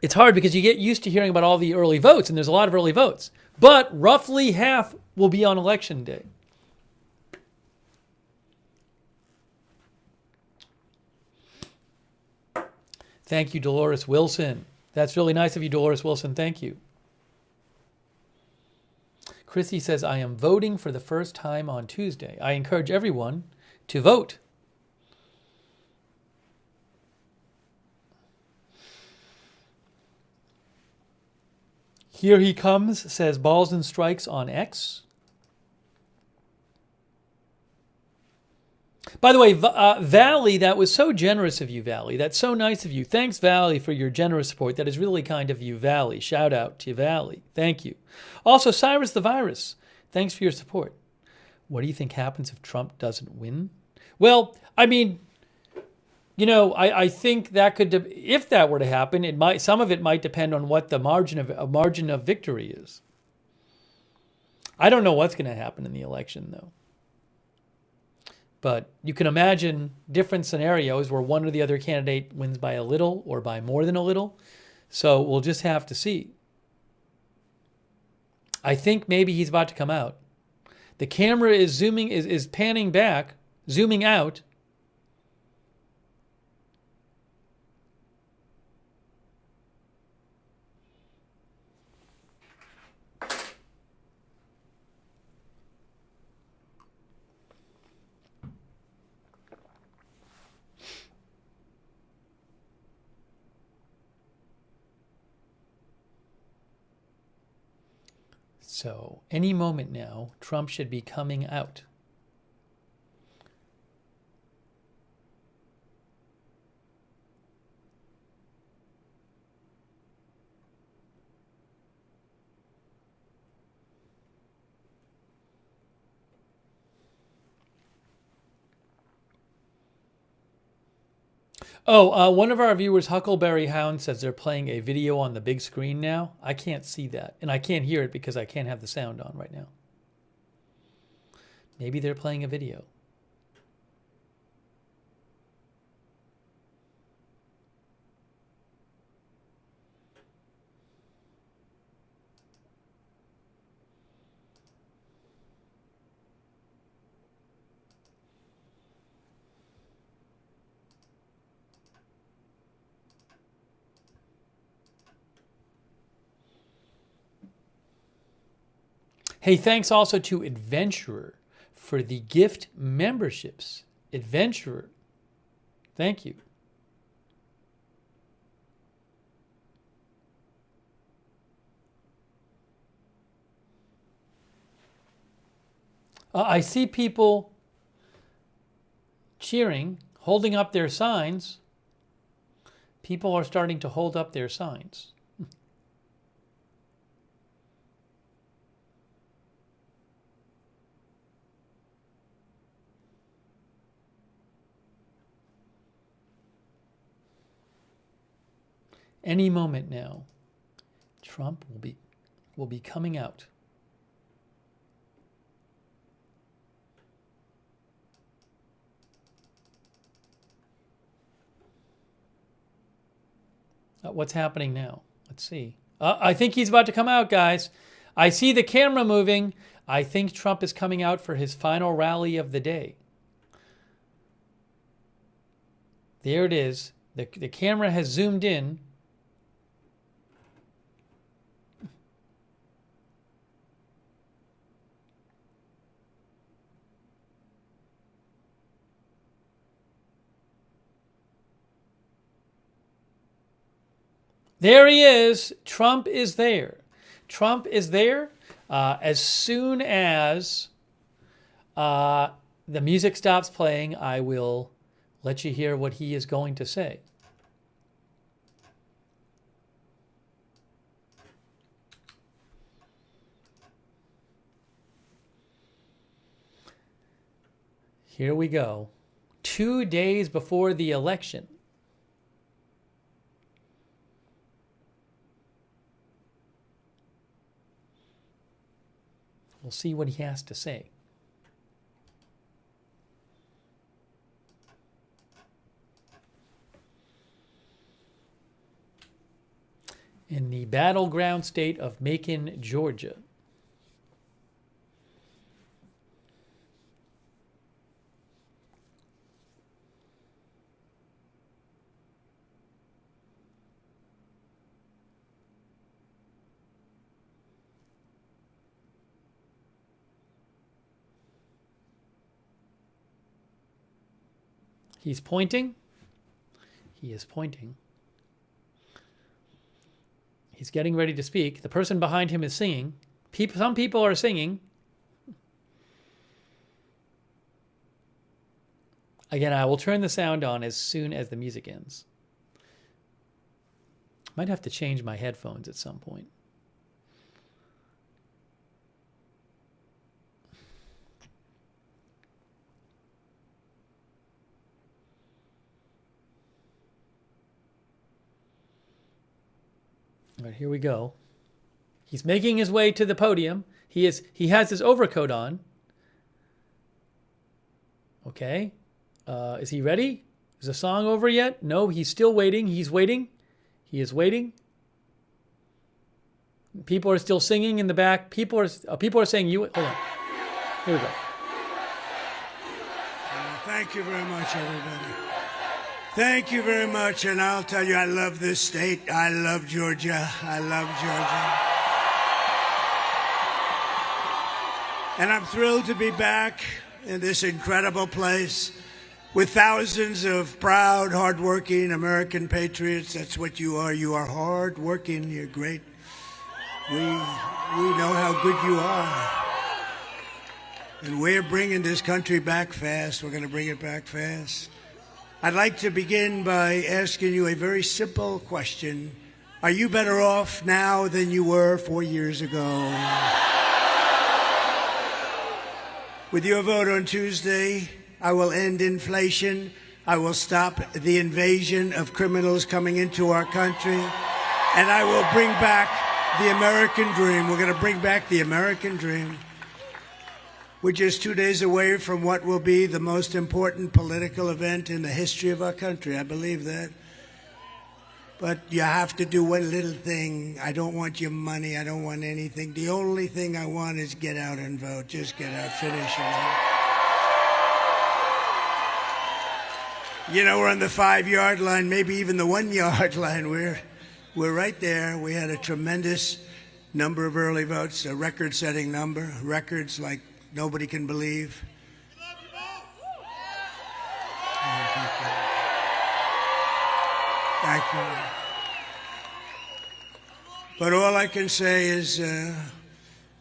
Speaker 1: It's hard because you get used to hearing about all the early votes, and there's a lot of early votes. But roughly half will be on election day. Thank you, Dolores Wilson. That's really nice of you, Dolores Wilson. Thank you. Chrissy says, I am voting for the first time on Tuesday. I encourage everyone to vote. Here he comes, says Balls and Strikes on X. By the way, Valley, that was so generous of you, Valley. That's so nice of you. Thanks, Valley, for your generous support. That is really kind of you, Valley. Shout out to Valley. Thank you. Also, Cyrus the Virus, thanks for your support. What do you think happens if Trump doesn't win? Well, I mean, you know, I think that could, if that were to happen, it might. Some of it might depend on what the margin of victory is. I don't know what's going to happen in the election, though. But you can imagine different scenarios where one or the other candidate wins by a little or by more than a little. So we'll just have to see. I think maybe he's about to come out. The camera is is panning back, zooming out. So any moment now, Trump should be coming out. Oh, one of our viewers, Huckleberry Hound, says they're playing a video on the big screen now. I can't see that, and I can't hear it because I can't have the sound on right now. Maybe they're playing a video. Hey, thanks also to Adventurer for the gift memberships. Adventurer, thank you. I see people cheering. holding up their signs. People are starting to hold up their signs. Any moment now, Trump will be coming out. What's happening now? Let's see. I think he's about to come out, guys. I see the camera moving. I think Trump is coming out for his final rally of the day. There it is. The camera has zoomed in. There he is. Trump is there. Trump is there. As soon as the music stops playing, I will let you hear what he is going to say. Here we go. 2 days before the election. We'll see what he has to say. In the battleground state of Macon, Georgia. He's pointing. He is pointing. He's getting ready to speak. The person behind him is singing. Some people are singing. Again, I will turn the sound on as soon as the music ends. Might have to change my headphones at some point. All right, here we go. He's making his way to the podium. He has his overcoat on. Okay. Is he ready? Is the song over yet? No, he's still waiting. He's waiting. He is waiting. People are still singing in the back. People are saying you. Hold on. Here we go.
Speaker 2: Thank you very much, everybody. Thank you very much, and I'll tell you, I love this state. I love Georgia. I love Georgia. And I'm thrilled to be back in this incredible place with thousands of proud, hardworking American patriots. That's what you are. You are hardworking. You're great. We know how good you are. And we're bringing this country back fast. We're going to bring it back fast. I'd like to begin by asking you a very simple question. Are you better off now than you were 4 years ago? With your vote on Tuesday, I will end inflation. I will stop the invasion of criminals coming into our country. And I will bring back the American dream. We're going to bring back the American dream. We're just 2 days away from what will be the most important political event in the history of our country. I believe that. But you have to do one little thing. I don't want your money. I don't want anything. The only thing I want is get out and vote. Just get out, finish it. You know, we're on the 5-yard line, maybe even the 1-yard line. We're right there. We had a tremendous number of early votes, a record-setting number, records like nobody can believe. Thank you. But all I can say is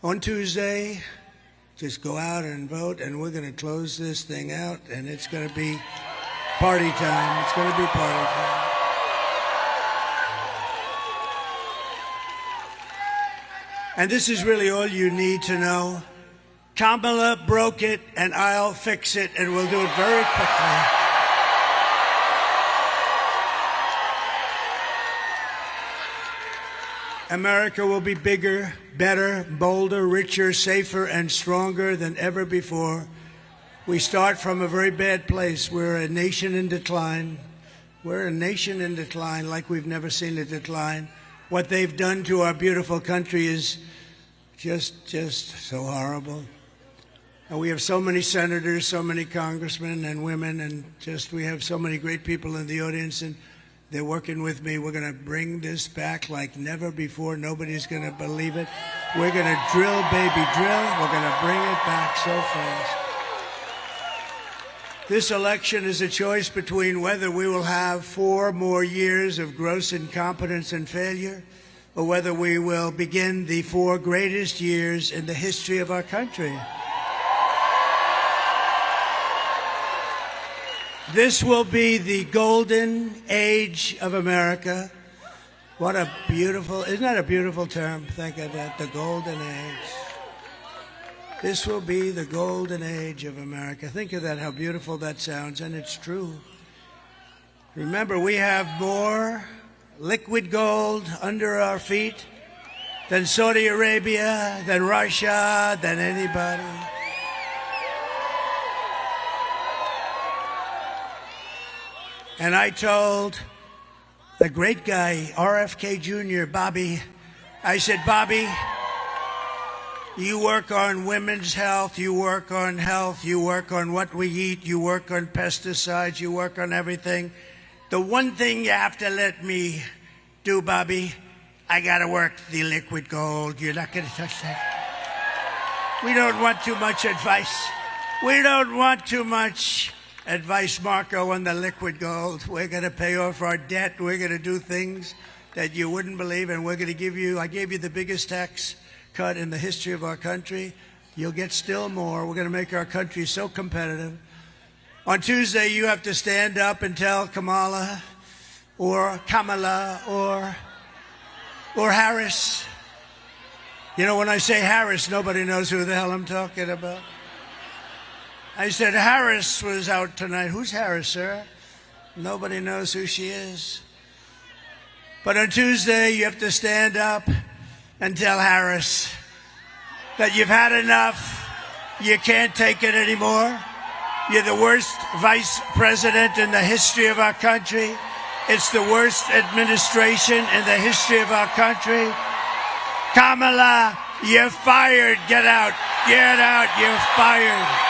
Speaker 2: on Tuesday, just go out and vote, and we're going to close this thing out, and it's going to be party time. It's going to be party time. And this is really all you need to know. Kamala broke it, and I'll fix it, and we'll do it very quickly. America will be bigger, better, bolder, richer, safer, and stronger than ever before. We start from a very bad place. We're a nation in decline. We're a nation in decline like we've never seen a decline. What they've done to our beautiful country is just so horrible. And we have so many senators, so many congressmen and women, and we have so many great people in the audience, and they're working with me. We're going to bring this back like never before. Nobody's going to believe it. We're going to drill, baby, drill. We're going to bring it back so fast. This election is a choice between whether we will have 4 more years of gross incompetence and failure, or whether we will begin the 4 greatest years in the history of our country. This will be the golden age of America. What a beautiful, isn't that a beautiful term? Think of that, the golden age. This will be the golden age of America. Think of that, how beautiful that sounds, and it's true. Remember, we have more liquid gold under our feet than Saudi Arabia, than Russia, than anybody. And I told the great guy, RFK Jr., Bobby, I said, Bobby, you work on women's health, you work on health, you work on what we eat, you work on pesticides, you work on everything. The one thing you have to let me do, Bobby, I got to work the liquid gold. You're not going to touch that. We don't want too much advice. We don't want too much advice, Marco, on the liquid gold. We're going to pay off our debt. We're going to do things that you wouldn't believe, and we're going to give you, I gave you the biggest tax cut in the history of our country. You'll get still more. We're going to make our country so competitive. On Tuesday, you have to stand up and tell Kamala or Harris. You know, when I say Harris, nobody knows who the hell I'm talking about. I said, Harris was out tonight. Who's Harris, sir? Nobody knows who she is. But on Tuesday, you have to stand up and tell Harris that you've had enough. You can't take it anymore. You're the worst vice president in the history of our country. It's the worst administration in the history of our country. Kamala, you're fired. Get out. Get out. You're fired.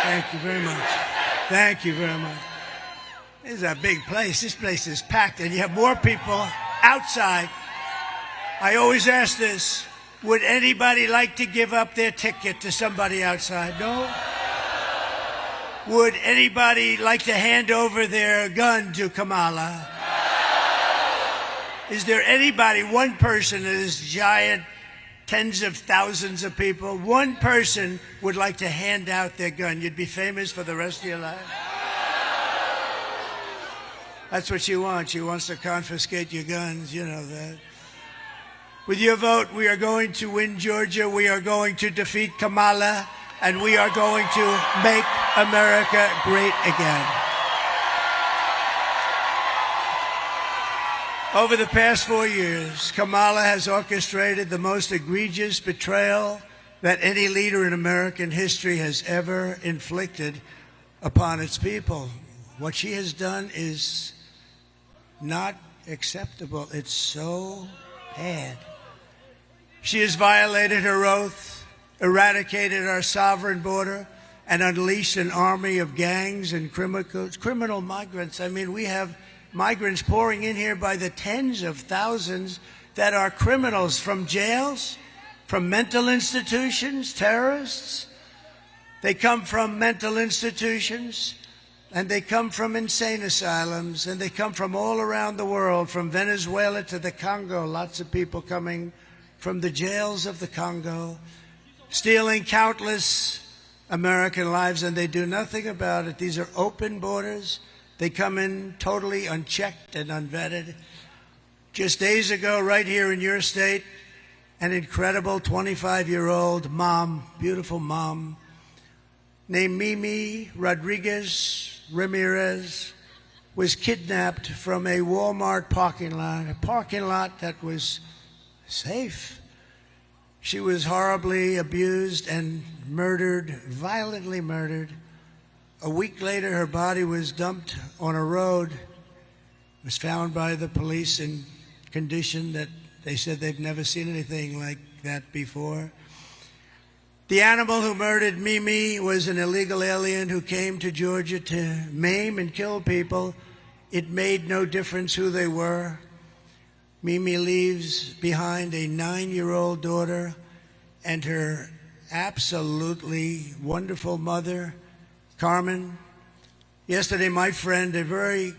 Speaker 2: Thank you very much. Thank you very much. This is a big place. This place is packed, and you have more people outside. I always ask this. Would anybody like to give up their ticket to somebody outside? No? Would anybody like to hand over their gun to Kamala? Is there anybody, one person in this giant, tens of thousands of people, one person would like to hand out their gun? You'd be famous for the rest of your life. That's what she wants. She wants to confiscate your guns. You know that. With your vote, we are going to win Georgia. We are going to defeat Kamala. And we are going to make America great again. Over the past 4 years, Kamala has orchestrated the most egregious betrayal that any leader in American history has ever inflicted upon its people. What she has done is not acceptable. It's so bad. She has violated her oath, eradicated our sovereign border, and unleashed an army of gangs and criminal migrants. I mean, we have migrants pouring in here by the tens of thousands that are criminals from jails, from mental institutions, terrorists. They come from mental institutions, and they come from insane asylums, and they come from all around the world, from Venezuela to the Congo. Lots of people coming from the jails of the Congo, stealing countless American lives, and they do nothing about it. These are open borders. They come in totally unchecked and unvetted. Just days ago, right here in your state, an incredible 25-year-old mom, beautiful mom, named Mimi Rodriguez Ramirez, was kidnapped from a Walmart parking lot that was safe. She was horribly abused and murdered, violently murdered. A week later, her body was dumped on a road. It was found by the police in condition that they said they've never seen anything like that before. The animal who murdered Mimi was an illegal alien who came to Georgia to maim and kill people. It made no difference who they were. Mimi leaves behind a 9-year-old daughter and her absolutely wonderful mother, Carmen. Yesterday, my friend, a very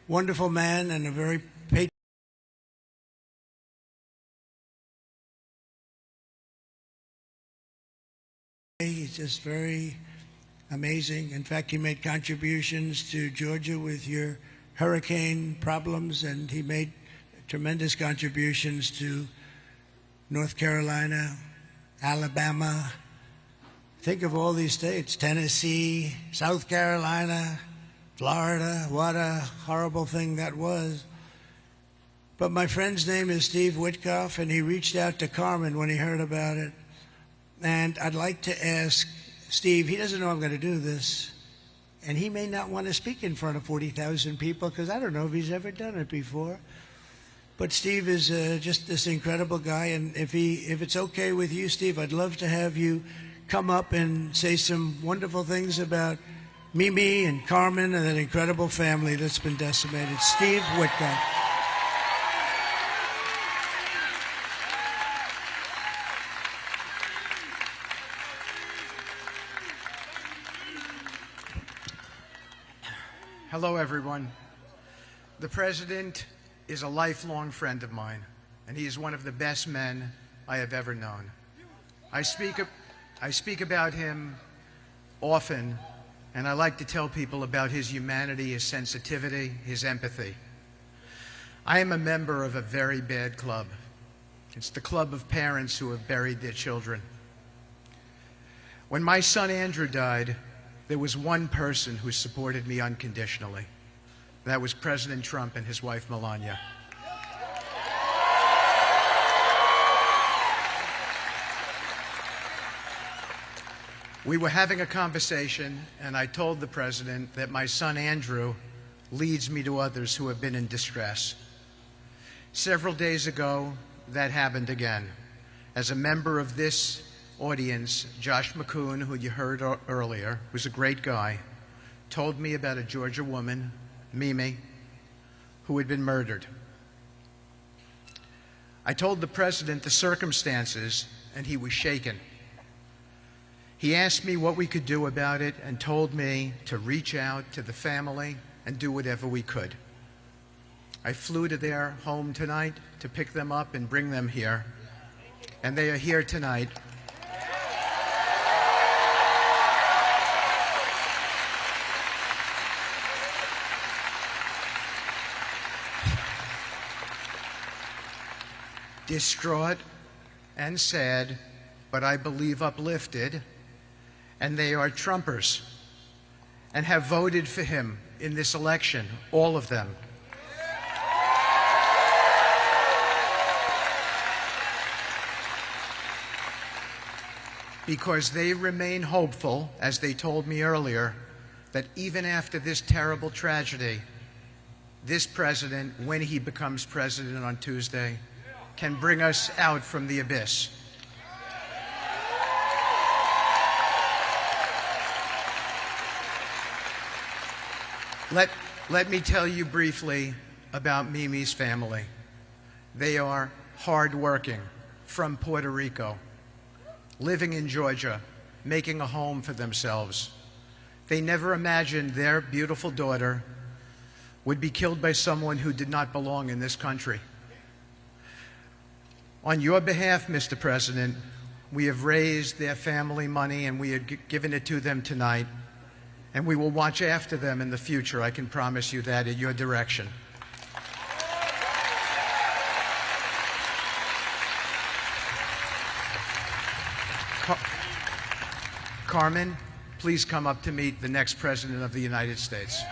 Speaker 2: wonderful man and a very he's just very amazing. In fact, he made contributions to Georgia with your hurricane problems, and he made tremendous contributions to North Carolina, Alabama. Think of all these states, Tennessee, South Carolina, Florida. What a horrible thing that was. But my friend's name is Steve Witkoff, and he reached out to Carmen when he heard about it. And I'd like to ask Steve, he doesn't know I'm going to do this, and he may not want to speak in front of 40,000 people because I don't know if he's ever done it before. But Steve is just this incredible guy, and if it's okay with you, Steve, I'd love to have you come up and say some wonderful things about Mimi and Carmen and that incredible family that's been decimated. Steve Witkoff.
Speaker 11: Hello, everyone. The President is a lifelong friend of mine, and he is one of the best men I have ever known. I speak about him often, and I like to tell people about his humanity, his sensitivity, his empathy. I am a member of a very bad club. It's the club of parents who have buried their children. When my son Andrew died, there was one person who supported me unconditionally. That was President Trump and his wife, Melania. We were having a conversation, and I told the President that my son Andrew leads me to others who have been in distress. Several days ago, that happened again. As a member of this audience, Josh McCoon, who you heard earlier, was a great guy, told me about a Georgia woman, Mimi, who had been murdered. I told the President the circumstances, and he was shaken. He asked me what we could do about it and told me to reach out to the family and do whatever we could. I flew to their home tonight to pick them up and bring them here, and they are here tonight. Distraught and sad, but I believe uplifted, and they are Trumpers and have voted for him in this election, all of them. Because they remain hopeful, as they told me earlier, that even after this terrible tragedy, this president, when he becomes president on Tuesday, can bring us out from the abyss. Let me tell you briefly about Mimi's family. They are hardworking, from Puerto Rico, living in Georgia, making a home for themselves. They never imagined their beautiful daughter would be killed by someone who did not belong in this country. On your behalf, Mr. President, we have raised their family money and we have given it to them tonight, and we will watch after them in the future. I can promise you that, in your direction. Carmen, please come up to meet the next President of the United States.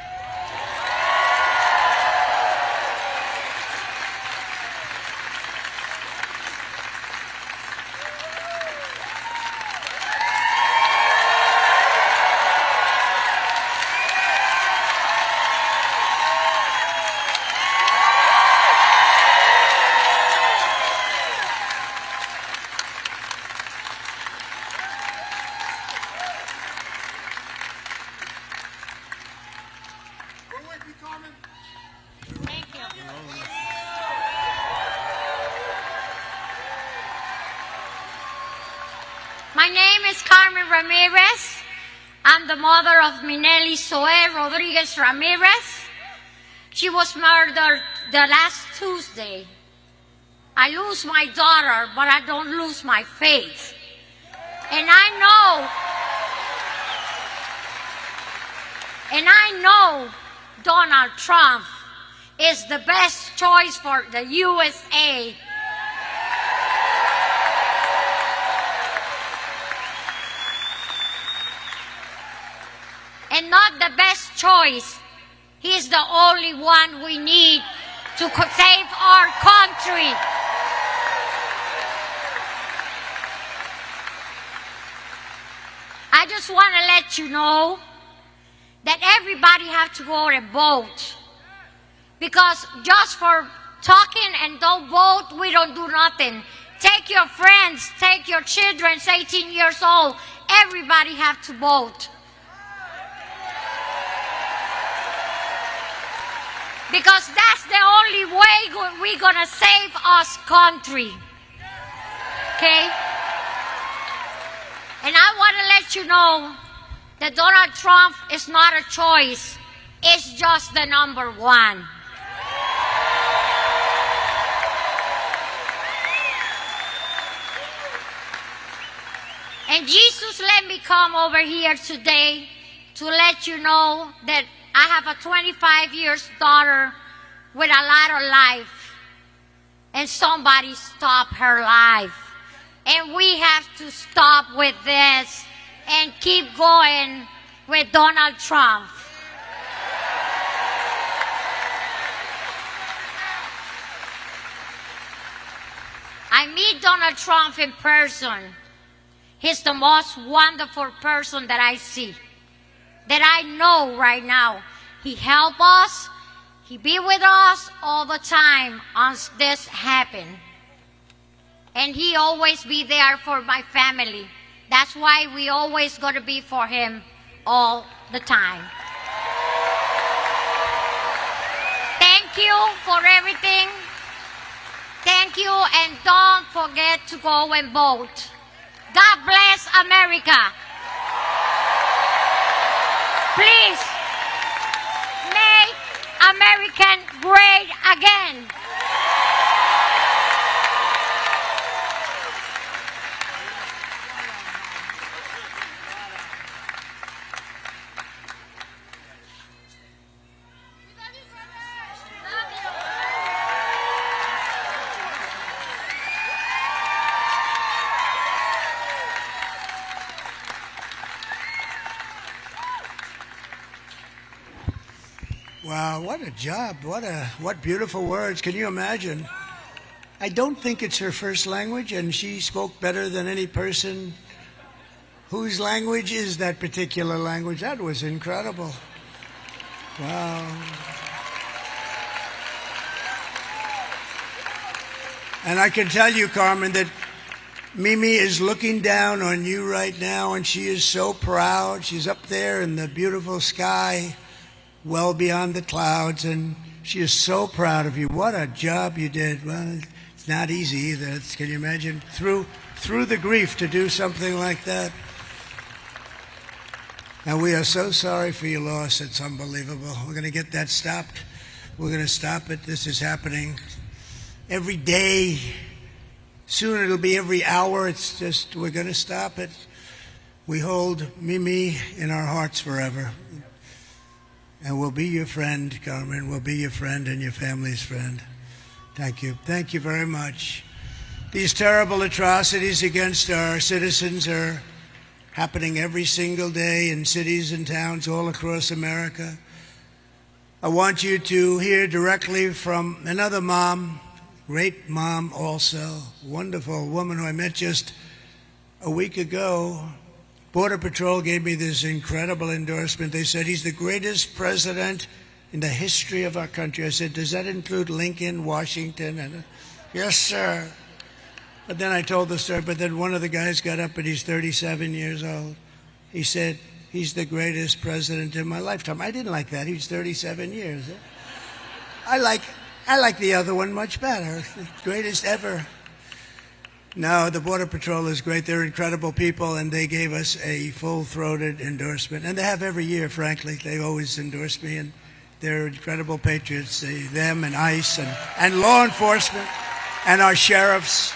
Speaker 12: My name is Carmen Ramirez. I'm the mother of Minelli Zoe Rodriguez Ramirez. She was murdered the last Tuesday. I lose my daughter, but I don't lose my faith. And I know Donald Trump is the best choice for the USA. And not the best choice. He's the only one we need to save our country. I just want to let you know that everybody has to go and vote. Because just for talking and don't vote, we don't do nothing. Take your friends, take your children, 18 years old. Everybody has to vote. Because that's the only way we're going to save us country. Okay? And I want to let you know that Donald Trump is not a choice. It's just the number one. And Jesus let me come over here today to let you know that I have a 25-year daughter with a lot of life, and somebody stopped her life. And we have to stop with this and keep going with Donald Trump. I meet Donald Trump in person. He's the most wonderful person that I see, that I know right now. He helps us. He be with us all the time as this happen. And he always be there for my family. That's why we always got to be for him all the time. Thank you for everything. Thank you, and don't forget to go and vote. God bless America. Please, make America great again.
Speaker 2: Wow, what a job. What beautiful words. Can you imagine? I don't think it's her first language, and she spoke better than any person whose language is that particular language. That was incredible. Wow. And I can tell you, Carmen, that Mimi is looking down on you right now, and she is so proud. She's up there in the beautiful sky, well beyond the clouds, and she is so proud of you. What a job you did. Well, it's not easy either. Can you imagine? Through the grief to do something like that. And we are so sorry for your loss. It's unbelievable. We're going to get that stopped. We're going to stop it. This is happening every day. Soon it'll be every hour. It's just, we're going to stop it. We hold Mimi in our hearts forever. And we'll be your friend, Carmen. We'll be your friend and your family's friend. Thank you. Thank you very much. These terrible atrocities against our citizens are happening every single day in cities and towns all across America. I want you to hear directly from another mom, great mom also, wonderful woman who I met just a week ago. Border Patrol gave me this incredible endorsement. They said, he's the greatest president in the history of our country. I said, does that include Lincoln, Washington? And yes, sir. But then I told the story, but then one of the guys got up and he's 37 years old. He said, he's the greatest president in my lifetime. I didn't like that. He was 37 years. I like the other one much better. The greatest ever. No, the Border Patrol is great. They're incredible people, and they gave us a full-throated endorsement. And they have every year, frankly. They always endorse me, and they're incredible patriots. Them and ICE and law enforcement and our sheriffs.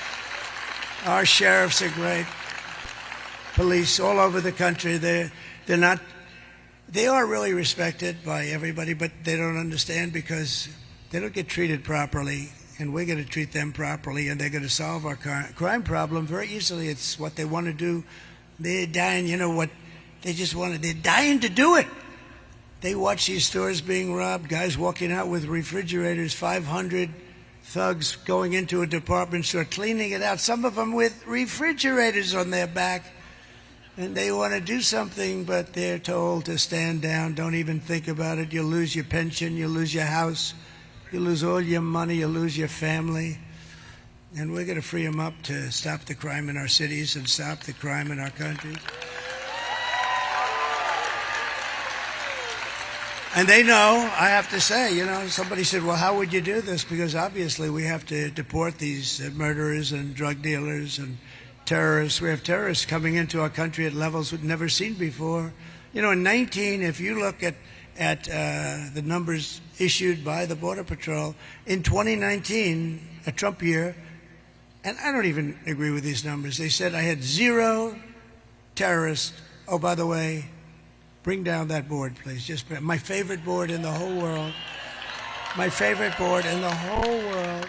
Speaker 2: Our sheriffs are great. Police all over the country. They are really respected by everybody, but they don't understand because they don't get treated properly. And we're going to treat them properly, and they're going to solve our crime problem very easily. It's what they want to do. They're dying, you know what? They're dying to do it. They watch these stores being robbed, guys walking out with refrigerators, 500 thugs going into a department store, cleaning it out, some of them with refrigerators on their back. And they want to do something, but they're told to stand down, don't even think about it. You'll lose your pension, you'll lose your house. You lose all your money, you lose your family. And we're going to free them up to stop the crime in our cities and stop the crime in our country. And they know, I have to say, you know, somebody said, well, how would you do this? Because obviously we have to deport these murderers and drug dealers and terrorists. We have terrorists coming into our country at levels we've never seen before. You know, in 19, if you look at the numbers issued by the Border Patrol, in 2019, a Trump year, and I don't even agree with these numbers. They said I had 0 terrorists. Oh, by the way, bring down that board, please. Just my favorite board in the whole world. My favorite board in the whole world.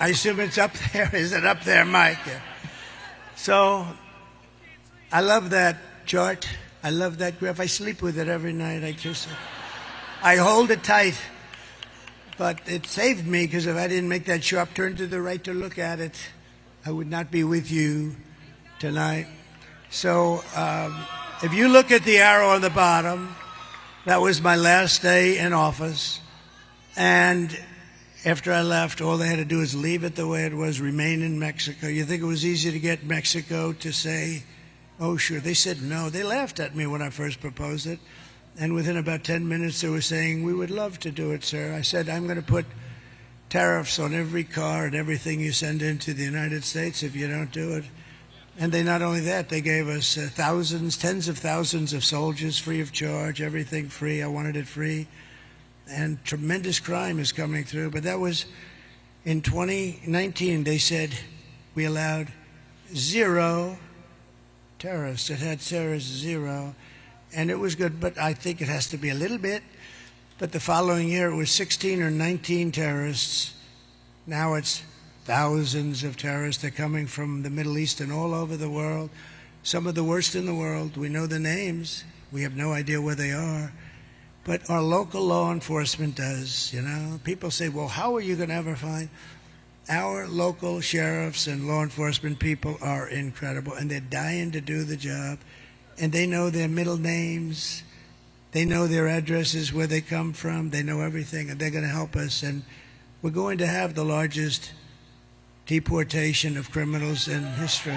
Speaker 2: I assume it's up there. Is it up there, Mike? Yeah. So I love that chart. I love that graph. I sleep with it every night. I kiss it. I hold it tight. But it saved me, because if I didn't make that sharp turn to the right to look at it, I would not be with you tonight. So if you look at the arrow on the bottom, that was my last day in office. And after I left, all they had to do is leave it the way it was, remain in Mexico. You think it was easy to get Mexico to say, oh, sure. They said no. They laughed at me when I first proposed it. And within about 10 minutes, they were saying, we would love to do it, sir. I said, I'm going to put tariffs on every car and everything you send into the United States if you don't do it. And they not only that, they gave us thousands, tens of thousands of soldiers free of charge, everything free. I wanted it free. And tremendous crime is coming through. But that was in 2019. They said we allowed 0 terrorists. It had terrorists 0. And it was good, but I think it has to be a little bit. But the following year, it was 16 or 19 terrorists. Now it's thousands of terrorists. They're coming from the Middle East and all over the world. Some of the worst in the world. We know the names. We have no idea where they are. But our local law enforcement does, you know. People say, well, how are you going to ever find? Our local sheriffs and law enforcement people are incredible, and they're dying to do the job. And they know their middle names. They know their addresses, where they come from. They know everything, and they're going to help us. And we're going to have the largest deportation of criminals in history.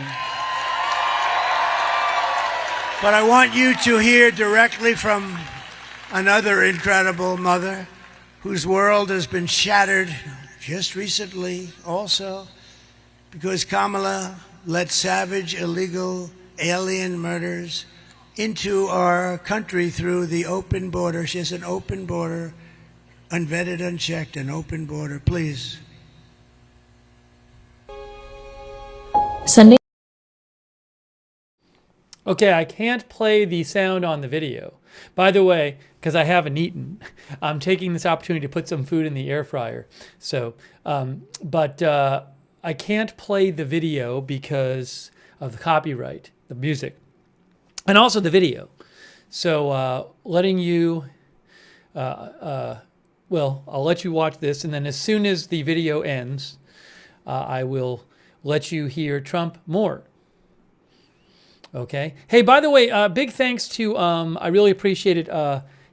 Speaker 2: But I want you to hear directly from another incredible mother whose world has been shattered just recently also because Kamala let savage, illegal alien murders into our country through the open border. She has an open border, unvetted, unchecked, an open border. Please.
Speaker 13: Sunday.
Speaker 1: Okay, I can't play the sound on the video. By the way, because I haven't eaten, I'm taking this opportunity to put some food in the air fryer. So, I can't play the video because of the copyright, the music, and also the video. So, letting you, well, I'll let you watch this, and then as soon as the video ends, I will let you hear Trump more. Okay. Hey, by the way, big thanks to, I really appreciate it,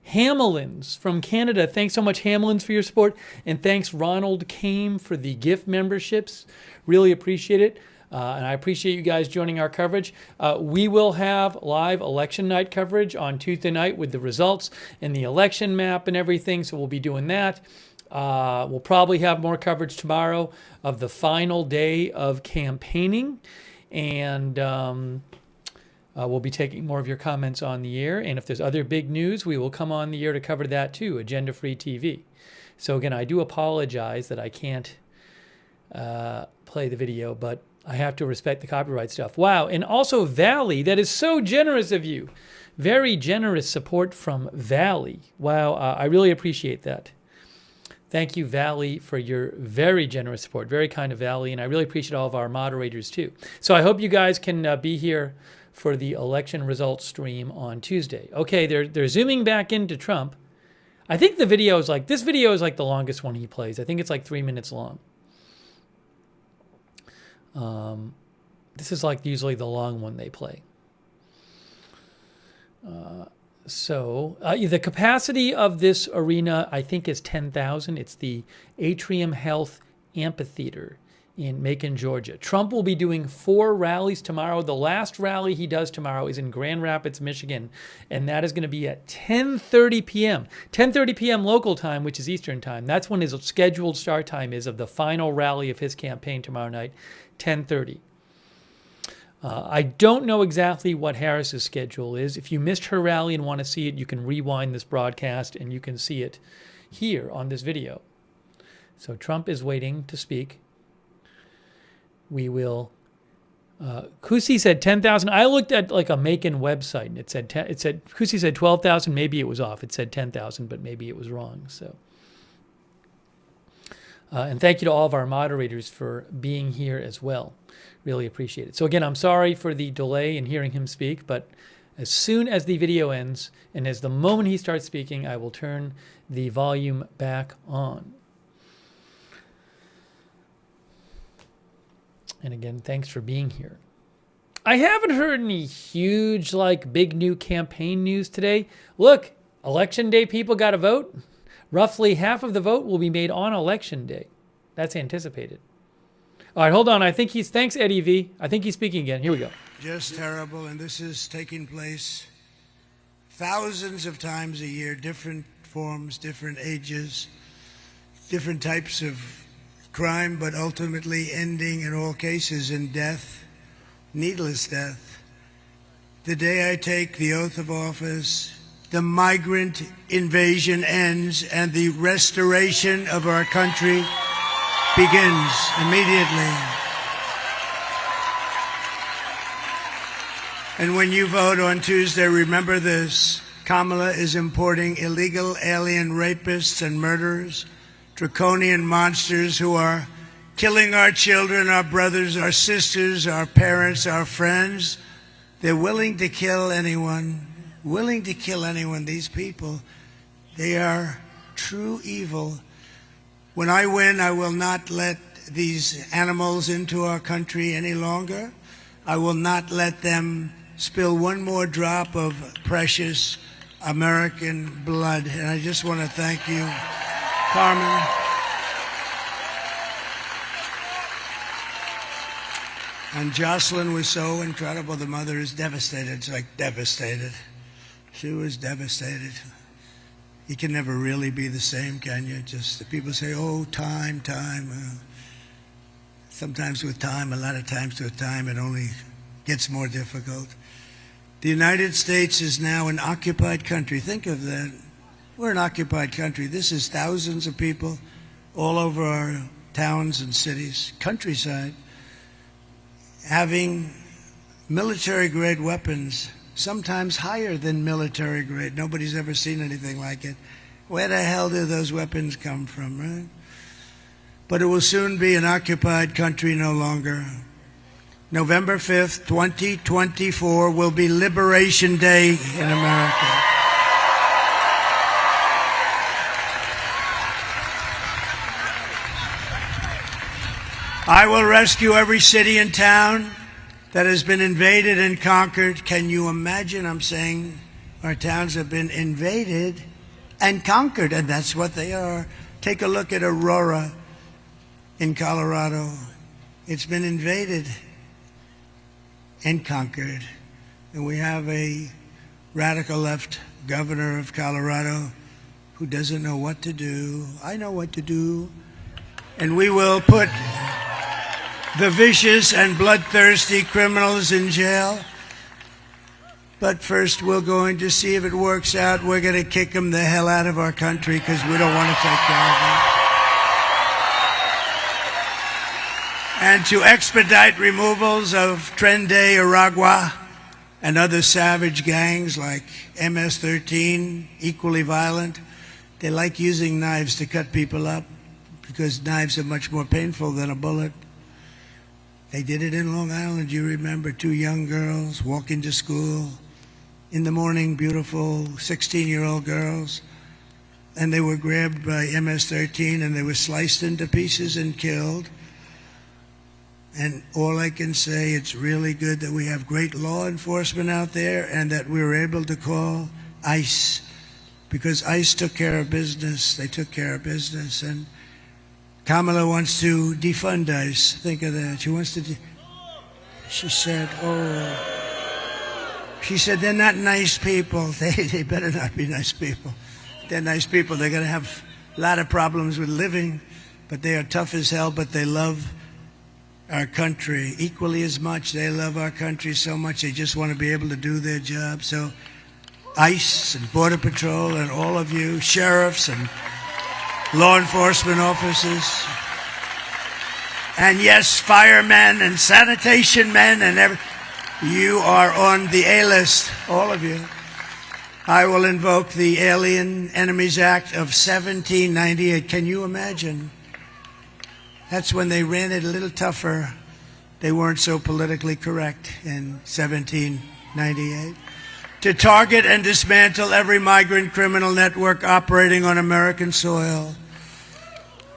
Speaker 1: Hamelins from Canada. Thanks so much, Hamelins, for your support. And thanks, Ronald Kame, for the gift memberships. Really appreciate it. And I appreciate you guys joining our coverage. We will have live election night coverage on Tuesday night with the results and the election map and everything. So we'll be doing that. We'll probably have more coverage tomorrow of the final day of campaigning. And we'll be taking more of your comments on the air. And if there's other big news, we will come on the air to cover that too, Agenda Free TV. So again, I do apologize that I can't play the video, but I have to respect the copyright stuff. Wow. And also Valley, that is so generous of you. Very generous support from Valley. Wow. I really appreciate that. Thank you, Valley, for your very generous support. Very kind of Valley. And I really appreciate all of our moderators too. So I hope you guys can be here for the election results stream on Tuesday. Okay, they're zooming back into Trump. I think the video is like, this video is like the longest one he plays. I think it's like 3 minutes long. This is like usually the long one they play. The capacity of this arena, I think, is 10,000. It's the Atrium Health Amphitheater in Macon, Georgia. Trump will be doing 4 rallies tomorrow. The last rally he does tomorrow is in Grand Rapids, Michigan, and that is going to be at 10:30 p.m. 10:30 p.m. local time, which is Eastern time. That's when his scheduled start time is of the final rally of his campaign tomorrow night, 10:30. I don't know exactly what Harris's schedule is. If you missed her rally and want to see it, you can rewind this broadcast and you can see it here on this video. So Trump is waiting to speak. We will. Kusi said 10,000. I looked at like a Macon website and it said Kusi said 12,000. Maybe it was off. It said 10,000, but maybe it was wrong. So, and thank you to all of our moderators for being here as well. Really appreciate it. So again, I'm sorry for the delay in hearing him speak, but as soon as the video ends and as the moment he starts speaking, I will turn the volume back on. And again, thanks for being here. I haven't heard any huge, big new campaign news today. Look, Election Day people got to vote. Roughly half of the vote will be made on Election Day. That's anticipated. All right, hold on. I think thanks, Eddie V. I think he's speaking again. Here we go.
Speaker 2: Just terrible, and this is taking place thousands of times a year, different forms, different ages, different types of crime, but ultimately ending in all cases in death, needless death. The day I take the oath of office, the migrant invasion ends and the restoration of our country begins immediately. And when you vote on Tuesday, remember this: Kamala is importing illegal alien rapists and murderers, draconian monsters who are killing our children, our brothers, our sisters, our parents, our friends. They're willing to kill anyone, these people. They are true evil. When I win, I will not let these animals into our country any longer. I will not let them spill one more drop of precious American blood. And I just want to thank you, Carmen. And Jocelyn was so incredible. The mother is devastated. It's like devastated. She was devastated. You can never really be the same, can you? Just the people say, oh, time. Sometimes with time, a lot of times with time, it only gets more difficult. The United States is now an occupied country. Think of that. We're an occupied country. This is thousands of people all over our towns and cities, countryside, having military-grade weapons, sometimes higher than military-grade. Nobody's ever seen anything like it. Where the hell do those weapons come from, right? But it will soon be an occupied country no longer. November 5th, 2024 will be Liberation Day in America. I will rescue every city and town that has been invaded and conquered. Can you imagine? I'm saying our towns have been invaded and conquered, and that's what they are. Take a look at Aurora in Colorado. It's been invaded and conquered. And we have a radical left governor of Colorado who doesn't know what to do. I know what to do. And we will put the vicious and bloodthirsty criminals in jail. But first, we're going to see if it works out. We're going to kick them the hell out of our country because we don't want to take care of them. And to expedite removals of Tren de Aragua and other savage gangs like MS-13, equally violent. They like using knives to cut people up because knives are much more painful than a bullet. They did it in Long Island. You remember 2 young girls walking to school in the morning, beautiful 16-year-old girls, and they were grabbed by MS-13 and they were sliced into pieces and killed. And all I can say, it's really good that we have great law enforcement out there and that we were able to call ICE, because ICE took care of business. They took care of business. And Kamala wants to defund ICE. Think of that. She wants to. She said, she said, they're not nice people. They better not be nice people. They're nice people. They're going to have a lot of problems with living, but they are tough as hell, but they love our country equally as much. They love our country so much they just want to be able to do their job. So ICE and Border Patrol and all of you, sheriffs and law enforcement officers, and yes, firemen and sanitation men and you are on the A-list, all of you. I will invoke the Alien Enemies Act of 1798. Can you imagine? That's when they ran it a little tougher. They weren't so politically correct in 1798. To target and dismantle every migrant criminal network operating on American soil.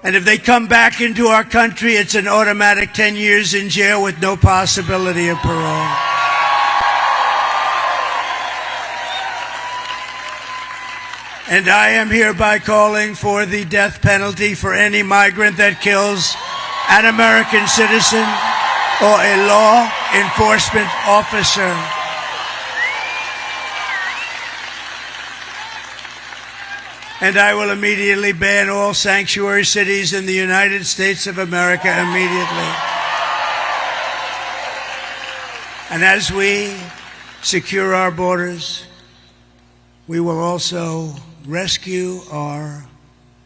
Speaker 2: And if they come back into our country, it's an automatic 10 years in jail with no possibility of parole. And I am hereby calling for the death penalty for any migrant that kills an American citizen or a law enforcement officer. And I will immediately ban all sanctuary cities in the United States of America immediately. And as we secure our borders, we will also rescue our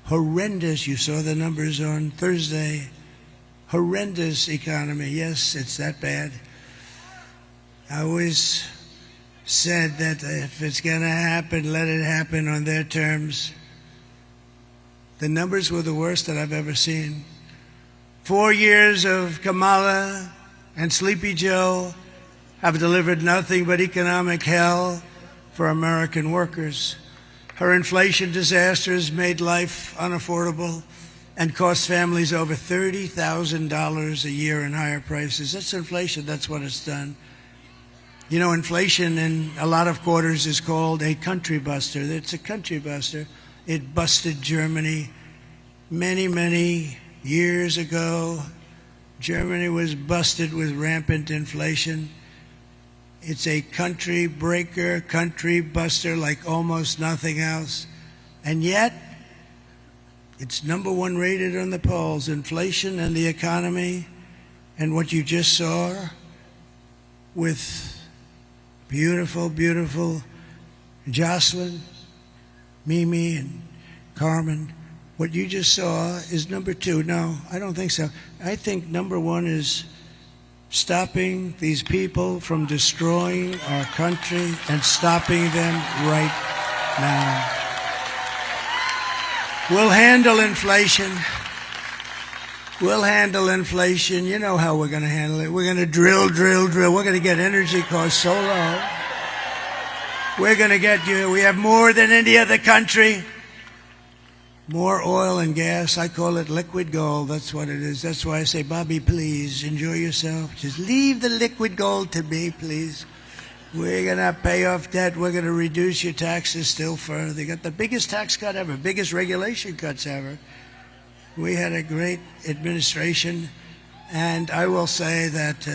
Speaker 2: horrendous, you saw the numbers on Thursday, horrendous economy. Yes, it's that bad. I always said that if it's going to happen, let it happen on their terms. The numbers were the worst that I've ever seen. 4 years of Kamala and Sleepy Joe have delivered nothing but economic hell for American workers. Her inflation disaster has made life unaffordable and cost families over $30,000 a year in higher prices. That's inflation. That's what it's done. You know, inflation in a lot of quarters is called a country buster. It's a country buster. It busted Germany many, many years ago. Germany was busted with rampant inflation. It's a country breaker, country buster like almost nothing else. And yet, it's #1 rated on the polls, inflation and the economy, and what you just saw with beautiful, beautiful Jocelyn, Mimi, and Carmen. What you just saw is #2. No, I don't think so. I think #1 is stopping these people from destroying our country and stopping them right now. We'll handle inflation. We'll handle inflation. You know how we're going to handle it. We're going to drill. We're going to get energy costs so low. We're going to get you. We have more than any other country. More oil and gas. I call it liquid gold. That's what it is. That's why I say, Bobby, please enjoy yourself. Just leave the liquid gold to me, please. We're going to pay off debt. We're going to reduce your taxes still further. They got the biggest tax cut ever, biggest regulation cuts ever. We had a great administration, and I will say that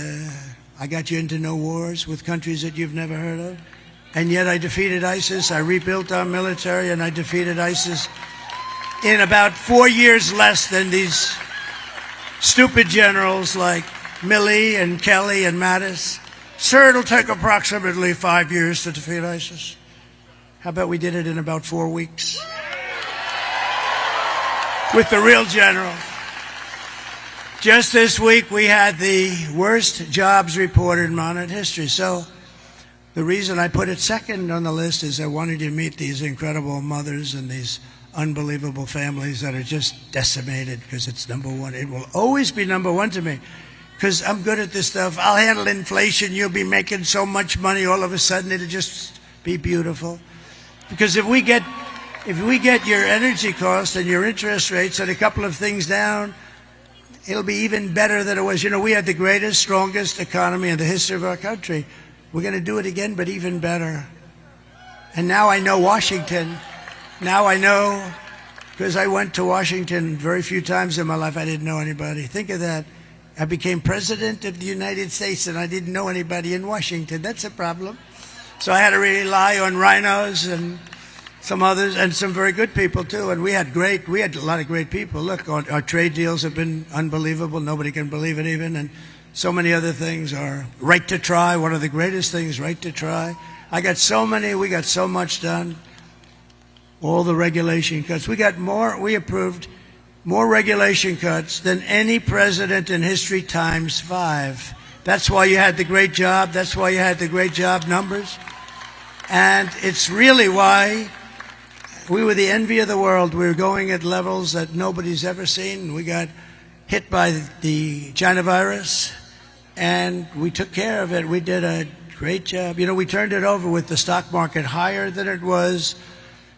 Speaker 2: I got you into no wars with countries that you've never heard of, and yet I defeated ISIS. I rebuilt our military, and I defeated ISIS in about 4 years less than these stupid generals like Milley and Kelly and Mattis. Sir, it'll take approximately 5 years to defeat ISIS. How about we did it in about 4 weeks? With the real generals. Just this week, we had the worst jobs report in modern history. So the reason I put it second on the list is I wanted you to meet these incredible mothers and these unbelievable families that are just decimated because it's #1. It will always be #1 to me. Because I'm good at this stuff. I'll handle inflation. You'll be making so much money. All of a sudden, it'll just be beautiful. Because if we get your energy costs and your interest rates and a couple of things down, it'll be even better than it was. You know, we had the greatest, strongest economy in the history of our country. We're going to do it again, but even better. And now I know Washington. Now I know, because I went to Washington very few times in my life. I didn't know anybody. Think of that. I became president of the United States, and I didn't know anybody in Washington. That's a problem. So I had to rely on rhinos and some others, and some very good people too. And we had a lot of great people. Look, our trade deals have been unbelievable. Nobody can believe it even. And so many other things. Our right to try, one of the greatest things, right to try. We got so much done. All the regulation cuts. We approved more regulation cuts than any president in history times 5. That's why you had the great job. That's why you had the great job numbers. And it's really why we were the envy of the world. We were going at levels that nobody's ever seen. We got hit by the China virus, and we took care of it. We did a great job. You know, we turned it over with the stock market higher than it was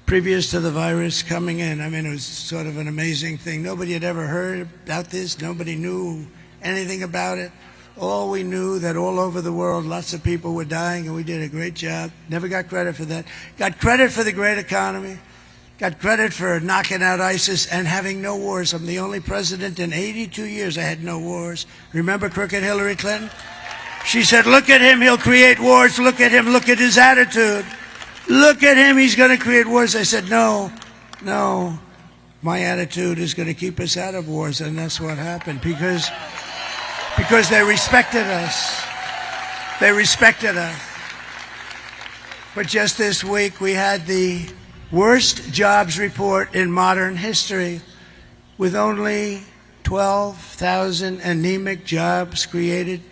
Speaker 2: previous to the virus coming in. I mean, it was sort of an amazing thing. Nobody had ever heard about this. Nobody knew anything about it. All we knew that all over the world, lots of people were dying, and we did a great job. Never got credit for that. Got credit for the great economy. Got credit for knocking out ISIS and having no wars. I'm the only president in 82 years I had no wars. Remember crooked Hillary Clinton? She said, look at him, he'll create wars. Look at him, look at his attitude. Look at him, he's going to create wars. I said, no, my attitude is going to keep us out of wars. And that's what happened because they respected us. They respected us. But just this week, we had the worst jobs report in modern history with only 12,000 anemic jobs created,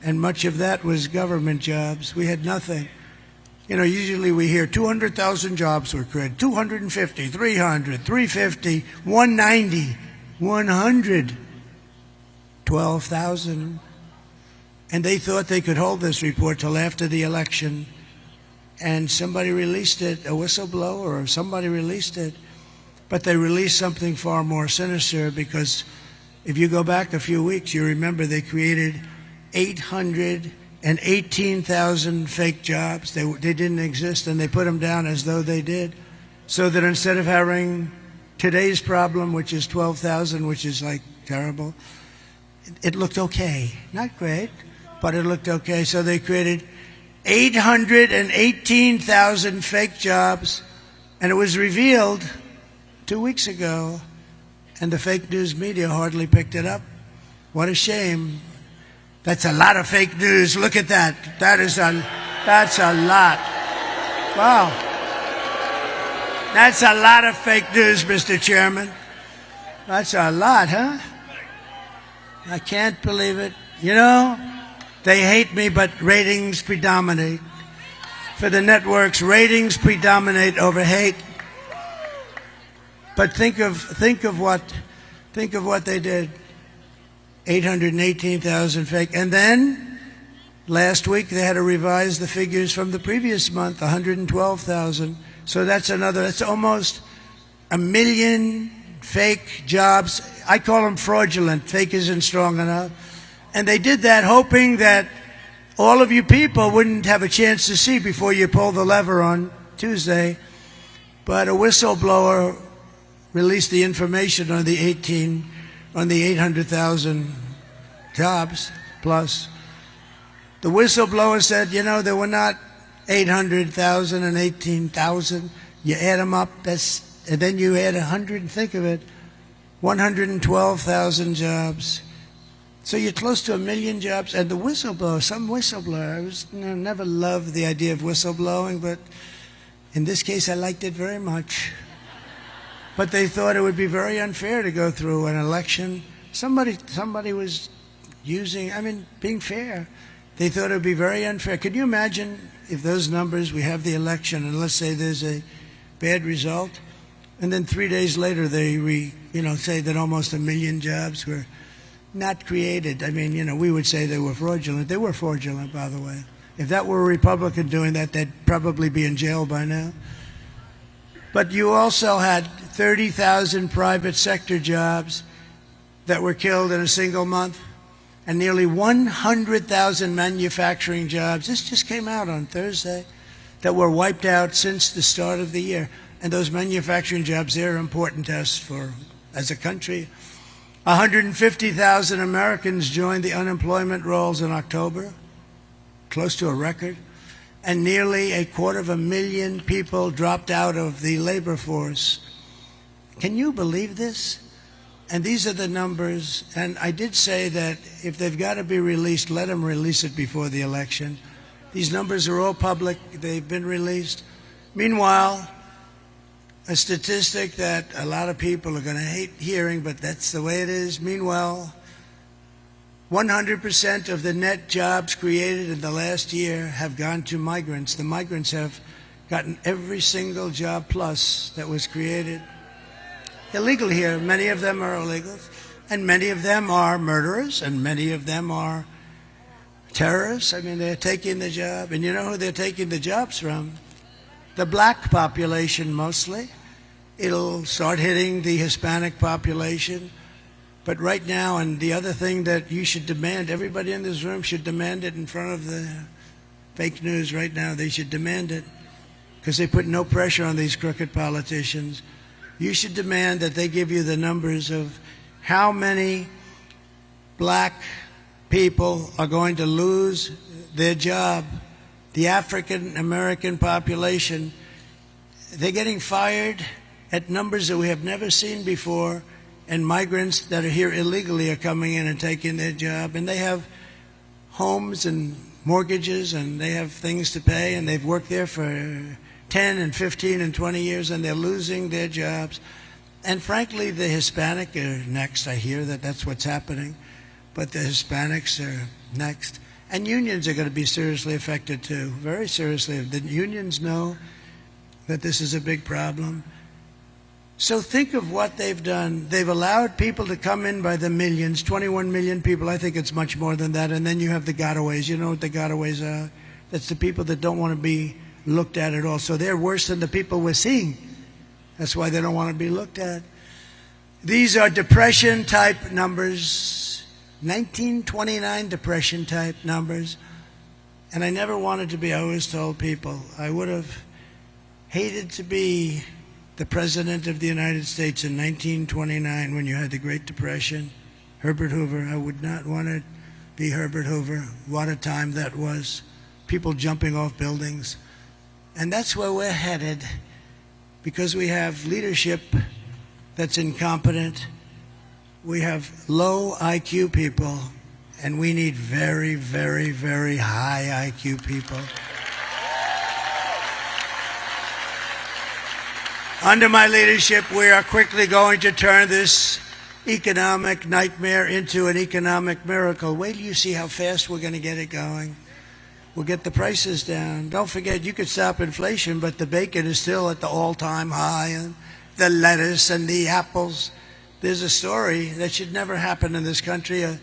Speaker 2: and much of that was government jobs. We had nothing. You know, usually we hear 200,000 jobs were created, 250, 300, 350, 190, 100, 12,000. And they thought they could hold this report till after the election. And somebody released it, a whistleblower or somebody released it. But they released something far more sinister, because if you go back a few weeks, you remember they created 818,000 fake jobs. They didn't exist, and they put them down as though they did. So that instead of having today's problem, which is 12,000, which is like terrible, it looked okay. Not great, but it looked okay. So they created 818,000 fake jobs, and it was revealed 2 weeks ago, and the fake news media hardly picked it up. What a shame. That's a lot of fake news. Look at that. That's a lot. Wow. That's a lot of fake news, Mr. Chairman. That's a lot, huh? I can't believe it. You know, they hate me, but ratings predominate. For the networks, ratings predominate over hate. But think of what they did. 818,000 fake. And then last week they had to revise the figures from the previous month, 112,000. So that's almost 1 million fake jobs. I call them fraudulent. Fake isn't strong enough. And they did that hoping that all of you people wouldn't have a chance to see before you pull the lever on Tuesday. But a whistleblower released the information on the 800,000 jobs plus. The whistleblower said, you know, there were not 800,000 and 18,000. You add them up, and then you add 100, think of it, 112,000 jobs. So you're close to 1 million jobs. And the whistleblower, some whistleblower, I never loved the idea of whistleblowing, but in this case I liked it very much. But they thought it would be very unfair to go through an election. Somebody was being fair. They thought it would be very unfair. Could you imagine if those numbers, we have the election, and let's say there's a bad result, and then 3 days later they say that almost 1 million jobs were not created. We would say they were fraudulent. They were fraudulent, by the way. If that were a Republican doing that, they'd probably be in jail by now. But you also had 30,000 private sector jobs that were killed in a single month, and nearly 100,000 manufacturing jobs. This just came out on Thursday, that were wiped out since the start of the year. And those manufacturing jobs, they're important to us as a country. 150,000 Americans joined the unemployment rolls in October, close to a record. And nearly 250,000 people dropped out of the labor force. Can you believe this? And these are the numbers. And I did say that if they've got to be released, let them release it before the election. These numbers are all public. They've been released. Meanwhile, a statistic that a lot of people are going to hate hearing, but that's the way it is. Meanwhile, 100% of the net jobs created in the last year have gone to migrants. The migrants have gotten every single job plus that was created. Illegal here. Many of them are illegals, and many of them are murderers, and many of them are terrorists. They're taking the job. And you know who they're taking the jobs from? The black population mostly. It'll start hitting the Hispanic population. But right now, and the other thing that you should demand, everybody in this room should demand it in front of the fake news right now. They should demand it because they put no pressure on these crooked politicians. You should demand that they give you the numbers of how many black people are going to lose their job. The African American population, they're getting fired at numbers that we have never seen before. And migrants that are here illegally are coming in and taking their job. And they have homes and mortgages, and they have things to pay, and they've worked there for 10 and 15 and 20 years, and they're losing their jobs. And frankly, the Hispanic are next. I hear that that's what's happening. But the Hispanics are next. And unions are going to be seriously affected too, very seriously. The unions know that this is a big problem. So think of what they've done. They've allowed people to come in by the millions, 21 million people. I think it's much more than that. And then you have the gotaways. You know what the gotaways are? That's the people that don't want to be looked at all. So they're worse than the people we're seeing. That's why they don't want to be looked at. These are depression-type numbers, 1929 depression-type numbers. And I never wanted to be, I always told people, I would have hated to be the President of the United States in 1929 when you had the Great Depression. Herbert Hoover, I would not want to be Herbert Hoover. What a time that was. People jumping off buildings. And that's where we're headed because we have leadership that's incompetent. We have low IQ people, and we need very, very, very high IQ people. Under my leadership, we are quickly going to turn this economic nightmare into an economic miracle. Wait till you see how fast we're going to get it going. We'll get the prices down. Don't forget, you could stop inflation, but the bacon is still at the all-time high, and the lettuce and the apples. There's a story that should never happen in this country. An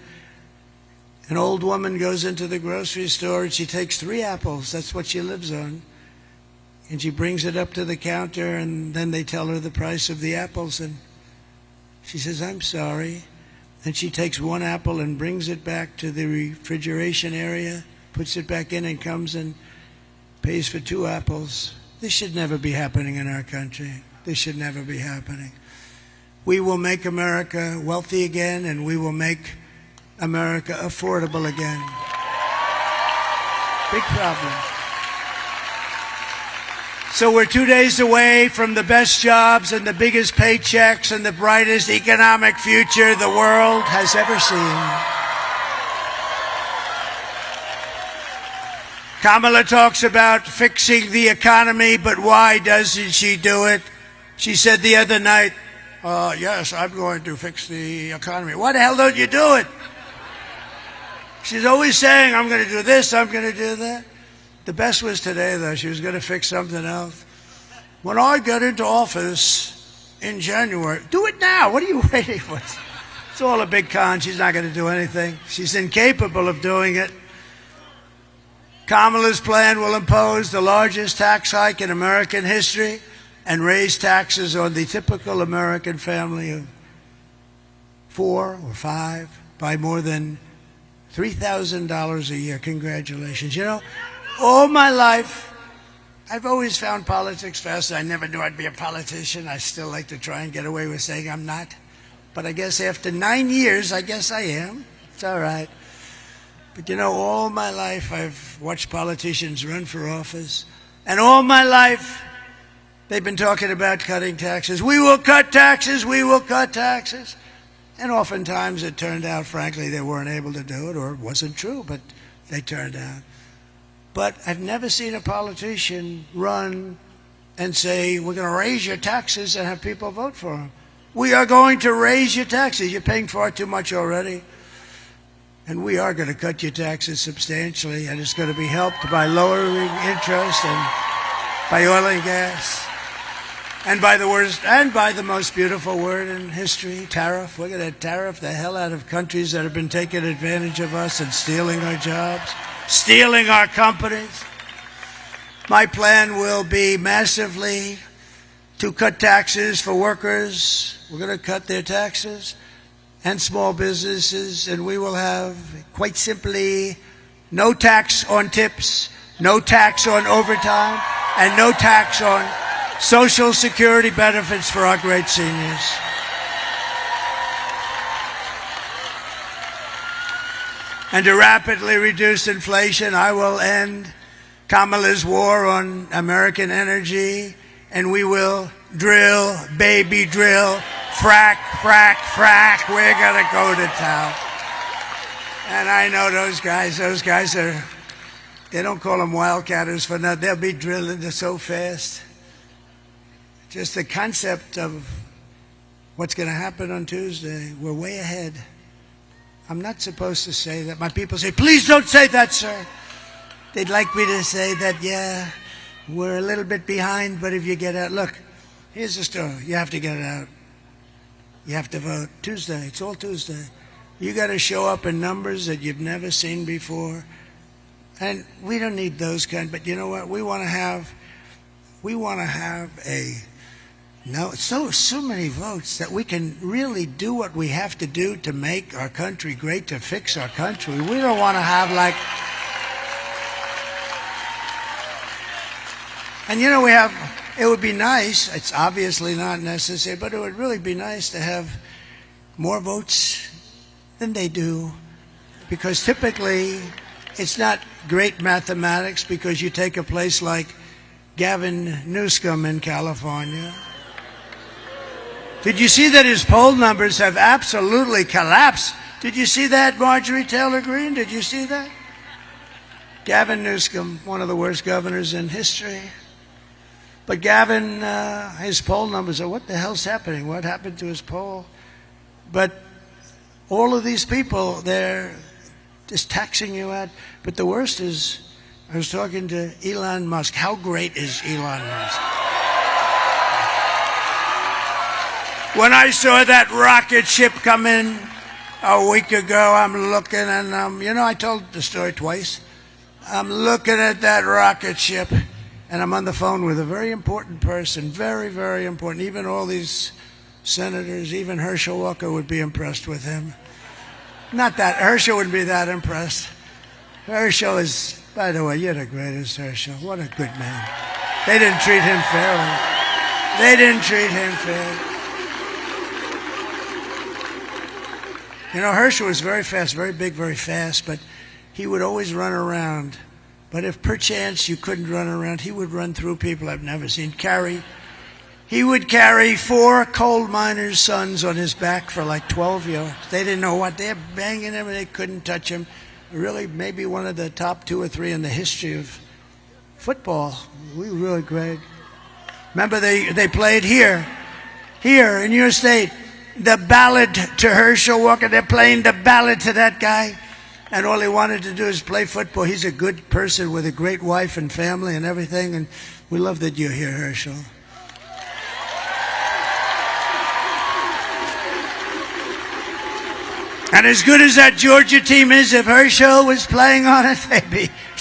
Speaker 2: old woman goes into the grocery store and she takes 3 apples. That's what she lives on. And she brings it up to the counter, and then they tell her the price of the apples, and she says, "I'm sorry." And she takes 1 apple and brings it back to the refrigeration area, puts it back in, and comes and pays for 2 apples. This should never be happening in our country. This should never be happening. We will make America wealthy again, and we will make America affordable again. Big problem. So we're 2 days away from the best jobs and the biggest paychecks and the brightest economic future the world has ever seen. Kamala talks about fixing the economy, but why doesn't she do it? She said the other night, yes, I'm going to fix the economy. Why the hell don't you do it? She's always saying, I'm going to do this, I'm going to do that. The best was today, though. She was going to fix something else. When I get into office in January, do it now. What are you waiting for? It's all a big con. She's not going to do anything. She's incapable of doing it. Kamala's plan will impose the largest tax hike in American history and raise taxes on the typical American family of 4 or 5 by more than $3,000 a year. Congratulations. You know, all my life, I've always found politics fascinating. I never knew I'd be a politician. I still like to try and get away with saying I'm not. But I guess after 9 years, I guess I am. It's all right. But you know, all my life I've watched politicians run for office. And all my life, they've been talking about cutting taxes. We will cut taxes. We will cut taxes. And oftentimes it turned out, frankly, they weren't able to do it, or it wasn't true, but they turned out. But I've never seen a politician run and say, we're going to raise your taxes, and have people vote for them. We are going to raise your taxes. You're paying far too much already. And we are going to cut your taxes substantially, and it's going to be helped by lowering interest and by oil and gas. And by the worst, and by the most beautiful word in history, tariff. We're going to tariff the hell out of countries that have been taking advantage of us and stealing our jobs, stealing our companies. My plan will be massively to cut taxes for workers. We're going to cut their taxes, and small businesses, and we will have, quite simply, no tax on tips, no tax on overtime, and no tax on Social Security benefits for our great seniors. And to rapidly reduce inflation, I will end Kamala's war on American energy, and we will drill, baby drill, frack, frack, frack. We're going to go to town. And I know those guys are, they don't call them wildcatters for nothing. They'll be drilling so fast. Just the concept of what's going to happen on Tuesday, we're way ahead. I'm not supposed to say that. My people say, please don't say that, sir. They'd like me to say that, yeah, we're a little bit behind, but if you get out, look, here's the story. You have to get it out. You have to vote Tuesday. It's all Tuesday. You got to show up in numbers that you've never seen before. And we don't need those kind, but you know what? We want to have so many votes that we can really do what we have to do to make our country great, to fix our country. We don't want to have like, and you know, it would be nice, it's obviously not necessary, but it would really be nice to have more votes than they do, because typically it's not great mathematics, because you take a place like Gavin Newsom in California. Did you see that his poll numbers have absolutely collapsed? Did you see that, Marjorie Taylor Greene? Did you see that? Gavin Newsom, one of the worst governors in history. But Gavin, his poll numbers are, what the hell's happening? What happened to his poll? But all of these people, they're just taxing you out. But the worst is, I was talking to Elon Musk. How great is Elon Musk? When I saw that rocket ship come in a week ago, I'm looking and, I told the story twice. I'm looking at that rocket ship, and I'm on the phone with a very important person, very, very important. Even all these senators, even Herschel Walker would be impressed with him. Not that, Herschel wouldn't be that impressed. Herschel is, by the way, you're the greatest, Herschel. What a good man. They didn't treat him fairly. They didn't treat him fairly. Herschel was very fast, very big, very fast, but he would always run around. But if perchance you couldn't run around, he would run through people I've never seen. He would carry 4 coal miners' sons on his back for like 12 years. They didn't know what. They're banging him, and they couldn't touch him. Really, maybe one of the top 2 or 3 in the history of football. We were really great. Remember, they played here in your state, the ballad to Herschel Walker. They're playing the ballad to that guy. And all he wanted to do is play football. He's a good person with a great wife and family and everything. And we love that you're here, Herschel. And as good as that Georgia team is, if Herschel was playing on it,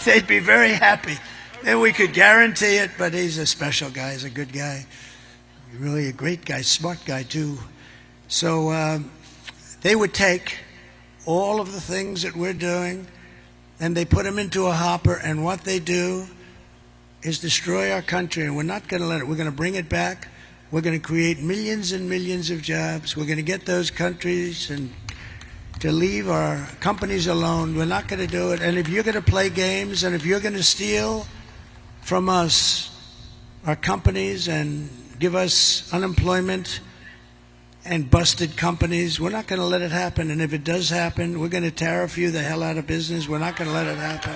Speaker 2: they'd be very happy. Then we could guarantee it. But he's a special guy. He's a good guy. Really a great guy, smart guy too. So they would take all of the things that we're doing, and they put them into a hopper, and what they do is destroy our country, and we're not going to let it. We're going to bring it back. We're going to create millions and millions of jobs. We're going to get those countries and to leave our companies alone. We're not going to do it. And if you're going to play games, and if you're going to steal from us, our companies, and give us unemployment and busted companies, we're not going to let it happen. And if it does happen, we're going to tariff you the hell out of business. We're not going to let it happen.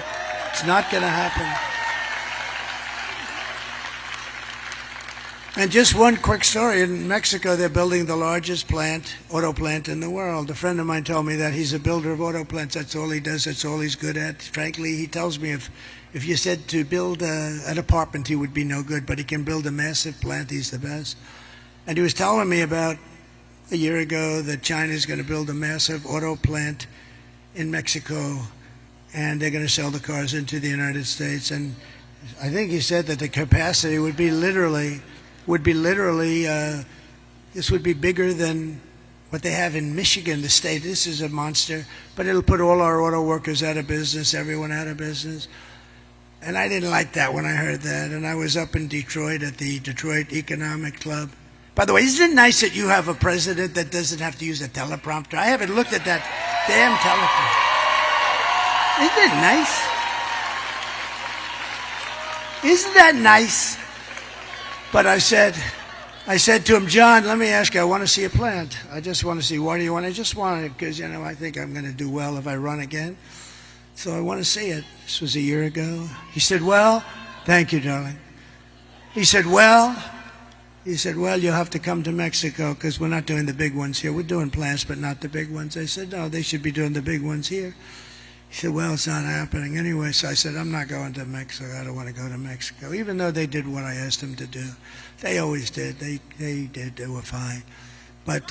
Speaker 2: It's not going to happen. And just one quick story. In Mexico, they're building the largest auto plant in the world. A friend of mine told me that he's a builder of auto plants. That's all he does. That's all he's good at. Frankly, he tells me if you said to build an apartment, he would be no good. But he can build a massive plant. He's the best. And he was telling me about a year ago that China is going to build a massive auto plant in Mexico, and they're going to sell the cars into the United States. And I think he said that the capacity would be literally, this would be bigger than what they have in Michigan, the state. This is a monster, but it'll put all our auto workers out of business, everyone out of business. And I didn't like that when I heard that. And I was up in Detroit at the Detroit Economic Club. By the way, isn't it nice that you have a president that doesn't have to use a teleprompter? I haven't looked at that damn teleprompter. Isn't it nice? Isn't that nice? But I said to him, John, let me ask you, I want to see a plant. I just want to see, why do you want it? I just want it because, I think I'm going to do well if I run again. So I want to see it. This was a year ago. He said, well, thank you, darling. He said, well, you'll have to come to Mexico because we're not doing the big ones here. We're doing plants, but not the big ones. I said, no, they should be doing the big ones here. He said, well, it's not happening anyway. So I said, I'm not going to Mexico. I don't want to go to Mexico, even though they did what I asked them to do. They always did. They did. They were fine. But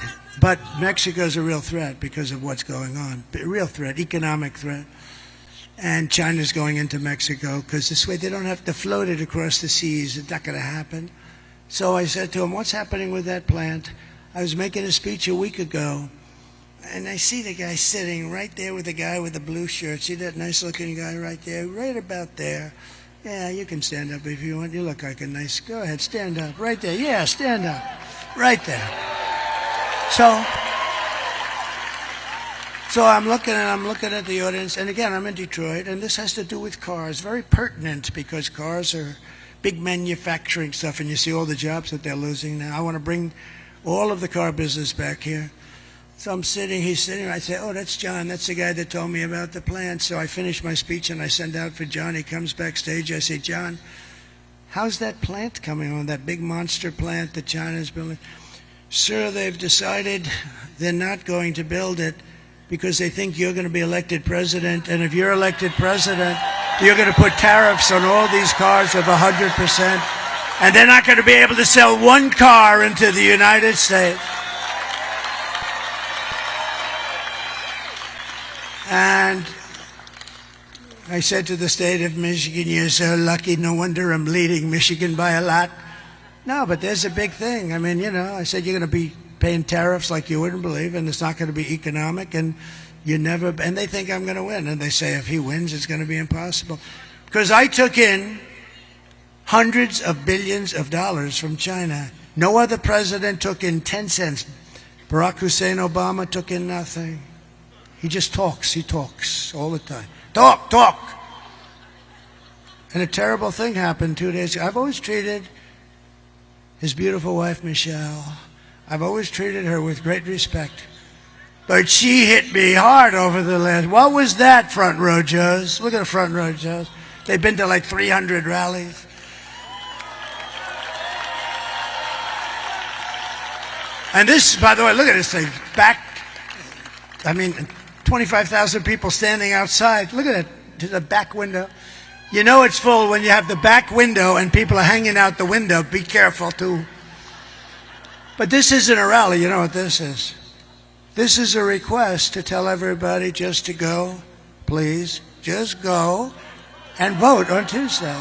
Speaker 2: Mexico's a real threat because of what's going on. A real threat, economic threat. And China's going into Mexico because this way they don't have to float it across the seas. It's not going to happen. So I said to him, what's happening with that plant? I was making a speech a week ago, and I see the guy sitting right there with the guy with the blue shirt. See that nice-looking guy right there? Right about there. Yeah, you can stand up if you want. You look like a nice... Go ahead, stand up. Right there. Yeah, stand up. Right there. So I'm looking at the audience, and again, I'm in Detroit, and this has to do with cars. Very pertinent because cars are big manufacturing stuff, and you see all the jobs that they're losing now. I want to bring all of the car business back here. So I'm sitting, he's sitting, I say, oh, that's John. That's the guy that told me about the plant. So I finish my speech and I send out for John. He comes backstage. I say, John, how's that plant coming on, that big monster plant that China's building? Sir, they've decided they're not going to build it because they think you're going to be elected president. And if you're elected president, you're going to put tariffs on all these cars of 100%. And they're not going to be able to sell one car into the United States. And I said to the state of Michigan, you're so lucky, no wonder I'm leading Michigan by a lot. No, but there's a big thing. I mean, you know, I said you're going to be paying tariffs like you wouldn't believe, and it's not going to be economic, and and they think I'm going to win. And they say if he wins, it's going to be impossible. Because I took in hundreds of billions of dollars from China. No other president took in 10 cents. Barack Hussein Obama took in nothing. He just talks. He talks all the time. Talk, talk. And a terrible thing happened 2 days ago. I've always treated his beautiful wife, Michelle, I've always treated her with great respect. But she hit me hard over the last. What was that, front row Joes? Look at the front row Joes. They've been to like 300 rallies. And this, by the way, look at this thing. I mean, 25,000 people standing outside. Look at it, to the back window. You know it's full when you have the back window and people are hanging out the window. Be careful, too. But this isn't a rally. You know what this is? This is a request to tell everybody just to go, please, just go and vote on Tuesday.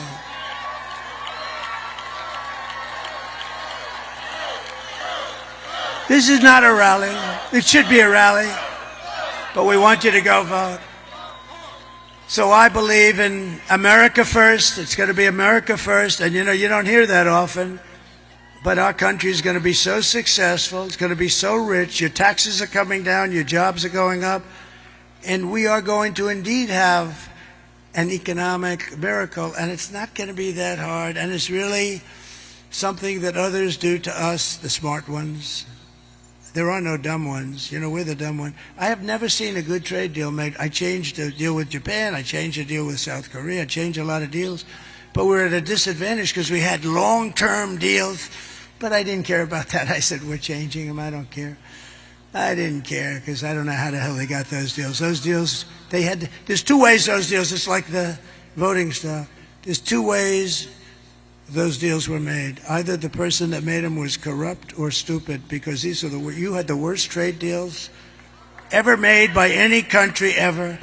Speaker 2: This is not a rally. It should be a rally. But we want you to go vote. So I believe in America first. It's going to be America first. And, you know, you don't hear that often. But our country is going to be so successful. It's going to be so rich. Your taxes are coming down. Your jobs are going up. And we are going to indeed have an economic miracle. And it's not going to be that hard. And it's really something that others do to us, the smart ones. There are no dumb ones. You know, we're the dumb one. I have never seen a good trade deal made. I changed the deal with Japan. I changed the deal with South Korea. I changed a lot of deals. But we're at a disadvantage because we had long-term deals. But I didn't care about that. I said, we're changing them. I don't care. I didn't care because I don't know how the hell they got those deals. Those deals, they had, there's two ways those deals, it's like the voting stuff. There's two ways those deals were made. Either the person that made them was corrupt or stupid, because these are you had the worst trade deals ever made by any country ever.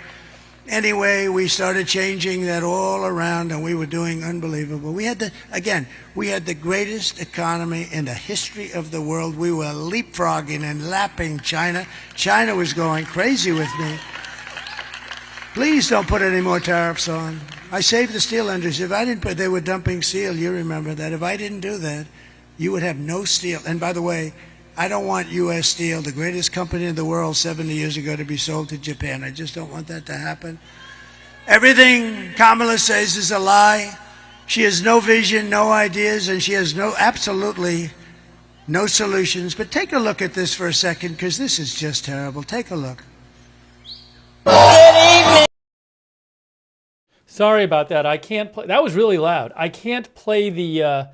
Speaker 2: Anyway, we started changing that all around, and we were doing unbelievable. We had the greatest economy in the history of the world. We were leapfrogging and lapping China. China was going crazy with me. Please don't put any more tariffs on. I saved the steel industry. If I didn't put, they were dumping steel. You remember that. If I didn't do that, you would have no steel. And by the way, I don't want U.S. Steel, the greatest company in the world 70 years ago, to be sold to Japan. I just don't want that to happen. Everything Kamala says is a lie. She has no vision, no ideas, and she has absolutely no solutions. But take a look at this for a second, because this is just terrible. Take a look.
Speaker 3: Good evening.
Speaker 1: Sorry about that. I can't play. That was really loud. I can't play the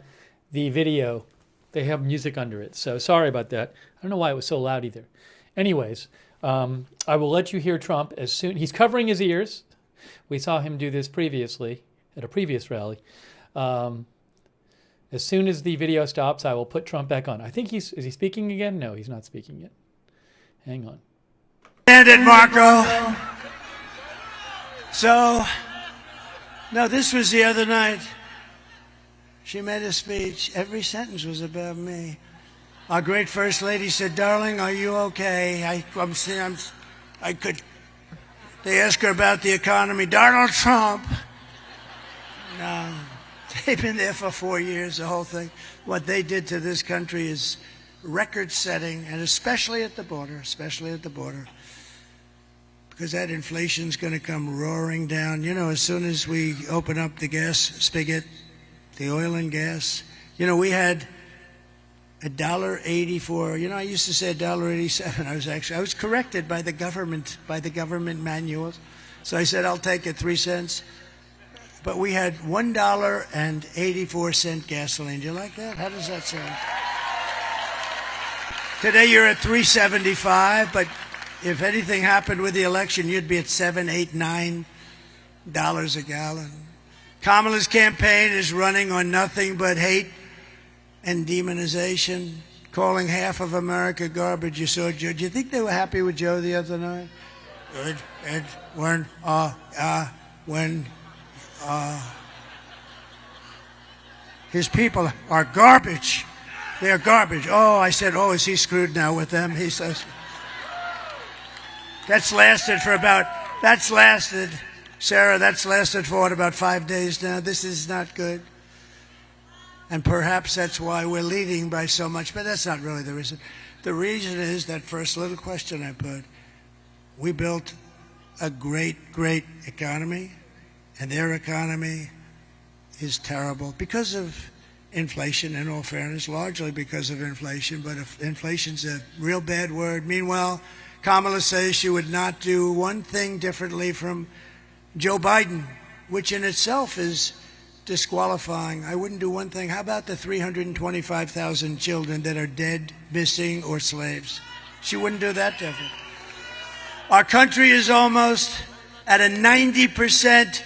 Speaker 1: video. They have music under it. So sorry about that. I don't know why it was so loud either. Anyways, I will let you hear Trump as soon. He's covering his ears. We saw him do this previously at a previous rally. As soon as the video stops, I will put Trump back on. I think is he speaking again? No, he's not speaking yet. Hang on.
Speaker 2: And it, Marco. So, no, this was the other night. She made a speech. Every sentence was about me. Our great First Lady said, "Darling, are you okay?" They asked her about the economy. Donald Trump. No, they've been there for 4 years, the whole thing. What they did to this country is record-setting, and especially at the border, because that inflation's going to come roaring down. You know, as soon as we open up the gas spigot, the oil and gas, you know, we had $1.84. You know, I used to say $1.87. I was corrected by the government manuals. So I said, I'll take it 3 cents. But we had $1.84 gasoline. Do you like that? How does that sound? Today you're at $3.75, but if anything happened with the election, you'd be at $7, $8, $9 a gallon. Kamala's campaign is running on nothing but hate and demonization, calling half of America garbage. You saw Joe. Do you think they were happy with Joe the other night? His people are garbage. They're garbage. Oh, I said, oh, is he screwed now with them? He says, Sarah, that's lasted for about 5 days now. This is not good. And perhaps that's why we're leading by so much, but that's not really the reason. The reason is that first little question I put. We built a great, great economy, and their economy is terrible because of inflation, in all fairness, largely because of inflation, but if inflation's a real bad word. Meanwhile, Kamala says she would not do one thing differently from Joe Biden, which in itself is disqualifying. I wouldn't do one thing. How about the 325,000 children that are dead, missing, or slaves? She wouldn't do that different. Our country is almost at a 90%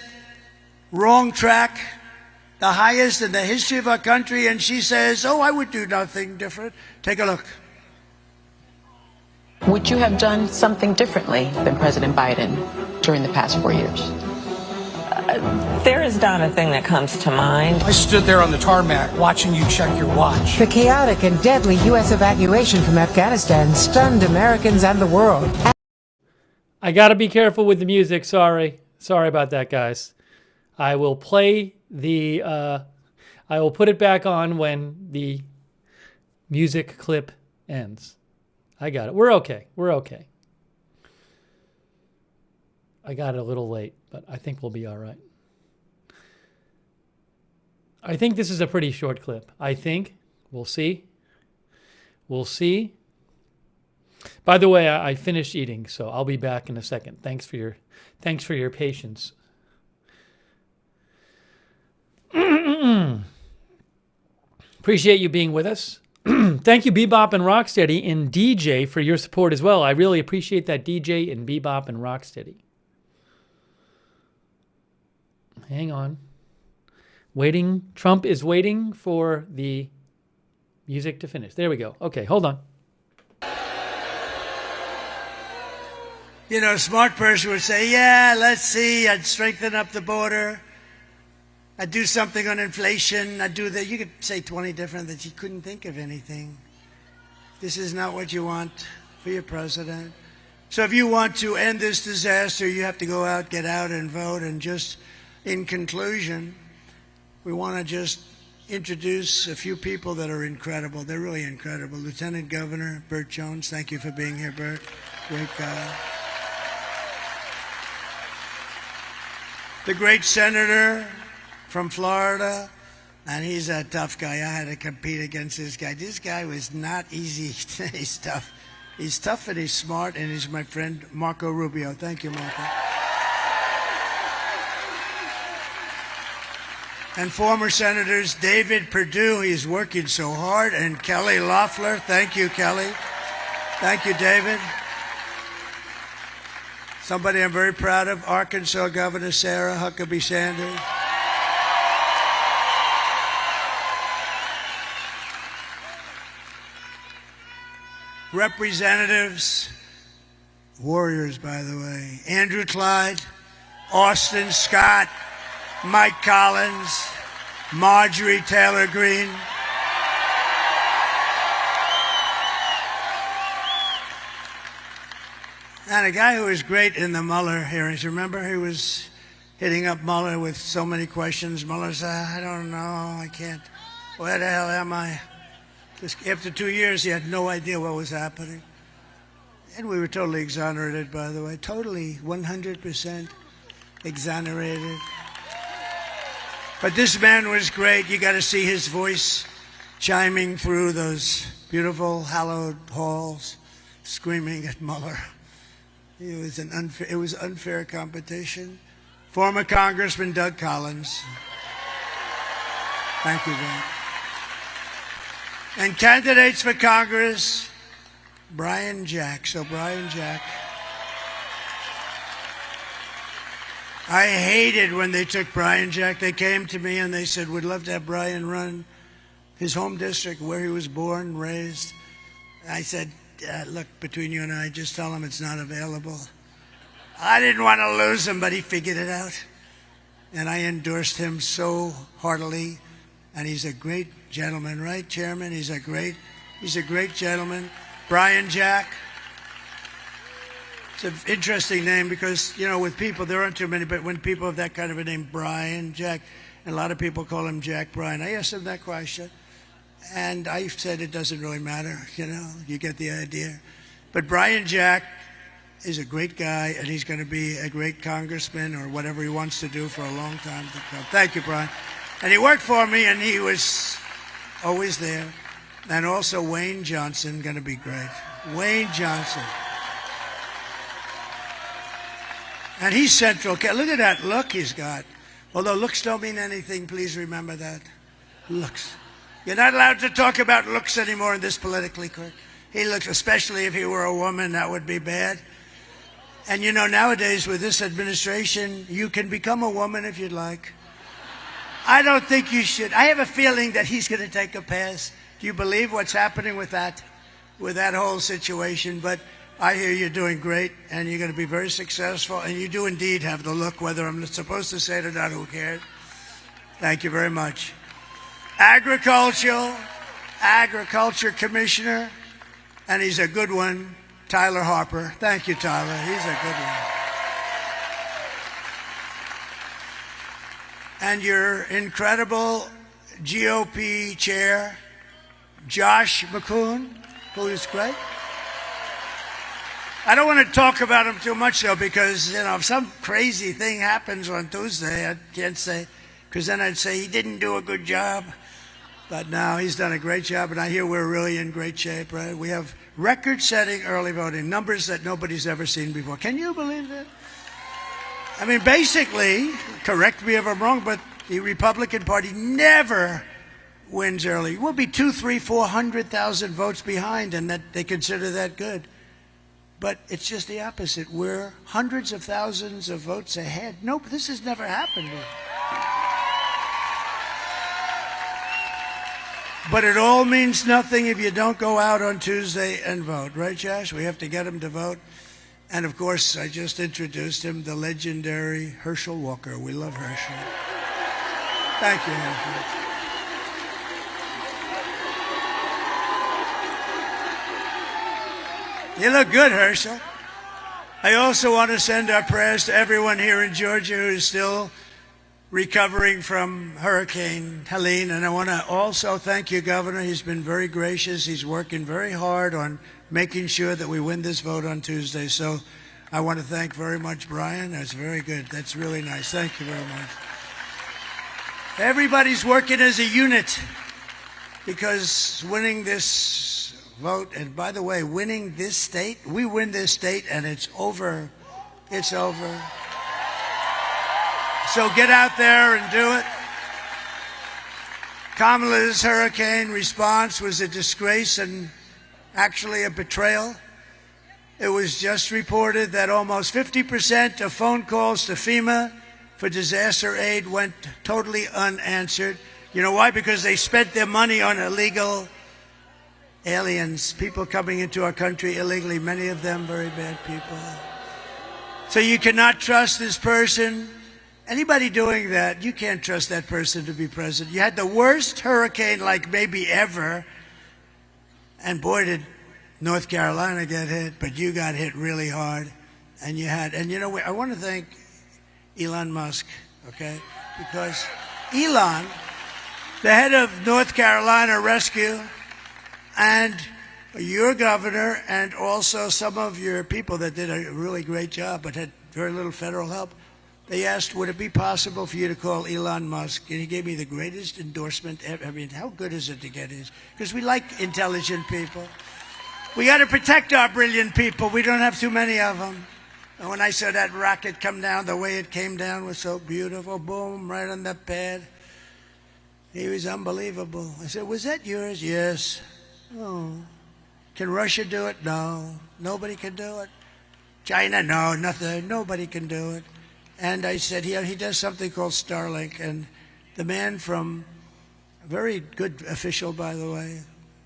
Speaker 2: wrong track, the highest in the history of our country, and she says, oh, I would do nothing different. Take a look.
Speaker 3: Would you have done something differently than President Biden during the past 4 years?
Speaker 14: There is not a thing that comes to mind.
Speaker 15: I stood there on the tarmac watching you check your watch.
Speaker 16: The chaotic and deadly U.S. evacuation from Afghanistan stunned Americans and the world.
Speaker 1: I gotta be careful with the music, sorry. Sorry about that, guys. I will play the, I will put it back on when the music clip ends. I got it. We're okay. We're okay. I got it a little late, but I think we'll be all right. I think this is a pretty short clip. I think. We'll see. We'll see. By the way, I finished eating, so I'll be back in a second. Thanks for your patience. Appreciate you being with us. Thank you, Bebop and Rocksteady and DJ, for your support as well. I really appreciate that, DJ and Bebop and Rocksteady. Hang on. Waiting. Trump is waiting for the music to finish. There we go. Okay, hold on.
Speaker 2: You know, a smart person would say, yeah, let's see, I'd strengthen up the border. I'd do something on inflation. I'd do that. You could say 20 different that you couldn't think of anything. This is not what you want for your president. So if you want to end this disaster, you have to go out, get out and vote. And just in conclusion, we want to just introduce a few people that are incredible. They're really incredible. Lieutenant Governor Burt Jones. Thank you for being here, Burt. Great guy. The great senator from Florida, and he's a tough guy. I had to compete against this guy. This guy was not easy. He's tough. He's tough and he's smart, and he's my friend Marco Rubio. Thank you, Marco. And former senators David Perdue, he's working so hard, and Kelly Loeffler. Thank you, Kelly. Thank you, David. Somebody I'm very proud of, Arkansas Governor Sarah Huckabee Sanders. Representatives, warriors, by the way, Andrew Clyde, Austin Scott, Mike Collins, Marjorie Taylor Greene. And a guy who was great in the Mueller hearings. Remember, he was hitting up Mueller with so many questions. Mueller said, I don't know, I can't. Where the hell am I? Just after 2 years, he had no idea what was happening. And we were totally exonerated, by the way. Totally, 100% exonerated. But this man was great. You got to see his voice chiming through those beautiful hallowed halls, screaming at Mueller. It was unfair competition. Former Congressman Doug Collins. Thank you, Doug. And candidates for Congress, Brian Jack. So Brian Jack. I hated when they took Brian Jack. They came to me and they said, we'd love to have Brian run his home district where he was born, raised. I said, look, between you and I, just tell him it's not available. I didn't want to lose him, but he figured it out. And I endorsed him so heartily. And he's a great gentleman, right, Chairman? He's a great gentleman. Brian Jack. It's an interesting name because, you know, with people, there aren't too many, but when people have that kind of a name, Brian Jack, and a lot of people call him Jack Bryan. I asked him that question, and I said it doesn't really matter, you know, you get the idea. But Brian Jack is a great guy, and he's going to be a great congressman or whatever he wants to do for a long time to come. Thank you, Brian. And he worked for me, and he was always there. And also Wayne Johnson, going to be great. Wayne Johnson. And he's central. Look at that look he's got. Although looks don't mean anything, please remember that. Looks. You're not allowed to talk about looks anymore in this politically correct. He looks, especially if he were a woman, that would be bad. And you know, nowadays with this administration, you can become a woman if you'd like. I don't think you should. I have a feeling that he's going to take a pass. Do you believe what's happening with that whole situation? But I hear you're doing great, and you're going to be very successful, and you do indeed have the look, whether I'm supposed to say it or not, who cares? Thank you very much. Agriculture Commissioner, and he's a good one, Tyler Harper. Thank you, Tyler. He's a good one. And your incredible GOP chair, Josh McCoon, who is great. I don't want to talk about him too much, though, because, you know, if some crazy thing happens on Tuesday, I can't say, because then I'd say he didn't do a good job. But now he's done a great job, and I hear we're really in great shape, right? We have record-setting early voting, numbers that nobody's ever seen before. Can you believe that? I mean, basically, correct me if I'm wrong, but the Republican Party never wins early. We'll be 200,000, 300,000, 400,000 votes behind, and that they consider that good. But it's just the opposite. We're hundreds of thousands of votes ahead. Nope, this has never happened. But it all means nothing if you don't go out on Tuesday and vote. Right, Josh? We have to get them to vote. And, of course, I just introduced him, the legendary Herschel Walker. We love Herschel. Thank you, Herschel. You look good, Herschel. I also want to send our prayers to everyone here in Georgia who is still recovering from Hurricane Helene. And I want to also thank your governor. He's been very gracious. He's working very hard on making sure that we win this vote on Tuesday. So I want to thank very much Brian. That's very good. That's really nice. Thank you very much. Everybody's working as a unit because winning this vote, and by the way, winning this state, we win this state and it's over. It's over. So get out there and do it. Kamala's hurricane response was a disgrace and actually a betrayal. It was just reported that almost 50% of phone calls to FEMA for disaster aid went totally unanswered. You know why? Because they spent their money on illegal aliens, people coming into our country illegally, many of them very bad people. So you cannot trust this person. Anybody doing that, you can't trust that person to be president. You had the worst hurricane like maybe ever, and boy did North Carolina get hit, but you got hit really hard. And you know, I want to thank Elon Musk, okay? Because Elon, the head of North Carolina Rescue, and your governor, and also some of your people that did a really great job but had very little federal help, They asked, would it be possible for you to call Elon Musk? And he gave me the greatest endorsement ever. I mean, how good is it to get his? Because we like intelligent people. We got to protect our brilliant people. We don't have too many of them. And when I saw that rocket come down, the way it came down was so beautiful. Boom, right on the pad. He was unbelievable. I said, was that yours? Yes. Oh. Can Russia do it? No. Nobody can do it. China? No, nothing. Nobody can do it. And I said, he does something called Starlink. And the man from, a very good official, by the way,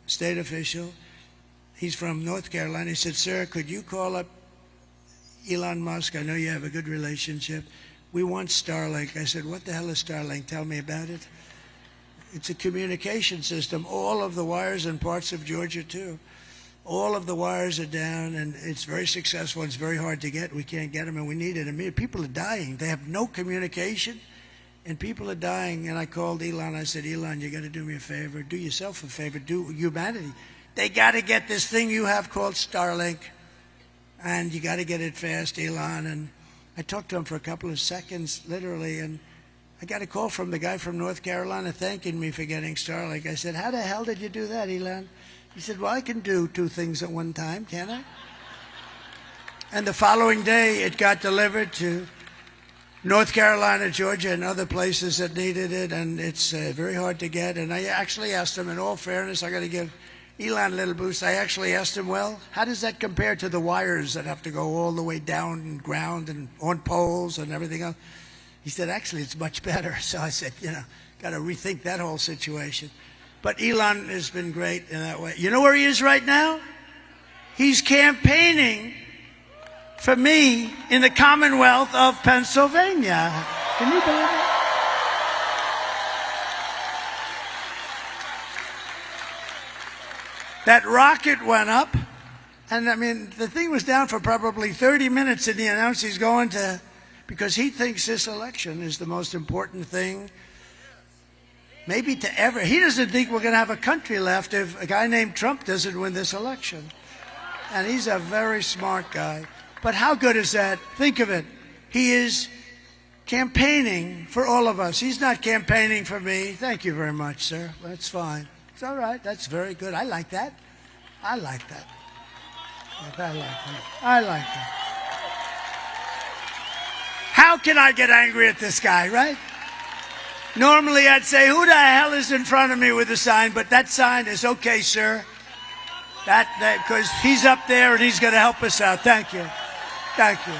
Speaker 2: state official, he's from North Carolina. He said, sir, could you call up Elon Musk? I know you have a good relationship. We want Starlink. I said, what the hell is Starlink? Tell me about it. It's a communication system. All of the wires in parts of Georgia, too. All of the wires are down, and it's very successful. It's very hard to get. We can't get them, and we need it. I mean, people are dying. They have no communication, and people are dying. And I called Elon. I said, Elon, you got to do me a favor. Do yourself a favor. Do humanity. They got to get this thing you have called Starlink, and you got to get it fast, Elon. And I talked to him for a couple of seconds, literally, and I got a call from the guy from North Carolina thanking me for getting Starlink. I said, how the hell did you do that, Elon? He said, well, I can do two things at one time, can't I? And the following day, it got delivered to North Carolina, Georgia, and other places that needed it, and it's very hard to get. And I actually asked him, in all fairness, I got to give Elon a little boost. I actually asked him, well, how does that compare to the wires that have to go all the way down and ground and on poles and everything else? He said, actually, it's much better. So I said, got to rethink that whole situation. But Elon has been great in that way. You know where he is right now? He's campaigning for me in the Commonwealth of Pennsylvania. Can you believe it? That rocket went up, and I mean, the thing was down for probably 30 minutes, and he announced he's going to, because he thinks this election is the most important thing maybe to ever. He doesn't think we're going to have a country left if a guy named Trump doesn't win this election. And he's a very smart guy. But how good is that? Think of it. He is campaigning for all of us. He's not campaigning for me. Thank you very much, sir. That's fine. It's all right. That's very good. I like that. I like that. I like that. I like that. How can I get angry at this guy, right? Normally I'd say, who the hell is in front of me with a sign? But that sign is okay, sir. That because he's up there and he's going to help us out. Thank you. Thank you.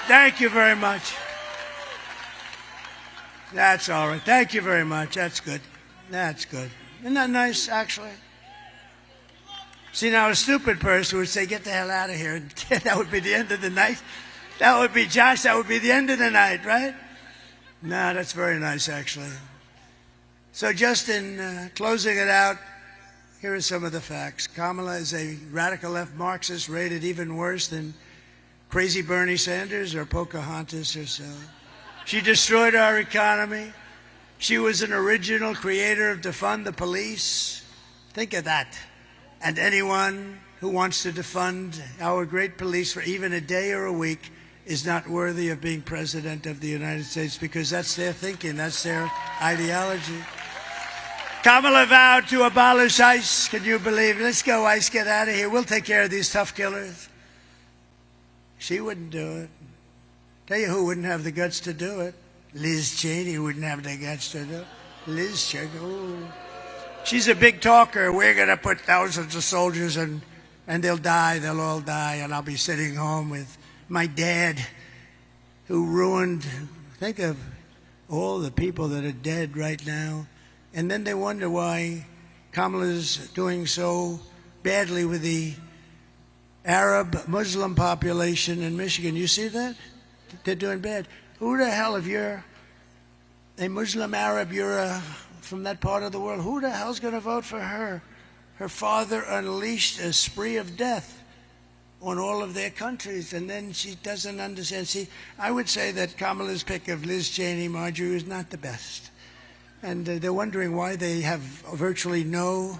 Speaker 2: Thank you very much. That's all right. Thank you very much. That's good. That's good. Isn't that nice, actually? See, now a stupid person would say, get the hell out of here. And that would be the end of the night. That would be, Josh, that would be the end of the night, right? No, that's very nice, actually. So just in closing it out, here are some of the facts. Kamala is a radical left Marxist rated even worse than crazy Bernie Sanders or Pocahontas herself. She destroyed our economy. She was an original creator of defund the police. Think of that. And anyone who wants to defund our great police for even a day or a week is not worthy of being president of the United States, because that's their thinking, that's their ideology. Kamala vowed to abolish ICE. Can you believe it? Let's go, ICE, get out of here. We'll take care of these tough killers. She wouldn't do it. Tell you who wouldn't have the guts to do it. Liz Cheney wouldn't have the guts to do it. Liz Cheney, ooh. She's a big talker. We're going to put thousands of soldiers and they'll die. They'll all die. And I'll be sitting home with my dad who ruined, think of all the people that are dead right now. And then they wonder why Kamala's doing so badly with the Arab Muslim population in Michigan. You see that? They're doing bad. Who the hell, if you're a Muslim Arab, you're from that part of the world, who the hell's going to vote for her? Her father unleashed a spree of death on all of their countries, and then she doesn't understand. See, I would say that Kamala's pick of Liz Cheney, Marjorie, is not the best. And they're wondering why they have virtually no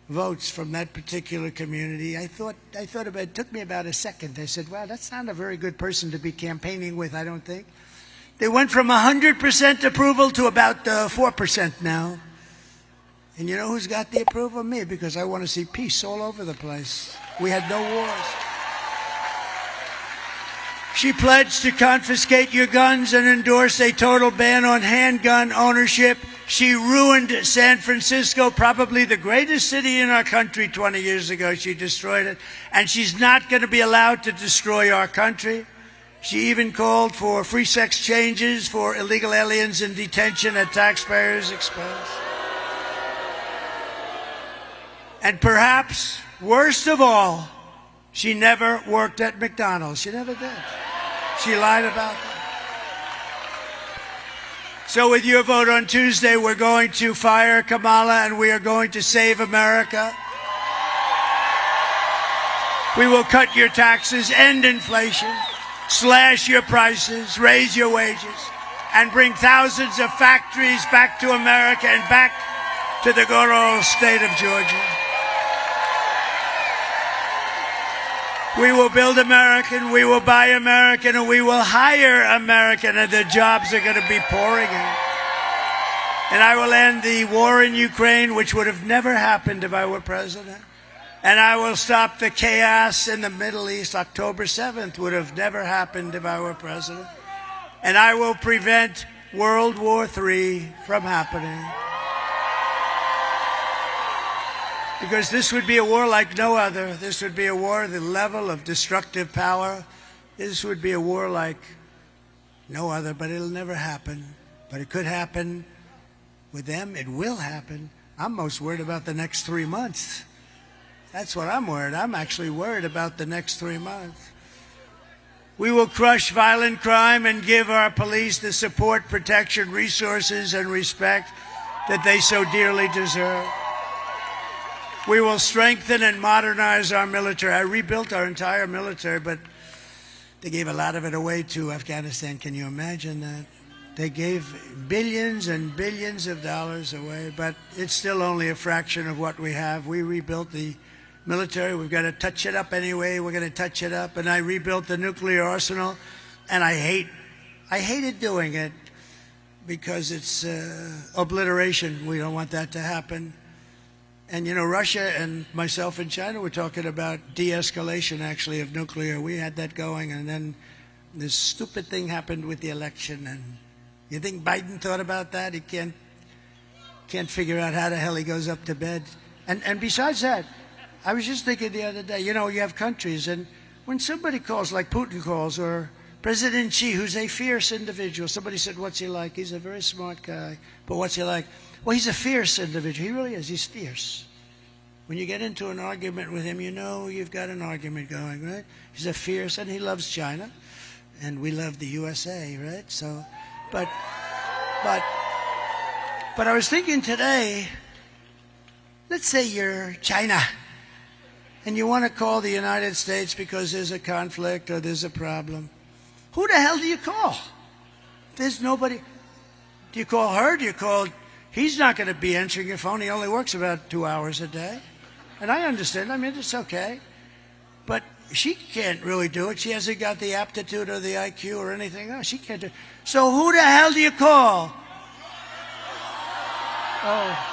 Speaker 2: votes from that particular community. I thought about it. It took me about a second. I said, wow, that's not a very good person to be campaigning with, I don't think. They went from 100% approval to about 4% now. And you know who's got the approval? Me, because I want to see peace all over the place. We had no wars. She pledged to confiscate your guns and endorse a total ban on handgun ownership. She ruined San Francisco, probably the greatest city in our country 20 years ago. She destroyed it. And she's not going to be allowed to destroy our country. She even called for free sex changes for illegal aliens in detention at taxpayers' expense. And perhaps, worst of all, she never worked at McDonald's. She never did. She lied about that. So with your vote on Tuesday, we're going to fire Kamala and we are going to save America. We will cut your taxes, end inflation, slash your prices, raise your wages, and bring thousands of factories back to America and back to the good old state of Georgia. We will build American, we will buy American, and we will hire American, and the jobs are going to be pouring in. And I will end the war in Ukraine, which would have never happened if I were president. And I will stop the chaos in the Middle East. October 7th would have never happened if I were president. And I will prevent World War III from happening. Because this would be a war like no other. This would be a war, the level of destructive power. This would be a war like no other, but it'll never happen. But it could happen with them. It will happen. I'm most worried about the next 3 months. That's what I'm worried. I'm actually worried about the next 3 months. We will crush violent crime and give our police the support, protection, resources, and respect that they so dearly deserve. We will strengthen and modernize our military. I rebuilt our entire military, but they gave a lot of it away to Afghanistan. Can you imagine that? They gave billions and billions of dollars away, but it's still only a fraction of what we have. We rebuilt the military. We've got to touch it up anyway. We're going to touch it up. And I rebuilt the nuclear arsenal, and I hated doing it because it's obliteration. We don't want that to happen. And, you know, Russia and myself and China were talking about de-escalation, actually, of nuclear. We had that going, and then this stupid thing happened with the election. And you think Biden thought about that? He can't figure out how the hell he goes up to bed. And besides that, I was just thinking the other day, you know, you have countries, and when somebody calls, like Putin calls, or President Xi, who's a fierce individual, somebody said, what's he like? He's a very smart guy, but what's he like? Well, he's a fierce individual. He really is. He's fierce. When you get into an argument with him, you know you've got an argument going, right? He's a fierce, and he loves China, and we love the USA, right? So, but I was thinking today, let's say you're China, and you want to call the United States because there's a conflict or there's a problem. Who the hell do you call? There's nobody. Do you call her? Do you call... He's not going to be answering your phone. He only works about 2 hours a day. And I understand. I mean, it's okay. But she can't really do it. She hasn't got the aptitude or the IQ or anything else. She can't do it. So who the hell do you call? Oh.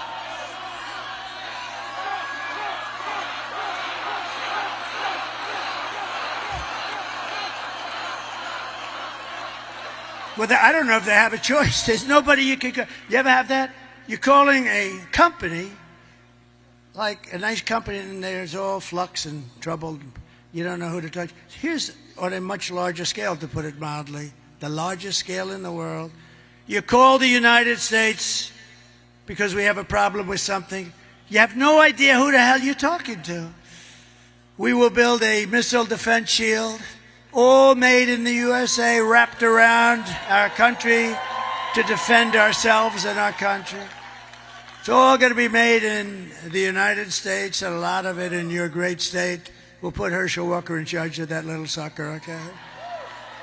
Speaker 2: Well, I don't know if they have a choice. There's nobody you can call. You ever have that? You're calling a company, like a nice company, and there's all flux and trouble. You don't know who to touch. Here's on a much larger scale, to put it mildly, the largest scale in the world. You call the United States because we have a problem with something. You have no idea who the hell you're talking to. We will build a missile defense shield, all made in the USA, wrapped around our country to defend ourselves and our country. It's all going to be made in the United States, and a lot of it in your great state. We'll put Herschel Walker in charge of that little sucker, okay?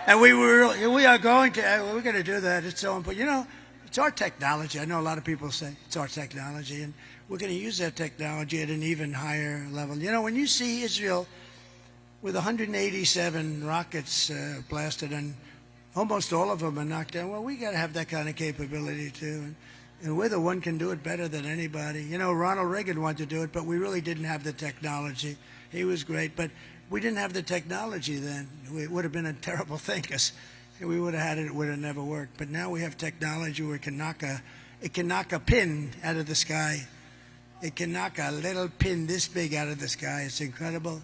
Speaker 2: And we're going to do that. It's so important. You know, It's our technology. I know a lot of people say it's our technology, and we're going to use that technology at an even higher level. You know, when you see Israel with 187 rockets blasted, and almost all of them are knocked down, well, we got to have that kind of capability too. And we're the one can do it better than anybody. You know, Ronald Reagan wanted to do it, but we really didn't have the technology. He was great, but we didn't have the technology then. It would have been a terrible thing, because we would have had it, it would have never worked. But now we have technology where it can knock a pin out of the sky. It can knock a little pin this big out of the sky. It's incredible.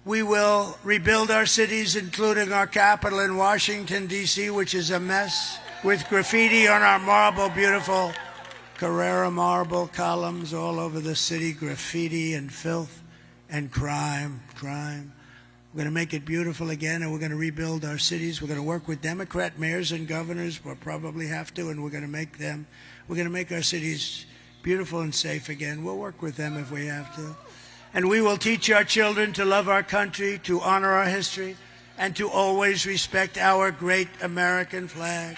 Speaker 2: We will rebuild our cities, including our capital in Washington, D.C., which is a mess, with graffiti on our marble, beautiful Carrera marble columns all over the city, graffiti and filth and crime. We're going to make it beautiful again, and we're going to rebuild our cities. We're going to work with Democrat mayors and governors. We'll probably have to, and we're going to make our cities beautiful and safe again. We'll work with them if we have to. And we will teach our children to love our country, to honor our history, and to always respect our great American flag.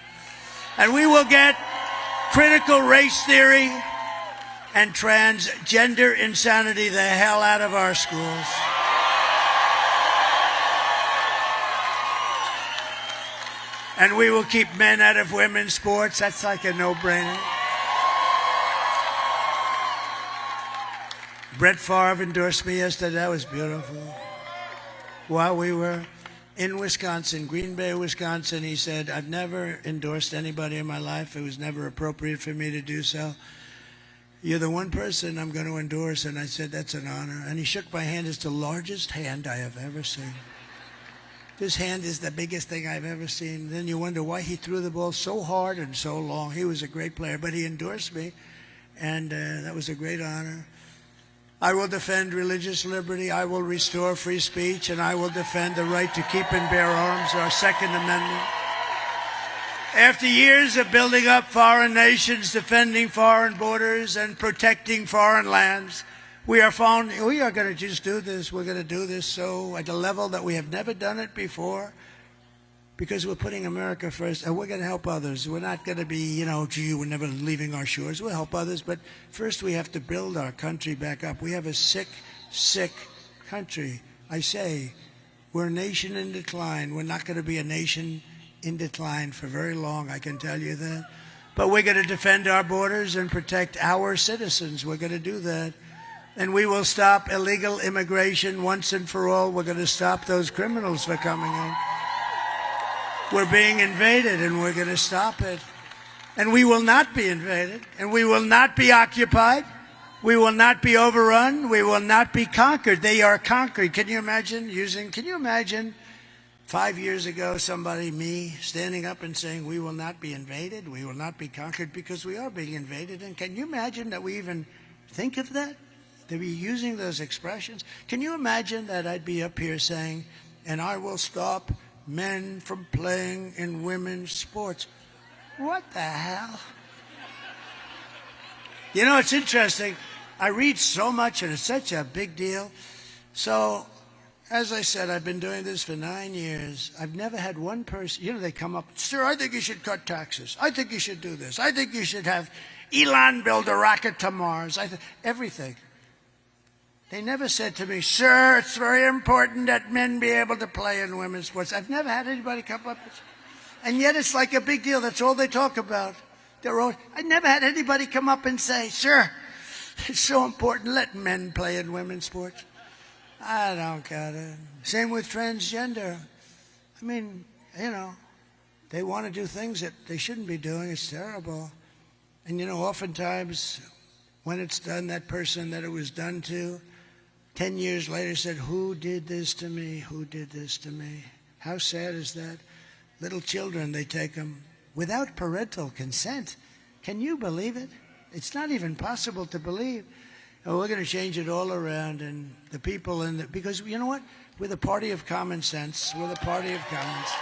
Speaker 2: And we will get critical race theory and transgender insanity the hell out of our schools. And we will keep men out of women's sports. That's like a no-brainer. Brett Favre endorsed me yesterday. That was beautiful. While we were in Wisconsin, Green Bay, Wisconsin, he said, I've never endorsed anybody in my life. It was never appropriate for me to do so. You're the one person I'm going to endorse. And I said, that's an honor. And he shook my hand. It's the largest hand I have ever seen. This hand is the biggest thing I've ever seen. Then you wonder why he threw the ball so hard and so long. He was a great player, but he endorsed me, and that was a great honor. I will defend religious liberty. I will restore free speech, and I will defend the right to keep and bear arms, our Second Amendment. After years of building up foreign nations, defending foreign borders, and protecting foreign lands, we are going to just do this. We're going to do this so at a level that we have never done it before, because we're putting America first, and we're going to help others. We're not going to be, gee, we're never leaving our shores. We'll help others, but first we have to build our country back up. We have a sick, sick country. I say, we're a nation in decline. We're not going to be a nation in decline for very long, I can tell you that. But we're going to defend our borders and protect our citizens. We're going to do that. And we will stop illegal immigration once and for all. We're going to stop those criminals from coming in. We're being invaded, and we're going to stop it. And we will not be invaded, and we will not be occupied. We will not be overrun. We will not be conquered. They are conquered. Can you imagine 5 years ago, me, standing up and saying, we will not be invaded, we will not be conquered, because we are being invaded. And can you imagine that we even think of that? To be using those expressions? Can you imagine that I'd be up here saying, and I will stop men from playing in women's sports? What the hell? It's interesting. I read so much, and it's such a big deal. So, as I said, I've been doing this for 9 years. I've never had one person, they come up, sir, I think you should cut taxes. I think you should do this. I think you should have Elon build a rocket to Mars. Everything. They never said to me, sir, it's very important that men be able to play in women's sports. I've never had anybody come up with, and yet it's like a big deal. That's all they talk about. I never had anybody come up and say, sir, it's so important, let men play in women's sports. I don't get it. Same with transgender. They want to do things that they shouldn't be doing. It's terrible. And oftentimes when it's done, that person that it was done to 10 years later said, who did this to me? Who did this to me? How sad is that? Little children, they take them without parental consent. Can you believe it? It's not even possible to believe. Oh, we're going to change it all around, and the people because you know what? We're the party of common sense. We're the party of common sense.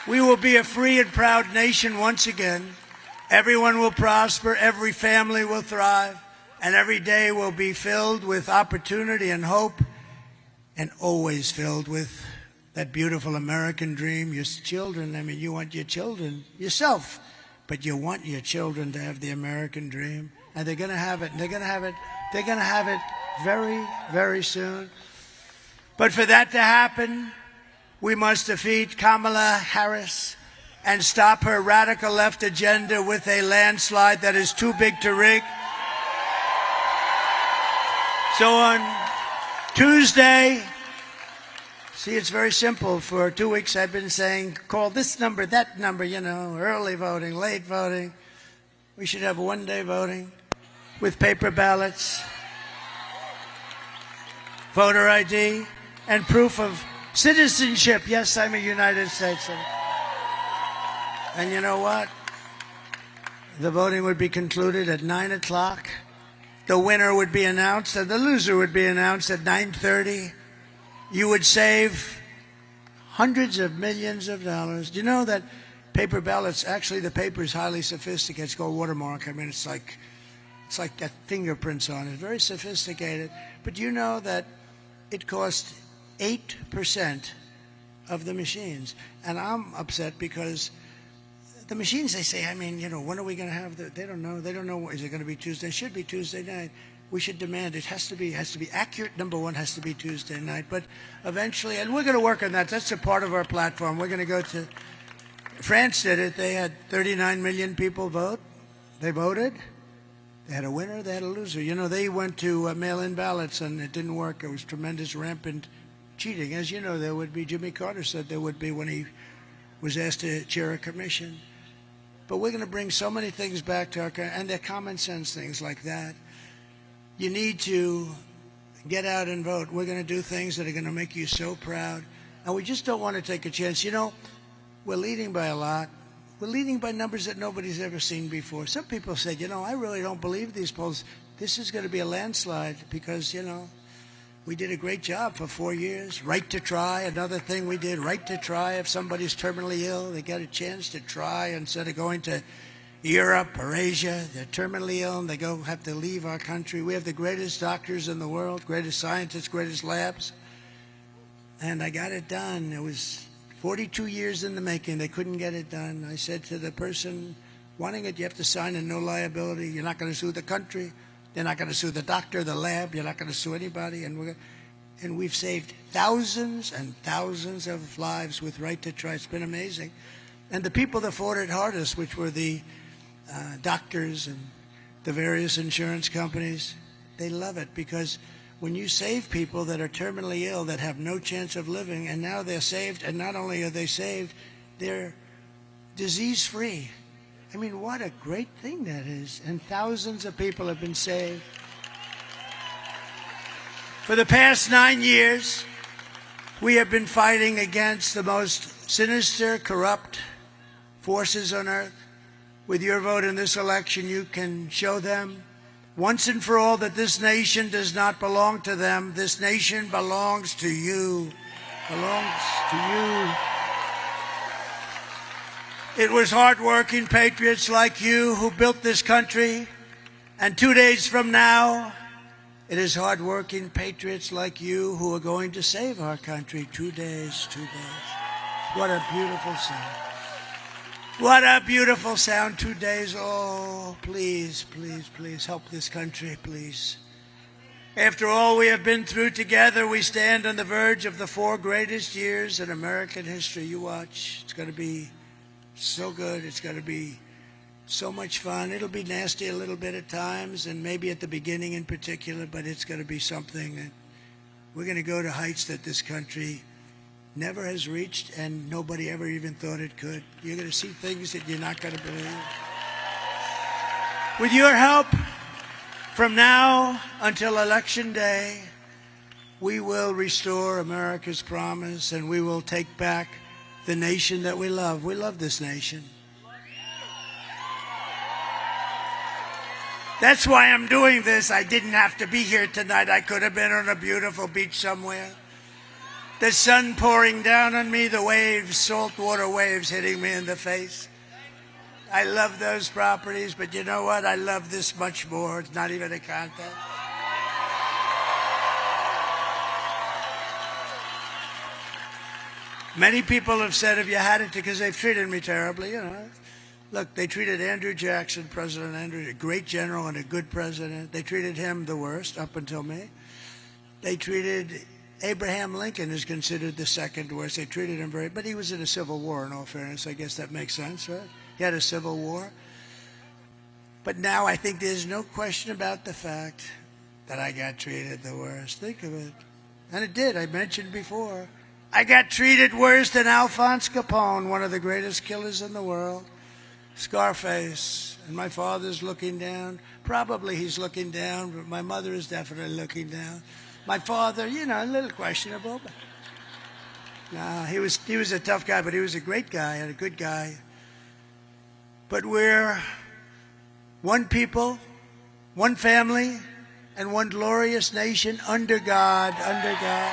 Speaker 2: We will be a free and proud nation once again. Everyone will prosper, every family will thrive, and every day will be filled with opportunity and hope, and always filled with that beautiful American dream. Your children, I mean, you want your children, yourself, but you want your children to have the American dream. And they're going to have it. And they're going to have it. They're going to have it very, very soon. But for that to happen, we must defeat Kamala Harris and stop her radical left agenda with a landslide that is too big to rig. So on Tuesday, see, it's very simple. For 2 weeks I've been saying, call this number, that number, you know, early voting, late voting. We should have one-day voting with paper ballots, voter ID, and proof of citizenship. Yes, I'm a United States citizen. And you know what? The voting would be concluded at 9 o'clock. The winner would be announced, and the loser would be announced at 9:30. You would save hundreds of millions of dollars. Do you know that paper ballots, actually the paper is highly sophisticated. It's called watermark. I mean, it's like got fingerprints on it. Very sophisticated. But you know that it costs 8% of the machines. And I'm upset because the machines, they say, I mean, you know, when are we going to have they don't know. They don't know. Is it going to be Tuesday? It should be Tuesday night. We should demand it has to be accurate. Number one has to be Tuesday night. But eventually, and we're going to work on that. That's a part of our platform. We're going to go to France did it. They had 39 million people vote. They voted. They had a winner. They had a loser. You know, they went to mail-in ballots, and it didn't work. It was tremendous, rampant cheating. As you know, there would be. Jimmy Carter said there would be when he was asked to chair a commission. But we're going to bring so many things back to our country, and they're common sense things like that. You need to get out and vote. We're going to do things that are going to make you so proud. And we just don't want to take a chance. You know, we're leading by a lot. We're leading by numbers that nobody's ever seen before. Some people said, you know, I really don't believe these polls. This is going to be a landslide because, you know, we did a great job for 4 years. Right to try, another thing we did. Right to try. If somebody's terminally ill, they get a chance to try instead of going to Europe or Asia. They're terminally ill and they have to leave our country. We have the greatest doctors in the world, greatest scientists, greatest labs. And I got it done. It was 42 years in the making. They couldn't get it done. I said to the person wanting it, you have to sign a no liability. You're not going to sue the country. They're not going to sue the doctor, the lab. You're not going to sue anybody. And we've saved thousands and thousands of lives with Right to Try. It's been amazing. And the people that fought it hardest, which were the doctors and the various insurance companies, they love it because when you save people that are terminally ill, that have no chance of living, and now they're saved, and not only are they saved, they're disease-free. I mean, what a great thing that is. And thousands of people have been saved. For the past 9 years, we have been fighting against the most sinister, corrupt forces on earth. With your vote in this election, you can show them once and for all that this nation does not belong to them. This nation belongs to you. Belongs to you. It was hardworking patriots like you who built this country. And 2 days from now, it is hardworking patriots like you who are going to save our country. 2 days, 2 days. What a beautiful sound. What a beautiful sound. 2 days. Oh, please, please, please help this country, please. After all we have been through together, we stand on the verge of the 4 greatest years in American history. You watch. It's going to be so good. It's going to be so much fun. It'll be nasty a little bit at times, and maybe at the beginning in particular, but it's going to be something that we're going to go to heights that this country never has reached, and nobody ever even thought it could. You're going to see things that you're not going to believe. With your help, from now until Election Day, we will restore America's promise, and we will take back the nation that we love. We love this nation. That's why I'm doing this. I didn't have to be here tonight. I could have been on a beautiful beach somewhere. The sun pouring down on me, the waves, saltwater waves hitting me in the face. I love those properties, but you know what? I love this much more. It's not even a contest. Many people have said if you had it because they've treated me terribly, you know. Look, they treated Andrew Jackson, President Andrew, a great general and a good president. They treated him the worst up until me. They treated Abraham Lincoln, is considered the second worst. They treated him but he was in a civil war, in all fairness. I guess that makes sense, right? He had a civil war. But now I think there's no question about the fact that I got treated the worst. Think of it. And it did. I mentioned before. I got treated worse than Alphonse Capone, one of the greatest killers in the world. Scarface. And my father's looking down. Probably he's looking down, but my mother is definitely looking down. My father, you know, a little questionable. But no, he was a tough guy, but he was a great guy and a good guy. But we're one people, one family, and one glorious nation under God, under God.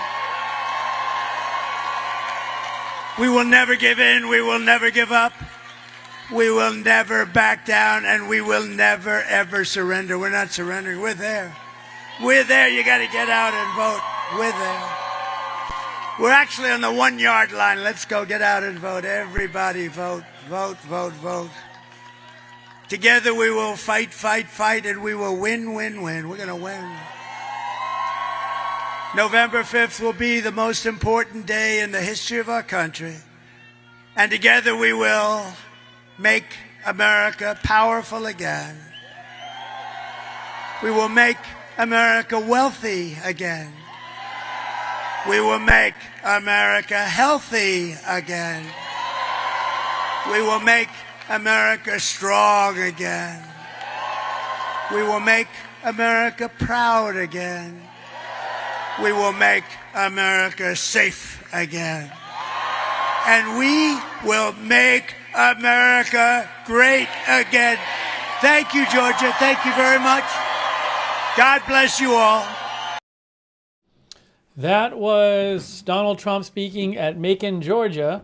Speaker 2: We will never give in. We will never give up. We will never back down, and we will never, ever surrender. We're not surrendering. We're there. We're there. You got to get out and vote. We're there. We're actually on the 1 yard line. Let's go get out and vote. Everybody vote, vote, vote, vote. Together we will fight, fight, fight, and we will win, win, win. We're going to win. November 5th will be the most important day in the history of our country. And together we will make America powerful again. We will make America wealthy again. We will make America healthy again. We will make America strong again. We will make America proud again. We will make America safe again. And we will make America great again. Thank you, Georgia. Thank you very much. God bless you all.
Speaker 1: That was Donald Trump speaking at Macon, Georgia.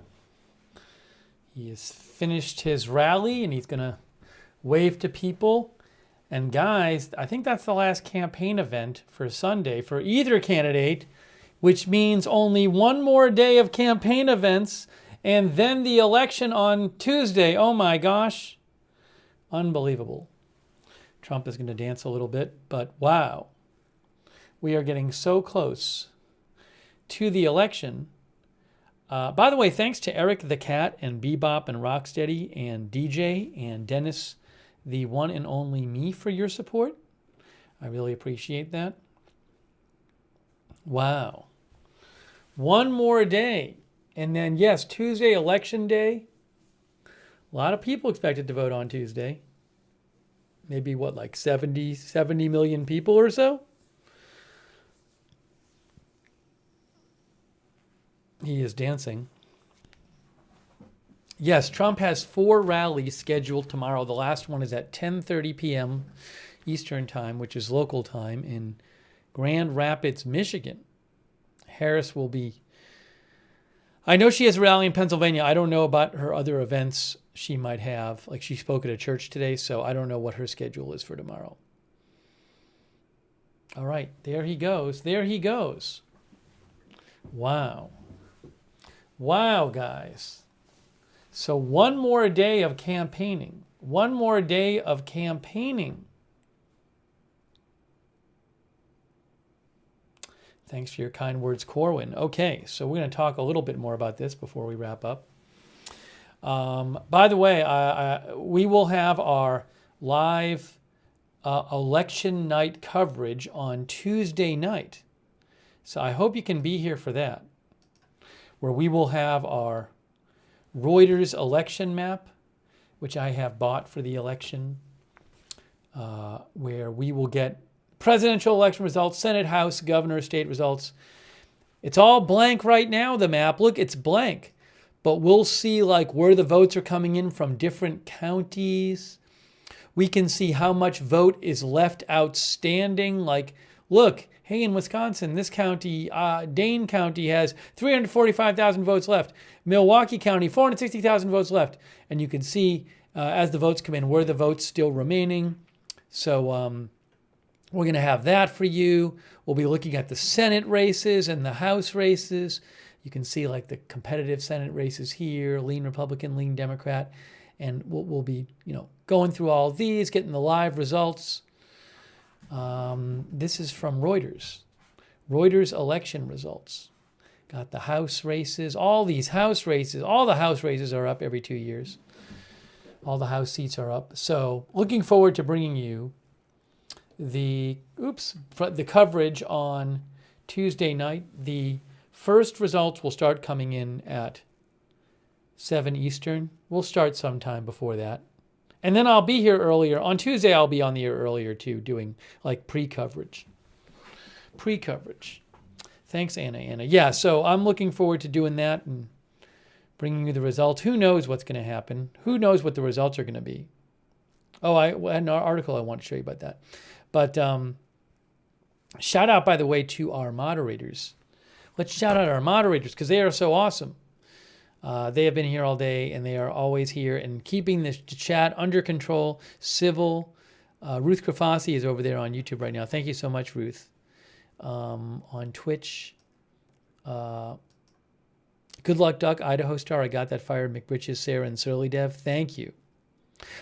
Speaker 1: He has finished his rally and he's going to wave to people. And guys, I think that's the last campaign event for Sunday for either candidate, which means only one more day of campaign events and then the election on Tuesday. Oh my gosh. Unbelievable. Trump is going to dance a little bit, but wow. We are getting so close to the election. By the way, thanks to Eric the Cat and Bebop and Rocksteady and DJ and Dennis, the one and only me, for your support. I really appreciate that. Wow. One more day. And then, yes, Tuesday, election day. A lot of people expected to vote on Tuesday. Maybe, what, like 70 million people or so? He is dancing. Yes, Trump has 4 rallies scheduled tomorrow. The last one is at 10:30 p.m. Eastern Time, which is local time, in Grand Rapids, Michigan. Harris will be... I know she has a rally in Pennsylvania. I don't know about her other events she might have. Like, she spoke at a church today, so I don't know what her schedule is for tomorrow. All right, there he goes. There he goes. Wow. Wow, guys. So one more day of campaigning. One more day of campaigning. Thanks for your kind words, Corwin. Okay, so we're going to talk a little bit more about this before we wrap up. By the way, we will have our live election night coverage on Tuesday night. So I hope you can be here for that, where we will have our Reuters election map, which I have bought for the election, where we will get presidential election results, Senate, House, governor, state results. It's all blank right now, the map. Look, it's blank. But we'll see like where the votes are coming in from different counties. We can see how much vote is left outstanding. Like, look, hey, in Wisconsin, this county, Dane County, has 345,000 votes left. Milwaukee County, 460,000 votes left. And you can see as the votes come in, where the votes still remaining. So we're going to have that for you. We'll be looking at the Senate races and the House races. You can see like the competitive Senate races here, lean Republican, lean Democrat. And we'll be, going through all of these, getting the live results. This is from Reuters. Reuters election results. Got the House races, all these House races. All the House races are up every 2 years. All the House seats are up. So looking forward to bringing you the coverage on Tuesday night. The first results will start coming in at 7 Eastern. We'll start sometime before that. And then I'll be here earlier. On Tuesday, I'll be on the air earlier too, doing like pre-coverage. Thanks, Anna. Yeah, so I'm looking forward to doing that and bringing you the results. Who knows what's going to happen? Who knows what the results are going to be? Oh, I had an article I want to show you about that. But shout out, by the way, to our moderators. Let's shout out our moderators because they are so awesome. They have been here all day, and they are always here and keeping the chat under control, civil. Ruth Krafasi is over there on YouTube right now. Thank you so much, Ruth. On Twitch. Good luck, Duck. Idaho Star. I got that fired. McBritches, Sarah, and Surly Dev. Thank you.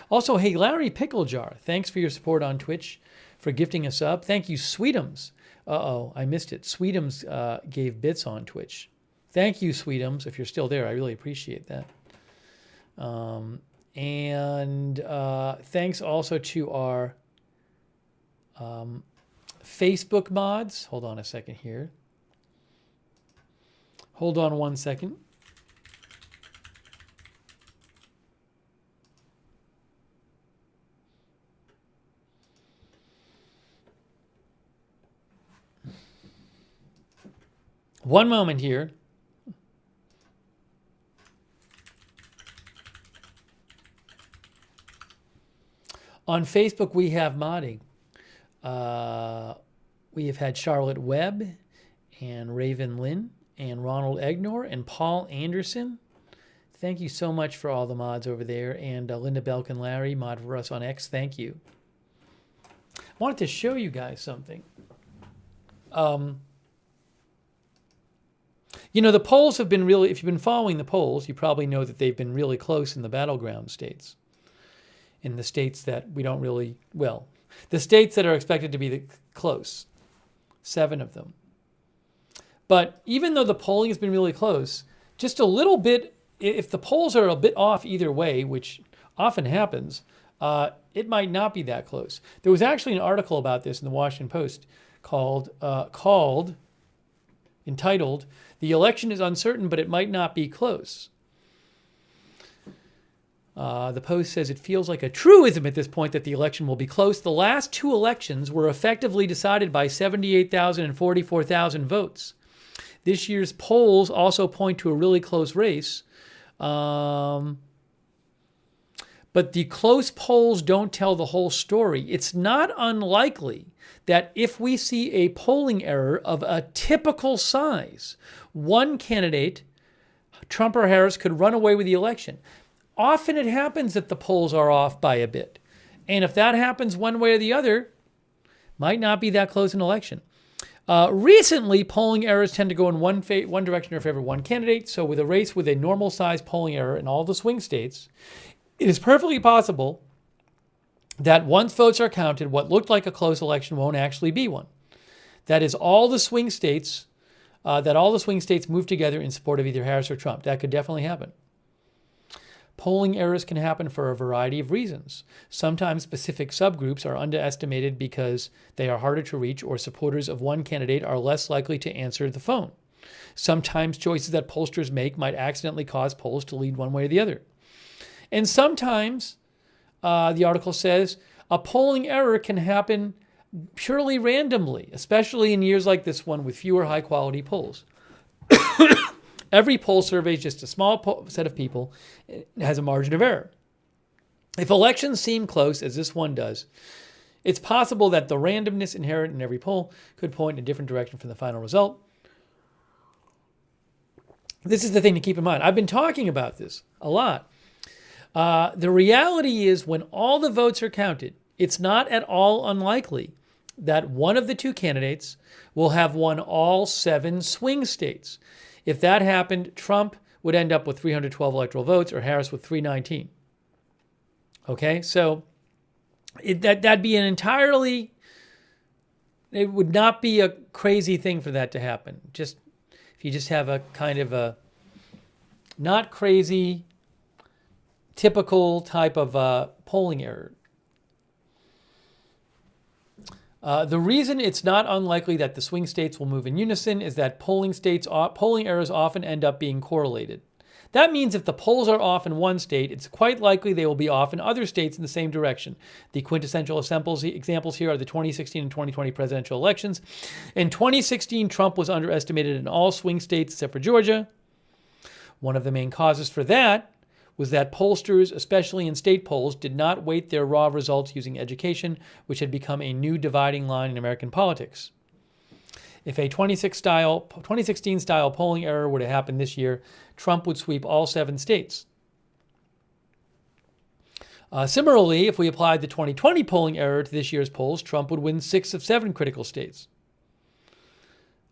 Speaker 1: Also, hey, Larry Picklejar. Thanks for your support on Twitch, for gifting us up. Thank you, Sweetums. Uh-oh, I missed it. Sweetums gave bits on Twitch. Thank you, Sweetums, if you're still there. I really appreciate that. And thanks also to our Facebook mods. Hold on a second here. Hold on 1 second. One moment here. On Facebook, we have modding. We have had Charlotte Webb and Raven Lynn and Ronald Egnor and Paul Anderson. Thank you so much for all the mods over there. And Linda Belkin Larry, mod for us on X. Thank you. I wanted to show you guys something. The polls have been really, if you've been following the polls, you probably know that they've been really close in the battleground states. In the states that we don't really, the states that are expected to be close, 7 of them. But even though the polling has been really close, just a little bit, if the polls are a bit off either way, which often happens, it might not be that close. There was actually an article about this in the Washington Post entitled, "The Election is Uncertain, but it might not be close." The Post says it feels like a truism at this point that the election will be close. The last 2 elections were effectively decided by 78,000 and 44,000 votes. This year's polls also point to a really close race. But the close polls don't tell the whole story. It's not unlikely that if we see a polling error of a typical size, one candidate, Trump or Harris, could run away with the election. Often it happens that the polls are off by a bit. And if that happens one way or the other, might not be that close an election. Recently, polling errors tend to go in one direction or favor one candidate. So with a race with a normal size polling error in all the swing states, it is perfectly possible that once votes are counted, what looked like a close election won't actually be one. That is all the swing states, move together in support of either Harris or Trump. That could definitely happen. Polling errors can happen for a variety of reasons. Sometimes specific subgroups are underestimated because they are harder to reach, or supporters of one candidate are less likely to answer the phone. Sometimes choices that pollsters make might accidentally cause polls to lead one way or the other. And sometimes, the article says, a polling error can happen purely randomly, especially in years like this one with fewer high-quality polls. Every poll survey is just a small set of people. It has a margin of error. If elections seem close, as this one does, it's possible that the randomness inherent in every poll could point in a different direction from the final result. This is the thing to keep in mind. I've been talking about this a lot. The reality is when all the votes are counted, it's not at all unlikely that one of the 2 candidates will have won all 7 swing states. If that happened, Trump would end up with 312 electoral votes or Harris with 319. Okay, so that'd be it would not be a crazy thing for that to happen. Just if you just have a kind of a not crazy, typical type of polling error. The reason it's not unlikely that the swing states will move in unison is that polling errors often end up being correlated. That means if the polls are off in one state, it's quite likely they will be off in other states in the same direction. The quintessential examples here are the 2016 and 2020 presidential elections. In 2016, Trump was underestimated in all swing states except for Georgia. One of the main causes for that was that pollsters, especially in state polls, did not weight their raw results using education, which had become a new dividing line in American politics. If a 2016-style polling error were to happen this year, Trump would sweep all 7 states. Similarly, if we applied the 2020 polling error to this year's polls, Trump would win 6 of 7 critical states.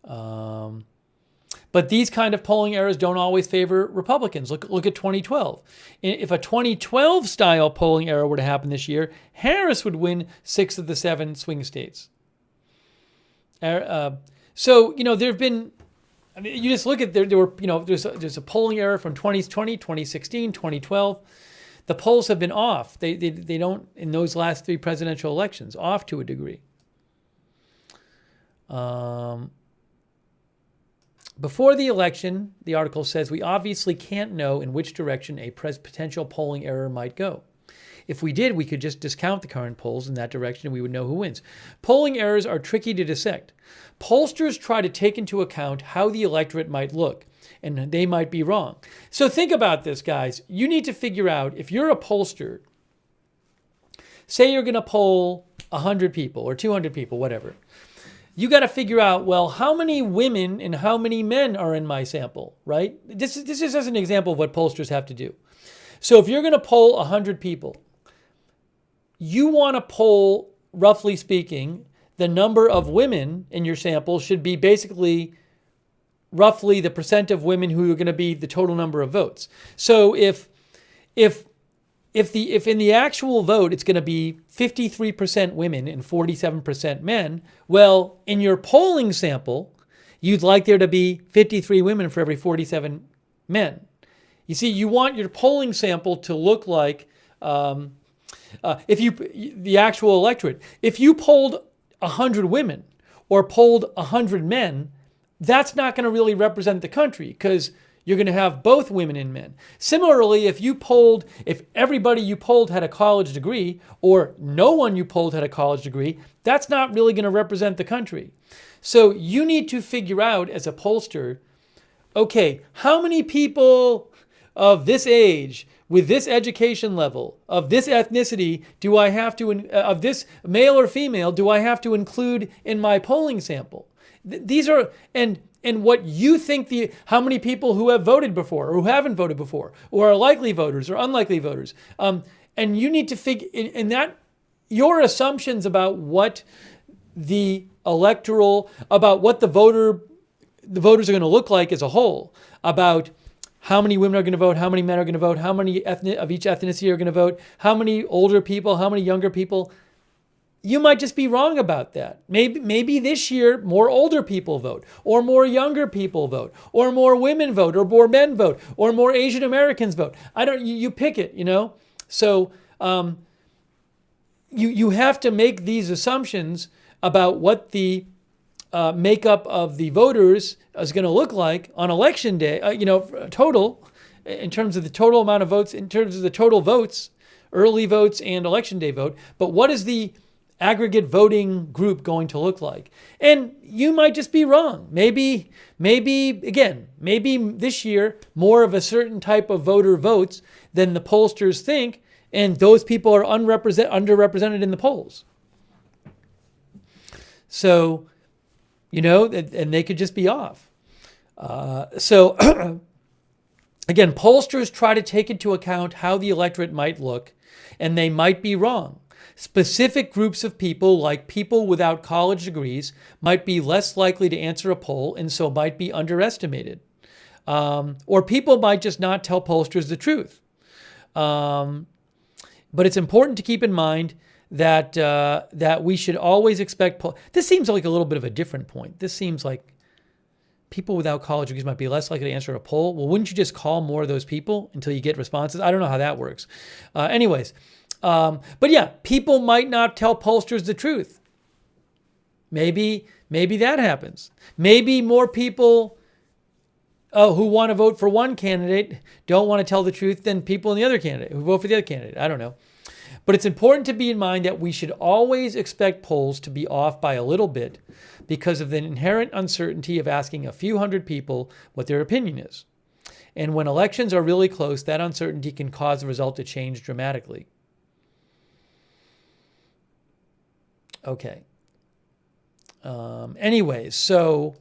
Speaker 1: But these kind of polling errors don't always favor Republicans. Look at 2012. If a 2012-style polling error were to happen this year, Harris would win 6 of the 7 swing states. So, there have been, you just look at, there were, there's a polling error from 2020, 2016, 2012. The polls have been off. They don't, in those last 3 presidential elections, off to a degree. Before the election, the article says, we obviously can't know in which direction a potential polling error might go. If we did, we could just discount the current polls in that direction and we would know who wins. Polling errors are tricky to dissect. Pollsters try to take into account how the electorate might look, and they might be wrong. So think about this, guys. You need to figure out, if you're a pollster, say you're going to poll 100 people or 200 people, whatever. You got to figure out, well, how many women and how many men are in my sample, right? This is as an example of what pollsters have to do. So if you're going to poll 100 people, you want to poll, roughly speaking, the number of women in your sample should be basically roughly the percent of women who are going to be the total number of votes. So if in the actual vote it's going to be 53% women and 47% men, well, in your polling sample, you'd like there to be 53 women for every 47 men. You see, you want your polling sample to look like the actual electorate. If you polled 100 women or polled 100 men, that's not going to really represent the country because you're going to have both women and men. Similarly, if everybody you polled had a college degree or no one you polled had a college degree, that's not really going to represent the country. So you need to figure out as a pollster, okay, how many people of this age, with this education level, of this ethnicity, do I have to, of this male or female, do I have to include in my polling sample? These are, and what you think how many people who have voted before or who haven't voted before or are likely voters or unlikely voters. And you need to figure, in that, your assumptions about what the voters are going to look like as a whole, about how many women are going to vote, how many men are going to vote, how many of each ethnicity are going to vote, how many older people, how many younger people. You might just be wrong about that. Maybe this year more older people vote, or more younger people vote, or more women vote, or more men vote, or more Asian Americans vote. You pick it, So you have to make these assumptions about what the makeup of the voters is going to look like on election day, total, in terms of the total amount of votes, in terms of the total votes, early votes and election day vote. But what is the aggregate voting group going to look like? And you might just be wrong. Maybe this year more of a certain type of voter votes than the pollsters think, and those people are underrepresented in the polls. So, and they could just be off. So again, pollsters try to take into account how the electorate might look, and they might be wrong. Specific groups of people, like people without college degrees, might be less likely to answer a poll and so might be underestimated. Or people might just not tell pollsters the truth. But it's important to keep in mind that we should always expect this seems like a little bit of a different point. This seems like people without college degrees might be less likely to answer a poll. Well, wouldn't you just call more of those people until you get responses? I don't know how that works. Anyways, but yeah, people might not tell pollsters the truth. Maybe that happens. Maybe more people who want to vote for one candidate don't want to tell the truth than people in the other candidate who vote for the other candidate. I don't know. But it's important to be in mind that we should always expect polls to be off by a little bit because of the inherent uncertainty of asking a few hundred people what their opinion is. And when elections are really close, that uncertainty can cause the result to change dramatically. Okay. Anyways, so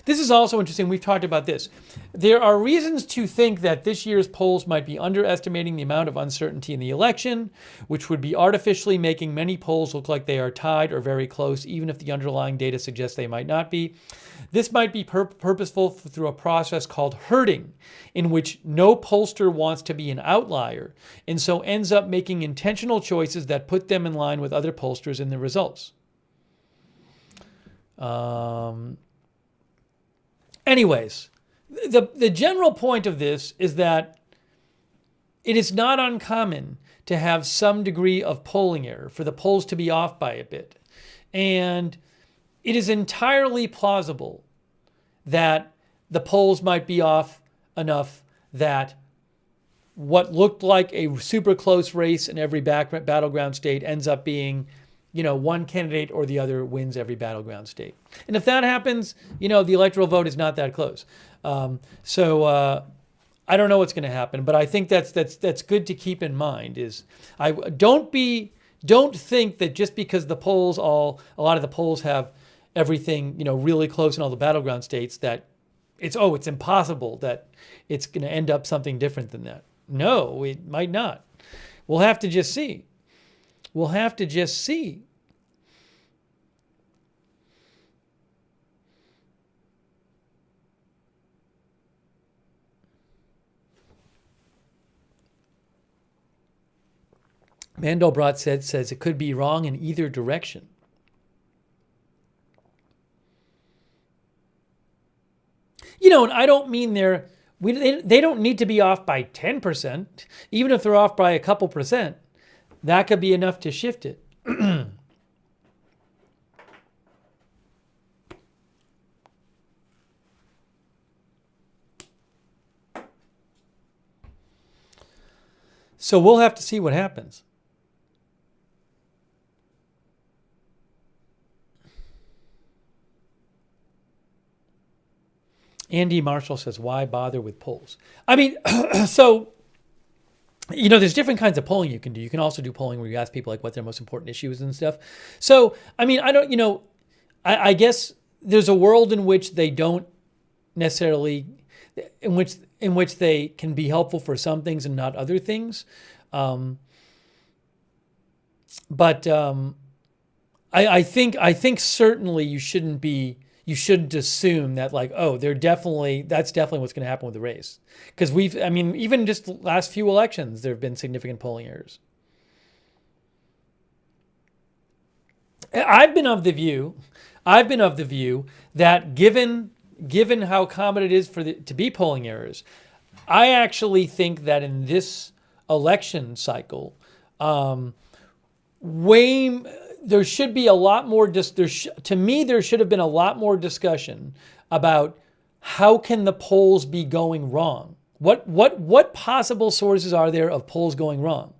Speaker 1: this is also interesting. We've talked about this. There are reasons to think that this year's polls might be underestimating the amount of uncertainty in the election, which would be artificially making many polls look like they are tied or very close, even if the underlying data suggests they might not be. This might be purposeful through a process called herding, in which no pollster wants to be an outlier, and so ends up making intentional choices that put them in line with other pollsters in the results. Anyways, the general point of this is that it is not uncommon to have some degree of polling error, for the polls to be off by a bit. And it is entirely plausible that the polls might be off enough that what looked like a super close race in every battleground state ends up being, one candidate or the other wins every battleground state. And if that happens, the electoral vote is not that close. So I don't know what's going to happen, but I think that's good to keep in mind. Don't think that just because a lot of the polls have everything really close in all the battleground states that it's impossible that it's going to end up something different than that. No, it might not. We'll have to just see. Mandelbrot says it could be wrong in either direction. And I don't mean they don't need to be off by 10%. Even if they're off by a couple percent, that could be enough to shift it. So we'll have to see what happens. Andy Marshall says, why bother with polls? I mean, so, there's different kinds of polling you can do. You can also do polling where you ask people what their most important issues and stuff. So, I mean, I don't, I guess there's a world in which they don't necessarily, in which they can be helpful for some things and not other things. But I think certainly you shouldn't assume that that's definitely what's going to happen with the race. Because even just the last few elections, there have been significant polling errors. I've been of the view that given how common it is to be polling errors, I actually think that in this election cycle, there should be a lot more. To me, there should have been a lot more discussion about how can the polls be going wrong. What possible sources are there of polls going wrong?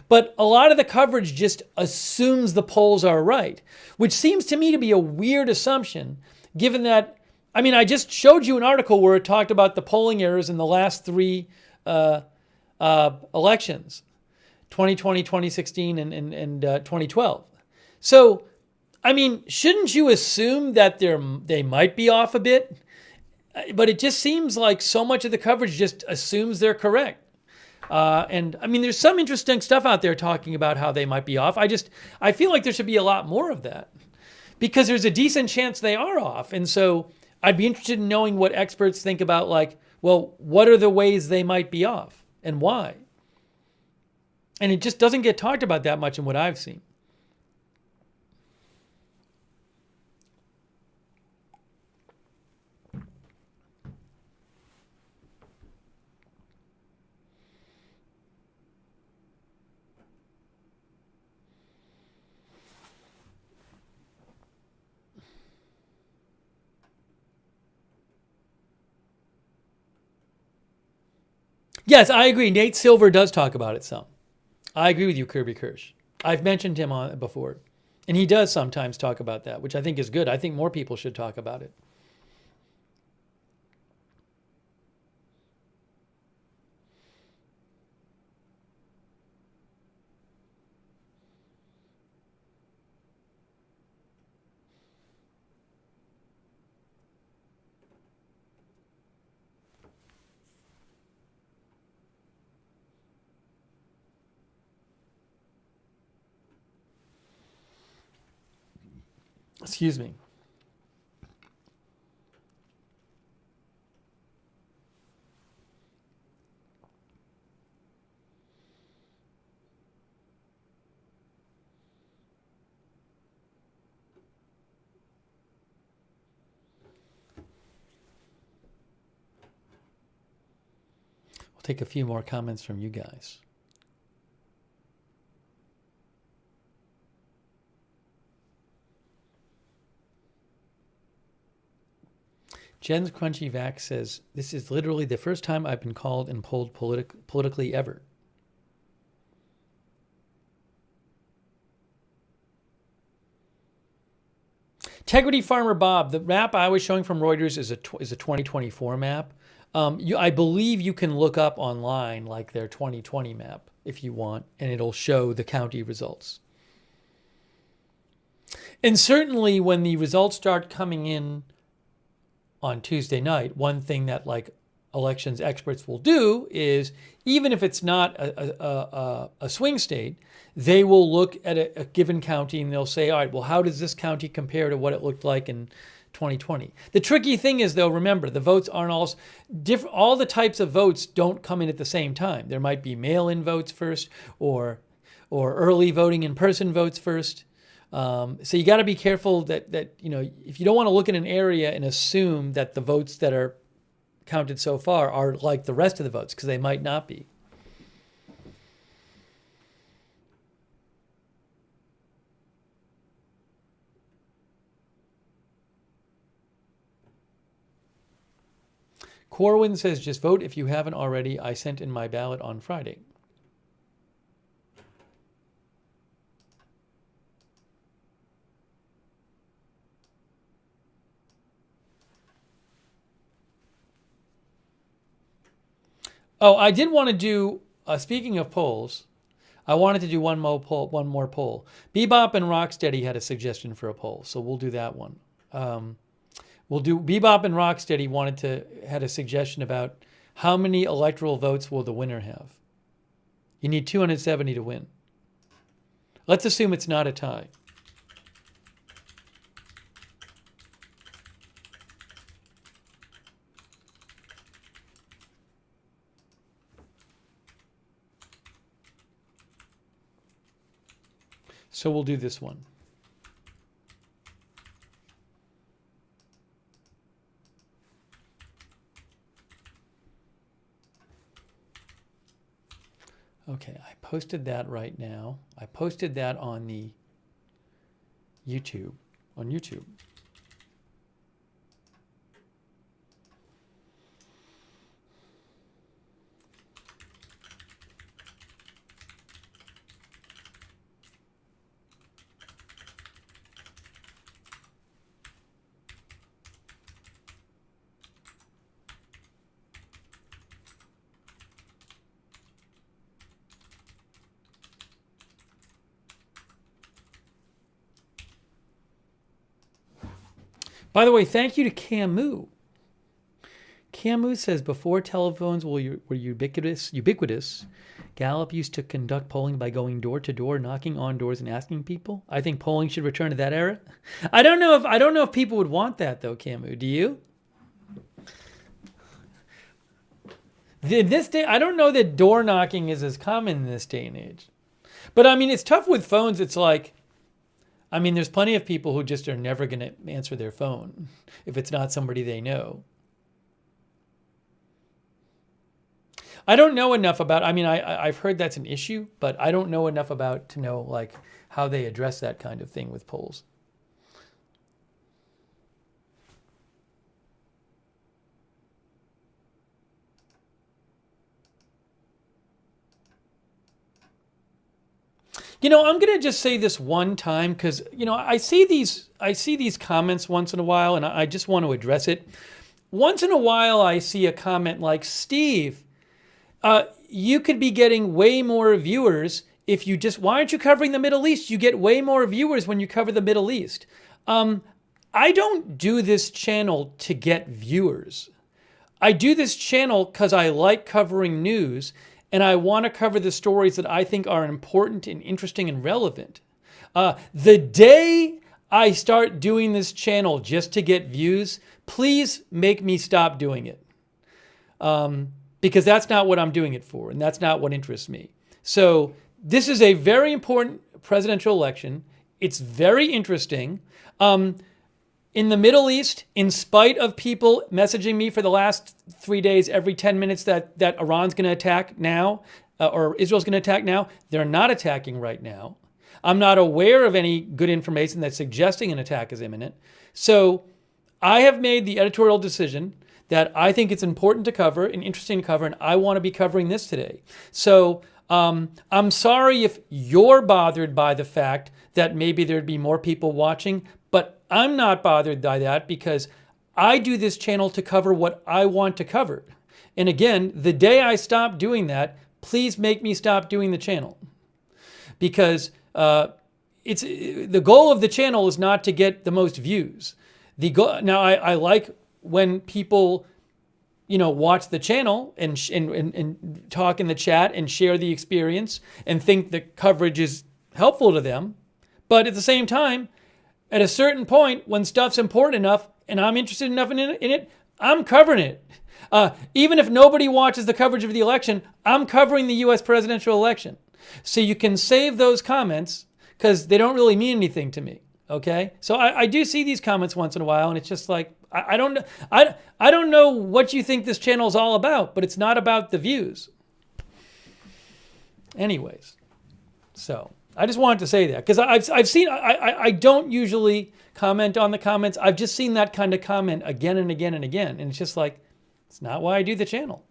Speaker 1: But a lot of the coverage just assumes the polls are right, which seems to me to be a weird assumption, given that, I just showed you an article where it talked about the polling errors in the last three elections, 2020, 2016, and 2012. So, shouldn't you assume that they might be off a bit? But it just seems like so much of the coverage just assumes they're correct. And there's some interesting stuff out there talking about how they might be off. I feel like there should be a lot more of that, Because there's a decent chance they are off. And so I'd be interested in knowing what experts think about, like, well, what are the ways they might be off and why? And it just doesn't get talked about that much in what I've seen. Yes, I agree. Nate Silver does talk about it some. I agree with you, Kirby Kirsch. I've mentioned him on it before. And he does sometimes talk about that, which I think is good. I think more people should talk about it. Excuse me. We'll take a few more comments from you guys. Jen's Crunchy Vac says, this is literally the first time I've been called and polled politically ever. Integrity Farmer Bob, the map I was showing from Reuters is a 2024 map. I believe you can look up online like their 2020 map if you want, and it'll show the county results. And certainly when the results start coming in on Tuesday night, one thing that like elections experts will do is, even if it's not a swing state, they will look at a given county and they'll say, all right, well, how does this county compare to what it looked like in 2020? The tricky thing is, though, remember, the votes aren't all different. All the types of votes don't come in at the same time. There might be mail-in votes first, or early voting in-person votes first. So you got to be careful that if you don't want to look at an area and assume that the votes that are counted so far are like the rest of the votes, because they might not be. Corwin says, just vote if you haven't already. I sent in my ballot on Friday. Oh, I did want to do, speaking of polls, I wanted to do one more poll. Bebop and Rocksteady had a suggestion for a poll, so we'll do that one. We'll do Bebop and Rocksteady had a suggestion about how many electoral votes will the winner have. You need 270 to win. Let's assume it's not a tie. So we'll do this one. Okay, I posted that right now. I posted that on the YouTube, on YouTube. By the way, thank you to Camus. Camus says, before telephones were ubiquitous, Gallup used to conduct polling by going door to door, knocking on doors and asking people. I think polling should return to that era. I don't know if people would want that though, Camus. Do you? In this day, I don't know that door knocking is as common in this day and age. But I mean, it's tough with phones. It's like, I mean, there's plenty of people who just are never going to answer their phone if it's not somebody they know. I don't know enough about, I mean, I've heard that's an issue, but I don't know enough about to know like how they address that kind of thing with polls. You know, I'm going to just say this one time because, you know, I see these comments once in a while and I just want to address it. Once in a while, I see a comment like, Steve, you could be getting way more viewers if you just, why aren't you covering the Middle East? You get way more viewers when you cover the Middle East. I don't do this channel to get viewers. I do this channel because I like covering news and I want to cover the stories that I think are important and interesting and relevant. The day I start doing this channel just to get views, please make me stop doing it. Because that's not what I'm doing it for, and that's not what interests me. So this is a very important presidential election. It's very interesting. In the Middle East, in spite of people messaging me for the last 3 days, every 10 minutes that Iran's going to attack now, or Israel's going to attack now, they're not attacking right now. I'm not aware of any good information that's suggesting an attack is imminent. So I have made the editorial decision that I think it's important to cover and interesting to cover, and I want to be covering this today. So I'm sorry if you're bothered by the fact that maybe there'd be more people watching, but I'm not bothered by that because I do this channel to cover what I want to cover. And again, the day I stop doing that, please make me stop doing the channel. Because it's the goal of the channel is not to get the most views. Now, I like when people, you know, watch the channel and talk in the chat and share the experience and think the coverage is helpful to them. But at the same time, at a certain point, when stuff's important enough and I'm interested enough in it, I'm covering it. Even if nobody watches the coverage of the election, I'm covering the U.S. presidential election. So you can save those comments because they don't really mean anything to me. Okay? So I do see these comments once in a while, and it's just like, I don't know what you think this channel is all about, but it's not about the views. Anyways, so I just wanted to say that because I've seen, I don't usually comment on the comments. I've just seen that kind of comment again and again and again. And it's just like, it's not why I do the channel.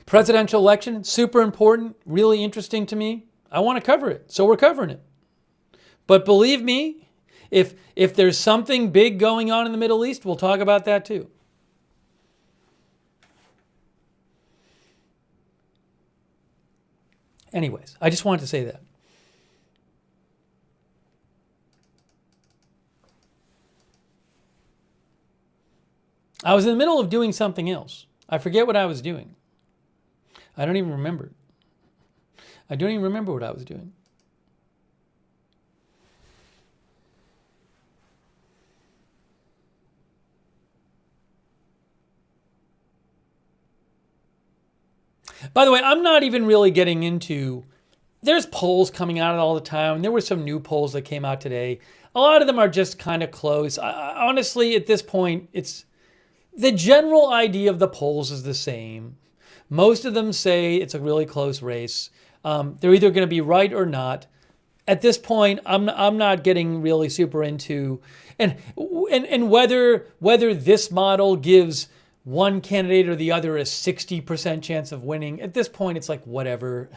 Speaker 1: Presidential election, super important, really interesting to me. I want to cover it, so we're covering it. But believe me, if there's something big going on in the Middle East, we'll talk about that too. Anyways, I just wanted to say that. I was in the middle of doing something else. I forget what I was doing. I don't even remember. I don't even remember what I was doing. By the way, I'm not even really getting into, there's polls coming out all the time. There were some new polls that came out today. A lot of them are just kind of close. Honestly, at this point, it's the general idea of the polls is the same. Most of them say it's a really close race. They're either going to be right or not. At this point, I'm not getting really super into and whether this model gives one candidate or the other a 60% chance of winning. At this point, it's like whatever.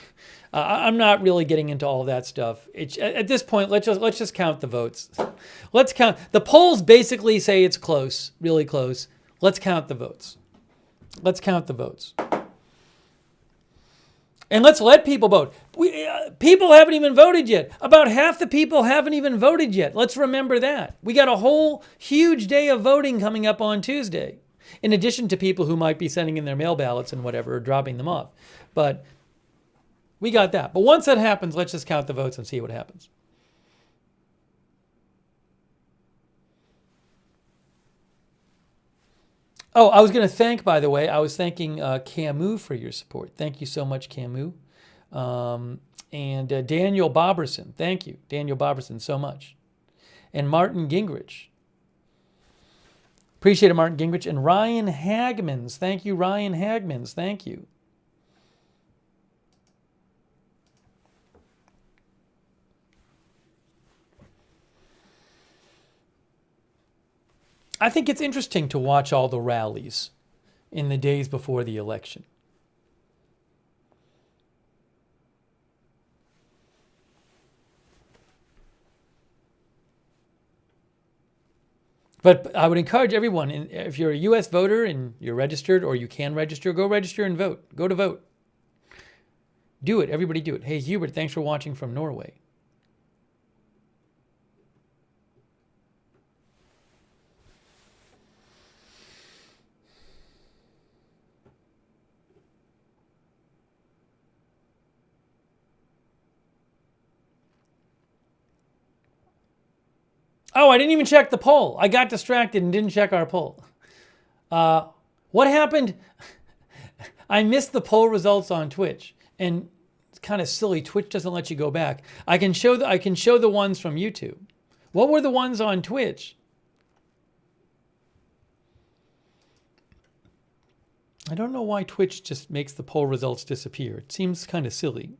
Speaker 1: I'm not really getting into all that stuff. At this point, let's just count the votes. Let's count. The polls basically say it's close, really close. Let's count the votes. Let's count the votes. And let's let people vote. People haven't even voted yet. About half the people haven't even voted yet. Let's remember that. We got a whole huge day of voting coming up on Tuesday, in addition to people who might be sending in their mail ballots and whatever, or dropping them off. But we got that. But once that happens, let's just count the votes and see what happens. Oh, I was going to thank, by the way, I was thanking Camus for your support. Thank you so much, Camus. And Daniel Boberson. Thank you, Daniel Boberson, so much. And Martin Gingrich. Appreciate it, Martin Gingrich. And Ryan Hagmans. Thank you, Ryan Hagmans. Thank you. I think it's interesting to watch all the rallies in the days before the election. But I would encourage everyone, if you're a U.S. voter and you're registered or you can register, go register and vote. Go to vote. Do it. Everybody do it. Hey, Hubert, thanks for watching from Norway. Oh, I didn't even check the poll. I got distracted and didn't check our poll. What happened? I missed the poll results on Twitch, and it's kind of silly. Twitch doesn't let you go back. I can show the ones from YouTube. What were the ones on Twitch? I don't know why Twitch just makes the poll results disappear. It seems kind of silly.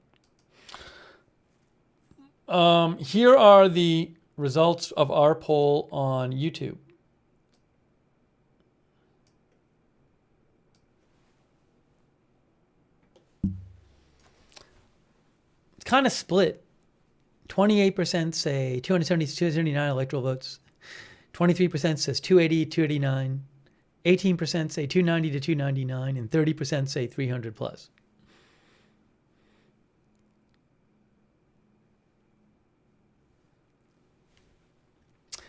Speaker 1: Here are the results of our poll on YouTube. It's kind of split. 28% say 270 to 279 electoral votes. 23% says 280, 289. 18% say 290 to 299. And 30% say 300 plus.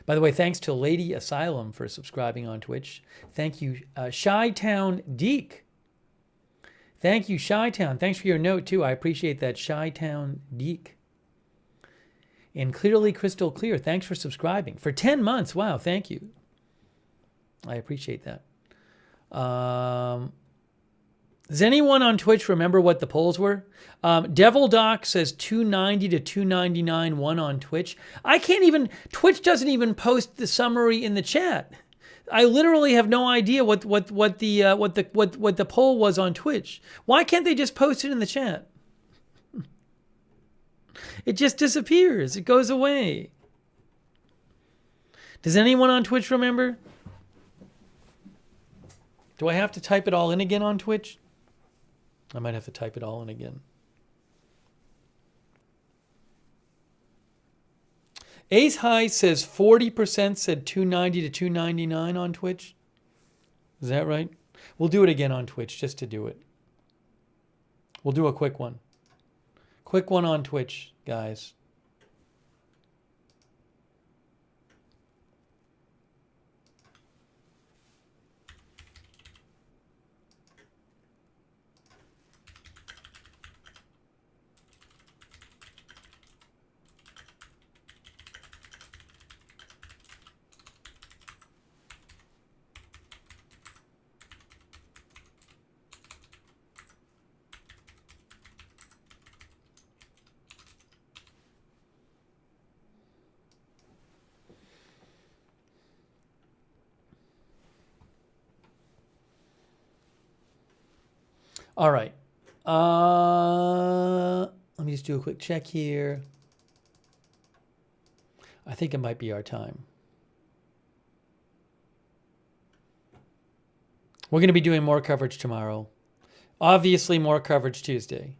Speaker 1: By the way, thanks to Lady Asylum for subscribing on Twitch. Thank you, Chi-Town Deke. Thank you, Chi-Town. Thanks for your note, too. I appreciate that, Chi-Town Deke. And Clearly Crystal Clear, thanks for subscribing. For 10 months, wow, thank you. I appreciate that. Does anyone on Twitch remember what the polls were? Devil Doc says 290 to 299 won on Twitch. I can't even, Twitch doesn't even post the summary in the chat. I literally have no idea what the poll was on Twitch. Why can't they just post it in the chat? It just disappears. It goes away. Does anyone on Twitch remember? Do I have to type it all in again on Twitch? I might have to type it all in again. Ace High says 40% said 290 to 299 on Twitch. Is that right? We'll do it again on Twitch just to do it. We'll do a quick one. Quick one on Twitch, guys. All right. Let me just do a quick check here. I think it might be our time. We're going to be doing more coverage tomorrow. Obviously, more coverage Tuesday.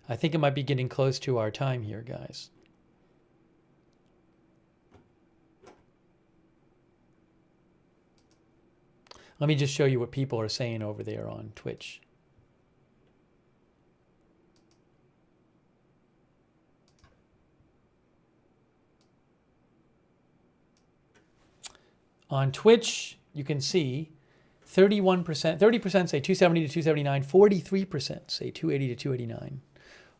Speaker 1: I think it might be getting close to our time here, guys. Let me just show you what people are saying over there on Twitch. On Twitch, you can see 30% say 270 to 279, 43% say 280 to 289.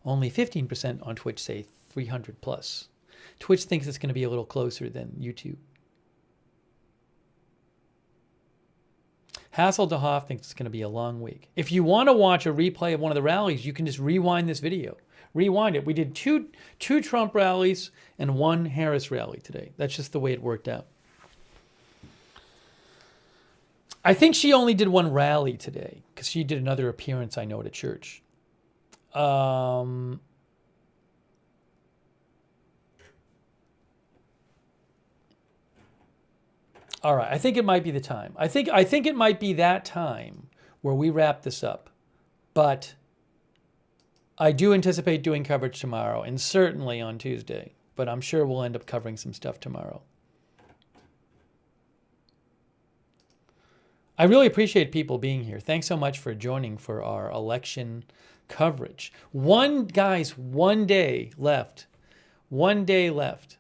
Speaker 1: Only 15% on Twitch say 300 plus. Twitch thinks it's going to be a little closer than YouTube. Hasselhoff thinks it's going to be a long week. If you want to watch a replay of one of the rallies, you can just rewind this video. Rewind it. We did two Trump rallies and one Harris rally today. That's just the way it worked out. I think she only did one rally today because she did another appearance, I know, at a church. All right, I think it might be the time. I think it might be that time where we wrap this up. But I do anticipate doing coverage tomorrow and certainly on Tuesday. But I'm sure we'll end up covering some stuff tomorrow. I really appreciate people being here. Thanks so much for joining for our election coverage. One day left. One day left.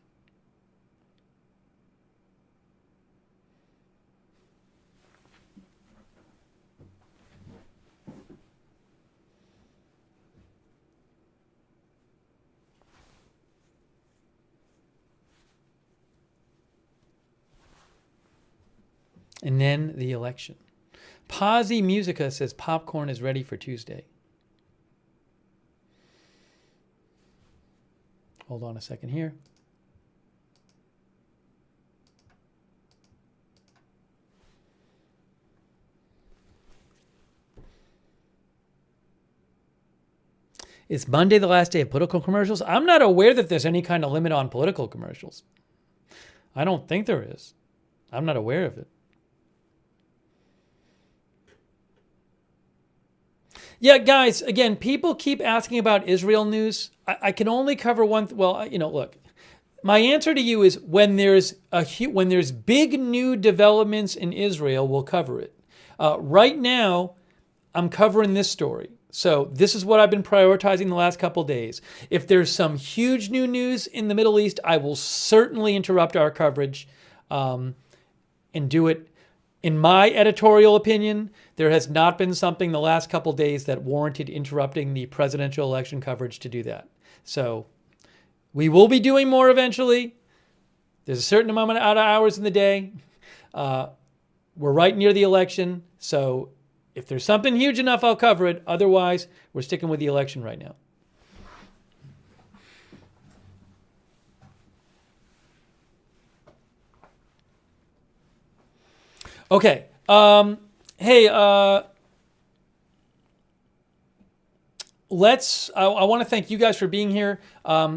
Speaker 1: And then the election. Pazzi Musica says popcorn is ready for Tuesday. Hold on a second here. Is Monday the last day of political commercials? I'm not aware that there's any kind of limit on political commercials. I don't think there is. I'm not aware of it. Yeah, guys, again, people keep asking about Israel news. I can only cover one. Look, my answer to you is when there's big new developments in Israel, we'll cover it. Right now, I'm covering this story. So this is what I've been prioritizing the last couple days. If there's some huge new news in the Middle East, I will certainly interrupt our coverage and do it. In my editorial opinion, there has not been something the last couple days that warranted interrupting the presidential election coverage to do that. So we will be doing more eventually. There's a certain amount of hours in the day. We're right near the election. So if there's something huge enough, I'll cover it. Otherwise, we're sticking with the election right now. Okay. I want to thank you guys for being here.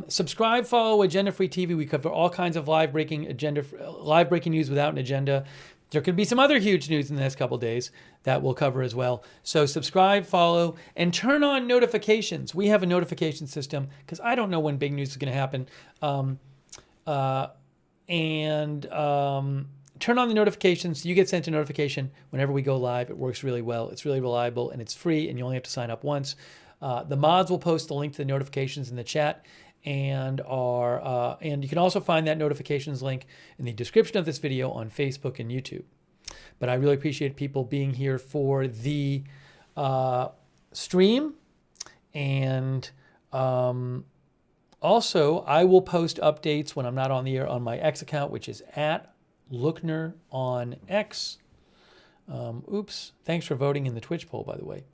Speaker 1: Subscribe, follow Agenda Free TV. We cover all kinds of live breaking news without an agenda. There could be some other huge news in the next couple of days that we'll cover as well. So subscribe, follow, and turn on notifications. We have a notification system because I don't know when big news is going to happen. Turn on the notifications so you get sent a notification whenever we go live. It works really well. It's really reliable and it's free and you only have to sign up once. The mods will post the link to the notifications in the chat and you can also find that notifications link in the description of this video on Facebook and YouTube. But I really appreciate people being here for the stream. And also, I will post updates when I'm not on the air on my X account, which is @Lookner on X. Thanks for voting in the Twitch poll, by the way.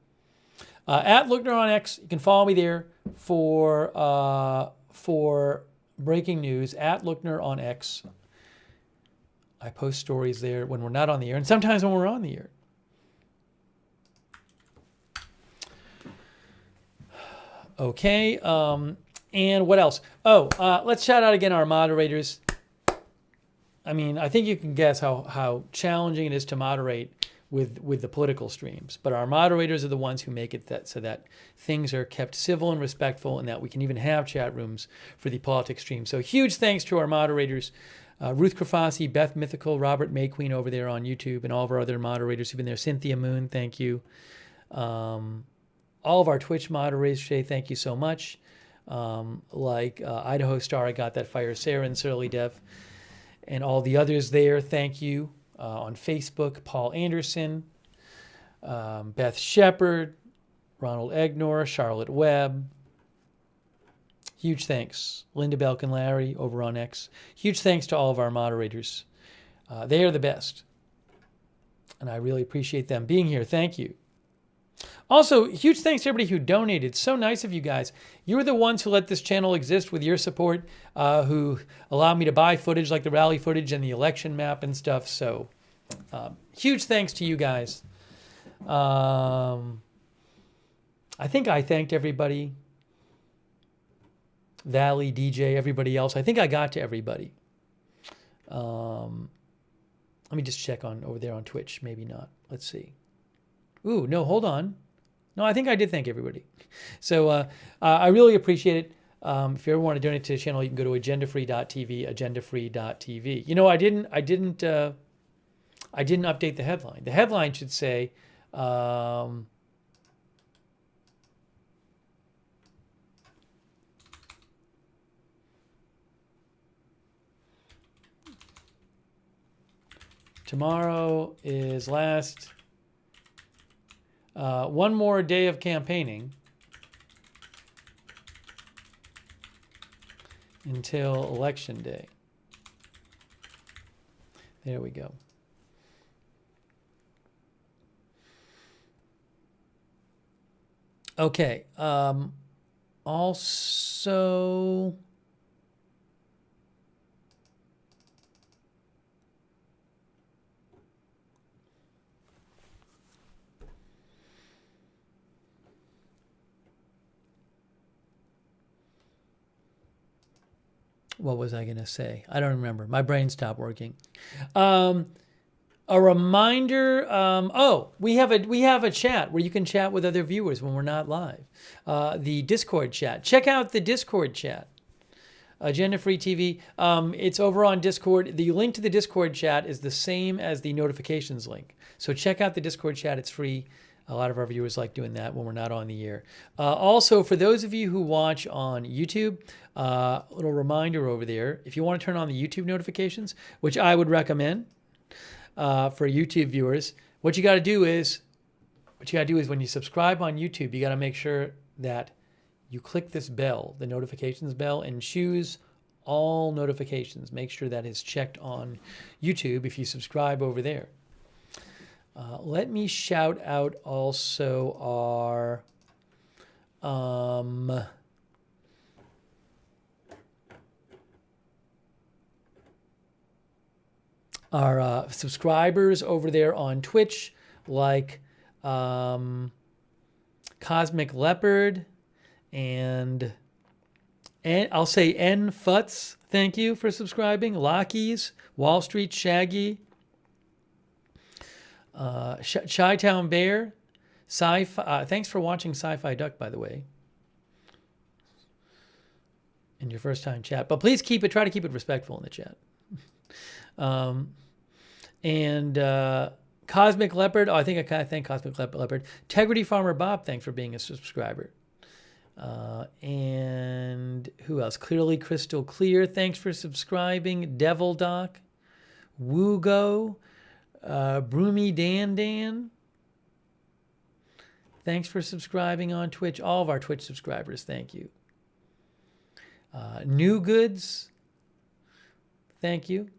Speaker 1: @Lookner on X. You can follow me there for breaking news. @Lookner on X. I post stories there when we're not on the air, and sometimes when we're on the air. Okay. And what else? Let's shout out again our moderators. I mean, I think you can guess how challenging it is to moderate with the political streams. But our moderators are the ones who make it so that things are kept civil and respectful and that we can even have chat rooms for the politics stream. So huge thanks to our moderators, Ruth Krafasi, Beth Mythical, Robert Mayqueen over there on YouTube, and all of our other moderators who've been there. Cynthia Moon, thank you. All of our Twitch moderators, Shay, thank you so much. Idaho Star, I Got That Fire, Sarah and Surly Dev, and all the others there, thank you. on Facebook, Paul Anderson, Beth Shepard, Ronald Egnor, Charlotte Webb. Huge thanks. Linda Belkin Larry over on X. Huge thanks to all of our moderators. They are the best. And I really appreciate them being here. Thank you. Also, huge thanks to everybody who donated. So nice of you guys. You were the ones who let this channel exist with your support, who allowed me to buy footage like the rally footage and the election map and stuff. So huge thanks to you guys. I think I thanked everybody. Valley, DJ, everybody else. I think I got to everybody. Let me just check on over there on Twitch. Maybe not. Let's see. Ooh, no, hold on. No, I think I did thank everybody. So I really appreciate it. If you ever want to donate to the channel, you can go to agendafree.tv, agendafree.tv. You know, I didn't update the headline. The headline should say, tomorrow is last one more day of campaigning until election day. There we go. Okay. Also, what was I going to say? I don't remember. My brain stopped working. A reminder. We have a chat where you can chat with other viewers when we're not live. The Discord chat. Check out the Discord chat. Agenda Free TV. It's over on Discord. The link to the Discord chat is the same as the notifications link. So check out the Discord chat. It's free. A lot of our viewers like doing that when we're not on the air. Also, for those of you who watch on YouTube, a little reminder over there. If you want to turn on the YouTube notifications, which I would recommend for YouTube viewers, what you got to do is when you subscribe on YouTube, you got to make sure that you click this bell, the notifications bell, and choose all notifications. Make sure that is checked on YouTube if you subscribe over there. Let me shout out also our subscribers over there on Twitch, like Cosmic Leopard and I'll say N Futz. Thank you for subscribing. Lockies, Wall Street Shaggy, Chi-Town Bear, Sci-Fi. Thanks for watching Sci-Fi Duck, by the way, in your first time chat. But please try to keep it respectful in the chat. And Cosmic Leopard. Oh, I think I thank Cosmic Leopard. Integrity Farmer Bob, thanks for being a subscriber. And who else? Clearly Crystal Clear, thanks for subscribing. Devil Doc, Woogo, Broomy Dan, thanks for subscribing on Twitch. All of our Twitch subscribers, thank you. New Goods, thank you.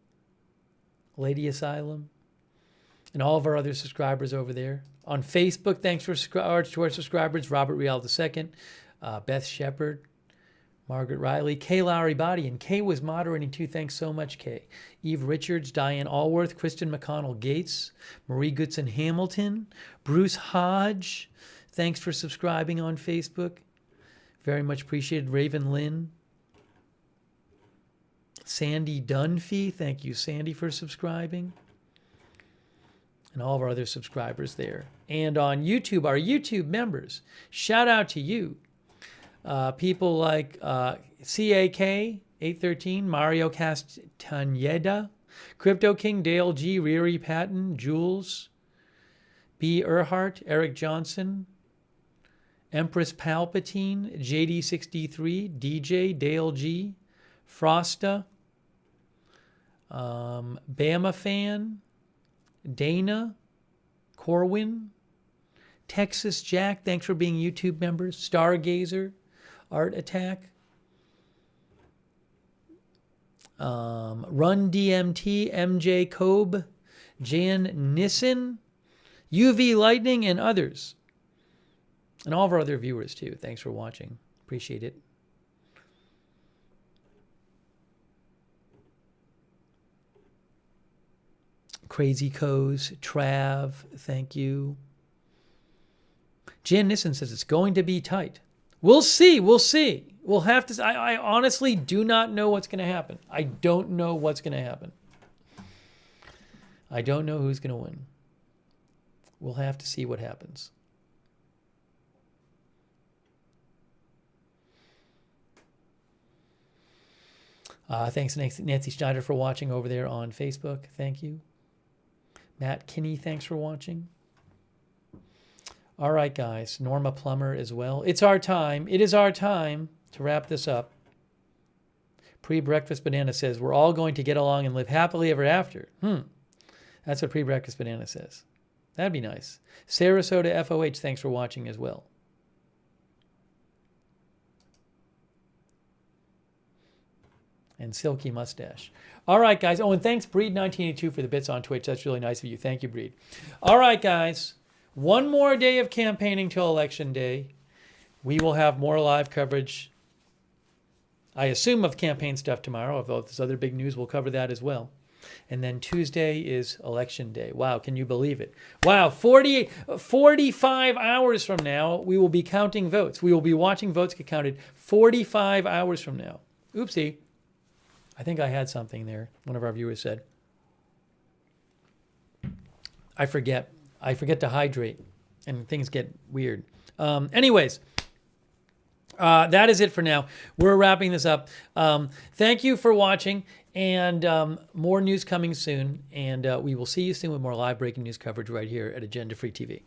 Speaker 1: Lady Asylum, and all of our other subscribers over there. On Facebook, thanks to our subscribers, Robert Real II, Beth Shepard, Margaret Riley, Kay Lowry Body, and Kay was moderating too. Thanks so much, Kay. Eve Richards, Diane Allworth, Kristen McConnell Gates, Marie Goodson Hamilton, Bruce Hodge, thanks for subscribing on Facebook. Very much appreciated. Raven Lynn. Sandy Dunphy, thank you, Sandy, for subscribing. And all of our other subscribers there. And on YouTube, our YouTube members, shout out to you. People like CAK813, Mario Castaneda, Crypto King, Dale G, Riri Patton, Jules, B. Earhart, Eric Johnson, Empress Palpatine, JD63, DJ, Dale G, Frosta, Bama Fan, Dana, Corwin, Texas Jack, thanks for being YouTube members. Stargazer, Art Attack, Run DMT, MJ Kobe, Jan Nissen, UV Lightning, and others. And all of our other viewers too. Thanks for watching. Appreciate it. Crazy Co's, Trav, thank you. Jan Nissen says it's going to be tight. We'll see. We'll see. We'll have to. I honestly do not know what's going to happen. I don't know what's going to happen. I don't know who's going to win. We'll have to see what happens. Thanks, Nancy Schneider, for watching over there on Facebook. Thank you. Matt Kinney, thanks for watching. All right, guys. Norma Plummer as well. It's our time. It is our time to wrap this up. Pre-Breakfast Banana says, we're all going to get along and live happily ever after. That's what Pre-Breakfast Banana says. That'd be nice. Sarasota FOH, thanks for watching as well. And Silky Mustache. All right, guys. Oh, and thanks, Breed1982, for the bits on Twitch. That's really nice of you. Thank you, Breed. All right, guys. One more day of campaigning till Election Day. We will have more live coverage, I assume, of campaign stuff tomorrow, although there's other big news, we'll cover that as well. And then Tuesday is Election Day. Wow, can you believe it? Wow, 45 hours from now, we will be counting votes. We will be watching votes get counted 45 hours from now. Oopsie. I think I had something there, one of our viewers said. I forget to hydrate, and things get weird. Anyways, that is it for now. We're wrapping this up. Thank you for watching, and more news coming soon. And we will see you soon with more live breaking news coverage right here at Agenda Free TV.